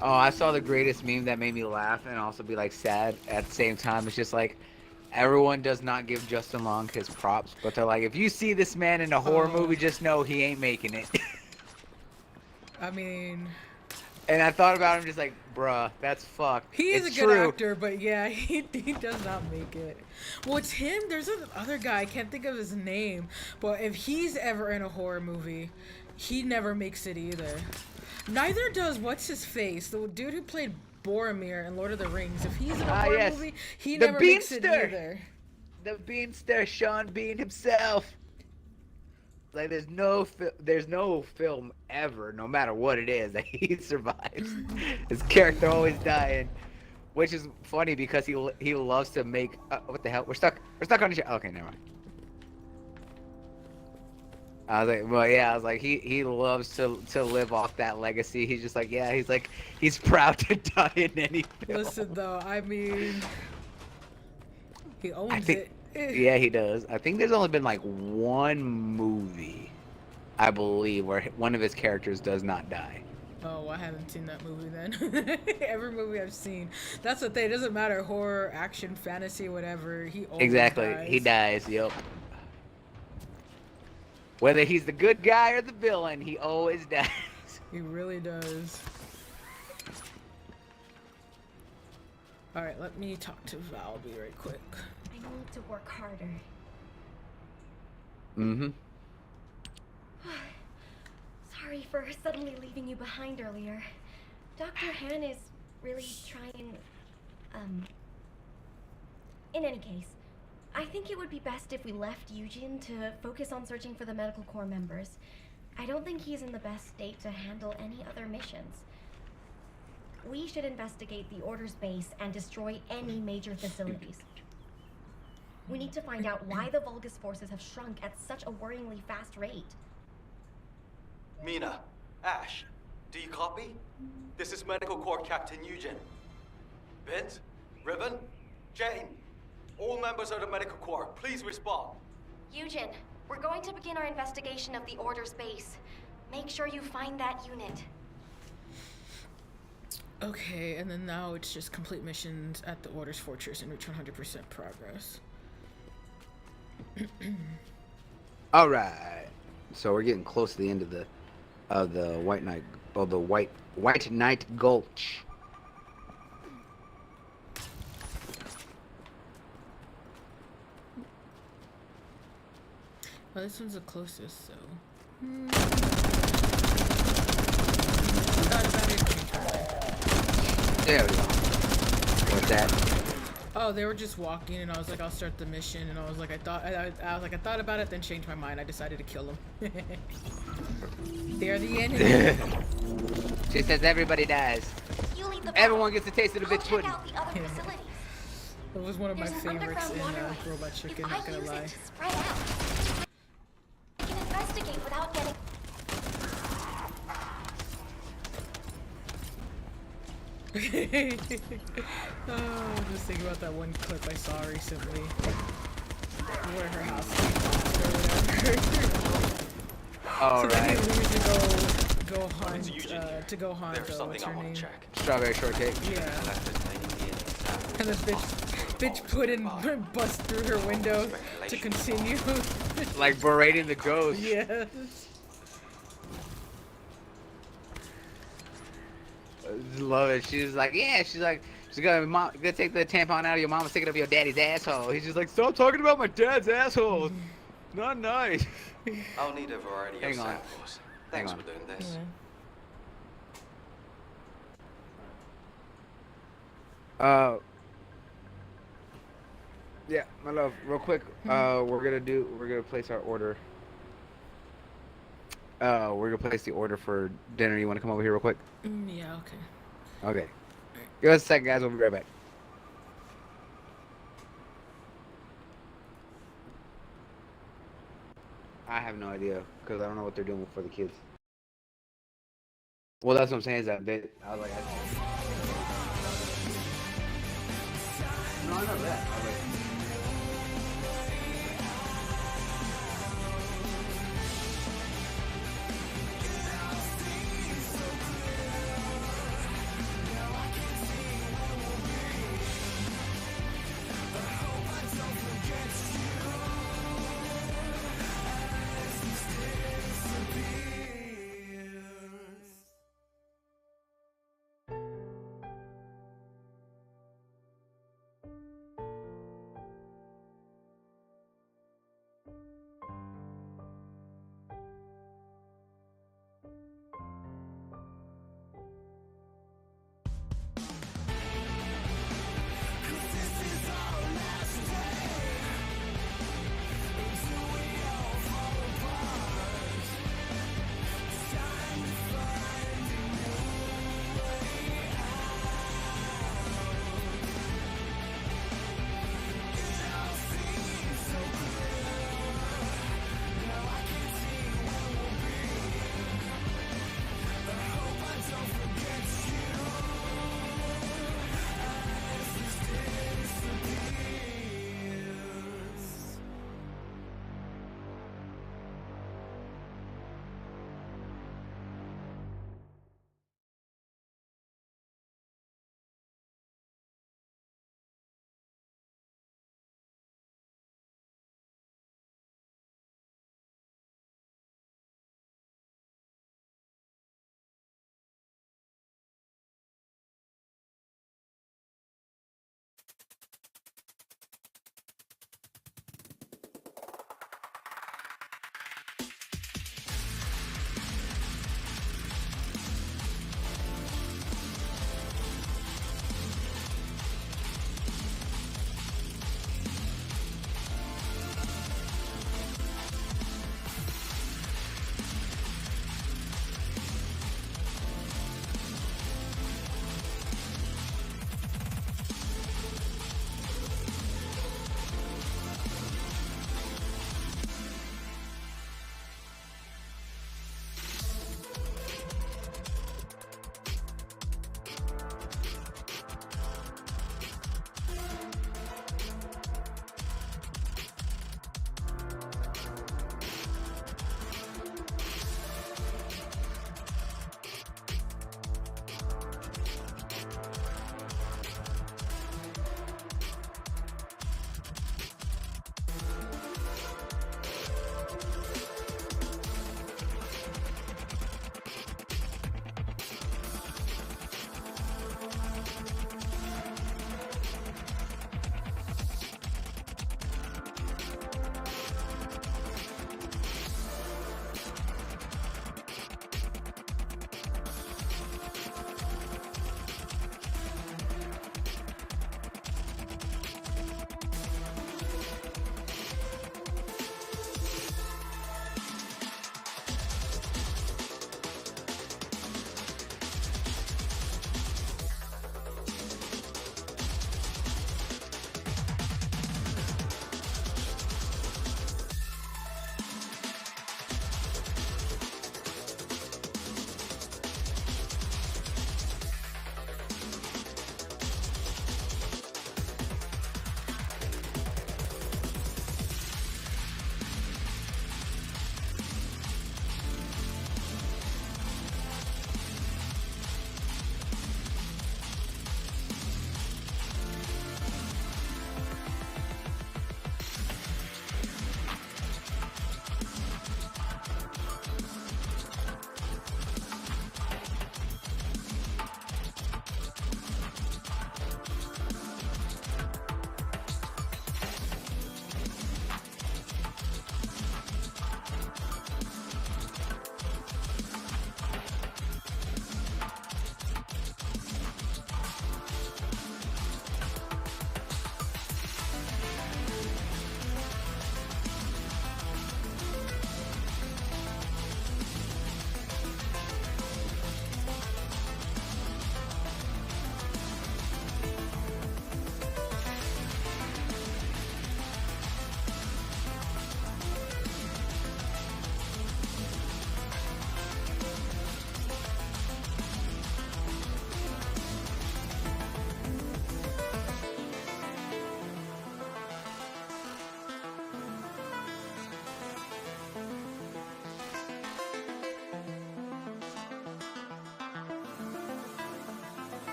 Oh, I saw the greatest meme that made me laugh and also be like sad at the same time. It's just like everyone does not give Justin Long his props, but they're like, if you see this man in a horror movie, just know he ain't making it. I mean, and I thought about him just like, bruh, that's fucked. he is It's a good true. actor, but yeah, he does not make it. Well, it's him. There's another guy. I can't think of his name, but if he's ever in a horror movie, he never makes it either. Neither does what's his face, the dude who played Boromir in Lord of the Rings. If he's in a horror Yes. movie, he The never makes it Beanster. either. The Beanster, Sean Bean himself. Like there's no film ever, no matter what it is, that he survives. His character always dying, which is funny because he loves to make. What the hell? We're stuck on the show. Okay, never mind. I was like, well, yeah, I was like, he loves to live off that legacy. He's just like, yeah, he's proud to die in any film. Listen, though, I mean, he owns I think, it. yeah, he does. I think there's only been like one movie, I believe, where one of his characters does not die. Oh, I haven't seen that movie then. Every movie I've seen. That's the thing. It doesn't matter, horror, action, fantasy, whatever. He always Exactly, dies. he dies. Yep. Whether he's the good guy or the villain, he always dies. He really does. Alright, let me talk to Valby right quick. I need to work harder. Mm-hmm. Sorry for suddenly leaving you behind earlier. Dr. Han is really trying, In any case, I think it would be best if we left Eugene to focus on searching for the Medical Corps members. I don't think he's in the best state to handle any other missions. We should investigate the Order's base and destroy any major facilities. We need to find out why the Vulgus forces have shrunk at such a worryingly fast rate. Mina, Ash, do you copy? This is Medical Corps Captain Eugen. Vince, Ribbon, Jane, all members of the Medical Corps, please respond. Eugen, we're going to begin our investigation of the Order's base. Make sure you find that unit. Okay, and then now it's just complete missions at the Order's fortress and reach 100% progress. All right. So we're getting close to the end of the White Knight, or the White Knight Gulch. Well, this one's the closest, so. There we go. What's that? Oh, they were just walking, and I was like, I'll start the mission, and I was like, I thought about it, then changed my mind. I decided to kill them. They're the enemy. She says everybody dies. Everyone gets a taste of the bitch pudding. It was one of my favorites in Robot Chicken, not gonna lie. Spread out. We can investigate without getting. Oh, I'm just thinking about that one clip I saw recently, where her house or whatever. All so then right. he leaves to go hunt. There's what's something her I want name? to check. Strawberry shortcake. Yeah. And this bitch put in bust through her window to continue. Like berating the ghost. Yes. I just love it. She's like, yeah. She's gonna take the tampon out of your mom and stick it up your daddy's asshole. He's just like, stop talking about my dad's asshole. Not nice. I'll need a variety of samples. Thanks for doing this. Yeah, my love, real quick, we're gonna place our order. We're gonna place the order for dinner. You wanna come over here real quick? Yeah, okay. Okay. Give us a second, guys, we'll be right back. I have no idea, because I don't know what they're doing for the kids. Well, that's what I'm saying, is that I was like, no, I know that. I was like,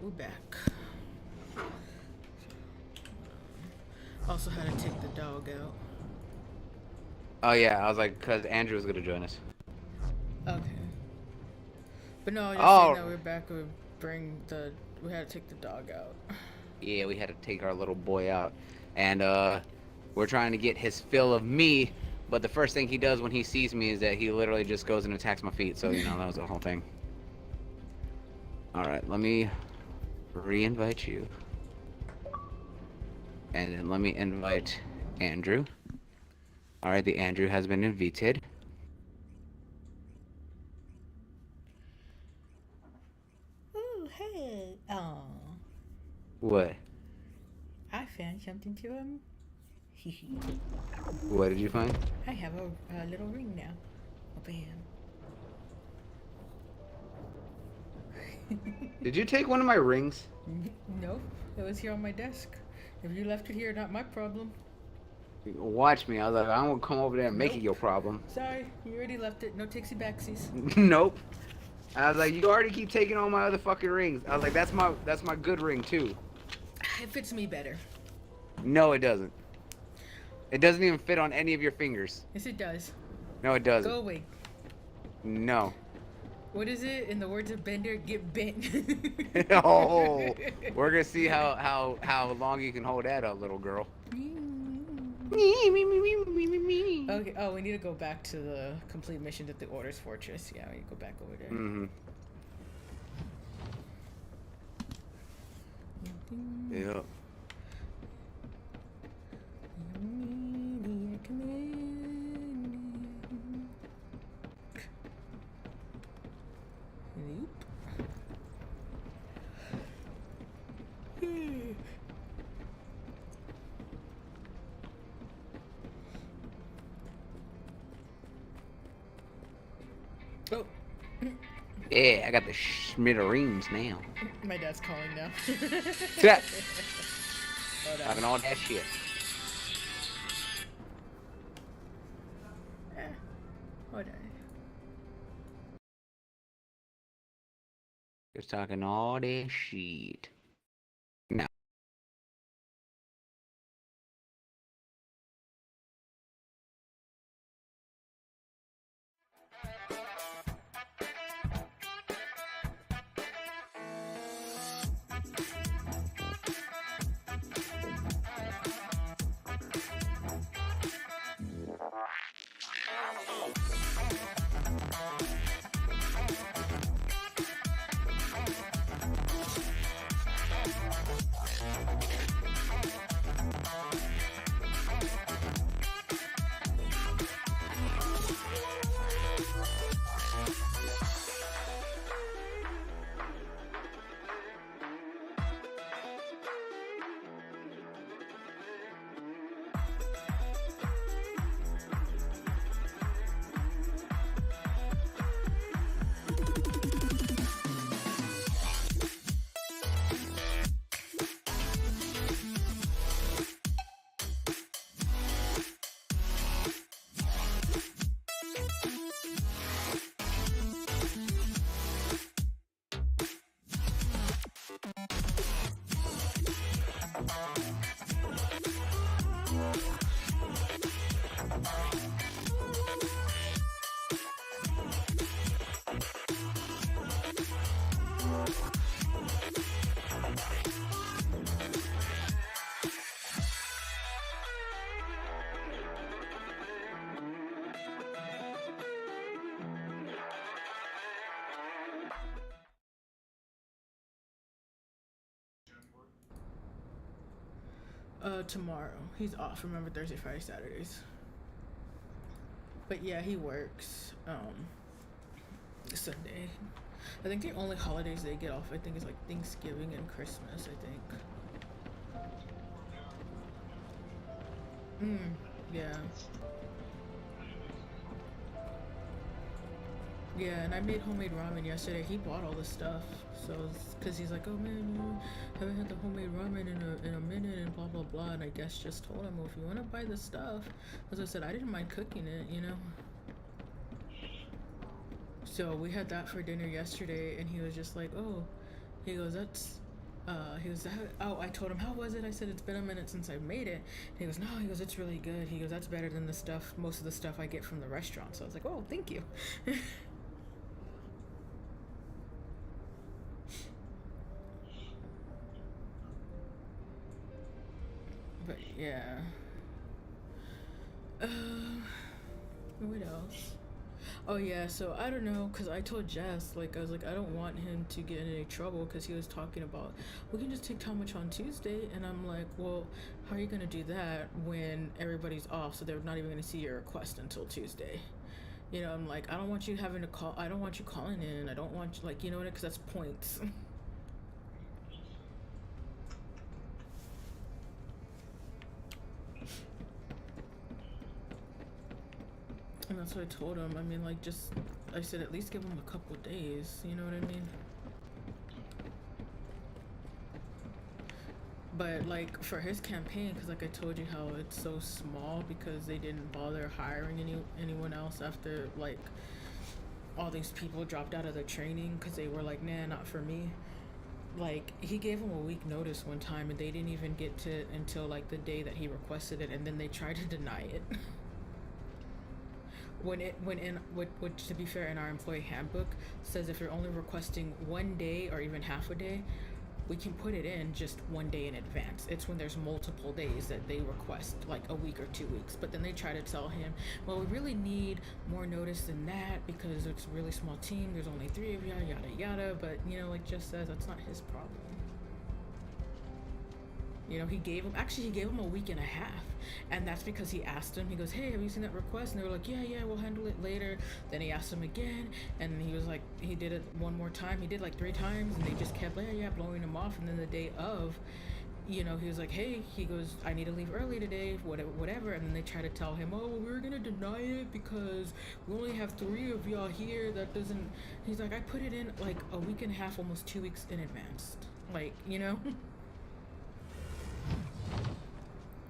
we're back. Also had to take the dog out. Oh yeah, I was like, cause Andrew was gonna join us. Okay. But no, I was just saying that we're back. We had to take the dog out. Yeah, we had to take our little boy out, and we're trying to get his fill of me. But the first thing he does when he sees me is that he literally just goes and attacks my feet. So you know that was the whole thing. All right, let me re-invite you, and then let me invite Andrew. All right, the Andrew has been invited. Ooh, hey. Oh. What? I found something to him. What did you find? I have a little ring now. Oh, bam. Did you take one of my rings? No, it was here on my desk. If you left it here, not my problem. Watch me. I was like, I won't come over there and make it your problem. Sorry, you already left it. No takesy backsies. Nope. I was like, you already keep taking all my other fucking rings. I was like, that's my good ring too. It fits me better. No, it doesn't. It doesn't even fit on any of your fingers. Yes, it does. No, it doesn't. Go away. No. What is it? In the words of Bender, get bent. Oh, we're gonna see how long you can hold that up, little girl. Okay. Oh, we need to go back to the complete mission at the Orders Fortress. Yeah, we need to go back over there. Mm-hmm. Yep. Oh. Yeah, I got the smithereens now. My dad's calling now. See that? Talking all that shit. Hold on. Just talking all that shit. No. Tomorrow. He's off. Remember, Thursday, Friday, Saturdays. But yeah, he works Sunday. I think the only holidays they get off, I think, is like Thanksgiving and Christmas, I think. Yeah. Yeah, and I made homemade ramen yesterday. He bought all the stuff, so because he's like, oh man, you haven't had the homemade ramen in a minute and blah blah blah. And I guess just told him, well, if you want to buy the stuff, as I said, I didn't mind cooking it, you know. So we had that for dinner yesterday, and he was just like, oh, he goes, He was, oh, I told him, how was it? I said, it's been a minute since I made it. And he goes, no, he goes, it's really good. He goes, that's better than the stuff, most of the stuff I get from the restaurant. So I was like, oh, thank you. But yeah. What else? Oh yeah, so I don't know, because I told Jess, like, I was like, I don't want him to get in any trouble, because he was talking about, we can just take Talmadge on Tuesday, and I'm like, well, how are you going to do that when everybody's off, so they're not even going to see your request until Tuesday? You know, I'm like, I don't want you having to call, I don't want you calling in, I don't want you, like, you know what, because that's points. And that's what I told him. I mean, like, just, I said, at least give him a couple days, you know what I mean? But, like, for his campaign, because, like, I told you how it's so small because they didn't bother hiring anyone else after, like, all these people dropped out of the training because they were like, nah, not for me. Like, he gave him a week notice one time, and they didn't even get to it until, like, the day that he requested it, and then they tried to deny it. Which, to be fair, in our employee handbook says if you're only requesting 1 day or even half a day, we can put it in just 1 day in advance. It's when there's multiple days that they request, like a week or 2 weeks. But then they try to tell him, well, we really need more notice than that because it's a really small team. There's only 3 of y'all, yada yada. But, you know, like Jess says, that's not his problem. You know, he gave him a week and a half, and that's because he asked him, he goes, hey, have you seen that request? And they were like, yeah, we'll handle it later. Then he asked him again, and he was like, he did it one more time. He did like 3 times, and they just kept, blowing him off. And then the day of, you know, he was like, hey, he goes, I need to leave early today, whatever. And then they try to tell him, oh, well, we're gonna deny it because we only have 3 of y'all here. That doesn't, he's like, I put it in like a week and a half, almost 2 weeks in advance. Like, you know?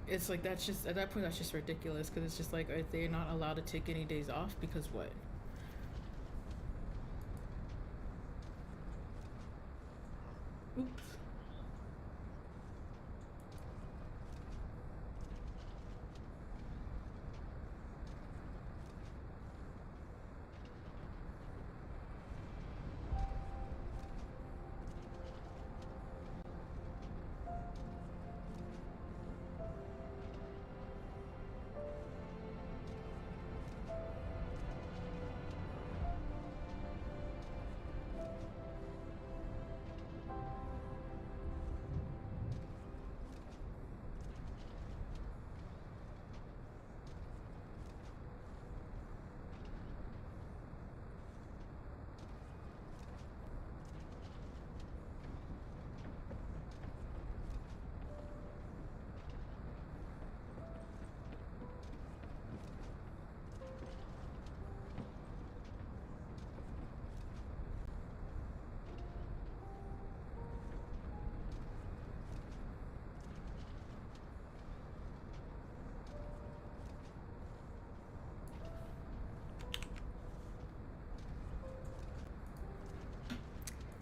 It's like, that's just, at that point, that's just ridiculous, because it's just like, are they not allowed to take any days off? Because what? Oops.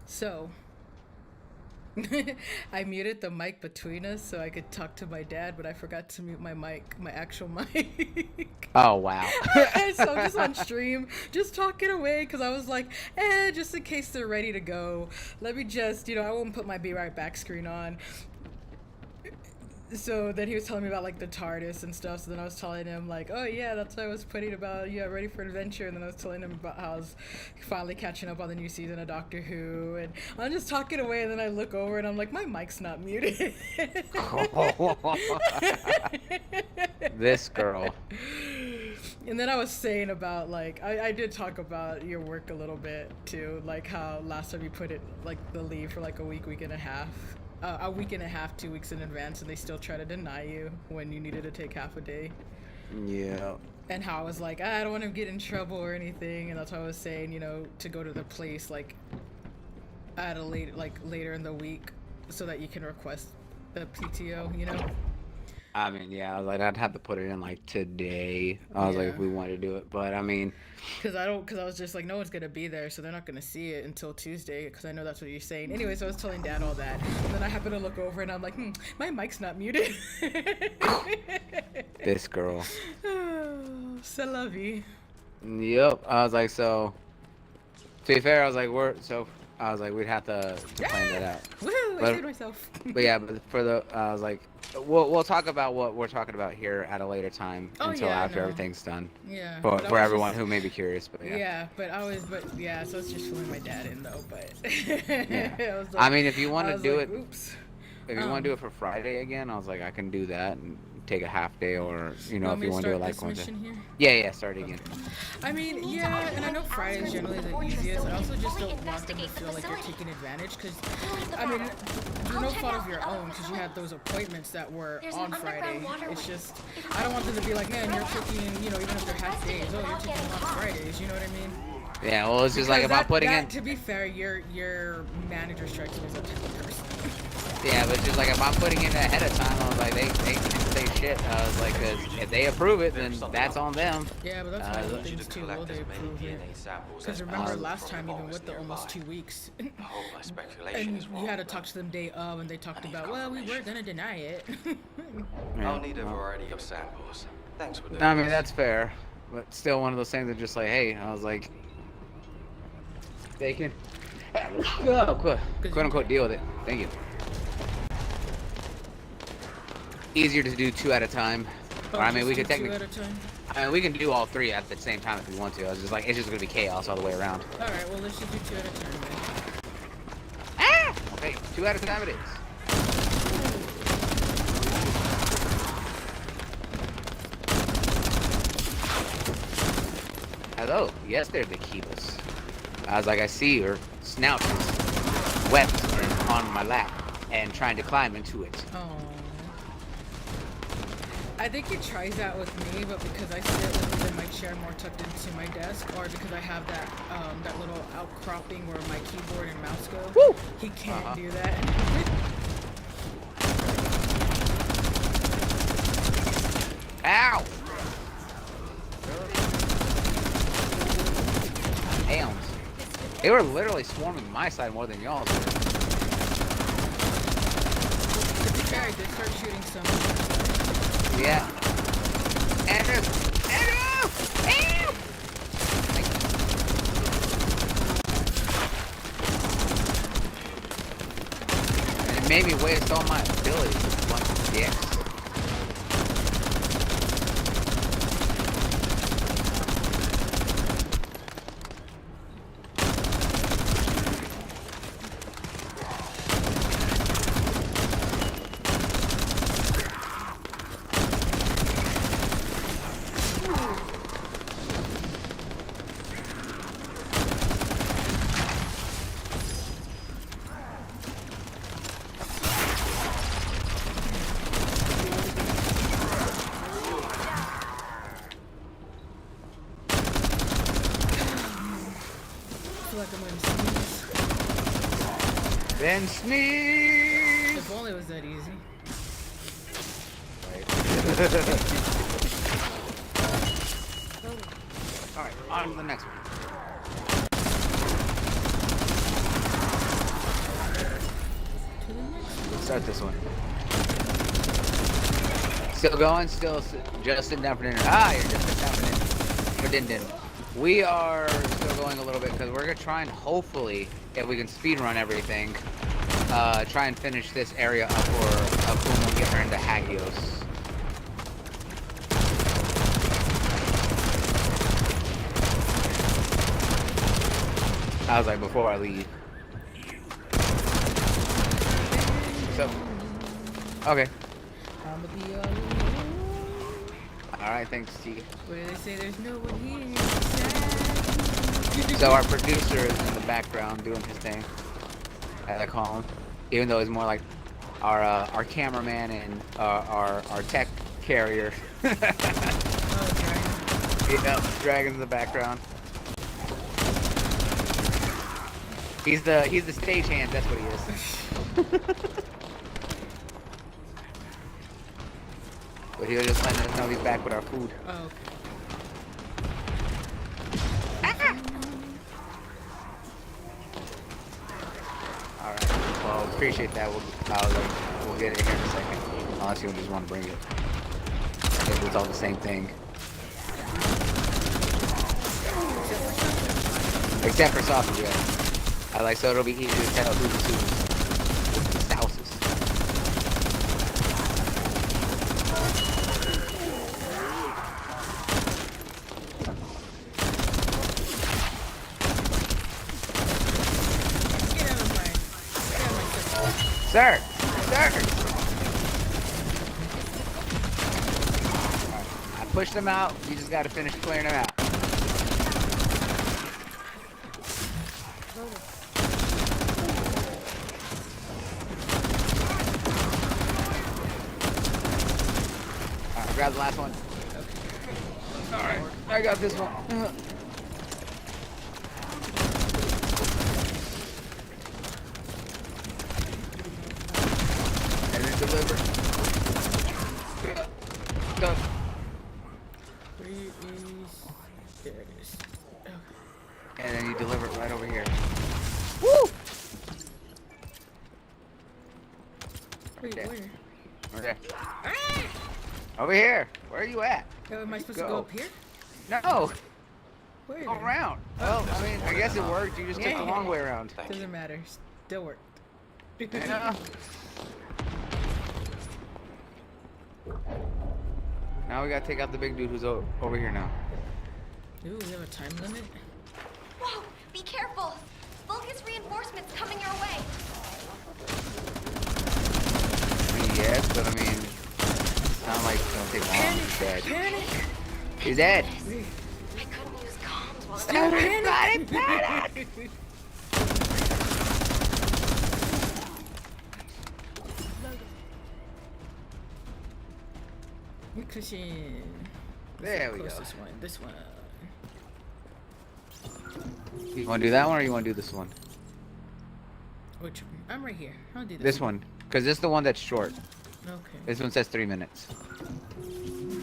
So, I muted the mic between us so I could talk to my dad, but I forgot to mute my mic, my actual mic. Oh, wow. And so I'm just on stream, just talking away, because I was like, just in case they're ready to go, let me just, you know, I won't put my Be Right Back screen on. So then he was telling me about like the TARDIS and stuff. So then I was telling him like, oh yeah, that's what I was putting about, yeah, ready for adventure. And then I was telling him about how I was finally catching up on the new season of Doctor Who. And I'm just talking away, and then I look over and I'm like, my mic's not muted. This girl. And then I was saying about like, I did talk about your work a little bit too, like how last time you put it like the leave for like a week and a half. A week and a half, 2 weeks in advance, and they still try to deny you when you needed to take half a day. Yeah. And how I was like, I don't want to get in trouble or anything, and that's what I was saying, you know, to go to the place like at a later in the week, so that you can request the PTO, you know. I mean, yeah, I was like, I'd have to put it in like today. I was like, if we wanted to do it, but I mean, because I was just like, no one's gonna be there, so they're not gonna see it until Tuesday. Because I know that's what you're saying. Anyway, so I was telling Dad all that, and then I happen to look over, and I'm like, my mic's not muted. this girl. C'est la vie. Yep. I was like, so. To be fair, I was like, we'd have to plan that out. Woohoo! I saved myself. But yeah, but for the, I was like, we'll talk about what we're talking about here at a later time until after everything's done. Yeah. For everyone who may be curious, but yeah. Yeah, so it's just filling my dad in though, but. Yeah. I mean, if you want to do it, oops. If you want to do it for Friday again, I was like, I can do that and take a half day, or if you want to do it like one day. Yeah, start again. I mean, yeah, and I know Friday is generally the easiest. I also just don't want them to feel like you're taking advantage, because I mean, through no fault of your own, because you had those appointments that were on Friday. It's just I don't want them to be like, man, you're taking, even if they're half days, oh, you're taking off Fridays. You know what I mean? Yeah, well, it's just like if I'm putting in. To be fair, your manager strikes me as a type of person. Yeah, but just like if I'm putting it ahead of time, I was like, they can't say shit. I was like, cause if they approve it, then that's on them. Yeah, but that's one of the things too. Will they approve it? Because remember last time, even with the almost 2 weeks, and you had to talk to them day of, and they talked about, well, we were gonna deny it. I'll need a variety of samples. Thanks for doing I mean, that's fair, but still one of those things that just like, hey, I was like, they can, quote unquote, deal with it. Thank you. Easier to do 2 at a time. Or, I mean, we could technically. I mean, we can do all 3 at the same time if we want to. I was just like, it's just gonna be chaos all the way around. All right, well, let's just do 2 at a time then. Ah! Okay, 2 at a time it is. Hello. Yes, there, Vikibas. I was like, I see your snout is wet and on my lap and trying to climb into it. Oh. I think he tries that with me, but because I sit in my chair more tucked into my desk, or because I have that little outcropping where my keyboard and mouse go, woo! He can't do that. Ow! Damn. They were literally swarming my side more than y'all's. To be fair, I did start shooting some. Yeah. Andrew! Andrew! Andrew! And it made me waste all my abilities. Bunch of dicks. Ben Sneeze! If only it was that easy. Alright, on to the next one. Let's start this one. Still going? Still just sitting down for dinner. Ah, you're just sitting down for dinner. We are still going a little bit because we're going to try and hopefully, if we can speed run everything, try and finish this area up for Akuma and get her into Hagios. I was like, before I leave. So, okay. Alright, thanks, T. What do they say? There's no one here. So our producer is in the background doing his thing, as I call him. Even though he's more like our cameraman and our tech carrier. Oh, Dragon. Yep, Dragon's in the background. He's the stagehand, that's what he is. But he was just letting us know he's back with our food. Oh, okay. Alright, well, appreciate that. We'll get it here in a second. Unless you just want to bring it. I think it's all the same thing. Except for sausage, yeah. I like, so it'll be easier to tell who's the sauces. Sir! Sir! I pushed them out. You just gotta finish clearing them out. Alright, grab the last one. Alright, I got this one. Deliver. Done. Where is... There it is. Okay. And then you deliver it right over here. Woo! Wait, there. where? Okay. Over here. Where are you at? Oh, am I supposed to go up here? No. Where? Go around. Well, I mean, I guess it worked. You just took the long way around. Doesn't matter. Still worked. Yeah. Now we gotta take out the big dude who's over here now. Ooh, we have a time limit? Whoa! Be careful! Vulgus reinforcements coming your way! I mean, yes, but I mean, it's not like it's gonna take long. He's dead. Panic! He's dead. I couldn't use comms while Everybody panic! Cushion. There we go. This one. This one. You want to do that one or you want to do this one? Which one? I'm right here. I'll do This one, because this is the one that's short. Okay. This one says 3 minutes.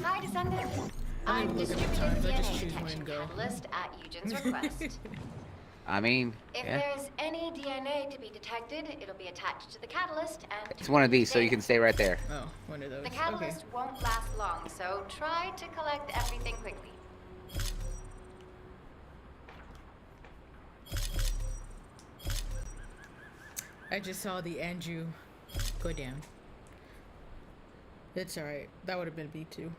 Hi, Descendant. I'm distributing DNA detection catalyst at Eugen's request. I mean, If yeah. there's any DNA to be detected, it'll be attached to the catalyst and... It's one of these, so you can stay right there. Oh, one of those. The catalyst won't last long, so try to collect everything quickly. I just saw the Andrew go down. It's alright. That would have been B2.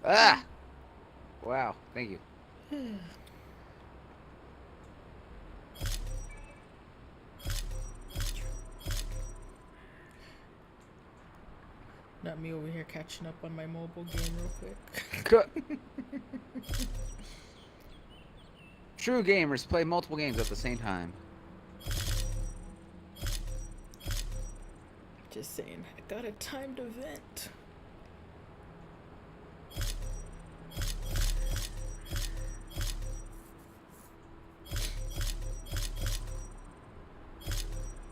Ah! Wow, thank you. Not me over here catching up on my mobile game real quick. True gamers play multiple games at the same time. Just saying, I got a timed event.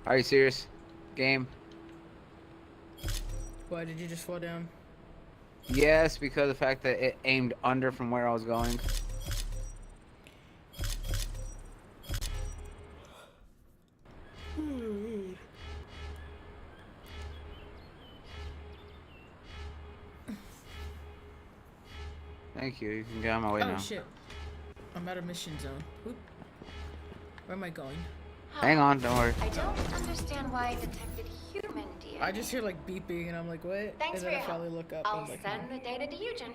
Are you serious? Game? Why did you just fall down? Yes, because of the fact that it aimed under from where I was going. Thank you. You can get on my way now. Oh shit. I'm out of mission zone. Oop. Where am I going? Hang on, don't worry. I don't understand why I detected human DNA. I just hear like beeping and I'm like, what? Thanks and for then your I help. finally look up. I'll I'm like, send the data to Eugen.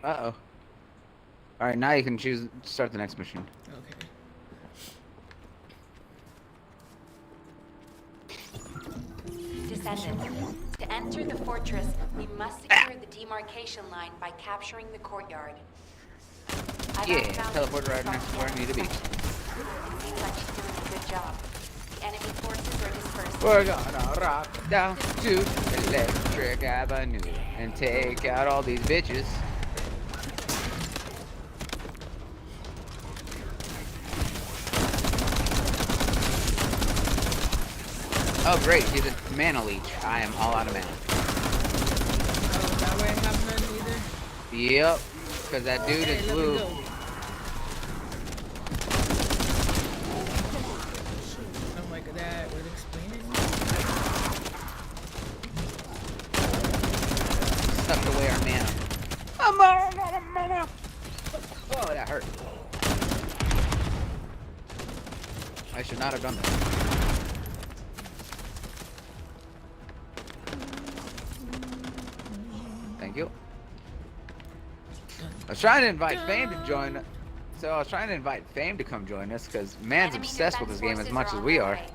Uh-oh. Alright, now you can choose start the next mission. Descendant. To enter the fortress, we must secure the demarcation line by capturing the courtyard. Yeah, teleport right next to where I need to be. It seems like she's doing a good job. The enemy forces are dispersed. We're gonna rock down to Electric Avenue and take out all these bitches. Oh great, he's a mana leech. I am all out of mana. Oh, that way I have none either? Yep, because that dude is blue. I'm like, that would explain it. Sucked away our mana. I'm out of mana. Oh, that hurt. I should not have done that. Thank you. I was trying to invite Fame to join. So I was trying to invite Fame to come join us because man's Enemy obsessed with defense this game as forces much are as on we their are. way.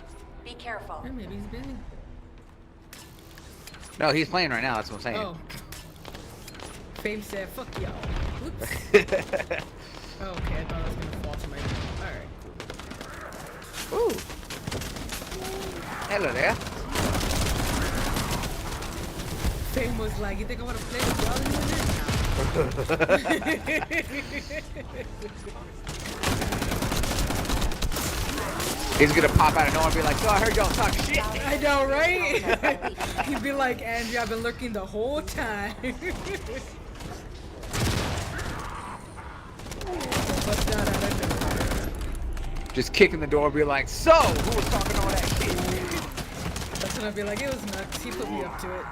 Be careful. Yeah, maybe he's busy. No, he's playing right now. That's what I'm saying. Oh. Fame said, fuck y'all. Oops. Oh, okay, I thought I was gonna fall to my knee. Alright. Ooh. Hello there. Fame was like, you think I wanna play with y'all in here? He's gonna pop out of nowhere and be like, "Oh, I heard y'all talk shit." I know, right? He'd be like, Andrew, I've been lurking the whole time. Bust out of nowhere. Just kicking the door and be like, "So, who was talking all that shit?" That's when I'd be like, it was nuts. He put me up to it.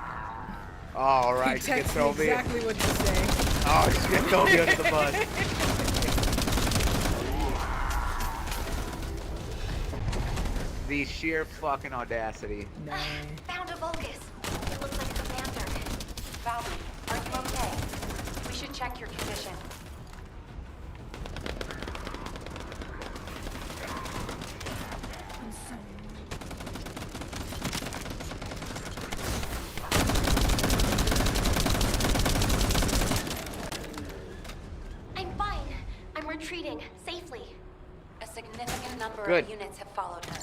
All right, He you can texted throw me me. exactly what to say. Oh, she's gonna throw me under the bus. The sheer fucking audacity. Found a Vulgus. It looks like a commander. Valby, are you okay? We should check your condition. I'm fine. I'm retreating safely. A significant number Good. of units have followed her.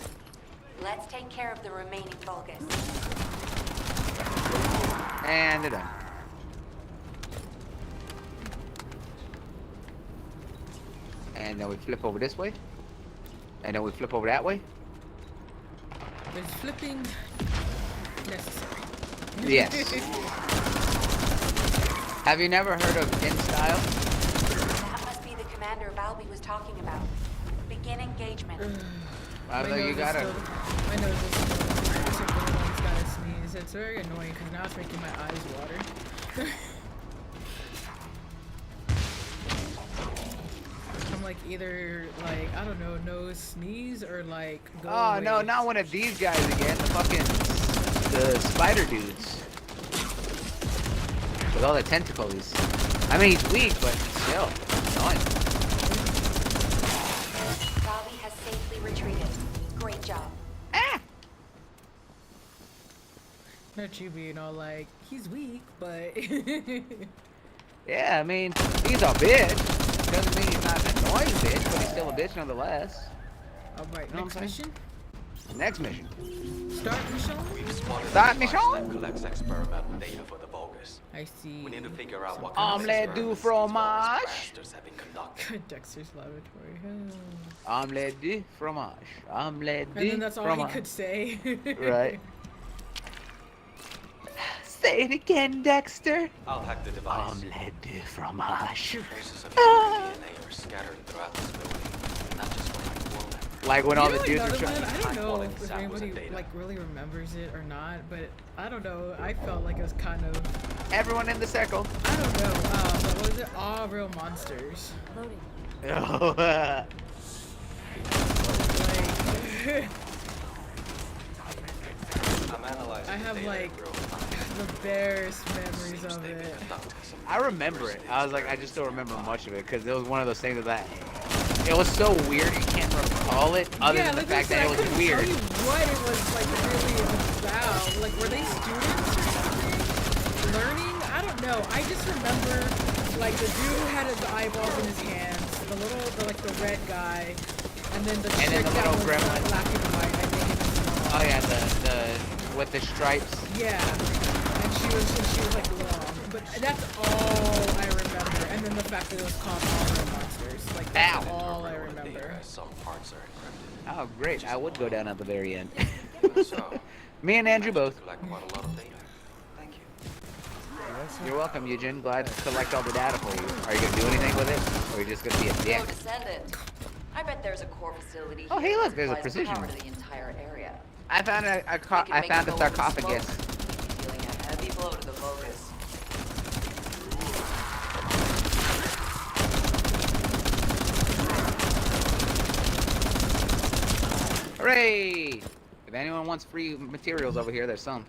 Let's take care of the remaining Vulgus. And they're done. And then we flip over this way. And then we flip over that way. There's flipping necessary. Yes. Have you never heard of InStyle? That must be the commander Valby was talking about. Begin engagement. I know you gotta. My nose is still particularly when it's gotta sneeze. It's very annoying because now it's making my eyes water. I'm like either like, I don't know, nose sneeze or like go Oh away. no, not one of these guys again. The spider dudes. With all the tentacles. I mean, he's weak, but still annoying. Valby has safely retreated. Great job. Not you being all like, he's weak, but Yeah, I mean, he's a bitch. Doesn't mean he's not an annoying bitch, but he's still a bitch nonetheless. Alright, You know next what I'm saying? mission. Next mission. Start mission. We've spotted Start a mission? device that collects experimental data for the Vulgus. I see. We need to figure out what kind of Omelette du experiments these Vulgus fromage. bastards have been conducting. Dexter's laboratory. Omelette du fromage. Omelette And du then that's all fromage. he could say. Right. Say it again, Dexter. I'll hack the device. Omelette du fromage. Traces of DNA are scattered throughout this building. Not just from my core members. Like when all the You know dudes are another trying. one? I don't know High-quality if samples of anybody data. like really remembers it or not, but I don't know. I felt like it was kind of. Everyone in the circle. I don't know. What was it? All real monsters. Loading. Oh, Like, I'm analyzing I the have data like in real time. the barest memories of it. I remember it. I was like, I just don't remember much of it because it was one of those things that it was so weird you can't recall it other Yeah, than the like I fact said, that I it was couldn't weird. tell you what it was like really about. Like, were they students or something? Learning? I don't know. I just remember like the dude who had his eyeballs in his hands, the red guy, and then the chick then the that little was gremlin. black and white. I think. Oh yeah, the with the stripes. Yeah, and she was like long, but that's all I remember. And then the fact that it was called All Real Monsters, like that's all I remember. Some parts are encrypted. Oh great, I would go down at the very end. So, Me and Andrew both. collect quite a lot of data. Thank you. You're welcome, Eugen. Glad to collect all the data for you. Are you gonna do anything with it, or are you just gonna be a dick? Hello, Descendant. I bet there's a core facility Oh, hey, here look, that there's a supplies precision power one. to the entire area. I found I found a sarcophagus. Dealing a heavy blow to the Vulgus. Hooray! If anyone wants free materials over here, there's some.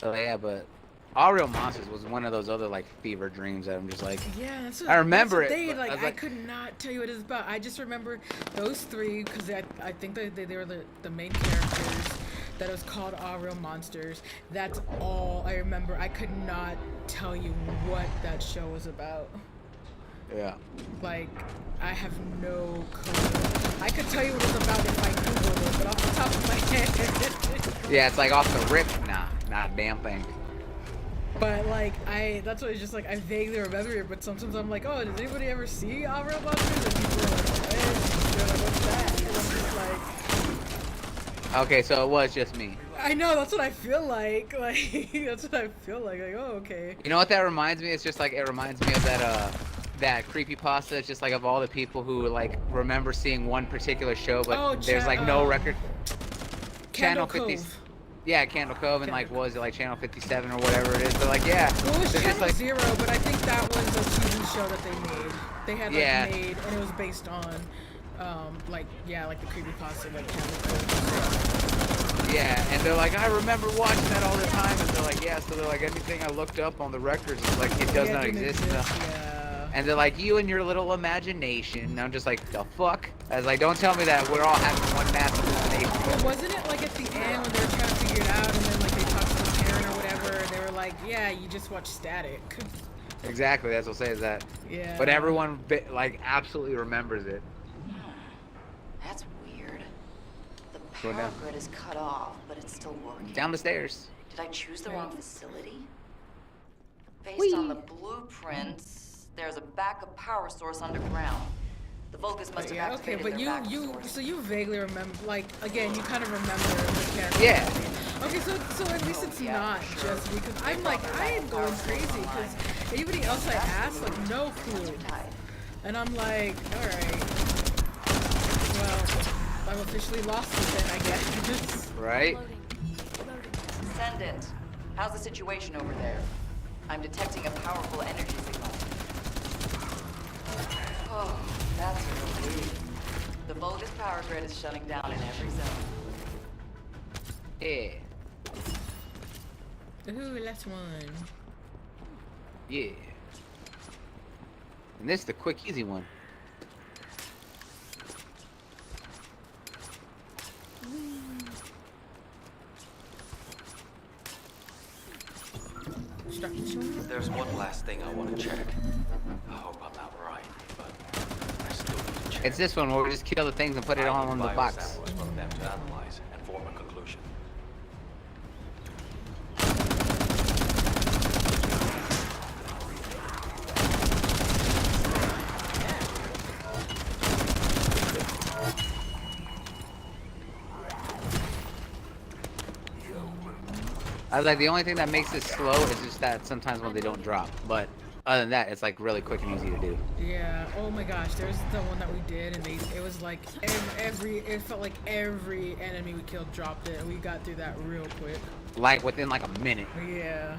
Oh yeah, but All Real Monsters was one of those other like fever dreams that I'm just like. Yeah, that's what, I remember that's what it. They, but like, I was I like, could not tell you what it's about. I just remember those three because I think they were the main characters. That it was called All Real Monsters. That's all I remember. I could not tell you what that show was about. yeah. Like, I have no clue. I could tell you what it was about if I Googled it, but off the top of my head. Yeah, it's like off the rip. Nah, not a damn thing. But like, that's what it's just like, I vaguely remember it, but sometimes I'm like, oh, does anybody ever see All Real Monsters? And people are like, hey, they're like, what's that? And I'm just like, Okay, so it was just me. I know, that's what I feel like. Like, that's what I feel like. Like, oh, okay. You know what that reminds me? It's just like it reminds me of that creepypasta. It's just like of all the people who like remember seeing one particular show, but there's like no record. Candle Channel 50. Cove. Yeah, Candle Cove, and like what was it, like Channel 57 or whatever it is? But like, yeah. Well, it was they're Channel just like, Zero, but I think that was a TV show that they made. They had like Yeah. made, and it was based on, like the creepypasta, like Candle Cove. yeah, and they're like, I remember watching that all the time, and they're like, yeah. So they're like, anything I looked up on the records, it's like it does Yeah, not it didn't exist. exist, yeah. And they're like, you and your little imagination. And I'm just like, the fuck? I was like, don't tell me that we're all having one massive hallucination. Well, wasn't it like at the end when they were trying to figure it out, and then like they talked to the parent or whatever, and they were like, yeah, you just watch Static. Exactly, that's what says that. Yeah. But everyone like absolutely remembers it. That's weird. The Go power down. grid is cut off, but it's still working. Down the stairs. Did I choose the wrong facility? Based on the blueprints, there's a backup power source underground. The Vulgus must have Yeah, okay, activated but their backup source. so you vaguely remember, like, again, you kind of remember the character. Yeah. Okay, so at least it's not just me, because I'm like, I am going crazy, because anybody else I ask, like, no clue. And I'm like, alright. Well, I'm officially lost it then, I guess. Right? Ascendant, how's the situation over there? I'm detecting a powerful energy signal. Oh, that's a relief. The Vulgus power grid is shutting down in every zone. Yeah. Ooh, last one. Yeah. And this is the quick, easy one. There's one last thing I want to check. I hope I'm not right, but I still need to check. It's this one where we just kill the things and put it all on the box. Biosamples from them to analyze and form a conclusion. I was like, the only thing that makes it slow is just that sometimes when they don't drop. But other than that, it's like really quick and easy to do. Yeah. Oh my gosh, there's the one that we did, and it was like it felt like every enemy we killed dropped it, and we got through that real quick. Like within like a minute. Yeah.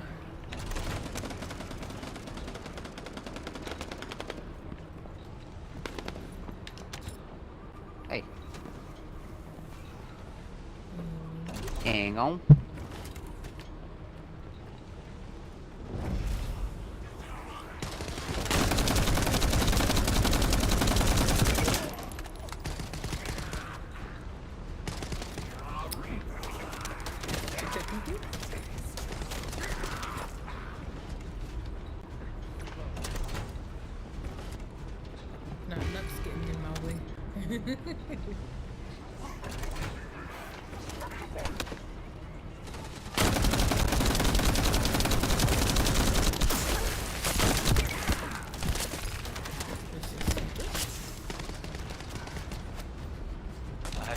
Hey. Hang on. No, nuts getting in my way.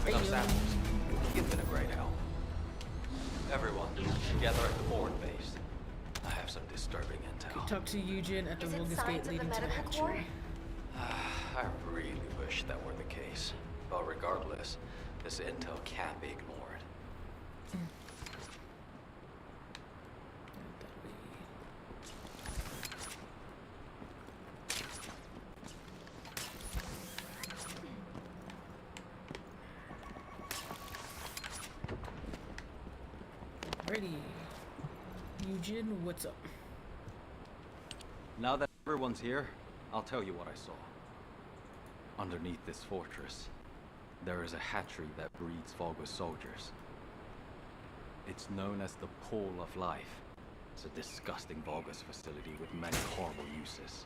Enough samples. You've been a great help. Everyone, together at the forward base. I have some disturbing intel. Talk to Eugen at the Is it Vulgus signs gate of the leading to the medical corps? hatchery. I really wish that were the case. But regardless, this intel can't be ignored. Ready. Eugen, what's up? Now that everyone's here, I'll tell you what I saw. Underneath this fortress, there is a hatchery that breeds Vulgus soldiers. It's known as the Pool of Life. It's a disgusting Vulgus facility with many horrible uses.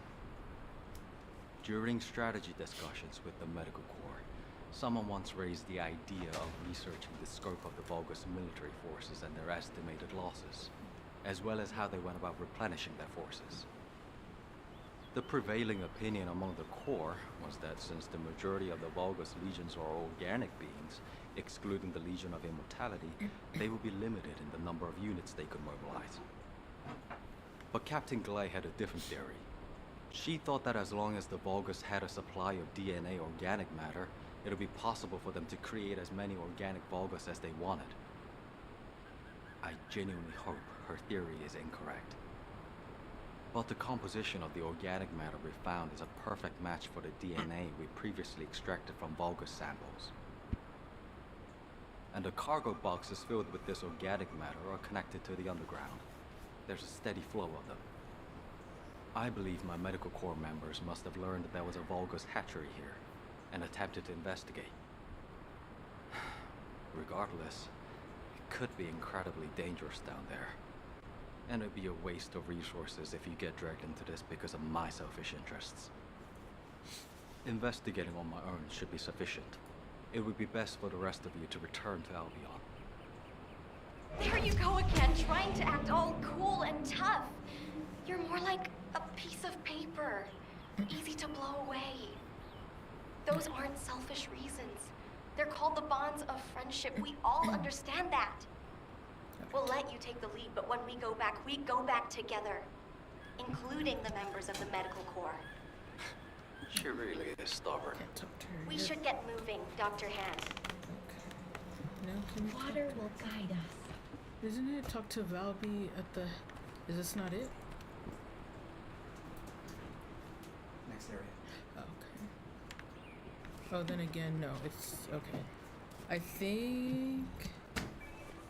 During strategy discussions with the Medical Corps, someone once raised the idea of researching the scope of the Vulgus military forces and their estimated losses, as well as how they went about replenishing their forces. The prevailing opinion among the Corps was that since the majority of the Vulgus legions are organic beings, excluding the Legion of Immortality, they would be limited in the number of units they could mobilize. But Captain Glay had a different theory. She thought that as long as the Vulgus had a supply of DNA organic matter, it would be possible for them to create as many organic Vulgus as they wanted. I genuinely hope her theory is incorrect. But the composition of the organic matter we found is a perfect match for the DNA we previously extracted from Vulgus samples. And the cargo boxes filled with this organic matter are connected to the underground. There's a steady flow of them. I believe my Medical Corps members must have learned that there was a Vulgus hatchery here, and attempted to investigate. Regardless, it could be incredibly dangerous down there. And it'd be a waste of resources if you get dragged into this because of my selfish interests. Investigating on my own should be sufficient. It would be best for the rest of you to return to Albion. There you go again, trying to act all cool and tough. You're more like a piece of paper, easy to blow away. Those aren't selfish reasons. They're called the bonds of friendship. We all understand that. We'll let you take the lead, but when we go back together, including the members of the Medical Corps. She really is stubborn. We should get moving, Dr. Hand. Water will guide us. Isn't it talk to Valby at the... Is this not it? Next area. Oh, then again, no, it's okay. I think...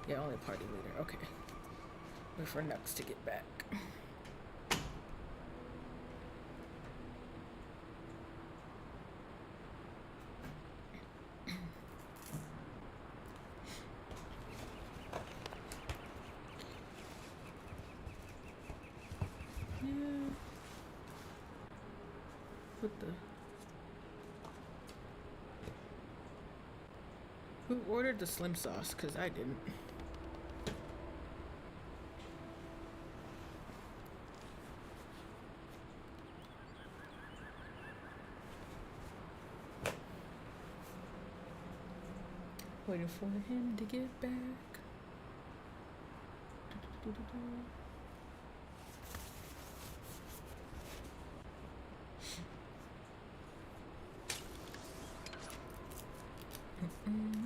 Yeah, only party leader, okay. Wait for Nux to get back. Yeah. What the... Who ordered the slim sauce? Because I didn't. Waiting for him to get back.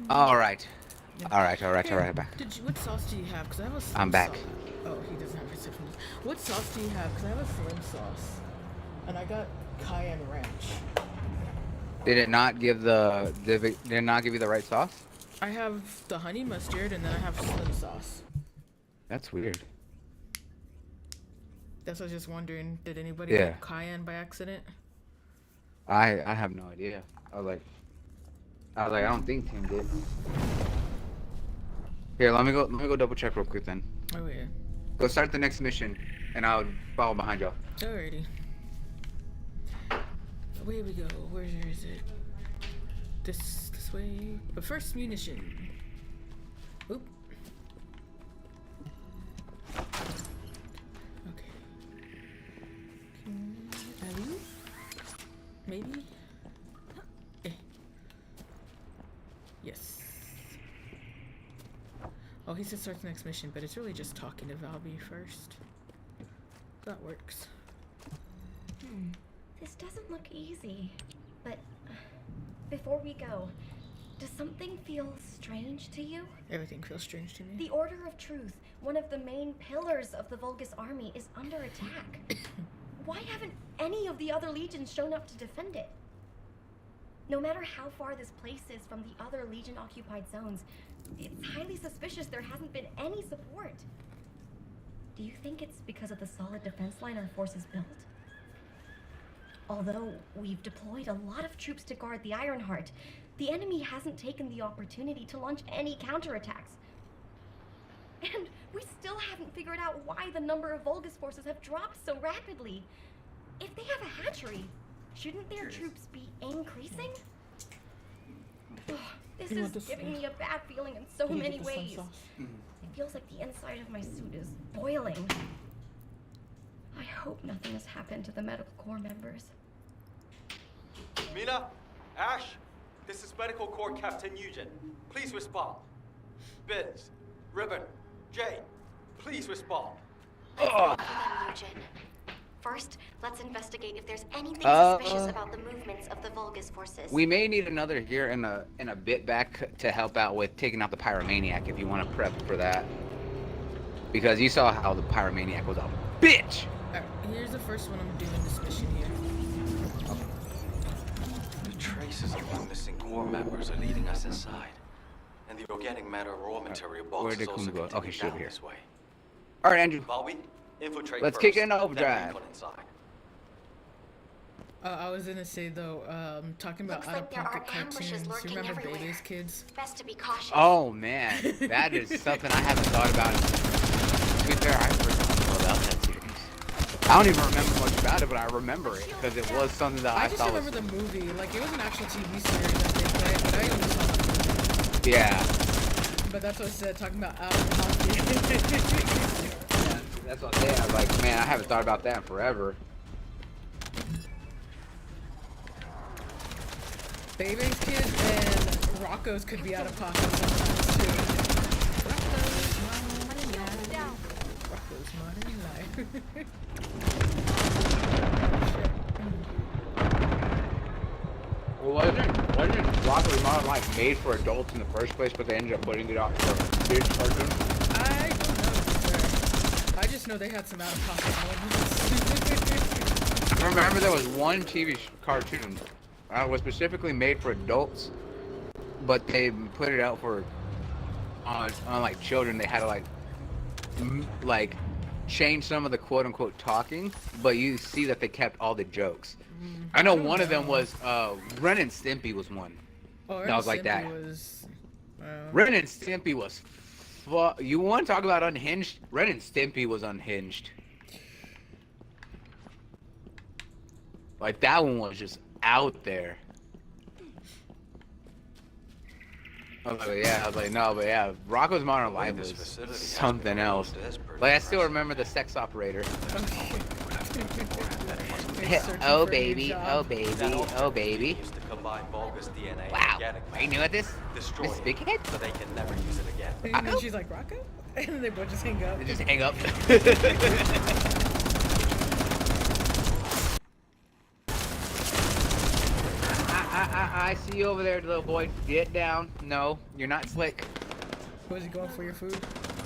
All right. Back. What sauce do you have? Because I have a slim I'm back. sauce. Oh, he doesn't have reception. What sauce do you have? Because I have a slim sauce. And I got cayenne ranch. Did it not give the did it not give you the right sauce? I have the honey mustard and then I have slim sauce. That's weird. That's what I was just wondering. Did anybody Yeah. get cayenne by accident? I have no idea. I was like, I don't think Tim did. Here, let me go double check real quick then. Oh yeah. Go start the next mission, and I'll follow behind y'all. Alrighty. Away we go. Where is it? This way. But first, munition. Oop. Okay. Alley? Maybe? Eh. Yes. Oh, he said start the next mission, but it's really just talking to Valby first. That works. This doesn't look easy. But before we go, does something feel strange to you? Everything feels strange to me. The Order of Truth, one of the main pillars of the Vulgus army, is under attack. Why haven't any of the other legions shown up to defend it? No matter how far this place is from the other Legion-occupied zones, it's highly suspicious there hasn't been any support. Do you think it's because of the solid defense line our forces built? Although we've deployed a lot of troops to guard the Ironheart, the enemy hasn't taken the opportunity to launch any counterattacks. And we still haven't figured out why the number of Vulgus forces have dropped so rapidly. If they have a hatchery, shouldn't their troops be increasing? Ugh, this is giving me a bad feeling in so many ways. It feels like the inside of my suit is boiling. I hope nothing has happened to the Medical Corps members. Mina, Ash, this is Medical Corps Captain Nugent. Please respond. Vince, Ribbon, Jane, please respond. Nugent. First, let's investigate if there's anything suspicious about the movements of the Vulgus forces. We may need another here in a bit back to help out with taking out the Pyromaniac if you want to prep for that. Because you saw how the Pyromaniac was a bitch! Alright, here's the first one I'm doing this mission here. The traces of the missing Corps members are leading us inside. And the organic matter raw material box Where is did also Kuma go? continuing Okay, she's over down here. this way. Alright, Andrew. Valby, infiltrate Let's first, kick it in then overdrive. recon inside. I was gonna say though, talking about Looks like there are out-of-pocket ambushes cartoons. lurking You remember everywhere. Bebe's Kids? Best to be cautious. Oh man, that is something I haven't thought about. To be fair, I forgot all about that series. I don't even remember much about it, but I remember it because it was something that I just thought was. remember the movie. Like it was an actual TV series that they played, but I only saw the movie. Yeah. But that's what I said, talking about out-of-pocket. Yeah, that's what I'm saying. I was like, man, I haven't thought about that in forever. Bebe's Kids and Rocco's could be out of pocket sometimes too. Rocco's Modern Life. Well, wasn't Rocko's Modern Life made for adults in the first place, but they ended up putting it out for kids cartoon? I don't know, sir. I just know they had some out of pocket moments. I remember there was one TV cartoon that was specifically made for adults, but they put it out for on like children. They had to like change some of the quote unquote talking, but you see that they kept all the jokes. I know one of them was Ren and Stimpy was one. Oh, that was like that. Was, Ren and Stimpy was you want to talk about unhinged? Ren and Stimpy was unhinged. Like that one was just out there. I was like, no, but yeah, Rocko's Modern Life was something else. Like, I still remember the sex operator. Oh baby, oh baby, oh baby. Wow, are you new at this? Miss Big Head? So they can never use it again. And then she's like, Rocco? And then they both just hang up. They just hang up. I see you over there, little boy. Get down. No, you're not slick. Was he going for your food?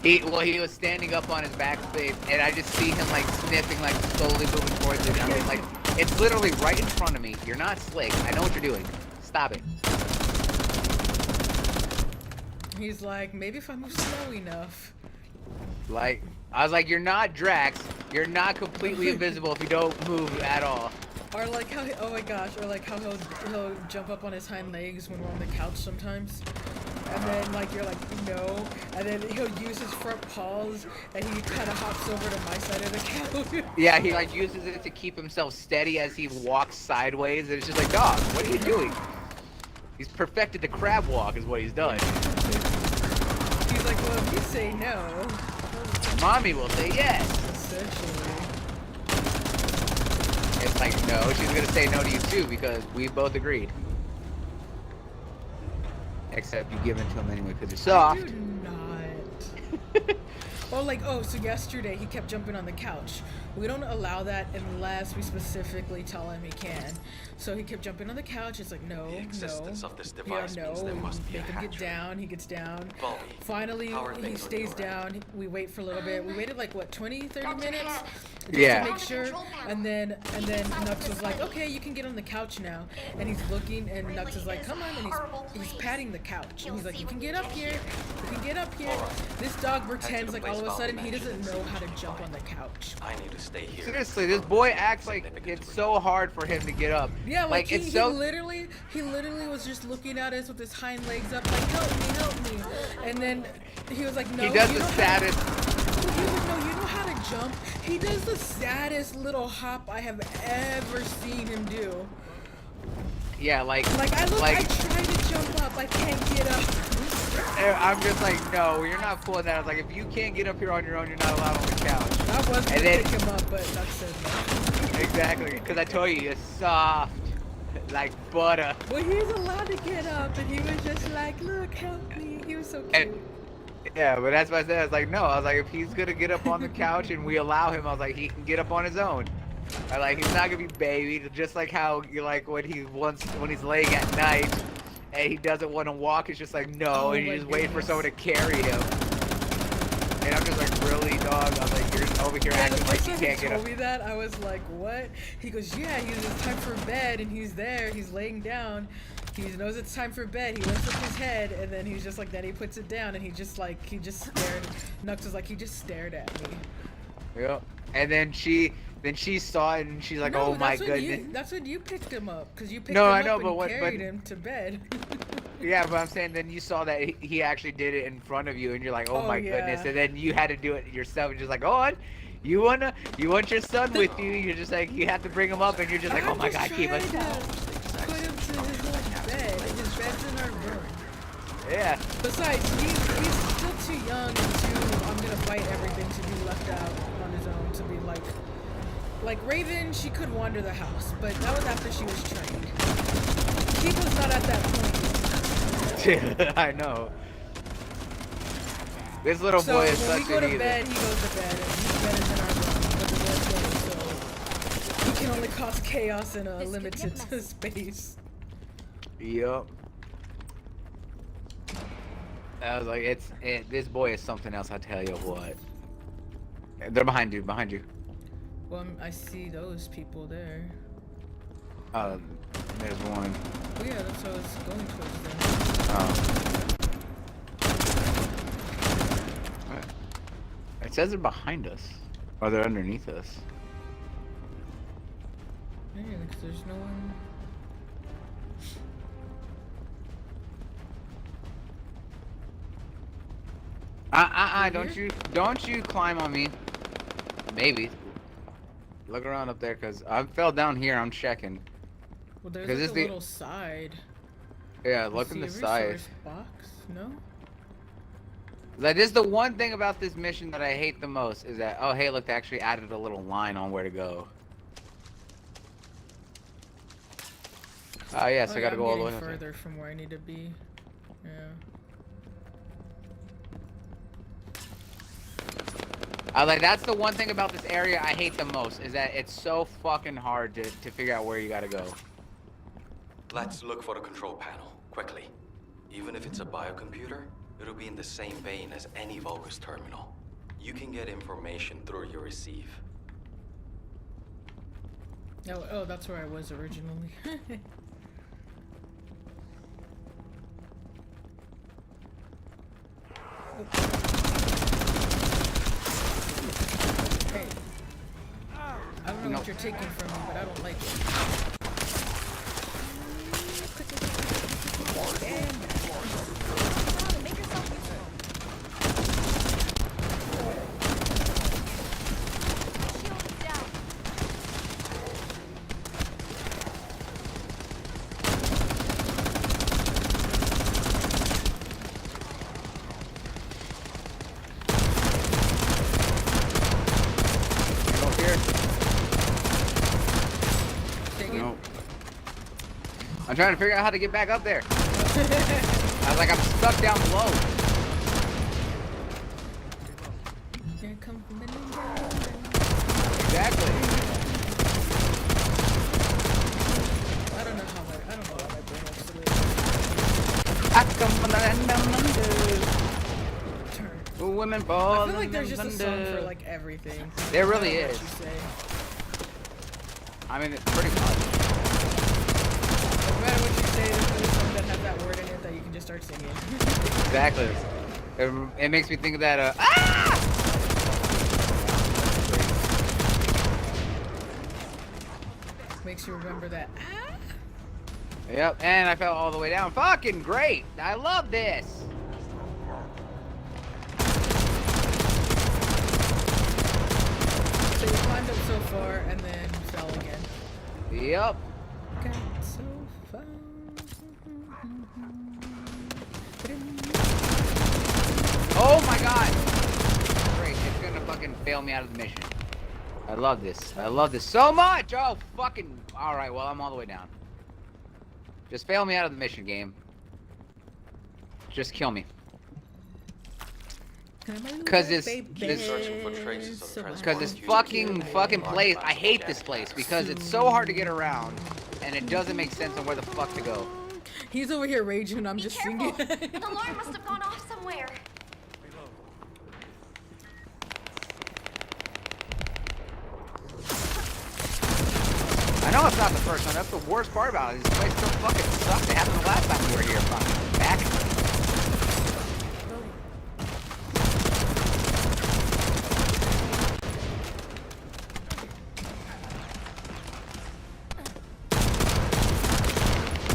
He was standing up on his back space, and I just see him like sniffing, like slowly moving towards it. And I'm like, it's literally right in front of me. You're not slick. I know what you're doing. Stop it. He's like, maybe if I move slow enough. Like, I was like, you're not Drax. You're not completely invisible if you don't move at all. Or like how, oh my gosh, or like how he'll jump up on his hind legs when we're on the couch sometimes. And then like you're like, no. And then he'll use his front paws and he kind of hops over to my side of the couch. Yeah, he like uses it to keep himself steady as he walks sideways. And it's just like, dog, what are you doing? He's perfected the crab walk is what he's done. He's like, well, if you say no, Mommy will say yes. Essentially. It's like, no, she's gonna say no to you too because we both agreed. Except you give it to him anyway because you're soft. I do not. Oh, like, oh, so yesterday he kept jumping on the couch. We don't allow that unless we specifically tell him he can. So he kept jumping on the couch. It's like, no, The existence no. of this device yeah, means no. there must We be a make him get hatchery. down. He gets down. Volby, Finally, how are he things on stays your end? down. We wait for a little bit. We waited like, what, 20, 30 minutes? Just Yeah. to make sure. And then Nux was like, okay, you can get on the couch now. And he's looking, and Nux is like, come on. And he's patting the couch. And he's like, you can get up here. You can get up here. This dog pretends like all of a sudden he doesn't know how to jump on the couch. I need to stay here. Seriously, this boy acts like it's so hard for him to get up. Yeah, like he, it's so. he literally was just looking at us with his hind legs up, like help me. And then he was like, no. He does you the know saddest. He was like, no, you know how to jump. He does the saddest little hop I have ever seen him do. Yeah, I try to jump up, I can't get up. I'm just like, no, you're not pulling that. I was like, if you can't get up here on your own, you're not allowed on the couch. I was gonna And then- pick him up, but Nux said no. Exactly, because I told you, you're soft, like butter. Well, he's allowed to get up, and he was just like, look, help me. He was so cute. And, yeah, but that's what I said. I was like, no. I was like, if he's gonna get up on the couch and we allow him, I was like, he can get up on his own. I like, he's not gonna be babied. Just like how you like when he's laying at night and he doesn't want to walk. It's just like no, Oh and you my just wait for goodness. someone to carry him. And I'm just like, really, dog? I was like, you're just over here acting like you can't He get told up. me that, I was like, what? He goes, yeah, it's time for bed, and he's there, he's laying down. He knows it's time for bed. He lifts up his head, and then he's just like, then he puts it down, and he just stared. Nux was like, he just stared at me. Yeah. And then she saw it, and she's like, No, oh my that's when goodness. that's when you picked him up, because you picked No, him I up know, and but what- carried him to bed. Yeah, but I'm saying then you saw that he actually did it in front of you, and you're like, oh, Oh, my yeah. goodness, and then you had to do it yourself, and just like, go on, you want your son with you, you're just like, you have to bring him up, and you're just like, oh my god, keep us down. Put him to his little bed. His bed's in our room. Yeah. Besides, he's still too young and too, I'm gonna fight everything to be left out on his own, to be like Raven, she could wander the house, but that was after she was trained. Kiko's not at that point. I know. This little So boy is when we such go an to either. bed, he goes to bed, and his bed is in our room, but the door's closed, so he can only cause chaos in a limited space. Yup. I was like, this boy is something else, I tell you what. They're behind you, Well, I see those people there. There's one. Oh yeah, that's what I was going towards them. It says they're behind us. Or they're underneath us. Yeah, because there's no one. Don't you climb on me. Maybe. Look around up there, cause I fell down here. I'm checking. Well, there's 'Cause like it's a the- little side. Yeah, You look in see the a side. resource box? No? That is the one thing about this mission that I hate the most is that, oh hey, look, they actually added a little line on where to go. Oh yes, I gotta go all the way. I'm up getting there. further from where I need to be. Yeah. I like that's the one thing about this area I hate the most is that it's so fucking hard to figure out where you gotta go. Let's look for the control panel, quickly. Even if it's a biocomputer, it'll be in the same vein as any Vulgus terminal. You can get information through your receive. Oh, that's where I was originally. Hey. I don't know what you're taking from me, but I don't like it. No. I'm trying to figure out how to get back up there. I was like, I'm stuck down below. women I fall. feel like there's just a song for like everything. There really No matter is. what you say. I mean, it's pretty much. No matter what you say, there's really something that has that word in it that you can just start singing. Exactly. It makes me think of that. Makes you remember that. Yep, and I fell all the way down. Fucking great! I love this. So you climbed up so far and then fell again. Yep. Got so far. Oh my god! Great, it's gonna fucking fail me out of the mission. I love this. I love this so much! Oh, fucking... Alright, well, I'm all the way down. Just fail me out of the mission, game. Just kill me. Because this fucking place, I hate this place because it's so hard to get around and it doesn't make sense on where the fuck to go. He's over here raging and I'm just singing. An alarm must have gone off somewhere. I know it's not the first one, that's the worst part about it. This place still fucking sucked. It happened the last time we were here, fucking back.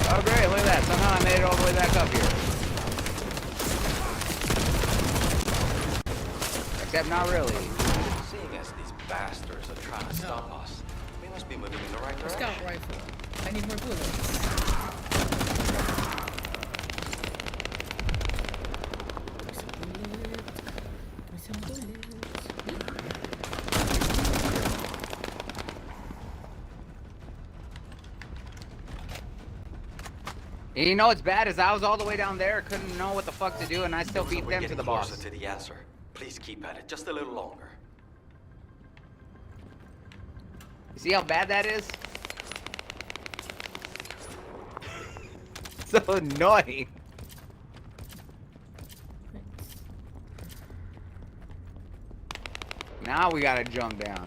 Oh great, look at that. Somehow I made it all the way back up here. Except not really. Seeing as these bastards are trying to stop us, we must be moving in the right direction. Scout rifle. I need more bullets. And you know what's bad is I was all the way down there, couldn't know what the fuck to do, and I still beat them to the boss. Closer to the answer. Please keep at it just a little longer. You see how bad that is? So annoying. Now we gotta jump down.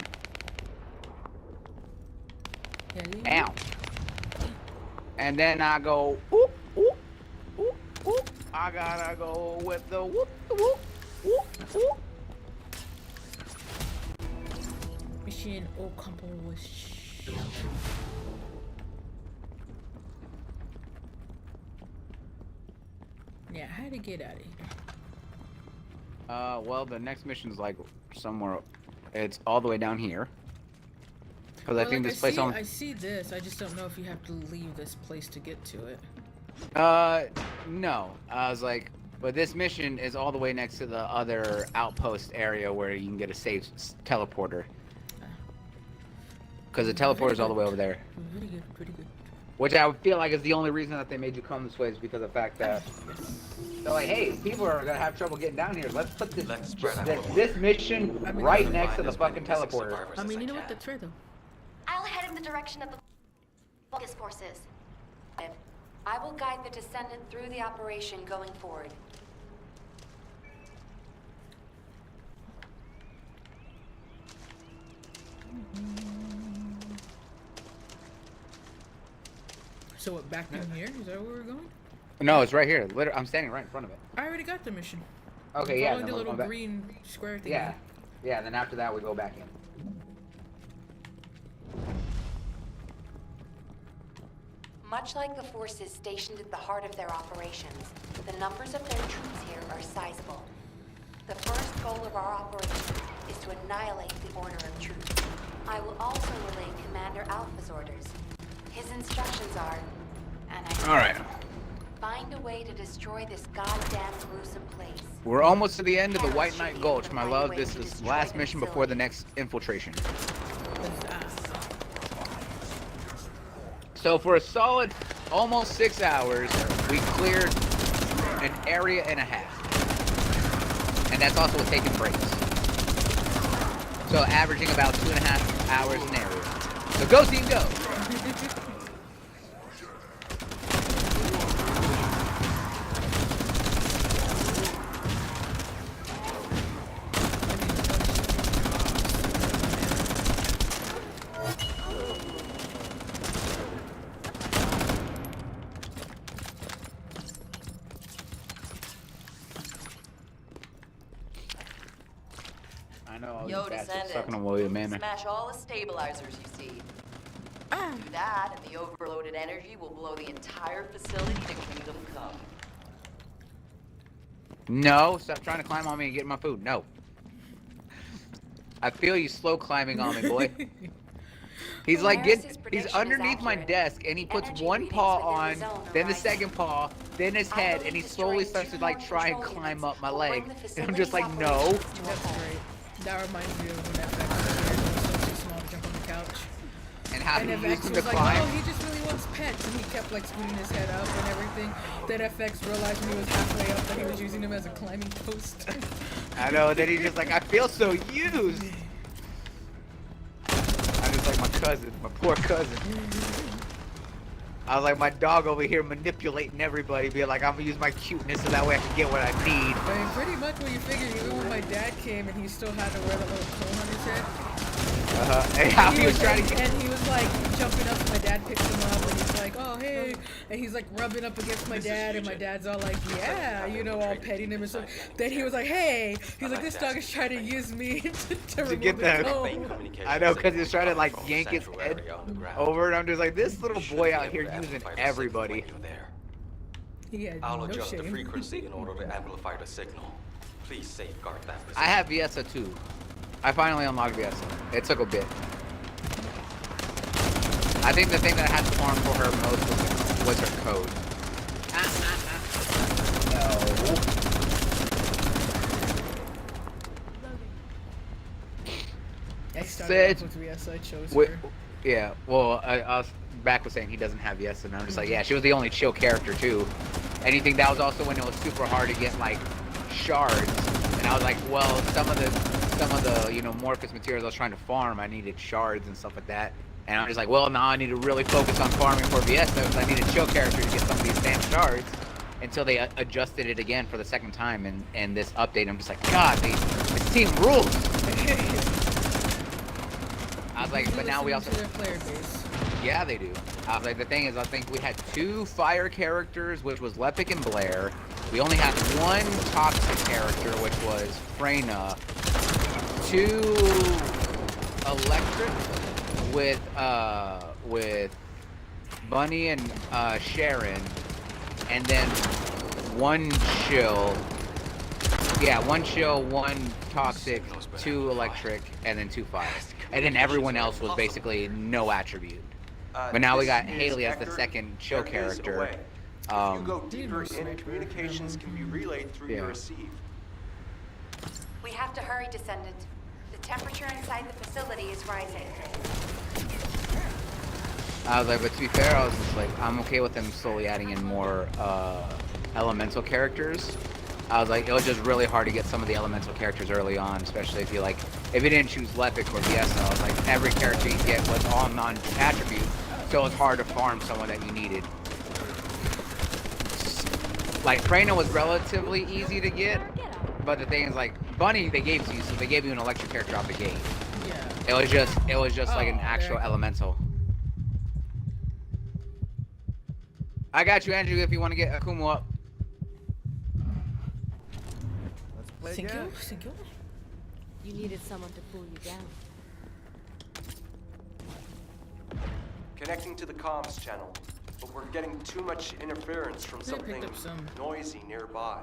Ow. And then I go, whoop, whoop, whoop, whoop. I gotta go with the whoop, whoop, whoop, whoop. Mission accomplished. Yeah, how to get out of here? Well, the next mission's like somewhere. It's all the way down here. Because I think this place I see this. I just don't know if you have to leave this place to get to it. No. I was like, but this mission is all the way next to the other outpost area where you can get a safe teleporter. Because the teleporter is all the way over there. Pretty good, pretty good. Which I feel like is the only reason that they made you come this way is because of the fact that they're like, hey, people are gonna have trouble getting down here. Let's put this mission right next to the fucking teleporter. I mean, you know what? That's right though. I'll head in the direction of the Vulgus forces. I will guide the Descendant through the operation going forward. So what, back in here? Is that where we're going? No, it's right here. I'm standing right in front of it. I already got the mission. Okay, yeah. Following the little green square thing. Yeah. Yeah, then after that we go back in. Much like the forces stationed at the heart of their operations, the numbers of their troops here are sizable. The first goal of our operation is to annihilate the Order of Truth. I will also relay Commander Alpha's orders. His instructions are, and I Alright. find a way to destroy this goddamn gruesome place. We're almost to the end of the White Knight Gulch, my love. This is the last mission before the next infiltration. So for a solid almost 6 hours, we cleared an area and a half. And that's also with taking breaks. So averaging about 2.5 hours an area. So go team go! I know. Yo, That's Descendant. sucking on William Manor. Smash all the stabilizers you see. Do that, and the overloaded energy will blow the entire facility to Kingdom Come. No, stop trying to climb on me and get my food. No. I feel you slow climbing on me, boy. He's like, he's underneath my desk, and he puts one paw on, then the second paw, then his head, and he slowly starts to like try and climb up my leg. And I'm just like, no. That's great. That reminds me of when FX was here. It was so too small to jump on the couch. And how And he used FX him to was like, climb. oh, he just really wants pets, and he kept like scooting his head up and everything. Then FX realized when he was halfway up that he was using him as a climbing post. I know, then he's just like, I feel so used. I'm just like my cousin, my poor cousin. I was like my dog over here manipulating everybody, being like, I'm gonna use my cuteness so that way I can get what I need. I mean, pretty much what you figured, even when my dad came and he still had to wear the little cone on his head. And how he was trying to get... And he was like jumping up and my dad picked him up and he's like, oh, hey. And he's like rubbing up against my dad and my dad's all like, yeah, you know, all petting him and stuff. Then he was like, hey. He's like, this dog is trying to use me to remove get the that. cone. I know, because he's trying to like yank his head over, and I'm just like, this little boy out here using everybody. Yeah, I'll no adjust the shame. frequency in order to amplify the signal. Please safeguard that position. I have Viessa too. I finally unlocked Viessa. It took a bit. I think the thing that I had to farm for her most was her code. I started off with Riesa, I chose her. Yeah, well, I was back with saying he doesn't have Viessa, and I'm just like, yeah, she was the only chill character too. Anything that was also when it was super hard to get like shards, and I was like, well, some of the you know Morphous materials I was trying to farm, I needed shards and stuff like that. And I'm just like, well, now I need to really focus on farming for Viessa because I need a chill character to get some of these damn shards. Until they adjusted it again for the second time in this update, I'm just like, God, this team rules. I was like, but now we also... their player base. Yeah, they do. I was like, the thing is, I think we had 2 fire characters, which was Lepic and Blair. We only had 1 toxic character, which was Freyna. 2 electric with Bunny and Sharon, and then 1 chill. Yeah, 1 chill, 1 toxic, 2 electric, and then 2 fire. And then everyone else was basically no attribute. But now we got Haley as the second chill character. If you go deeper in, communications can be relayed through your receive. We have to hurry, Descendant. The temperature inside the facility is rising. I was like, but to be fair, I was just like, I'm okay with them slowly adding in more elemental characters. I was like, it was just really hard to get some of the elemental characters early on, especially if you didn't choose Lepic or Viessa. I was like, every character you get was all non-attribute, so it's hard to farm someone that you needed. Like, Freyna was relatively easy to get, but the thing is, like, Bunny they gave to you, so they gave you an electric character off the gate. Yeah. It was just like an actual elemental. I got you, Andrew, if you want to get Akumu up. Thank you. Thank you. You needed someone to pull you down. Connecting to the comms channel, but we're getting too much interference from something noisy nearby.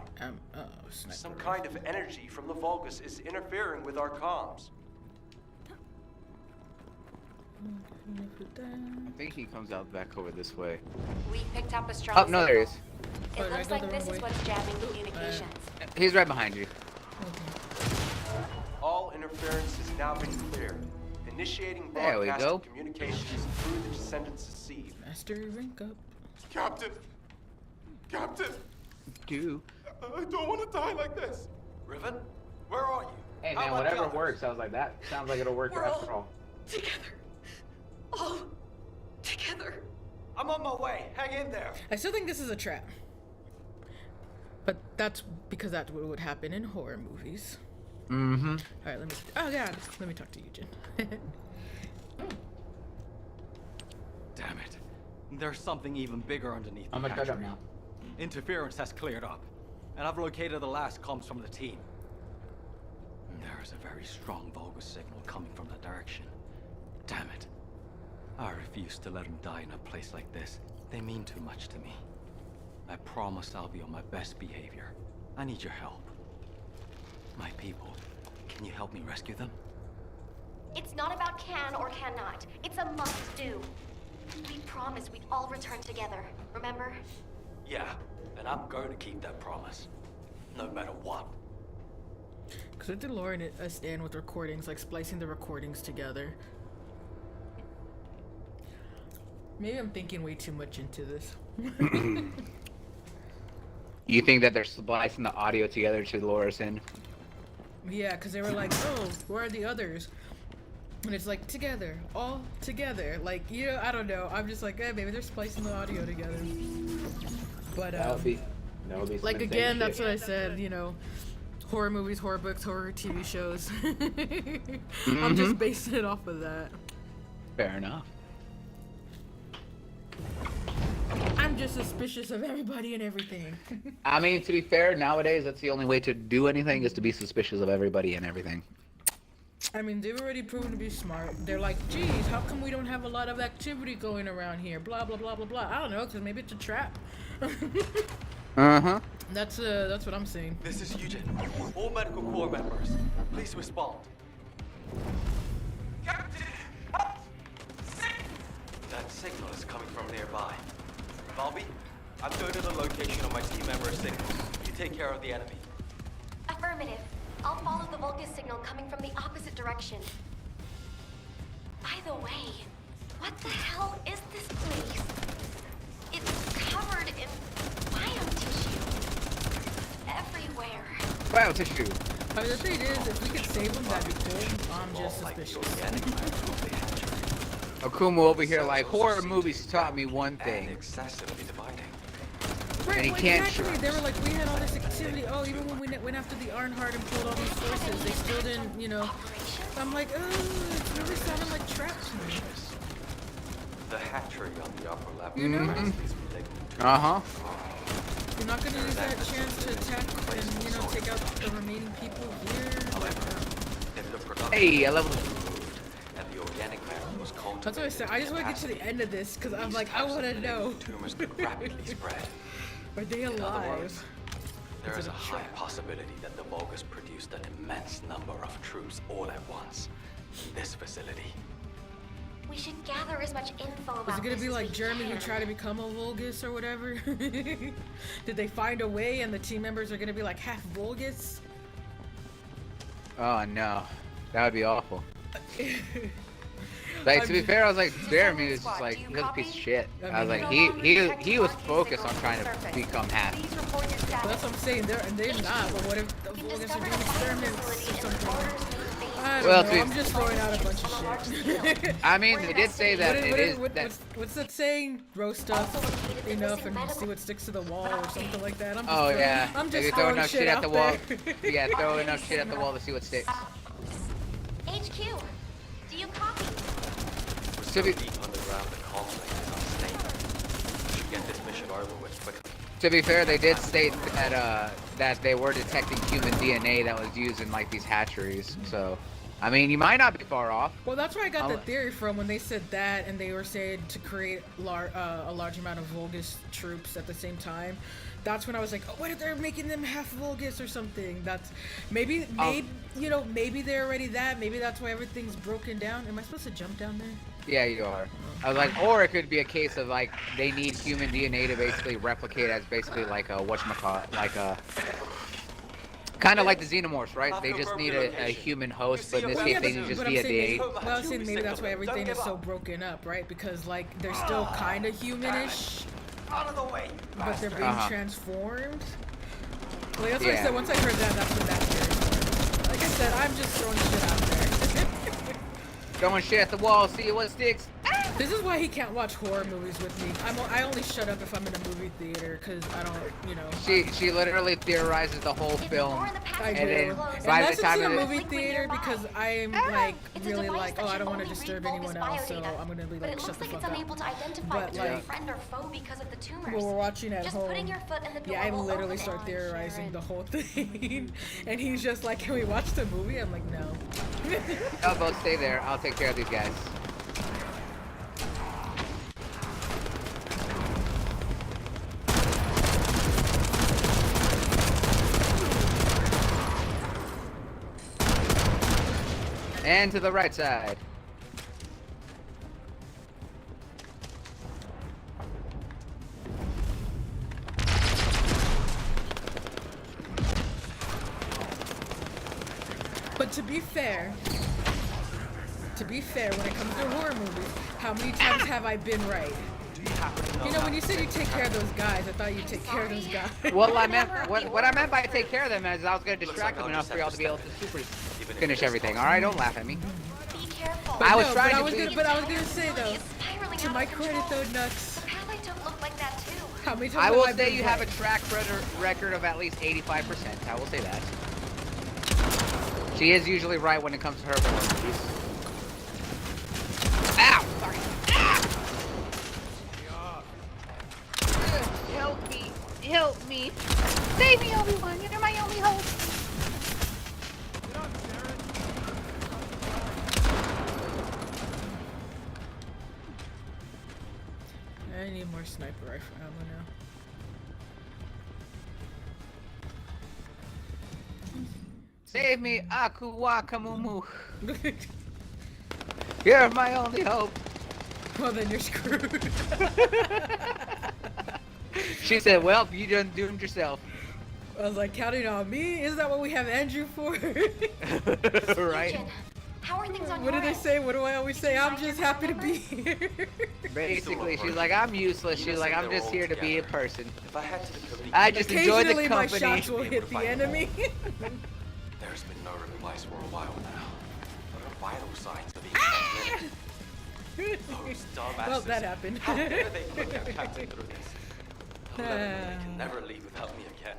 Some kind of energy from the Vulgus is interfering with our comms. I think he comes out back over this way. We picked up a strong Oh, no, there he is. It looks like this is what's jamming communications. He's right behind you. All interference has now been cleared. Initiating There we go. broadcast communications through the Descendants' Deceive. Master rank up. Captain! Captain! Do. I don't want to die like this. Riven, where are you? Hey How man, about whatever the others? works. I was like, that sounds like it'll work after all. Together. All together. I'm on my way. Hang in there. I still think this is a trap. But that's because that's what would happen in horror movies. Mm-hmm. Alright, let me talk to Eugen. Damn it. There's something even bigger underneath I'm the gonna cut up hatchery. now. Interference has cleared up, and I've located the last comms from the team. There is a very strong Vulgus signal coming from that direction. Damn it. I refuse to let them die in a place like this. They mean too much to me. I promise I'll be on my best behavior. I need your help. My people, can you help me rescue them? It's not about can or cannot. It's a must-do. We promised we'd all return together, remember? Yeah, and I'm going to keep that promise. No matter what. Because I did Lauren a stand with recordings, like splicing the recordings together. Maybe I'm thinking way too much into this. You think that they're splicing the audio together to lure us in? Yeah, because they were like, oh, where are the others? And it's like, together, all together. Like, you know, I don't know. I'm just like, maybe they're splicing the audio together. But, That would be like, again, that's what I said, you know, horror movies, horror books, horror TV shows. I'm just basing it off of that. Fair enough. I'm just suspicious of everybody and everything. I mean, to be fair, nowadays that's the only way to do anything is to be suspicious of everybody and everything. I mean, they've already proven to be smart. They're like, geez, how come we don't have a lot of activity going around here? Blah, blah, blah, blah, blah. I don't know, because maybe it's a trap. Uh-huh. That's what I'm saying. This is Eugen. All Medical Corps members, please respond. Captain! That signal is coming from nearby. Valby, I'm going to the location of my team member's signal. You take care of the enemy. Affirmative. I'll follow the Vulgus signal coming from the opposite direction. By the way, what the hell is this place? It's covered in biotissue. Everywhere. Biotissue. I mean, the thing is, if we could save them, that'd be cool. I'm just suspicious. Akumu over here like, horror movies taught me one thing. Excessively dividing. Right, And he like, can't exactly. They were like, we had all this activity. Oh, even when we went after the Ironheart and pulled all these forces, they still didn't, you know. I'm like, oh, it's really sounding like traps to me. The hatchery on the upper level. You know? Uh-huh. You're not gonna use that chance to attack and, you know, take out the remaining people here. Hey, I leveled. And the organic matter was That's what I said. I just want to get to the end of this because I'm like, I want to know. Tumors could rapidly spread. Are they In other alive? words, there is a high possibility that the Vulgus produced an immense number of troops all at once in this facility. We should gather as much info about Is it gonna this be as like we Jeremy can. who tried to become a Vulgus or whatever? Did they find a way and the team members are gonna be like half Vulgus? Oh no, that would be awful. Like, to be fair, I was like, Jeremy was just like, he was a piece of shit. I was like, he was focused on trying to become half. Well, that's what I'm saying. They're not. But what if the Vulgus are doing experiments or something? I don't know. I'm just throwing out a bunch of shit. I mean, they did say that What's that saying? Roast stuff enough and see what sticks to the wall or something like that. I'm just Oh yeah. I'm just Maybe throw enough shit at the wall. there. Yeah, throw enough shit at the wall to see what sticks. HQ, do you copy? To be, Underground, the complex is unstable. We should get this mission over with quickly. to be fair, they did state that that they were detecting human DNA that was used in like these hatcheries. So, I mean, you might not be far off. Well, that's where I got the theory from when they said that, and they were saying to create a large amount of Vulgus troops at the same time. That's when I was like, oh, what if they're making them half Vulgus or something? That's maybe you know, maybe they're already that. Maybe that's why everything's broken down. Am I supposed to jump down there? Yeah, you are. I was like, or it could be a case of like they need human DNA to basically replicate as basically like a whatchamacallit, like a kind of like the xenomorphs, right? They just need a human host, but in this case they need just DNA. Well, I was saying maybe that's why everything is so broken up, right? Because like they're still kind of humanish, Out of the way, but they're being transformed. Like that's what I said. Once I heard that, that's when that theory started. Like I said, I'm just throwing shit out there. Throwing shit at the wall, see what sticks. Ah! This is why he can't watch horror movies with me. I only shut up if I'm in a movie theater because I don't, you know. She literally theorizes the whole film, I and do. then by Unless the time it's in a it movie theater because I'm like really like, oh, I don't want to disturb anyone else, so I'm gonna be But like, it shut looks the like fuck it's up. unable to identify But between like, friend or foe because of the tumors. when we're watching at Just home, putting your foot in the door yeah, I will literally open start it. theorizing the whole thing, and he's just like, can we watch the movie? I'm like, no. Y'all both stay there. I'll take care of these guys. And to the right side. But to be fair, when it comes to horror movies, how many times have I been right? You know, when you said you take care of those guys, I thought you'd take care of those guys. Well, I meant what I meant by take care of them is I was gonna distract them enough for y'all to be able to super finish everything. All right, don't laugh at me. Be careful. I was trying but to I was be- gonna, but I was gonna say though, to my credit though, Nux. The path I took looked like that too. How many times I will have I say been you have a right? track record of at least 85%. I will say that. She is usually right when it comes to her horror movies. Ow! Sorry. Help me! Help me! Save me, Obi-Wan! You're my only hope! I need more sniper rifle ammo now. Save me, Aku Wakamumu! You're my only hope! Well, then you're screwed. She said, well, you done doomed yourself. I was like, counting on me? Isn't that what we have Andrew for? Right? How are things on What your do they end? say? What do I always say? I'm just happy to be here. Basically, she's like, I'm useless. She's like, I'm just here to be a person. If I head to the community, I just enjoy the Occasionally my company. shots will hit the enemy. There's been no replies for a while now. What are vital signs of being transmitted? Those dumbasses. Well, that happened. How dare they put their captain through this? They can never leave without me again.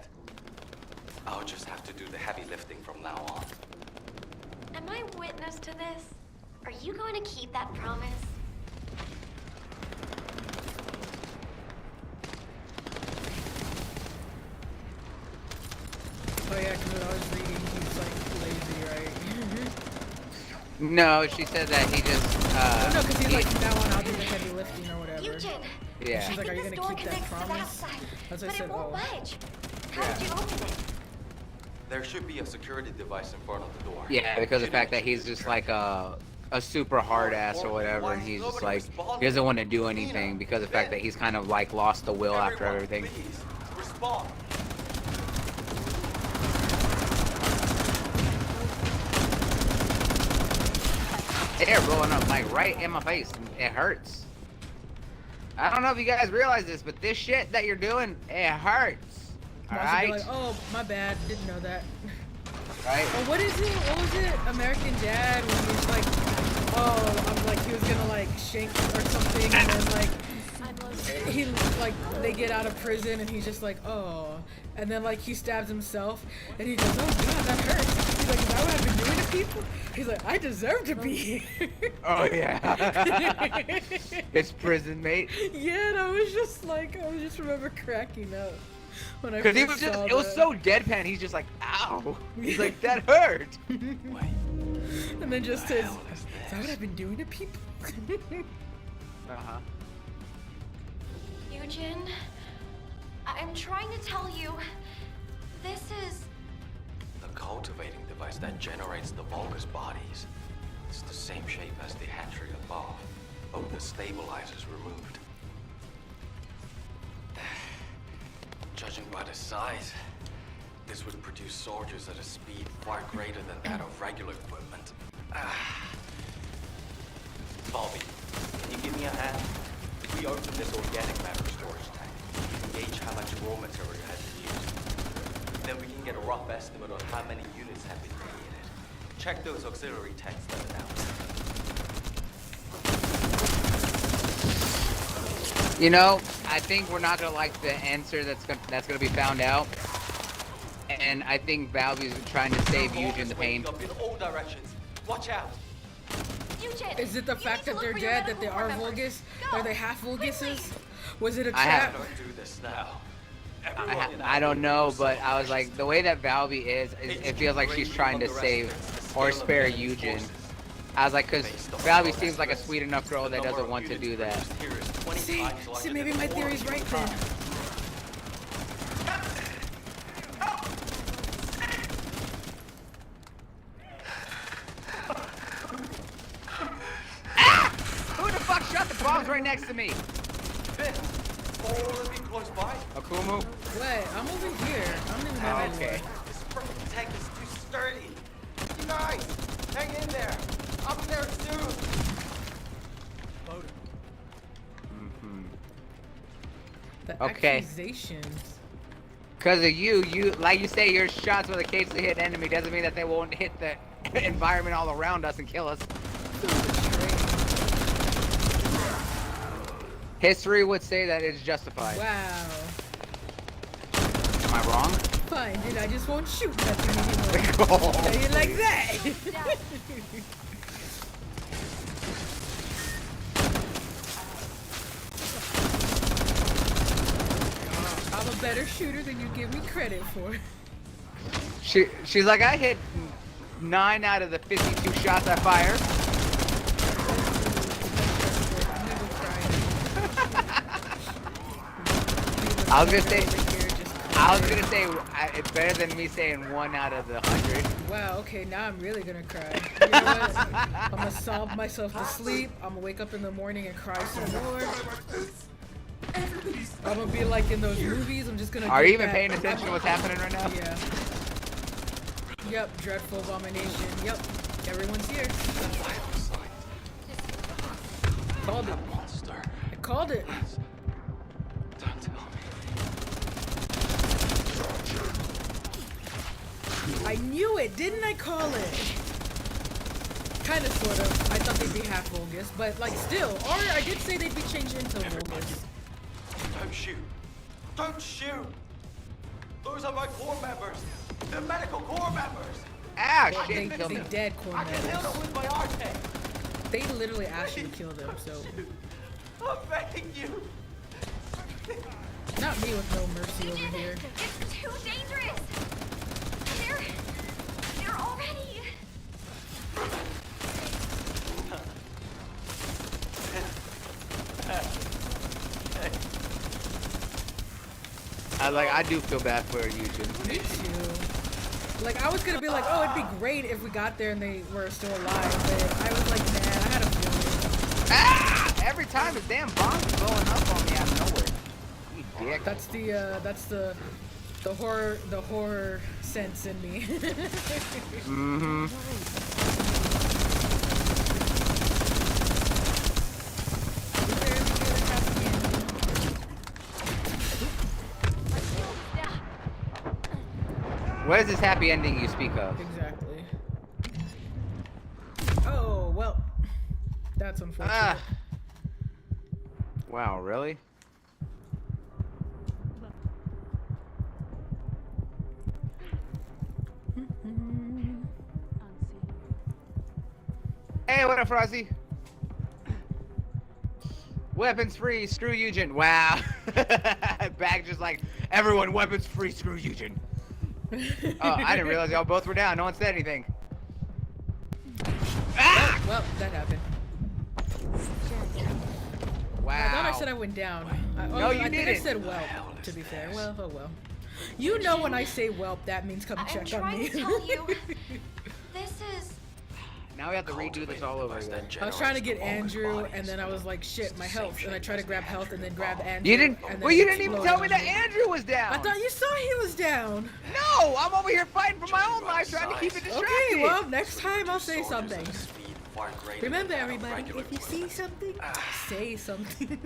I'll just have to do the heavy lifting from now on. Am I witness to this? Are you going to keep that promise? Oh yeah, because when I was reading, he's like lazy, right? No, she said that he just, Oh, no, because he's like, from now on I'll do the heavy lifting or whatever. Eugen! Yeah. She's like, are you This gonna door keep that connects to the promise? outside, As I but said, it won't oh. budge. How did you open it? There should be a security device in front of the door. Yeah, because of the fact that he's just like a super hard ass or whatever, and he's just like, he doesn't want to do anything because of the fact that he's kind of like lost the will after everything. Please, respond. They're blowing up like right in my face. It hurts. I don't know if you guys realize this, but this shit that you're doing, it hurts. Alright? Like, oh, my bad, didn't know that. Right? Oh, what is it? What was it? American Dad when he's like, oh, I'm like, he was gonna like shank or something, and then like, he like, they get out of prison, and he's just like, oh, and then like he stabs himself, and he goes, oh god, that hurts. He's like, is that what I've been doing to people? He's like, I deserve to be here. Oh yeah. It's prison, mate. Yeah, and I was just like, I just remember cracking up when I Because he first was just, saw it was that. so deadpan. He's just like, ow. He's like, that hurt. And then just says, is that what I've been doing to people? Uh-huh. Eugen, I'm trying to tell you, this is... The cultivating device that generates the Vulgus bodies. It's the same shape as the hatchery above, but with the stabilizers removed. Judging by the size, this would produce soldiers at a speed far greater than that of regular equipment. Bobby, can you give me a hand? If we open this organic matter storage tank, we can gauge how much raw material has been used. Then we can get a rough estimate on how many units have been created. Check those auxiliary tanks that are down. You know, I think we're not gonna like the answer that's gonna be found out. And I think Valby's trying to save Eugen the pain. In all directions. Watch out. Is it the fact that they're dead, that they are Vulgus? Are they half Vulguses? Was it a trap? Don't do this now. I don't know, but I was like, the way that Valby is, it feels like she's trying to save or spare Eugen. I was like, because Valby seems like a sweet enough girl that doesn't want to do that. See, maybe my theory's right then. Who the fuck shot the bombs right next to me? All of you close by? Akumu? Wait, I'm over here. I'm in the middle. Okay. This freaking tank is too sturdy. You guys, hang in there. I'll be there soon. The Okay. accusations. Because of you, like you say, your shots with a case to hit an enemy doesn't mean that they won't hit the environment all around us and kill us. History would say that it's justified. Wow. Am I wrong? Fine, then I just won't shoot nothing anymore. Say it like that. I'm a better shooter than you give me credit for. She's like, I hit 9 out of the 52 shots I fired. I was gonna say it's better than me saying 1 out of the 100. Wow, okay, now I'm really gonna cry. You know what? I'm gonna sob myself to sleep. I'm gonna wake up in the morning and cry some more. I'm gonna be like in those movies. I'm just gonna. Are you even paying attention to what's happening right now? Yeah. Yep, dreadful abomination. Yep, everyone's here. Called it. I called it. Don't tell me. I knew it, didn't I call it? Kind of, sort of. I thought they'd be half Vulgus, but like still. Or I did say they'd be changed into Vulgus. Don't shoot. Don't shoot. Those are my core members. The medical core members. Ah, They dead core I can members. handle with my RK. They literally asked you to kill them, so. I'm begging you. Not me with no mercy over here. It's too dangerous. They're already. I do feel bad for Eugen. Me too. Like I was gonna be like, oh, it'd be great if we got there and they were still alive, but I was like, nah, I had a feeling. Ah! Every time the damn bomb's blowing up on me out of nowhere. You dick. That's the horror sense in me. Mm-hmm. What is this happy ending you speak of? Exactly. Oh, well. That's unfortunate. Ah. Wow, really? Hey, what up, Frosty? Weapons free, screw Eugen. Wow. Back just like, everyone weapons free, screw Eugen. Oh, I didn't realize y'all both were down. No one said anything. Ah! Well, that happened. Wow. I thought I said I went down. No, you I think didn't. I said whelp, to be fair. Well, oh well. You know when I say whelp, that means come check on me. I'm trying to tell you. This is. Now we have to redo this all over again. I was trying to get Andrew, and then I was like, shit, my health. And I tried to grab health and then grab Andrew. You didn't. And Well, then you it didn't even exploded tell me on that Andrew was down. I thought you saw he was down. No, I'm over here fighting for my own life, trying to keep it distracted. Okay, well, next time I'll say something. Remember, everybody, if you see something, say something.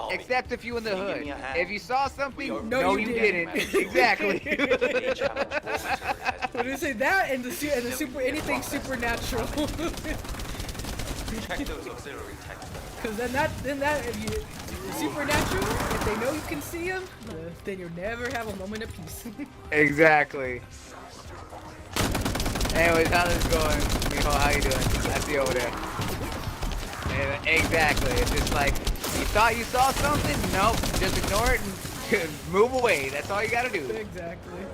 Except if you in the hood. If you saw something, No, you you didn't. Exactly. What did I say? That and the super anything supernatural. Check those auxiliary texts. Because then that if you The supernatural, if they know you can see them, then you'll never have a moment of peace. Exactly. Anyways, how's this going? Mijo, how you doing? I see you over there. And exactly. It's just like, you thought you saw something? Nope. Just ignore it and move away. That's all you gotta do. Exactly.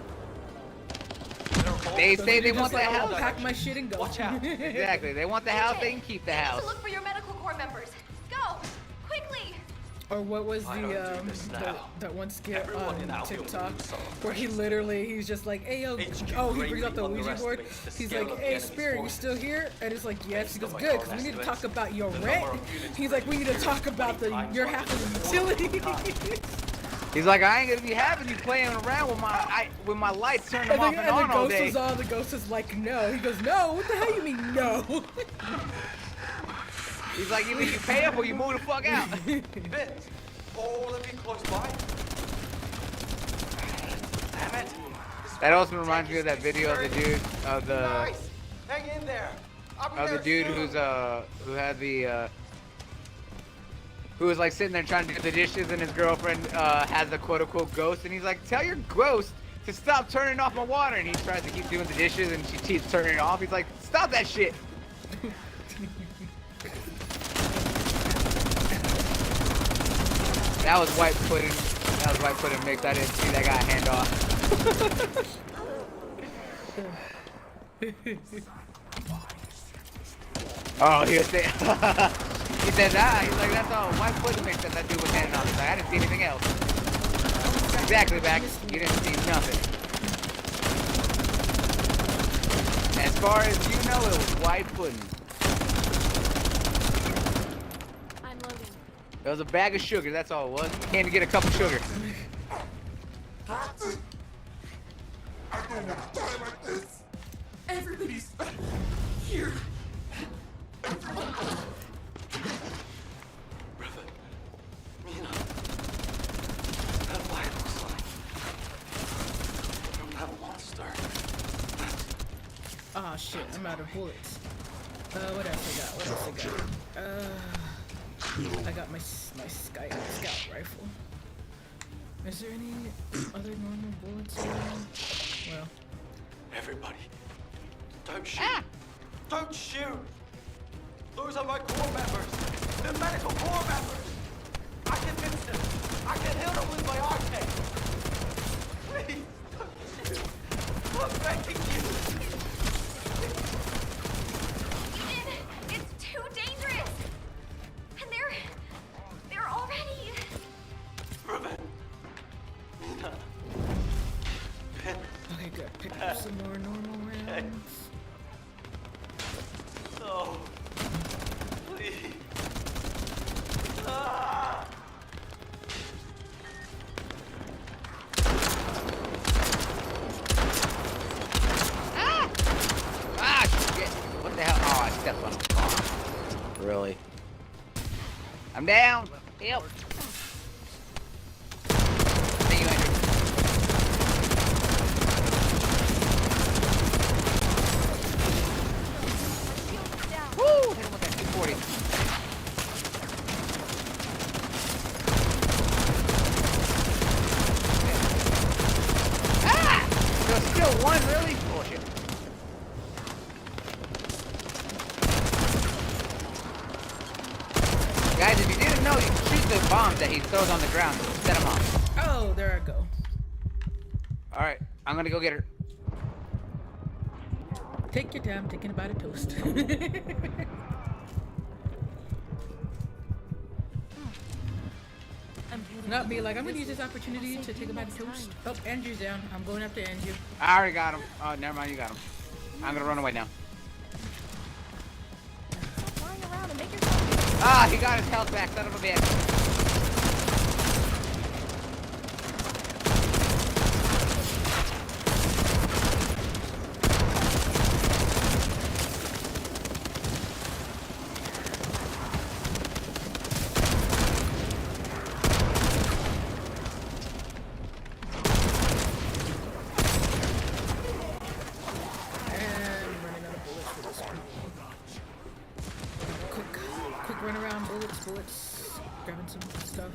They say they want the like, house. I'll pack my shit and go. Watch out. Exactly. They want the house, they can keep the house. Look for your medical corps members. Go! Quickly! Or what was that one skit on TikTok where he's just like, hey yo, he brings up the Ouija board. He's like, hey Spirit, you still here? And it's like, yes. He goes, good, because we need to talk about your rent. He's like, we need to talk about your half of the utility. He's like, I ain't gonna be having you playing around with my lights turned off and on all day. The ghost is like, no. He goes, no. What the hell you mean, no? He's like, either you pay up or you move the fuck out. Vince, all of you close by. Damn it. That also reminds me of that video of the dude Nice. Hang in there. Of the dude who was like sitting there trying to do the dishes, and his girlfriend has a quote-unquote ghost, and he's like, tell your ghost to stop turning off my water, and he tries to keep doing the dishes, and she keeps turning it off. He's like, stop that shit. That was white pudding. That was white pudding mix. I didn't see that guy hand off. Oh, he was saying, he said that. He's like, that's all white pudding mix that dude was handing off. He's like, I didn't see anything else. Exactly, back. You didn't see nothing. As far as you know, it was white pudding. I'm loading. It was a bag of sugar, that's all it was. Came to get a cup of sugar. I don't want to die like this. Everybody's here. Brother, Mina, that light looks like from that monster. Ah, shit, I'm out of bullets. What else I got? I got my scout rifle. Is there any other normal bullets around? Well. Everybody, don't shoot. Don't shoot. Those are my corps members. The medical corps members. I can fix them. I can heal them with my arcade. Please, don't shoot. I'm begging you. It's too dangerous! And they're already... Ruben. Mina. Okay, good. Pick up some more normal rounds. No. Please. Ah. Ah, shit. What the hell? Oh, I stepped on a bomb. Really? I'm down. Help. See you, Andrew. Woo! Hit him with that 240. Ah! There's still one, really? Bullshit. Guys, if you didn't know, you can shoot the bombs that he throws on the ground and set them off. Oh, there I go. Alright, I'm gonna go get her. Take your time taking a bite of toast. Not be like, I'm gonna use this opportunity to take a bite of toast. Oh, Andrew's down. I'm going after Andrew. I already got him. Oh, never mind, you got him. I'm gonna run away now. Ah, he got his health back, son of a bitch. grabbing some stuff.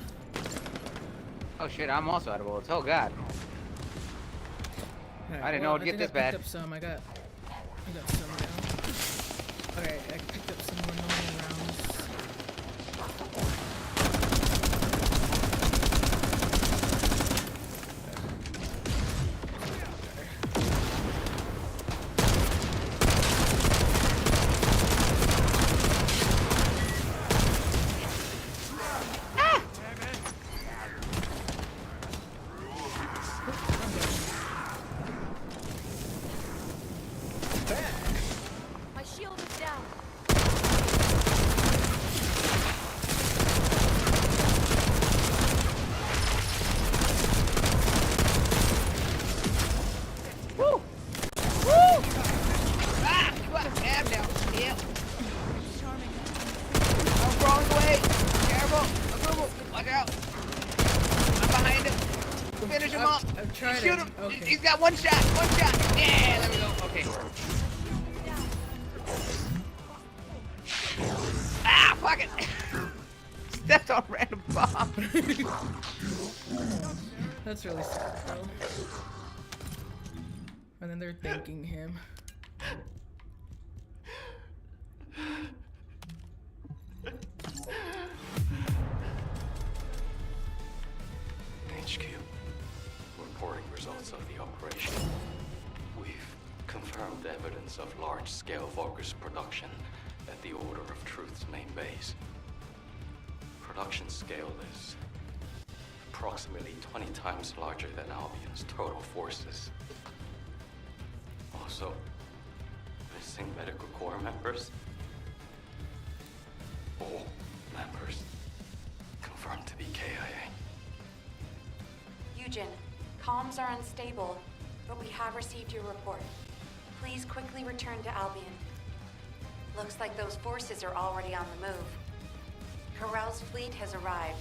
Oh shit, I'm also out of bullets. Oh god. Right, I didn't know it'd get this bad. I picked up some. I got some now. Alright, I picked up some more normal rounds. He's got one shot. Yeah, there we go. Okay. Ah, fuck it. Stepped on random bomb. That's really sad, though. And then they're thanking him. HQ. Reporting results of the operation. We've confirmed evidence of large-scale Vulgus production at the Order of Truth's main base. Production scale is approximately 20 times larger than Albion's total forces. Also, missing medical corps members. All members confirmed to be KIA. Eugen, comms are unstable, but we have received your report. Please quickly return to Albion. Looks like those forces are already on the move. Corell's fleet has arrived.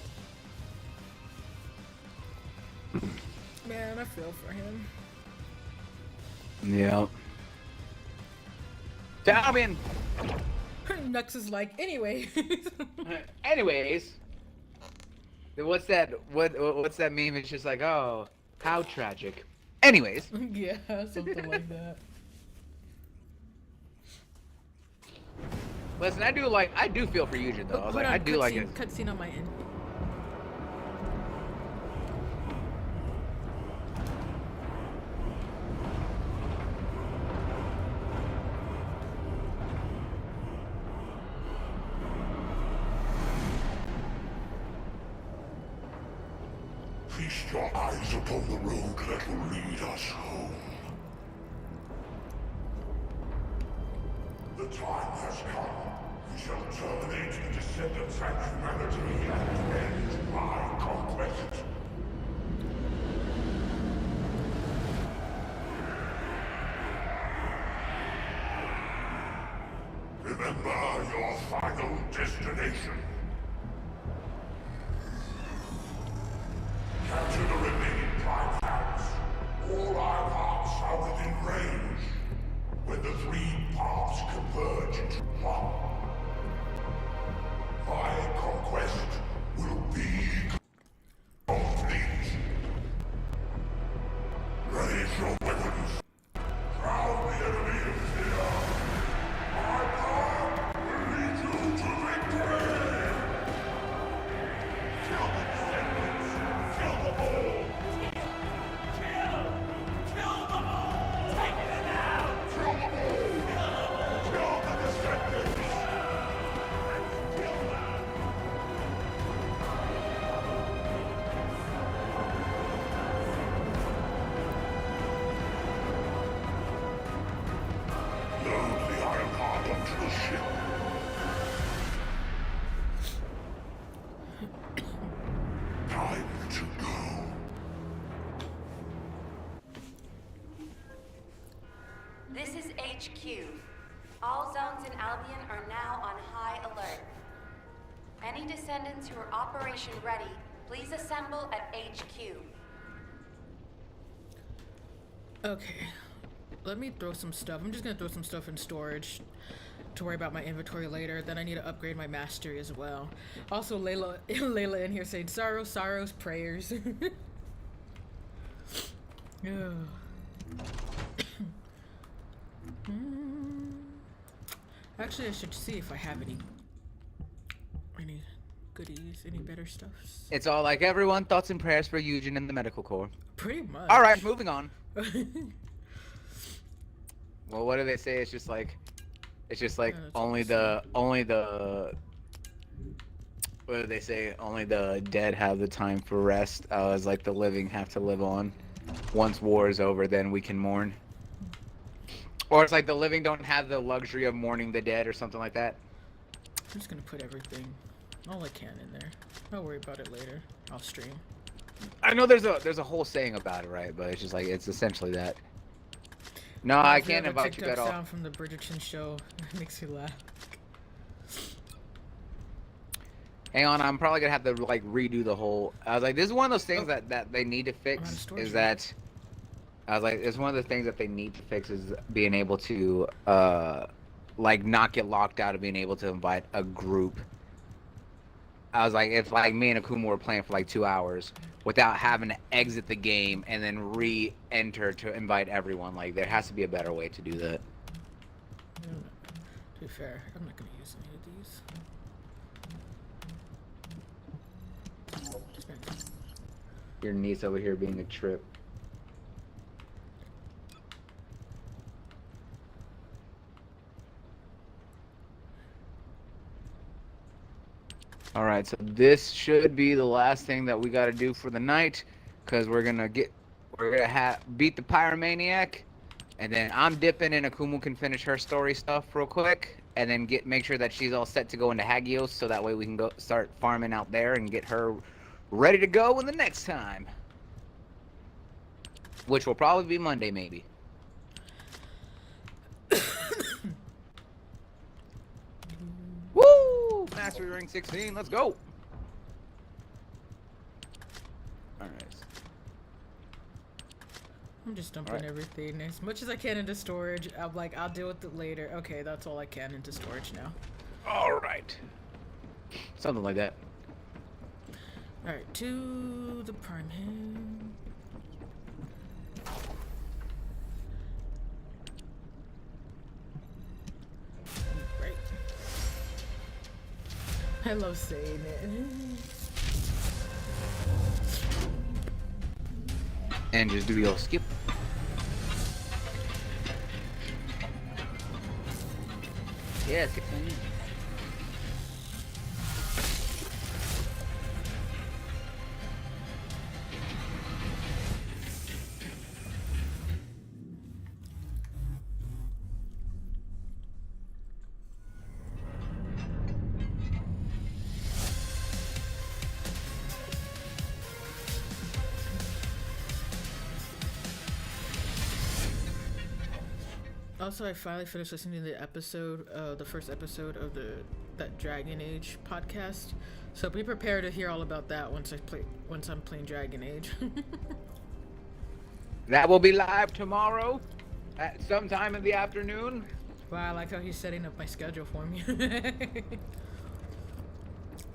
Man, I feel for him. Yeah. To Albion! Nux is like, anyway. Anyways. What's that? What's that meme? It's just like, oh, how tragic. Anyways. Yeah, something like that. Listen, I do feel for Eugen though. I do like it. Cutscene on my end. Feast your eyes upon the road that will lead us home. The time has come. We shall terminate the descendants and humanity and end my conquest. Remember your final destination. Capture the remaining prime hands. All our hearts are within range. When the three paths converge into one, my conquest will be complete. Raise your weapons. Crown the enemy in fear. My power will lead you to victory. Kill the descendants. Kill them all. Kill them all. Take it out. Kill them all. Kill the descendants. Kill them. Load the Ironheart onto the ship. Time to go. This is HQ. All zones in Albion are now on high alert. Any descendants who are operation ready, please assemble at HQ. Okay. Let me throw some stuff. I'm just gonna throw some stuff in storage. to worry about my inventory later. Then I need to upgrade my mastery as well. Also, Layla in here saying sorrows, prayers. Actually, I should see if I have any goodies, any better stuff. It's all like everyone, thoughts and prayers for Eugen and the medical corps. Pretty much. All right, moving on. Well, what do they say? It's just like only the what do they say? Only the dead have the time for rest. As like the living have to live on. Once war is over, then we can mourn. Or it's like the living don't have the luxury of mourning the dead, or something like that. I'm just gonna put everything, all I can in there. I'll worry about it later. I'll stream. I know there's a whole saying about it, right? But it's just like it's essentially that. No, I can't invite you at all. Sound from the Bridgerton show makes me laugh. Hang on, I'm probably gonna have to like redo the whole. I was like, this is one of those things that they need to fix. Is that I was like, it's one of the things that they need to fix is being able to like not get locked out of being able to invite a group. I was like, if like me and Akuma were playing for like 2 hours without having to exit the game and then re-enter to invite everyone, like there has to be a better way to do that. To be fair, I'm not gonna use any of these. Your niece over here being a trip. All right, so this should be the last thing that we got to do for the night, because we're gonna beat the Pyromaniac, and then I'm dipping, and Akumu can finish her story stuff real quick, and then make sure that she's all set to go into Hagios, so that way we can go start farming out there and get her ready to go in the next time, which will probably be Monday, maybe. Woo! Mastery rank 16, let's go! Alright. I'm just dumping everything as much as I can into storage. I'm like, I'll deal with it later. Okay, that's all I can into storage now. Alright. Something like that. Alright, to the Prime Hand. Right. I love saying it. And just do your skip. Yeah, skip on you. Also, I finally finished listening to the episode, the first episode of that Dragon Age podcast. So be prepared to hear all about that once I'm playing Dragon Age. That will be live tomorrow at some time in the afternoon. Wow, I like how he's setting up my schedule for me.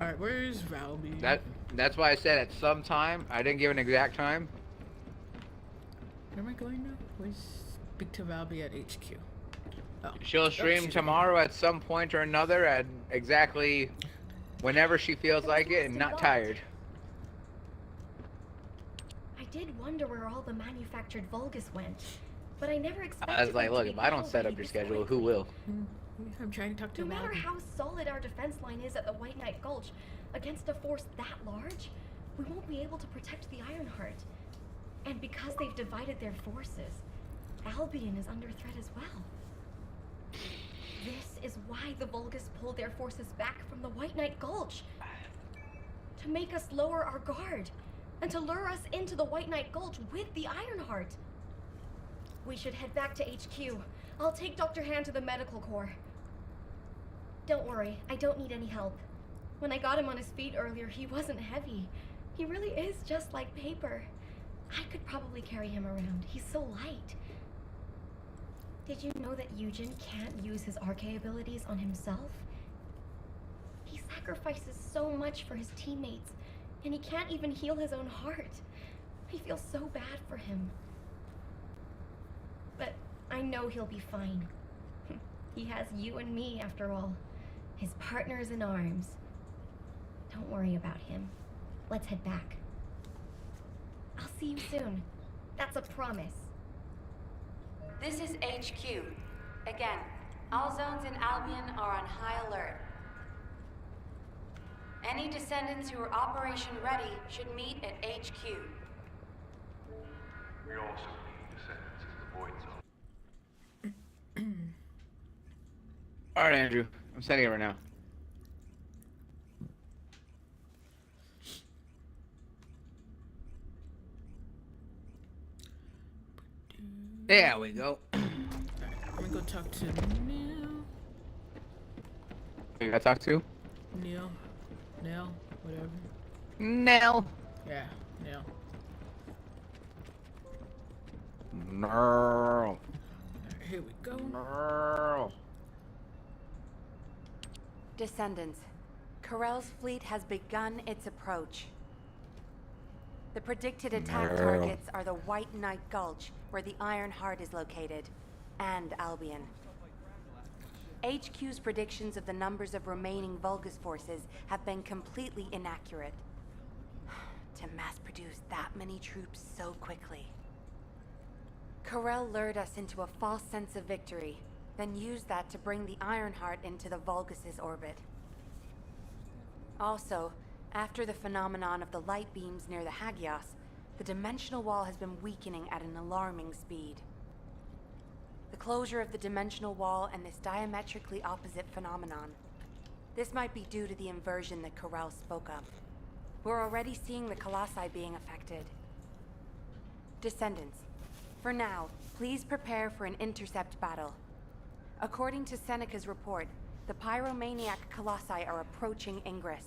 All right, where's Valby? That's why I said at some time. I didn't give an exact time. Where am I going now? Speak to Valby at HQ. Oh. She'll stream tomorrow at some point or another at exactly whenever she feels like it and not tired. I did wonder where all the manufactured Vulgus went, but I never expected. I was like, look, if I don't set up your schedule, who will? I'm trying to talk to No matter Valby. how solid our defense line is at the White Knight Gulch, against a force that large, we won't be able to protect the Ironheart. And because they've divided their forces, Albion is under threat as well. This is why the Vulgus pulled their forces back from the White Knight Gulch. To make us lower our guard, and to lure us into the White Knight Gulch with the Ironheart. We should head back to HQ. I'll take Dr. Han to the medical corps. Don't worry, I don't need any help. When I got him on his feet earlier, he wasn't heavy. He really is just like paper. I could probably carry him around. He's so light. Did you know that Eugen can't use his RK abilities on himself? He sacrifices so much for his teammates, and he can't even heal his own heart. I feel so bad for him. But I know he'll be fine. He has you and me, after all. His partners in arms. Don't worry about him. Let's head back. I'll see you soon. That's a promise. This is HQ. Again, all zones in Albion are on high alert. Any descendants who are operation ready should meet at HQ. We also need descendants in the Void Zone. Alright, Andrew. I'm sending it right now. There we go. I'm gonna go talk to Neil. Who you gotta talk to? Neil, whatever. Nell. Yeah, Neil. No. Here we go. No. Descendants, Corell's fleet has begun its approach. The predicted attack targets are the White Knight Gulch, where the Iron Heart is located, and Albion. HQ's predictions of the numbers of remaining Vulgus forces have been completely inaccurate. To mass-produce that many troops so quickly. Corell lured us into a false sense of victory, then used that to bring the Ironheart into the Vulgus' orbit. Also, after the phenomenon of the light beams near the Hagios, the dimensional wall has been weakening at an alarming speed. The closure of the dimensional wall and this diametrically opposite phenomenon. This might be due to the inversion that Corell spoke of. We're already seeing the Colossi being affected. Descendants, for now, please prepare for an intercept battle. According to Seneca's report, the pyromaniac Colossi are approaching Ingress.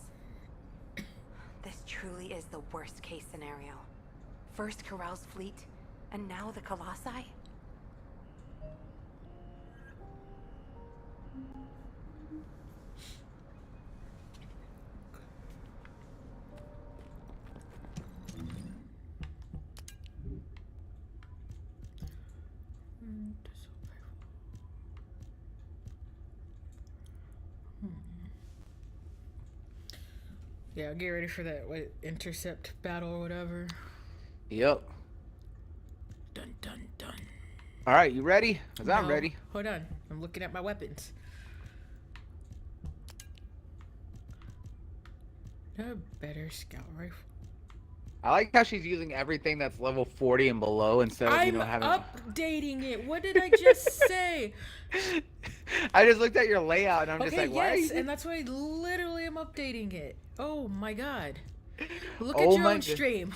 This truly is the worst-case scenario. First Corell's fleet, and now the Colossi? Yeah, get ready for that intercept battle or whatever. Yep. Dun dun dun. All right, you ready? Cause I'm ready. Hold on, I'm looking at my weapons. A better scout rifle. I like how she's using everything that's level 40 and below instead of having. I'm updating it. What did I just say? I just looked at your layout and I'm just like, why are you? And that's why I literally am updating it. Oh my god. Look at your own stream.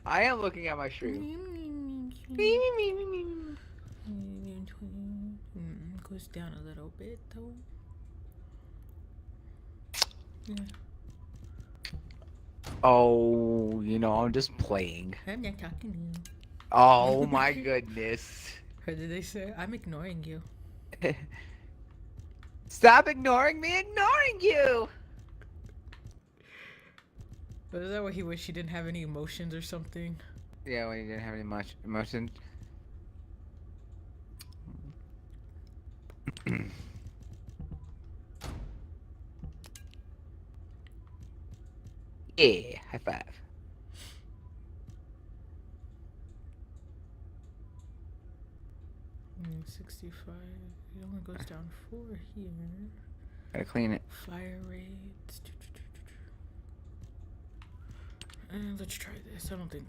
I am looking at my stream. Goes down a little bit though. Yeah. Oh, you know, I'm just playing. I'm not talking to you. Oh my goodness. What did they say? I'm ignoring you. Stop ignoring me, ignoring you! Was that what he wished he didn't have any emotions or something? Yeah, when he didn't have any much emotions. Yeah, high five. Mm, 65. It only goes down 4 here. Gotta clean it. Fire rates. And let's try this. I don't think.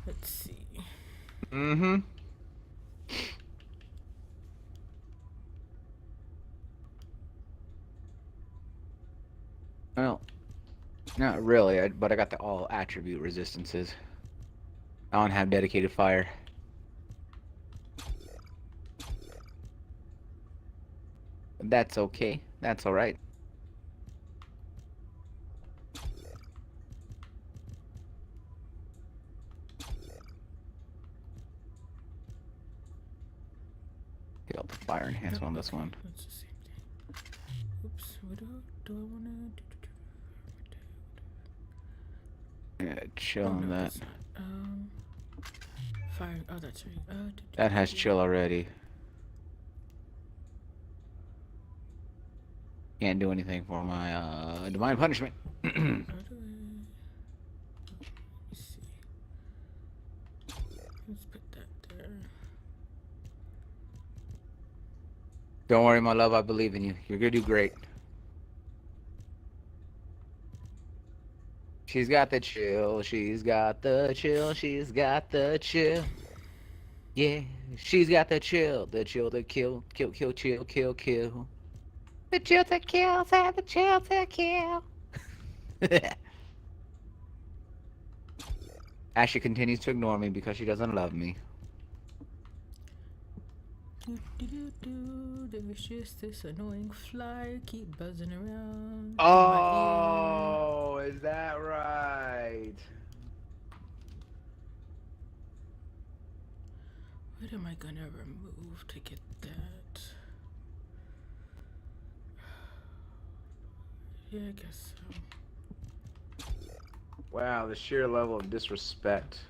Let's see. Mm-hmm. Well, not really, but I got the all attribute resistances. I don't have dedicated fire. But that's okay. That's alright. failed the fire enhancement on this one. That's the same thing. Oops. What do I want to do? Yeah, chill on that. Fire. Oh, that's right. That has chill already. Can't do anything for my divine punishment. How do I... Let's see. Let's put that there. Don't worry, my love. I believe in you. You're gonna do great. She's got the chill. She's got the chill. She's got the chill. Yeah, she's got the chill. The chill to kill, kill, kill, chill, kill, kill. The chill to kill, the chill to kill. Ashley continues to ignore me because she doesn't love me. There's just this annoying fly keep buzzing around. Oh, is that right? What am I gonna remove to get that? Yeah, I guess so. Wow, the sheer level of disrespect.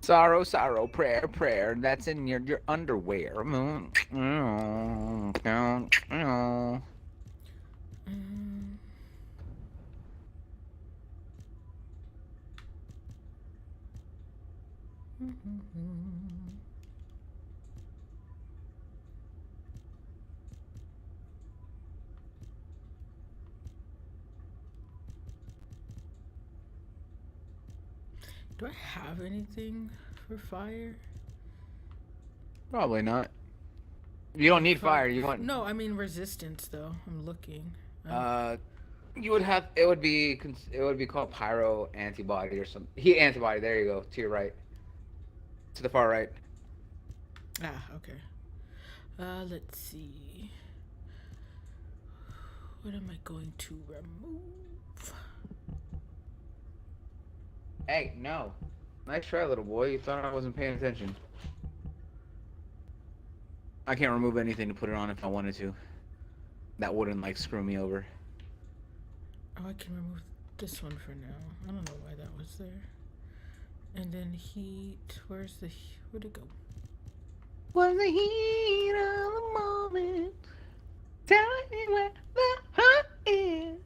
Sorrow, sorrow, prayer, prayer. That's in your underwear. Do I have anything for fire? Probably not. You don't need fire. You want? No, I mean resistance though. I'm looking. You would have. It would be called pyro antibody or something. Heat antibody. There you go. To your right. To the far right. Ah, okay. Let's see. What am I going to remove? Hey, no. Nice try, little boy. You thought I wasn't paying attention. I can't remove anything to put it on if I wanted to. That wouldn't, like, screw me over. Oh, I can remove this one for now. I don't know why that was there. And then heat. Where'd it go? Was the heat of the moment. Tell me where the heart is.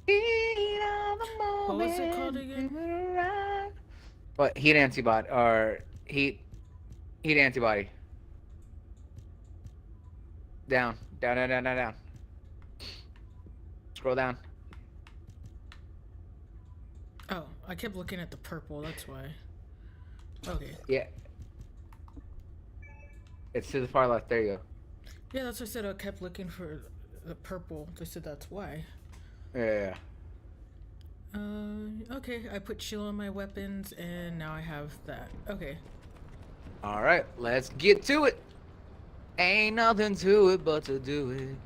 Heat of the moment. What was it called again? What? Heat antibody or heat antibody. Down. Scroll down. Oh, I kept looking at the purple, that's why. Okay. Yeah. It's to the far left. There you go. Yeah, that's what I said. I kept looking for the purple. They said that's why. Yeah. Okay, I put chill on my weapons, and now I have that. Okay. Alright, let's get to it. Ain't nothing to it but to do it.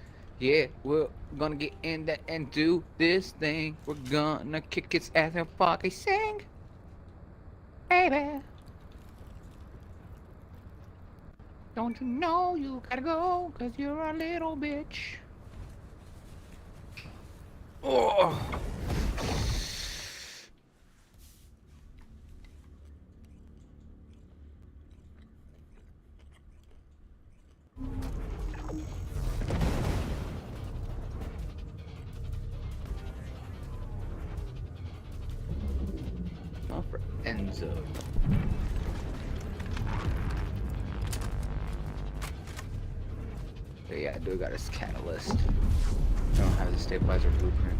Yeah, we're gonna get in there and do this thing. We're gonna kick its ass and fucking sing. Baby. Don't you know you gotta go, 'cause you're a little bitch. Oh. For Enzo. But yeah, I do got his catalyst. I don't have the stabilizer blueprint.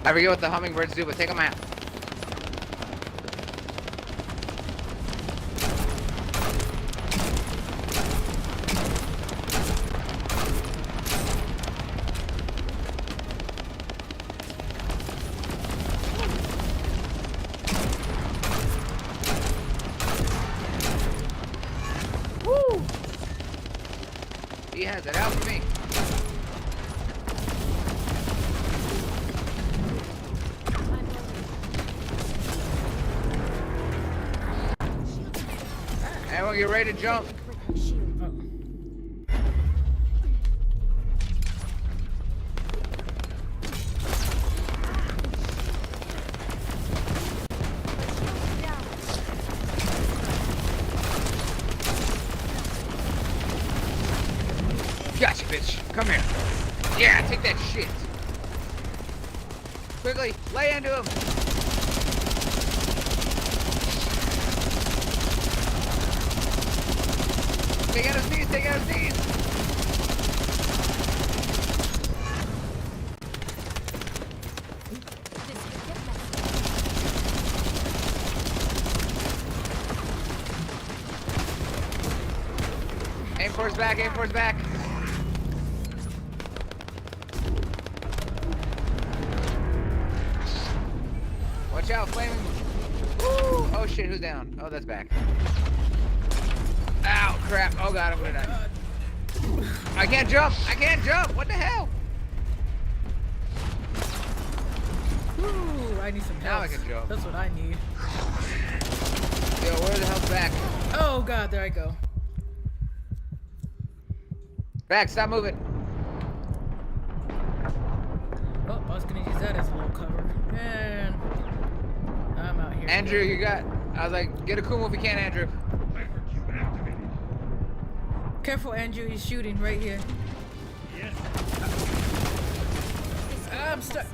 I forget what the hummingbirds do, but take them out. Woo! He has it out for me. Everyone get ready to jump. Gotcha, bitch. Come here. Yeah, take that shit. Quickly, lay into him. Take out his knees, take out his knees! Aim for his back, aim for his back! Watch out, flaming! Woo! Oh shit, who's down? Oh, that's back. Ow, crap. Oh god, I'm gonna die. I can't jump! I can't jump! What the hell? Ooh, I need some help. Now I can jump. That's what I need. Yo, where the hell's back? Oh god, there I go. Back, stop moving. Oh, I was gonna use that as a little cover. And I'm out here. Andrew, you got... I was like, get a Kumo if you can, Andrew. Careful, Andrew, he's shooting right here. Yes. I'm stuck.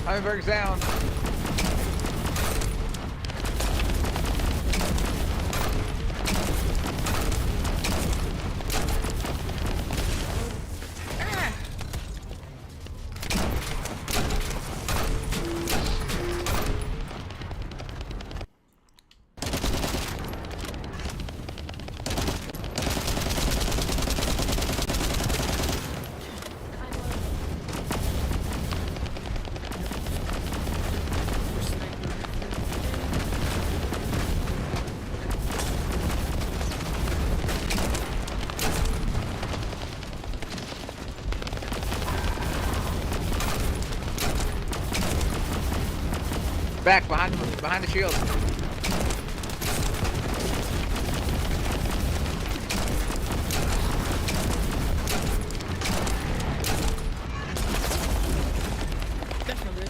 Hummingbirds down. Back, behind the shield. Definitely.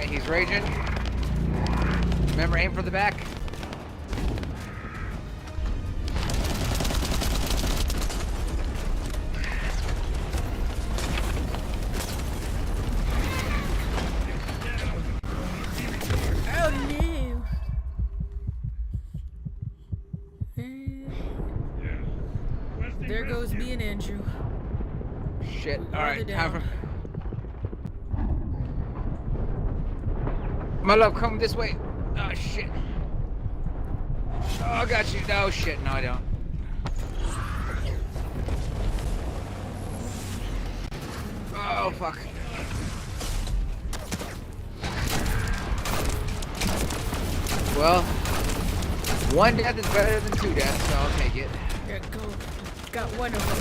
He's raging. Remember, aim for the back. Oh no! There goes me and Andrew. Shit. Alright, time for... My love, come this way. Oh, shit. Oh, I got you. No, shit. No, I don't. Oh, fuck. Well, One death is better than 2 deaths, so I'll take it. Yeah, go. Got one of them.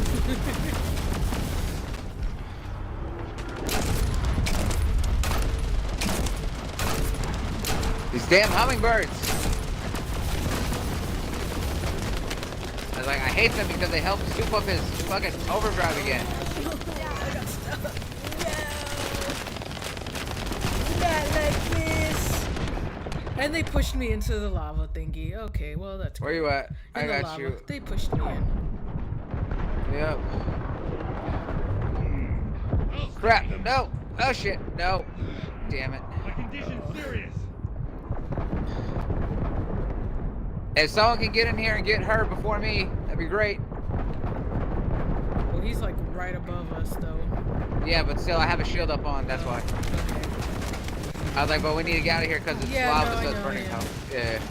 These damn hummingbirds! I was like, I hate them because they help scoop up his fucking overdrive again. I got stuck. No! Not like this! And they pushed me into the lava thingy. Okay, well that's Where you at? I got lava. you. They pushed me in. Yep. Crap! No! Oh shit! No! Damn it. My condition's serious. If someone can get in here and get her before me, that'd be great. Well, he's like right above us though. Yeah, but still, I have a shield up on, that's why. I was like, but we need to get out of here because it's lava, so it's burning out. Yeah.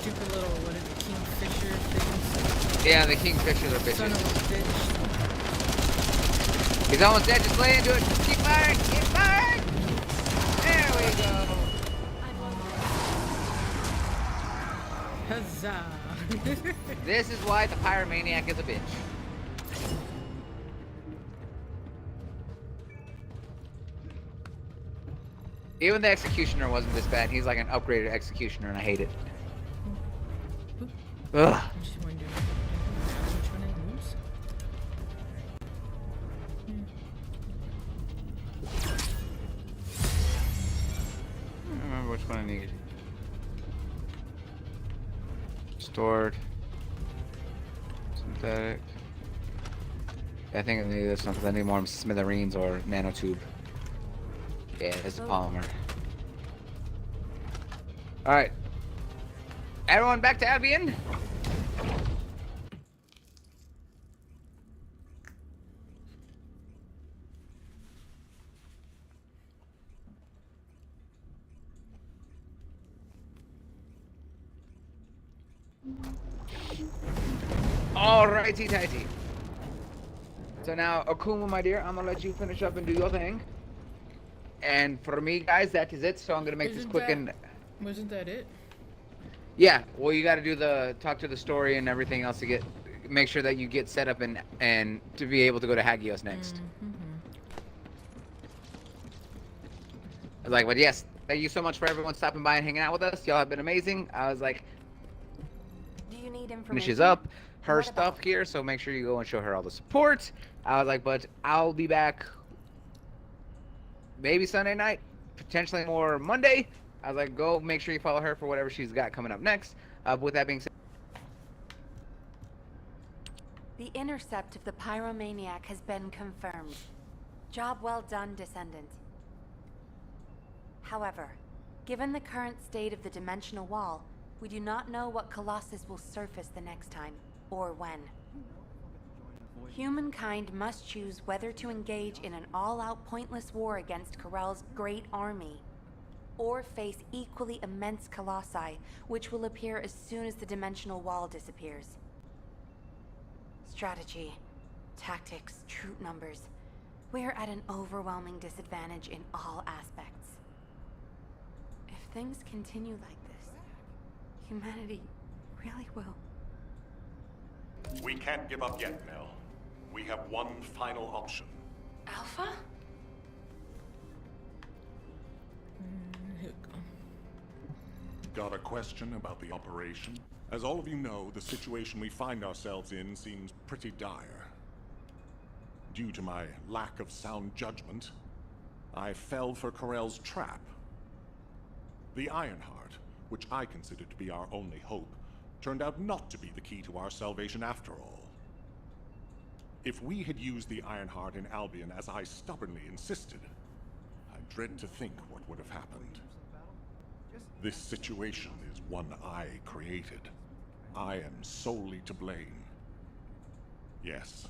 Stupid little, what is it, kingfisher things? Yeah, the kingfishers are Son of bitches. a bitch. He's almost dead, just lay into it. Keep firing! Keep firing! There we go. Huzzah! This is why the pyromaniac is a bitch. Even the executioner wasn't this bad. He's like an upgraded executioner, and I hate it. Ugh. I'm just wondering which one I lose. I don't remember which one I need. Stored. Synthetic. I think I need this one because I need more smithereens or nanotube. Yeah, it's a polymer. Alright. Everyone back to Albion? Alrighty tighty. So now, Akuma, my dear, I'm gonna let you finish up and do your thing. And for me, guys, that is it. So I'm gonna make this quick and. Wasn't that it? Yeah. Well, you got to do the talk to the story and everything else to make sure that you get set up and to be able to go to Hagios next. I was like, but yes, thank you so much for everyone stopping by and hanging out with us. Y'all have been amazing. I was like, Do you need information? finishes up her stuff here, so make sure you go and show her all the support. I was like, but I'll be back maybe Sunday night, potentially more Monday. I was like, go make sure you follow her for whatever she's got coming up next. With that being said, The intercept of the pyromaniac has been confirmed. Job well done, Descendant. However, given the current state of the dimensional wall, we do not know what Colossus will surface the next time, or when. Humankind must choose whether to engage in an all-out pointless war against Corell's great army, or face equally immense colossi, which will appear as soon as the dimensional wall disappears. Strategy, tactics, troop numbers. We are at an overwhelming disadvantage in all aspects. If things continue like this, humanity really will. We can't give up yet, Nell. We have one final option. Alpha? Got a question about the operation? As all of you know, the situation we find ourselves in seems pretty dire. Due to my lack of sound judgment, I fell for Corell's trap. The Ironheart, which I considered to be our only hope, turned out not to be the key to our salvation after all. If we had used the Ironheart in Albion as I stubbornly insisted, I dread to think what would have happened. This situation is one I created. I am solely to blame. Yes,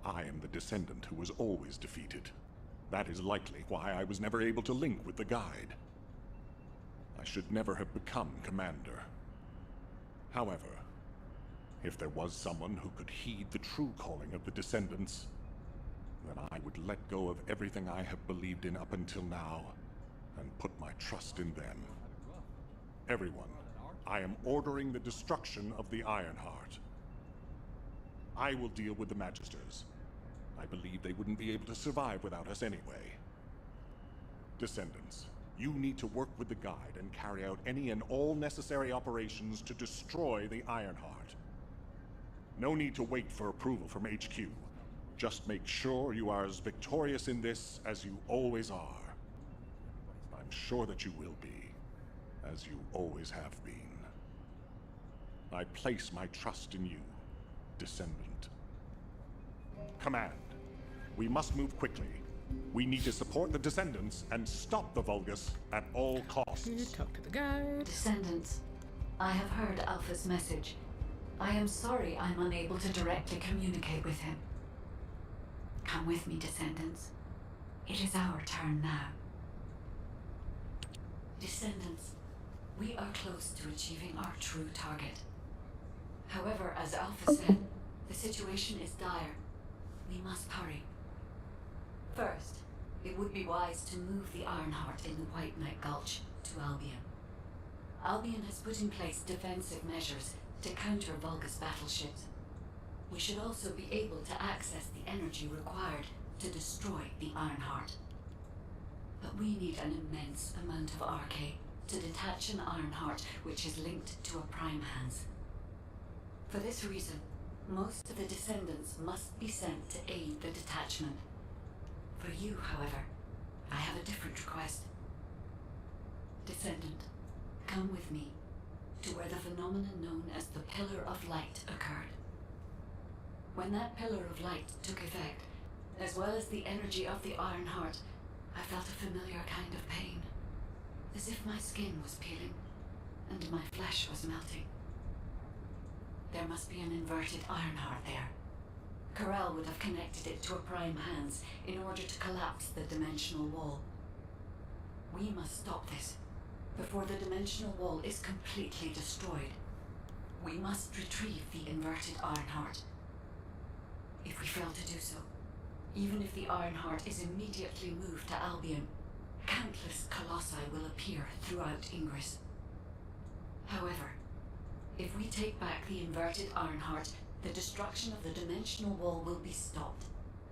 I am the Descendant who was always defeated. That is likely why I was never able to link with the Guide. I should never have become Commander. However, If there was someone who could heed the true calling of the Descendants, then I would let go of everything I have believed in up until now and put my trust in them. Everyone, I am ordering the destruction of the Ironheart. I will deal with the Magisters. I believe they wouldn't be able to survive without us anyway. Descendants, you need to work with the Guide and carry out any and all necessary operations to destroy the Ironheart. No need to wait for approval from HQ. Just make sure you are as victorious in this as you always are. I'm sure that you will be, as you always have been. I place my trust in you, Descendant. Command, we must move quickly. We need to support the Descendants and stop the Vulgus at all costs. Talk to the guide. Descendants, I have heard Alpha's message. I am sorry I'm unable to directly communicate with him. Come with me, Descendants. It is our turn now. Descendants, we are close to achieving our true target. However, as Alpha said, the situation is dire. We must hurry. First, it would be wise to move the Ironheart in the White Knight Gulch to Albion. Albion has put in place defensive measures to counter Vulgus battleships. We should also be able to access the energy required to destroy the Ironheart. But we need an immense amount of RK to detach an Ironheart which is linked to a Prime Hands. For this reason, most of the Descendants must be sent to aid the detachment. For you, however, I have a different request. Descendant, come with me to where the phenomenon known as the Pillar of Light occurred. When that Pillar of Light took effect, as well as the energy of the Ironheart, I felt a familiar kind of pain, as if my skin was peeling and my flesh was melting. There must be an inverted Ironheart there. Corel would have connected it to a Prime Hands in order to collapse the dimensional wall. We must stop this before the dimensional wall is completely destroyed. We must retrieve the inverted Ironheart. If we fail to do so, even if the Ironheart is immediately moved to Albion, countless colossi will appear throughout Ingress. However, if we take back the inverted Ironheart, the destruction of the dimensional wall will be stopped,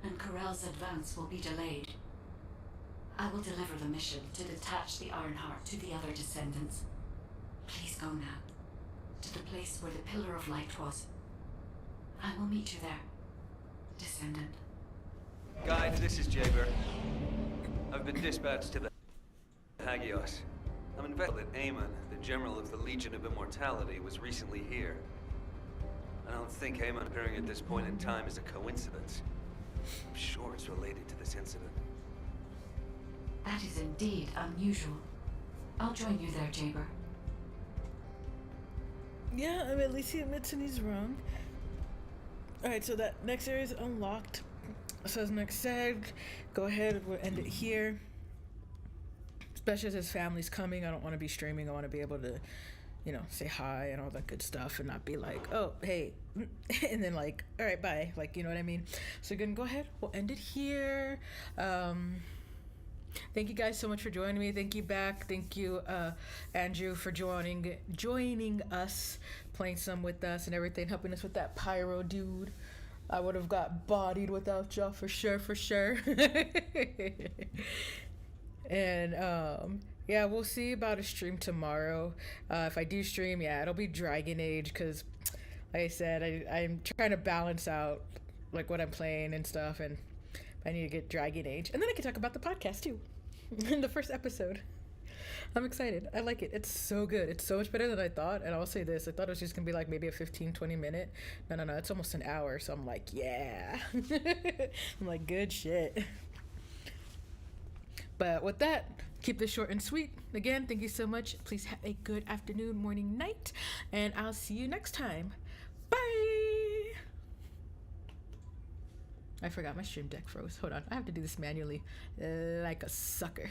and Corel's advance will be delayed. I will deliver the mission to detach the Ironheart to the other Descendants. Please go now, to the place where the Pillar of Light was. I will meet you there, Descendant. Guide, this is Jaber. I've been dispatched to the Hagios. I'm invested that Amon, the General of the Legion of Immortality, was recently here. I don't think Amon appearing at this point in time is a coincidence. I'm sure it's related to this incident. That is indeed unusual. I'll join you there, Jaber. Yeah, I mean, at least he admits and he's wrong. Alright, so that next area is unlocked. So as Nick said, go ahead, we'll end it here. Especially as his family's coming, I don't want to be streaming. I want to be able to, you know, say hi and all that good stuff and not be like, oh, hey, and then like, all right, bye. Like, you know what I mean? So again, go ahead, we'll end it here. Thank you guys so much for joining me. Thank you back. Thank you, Andrew, for joining us, playing some with us and everything, helping us with that pyro dude. I would have got bodied without y'all for sure. And yeah, we'll see about a stream tomorrow. If I do stream, yeah, it'll be Dragon Age, because like I said, I'm trying to balance out like what I'm playing and stuff, and I need to get Dragon Age, and then I can talk about the podcast too in the first episode. I'm excited. I like it. It's so good. It's so much better than I thought. And I'll say this, I thought it was just gonna be like maybe a 15-20 minute. No, it's almost an hour. So I'm like, yeah. I'm like, good shit. But with that, keep this short and sweet. Again, thank you so much. Please have a good afternoon, morning, night, and I'll see you next time. Bye. I forgot my stream deck froze. Hold on. I have to do this manually like a sucker.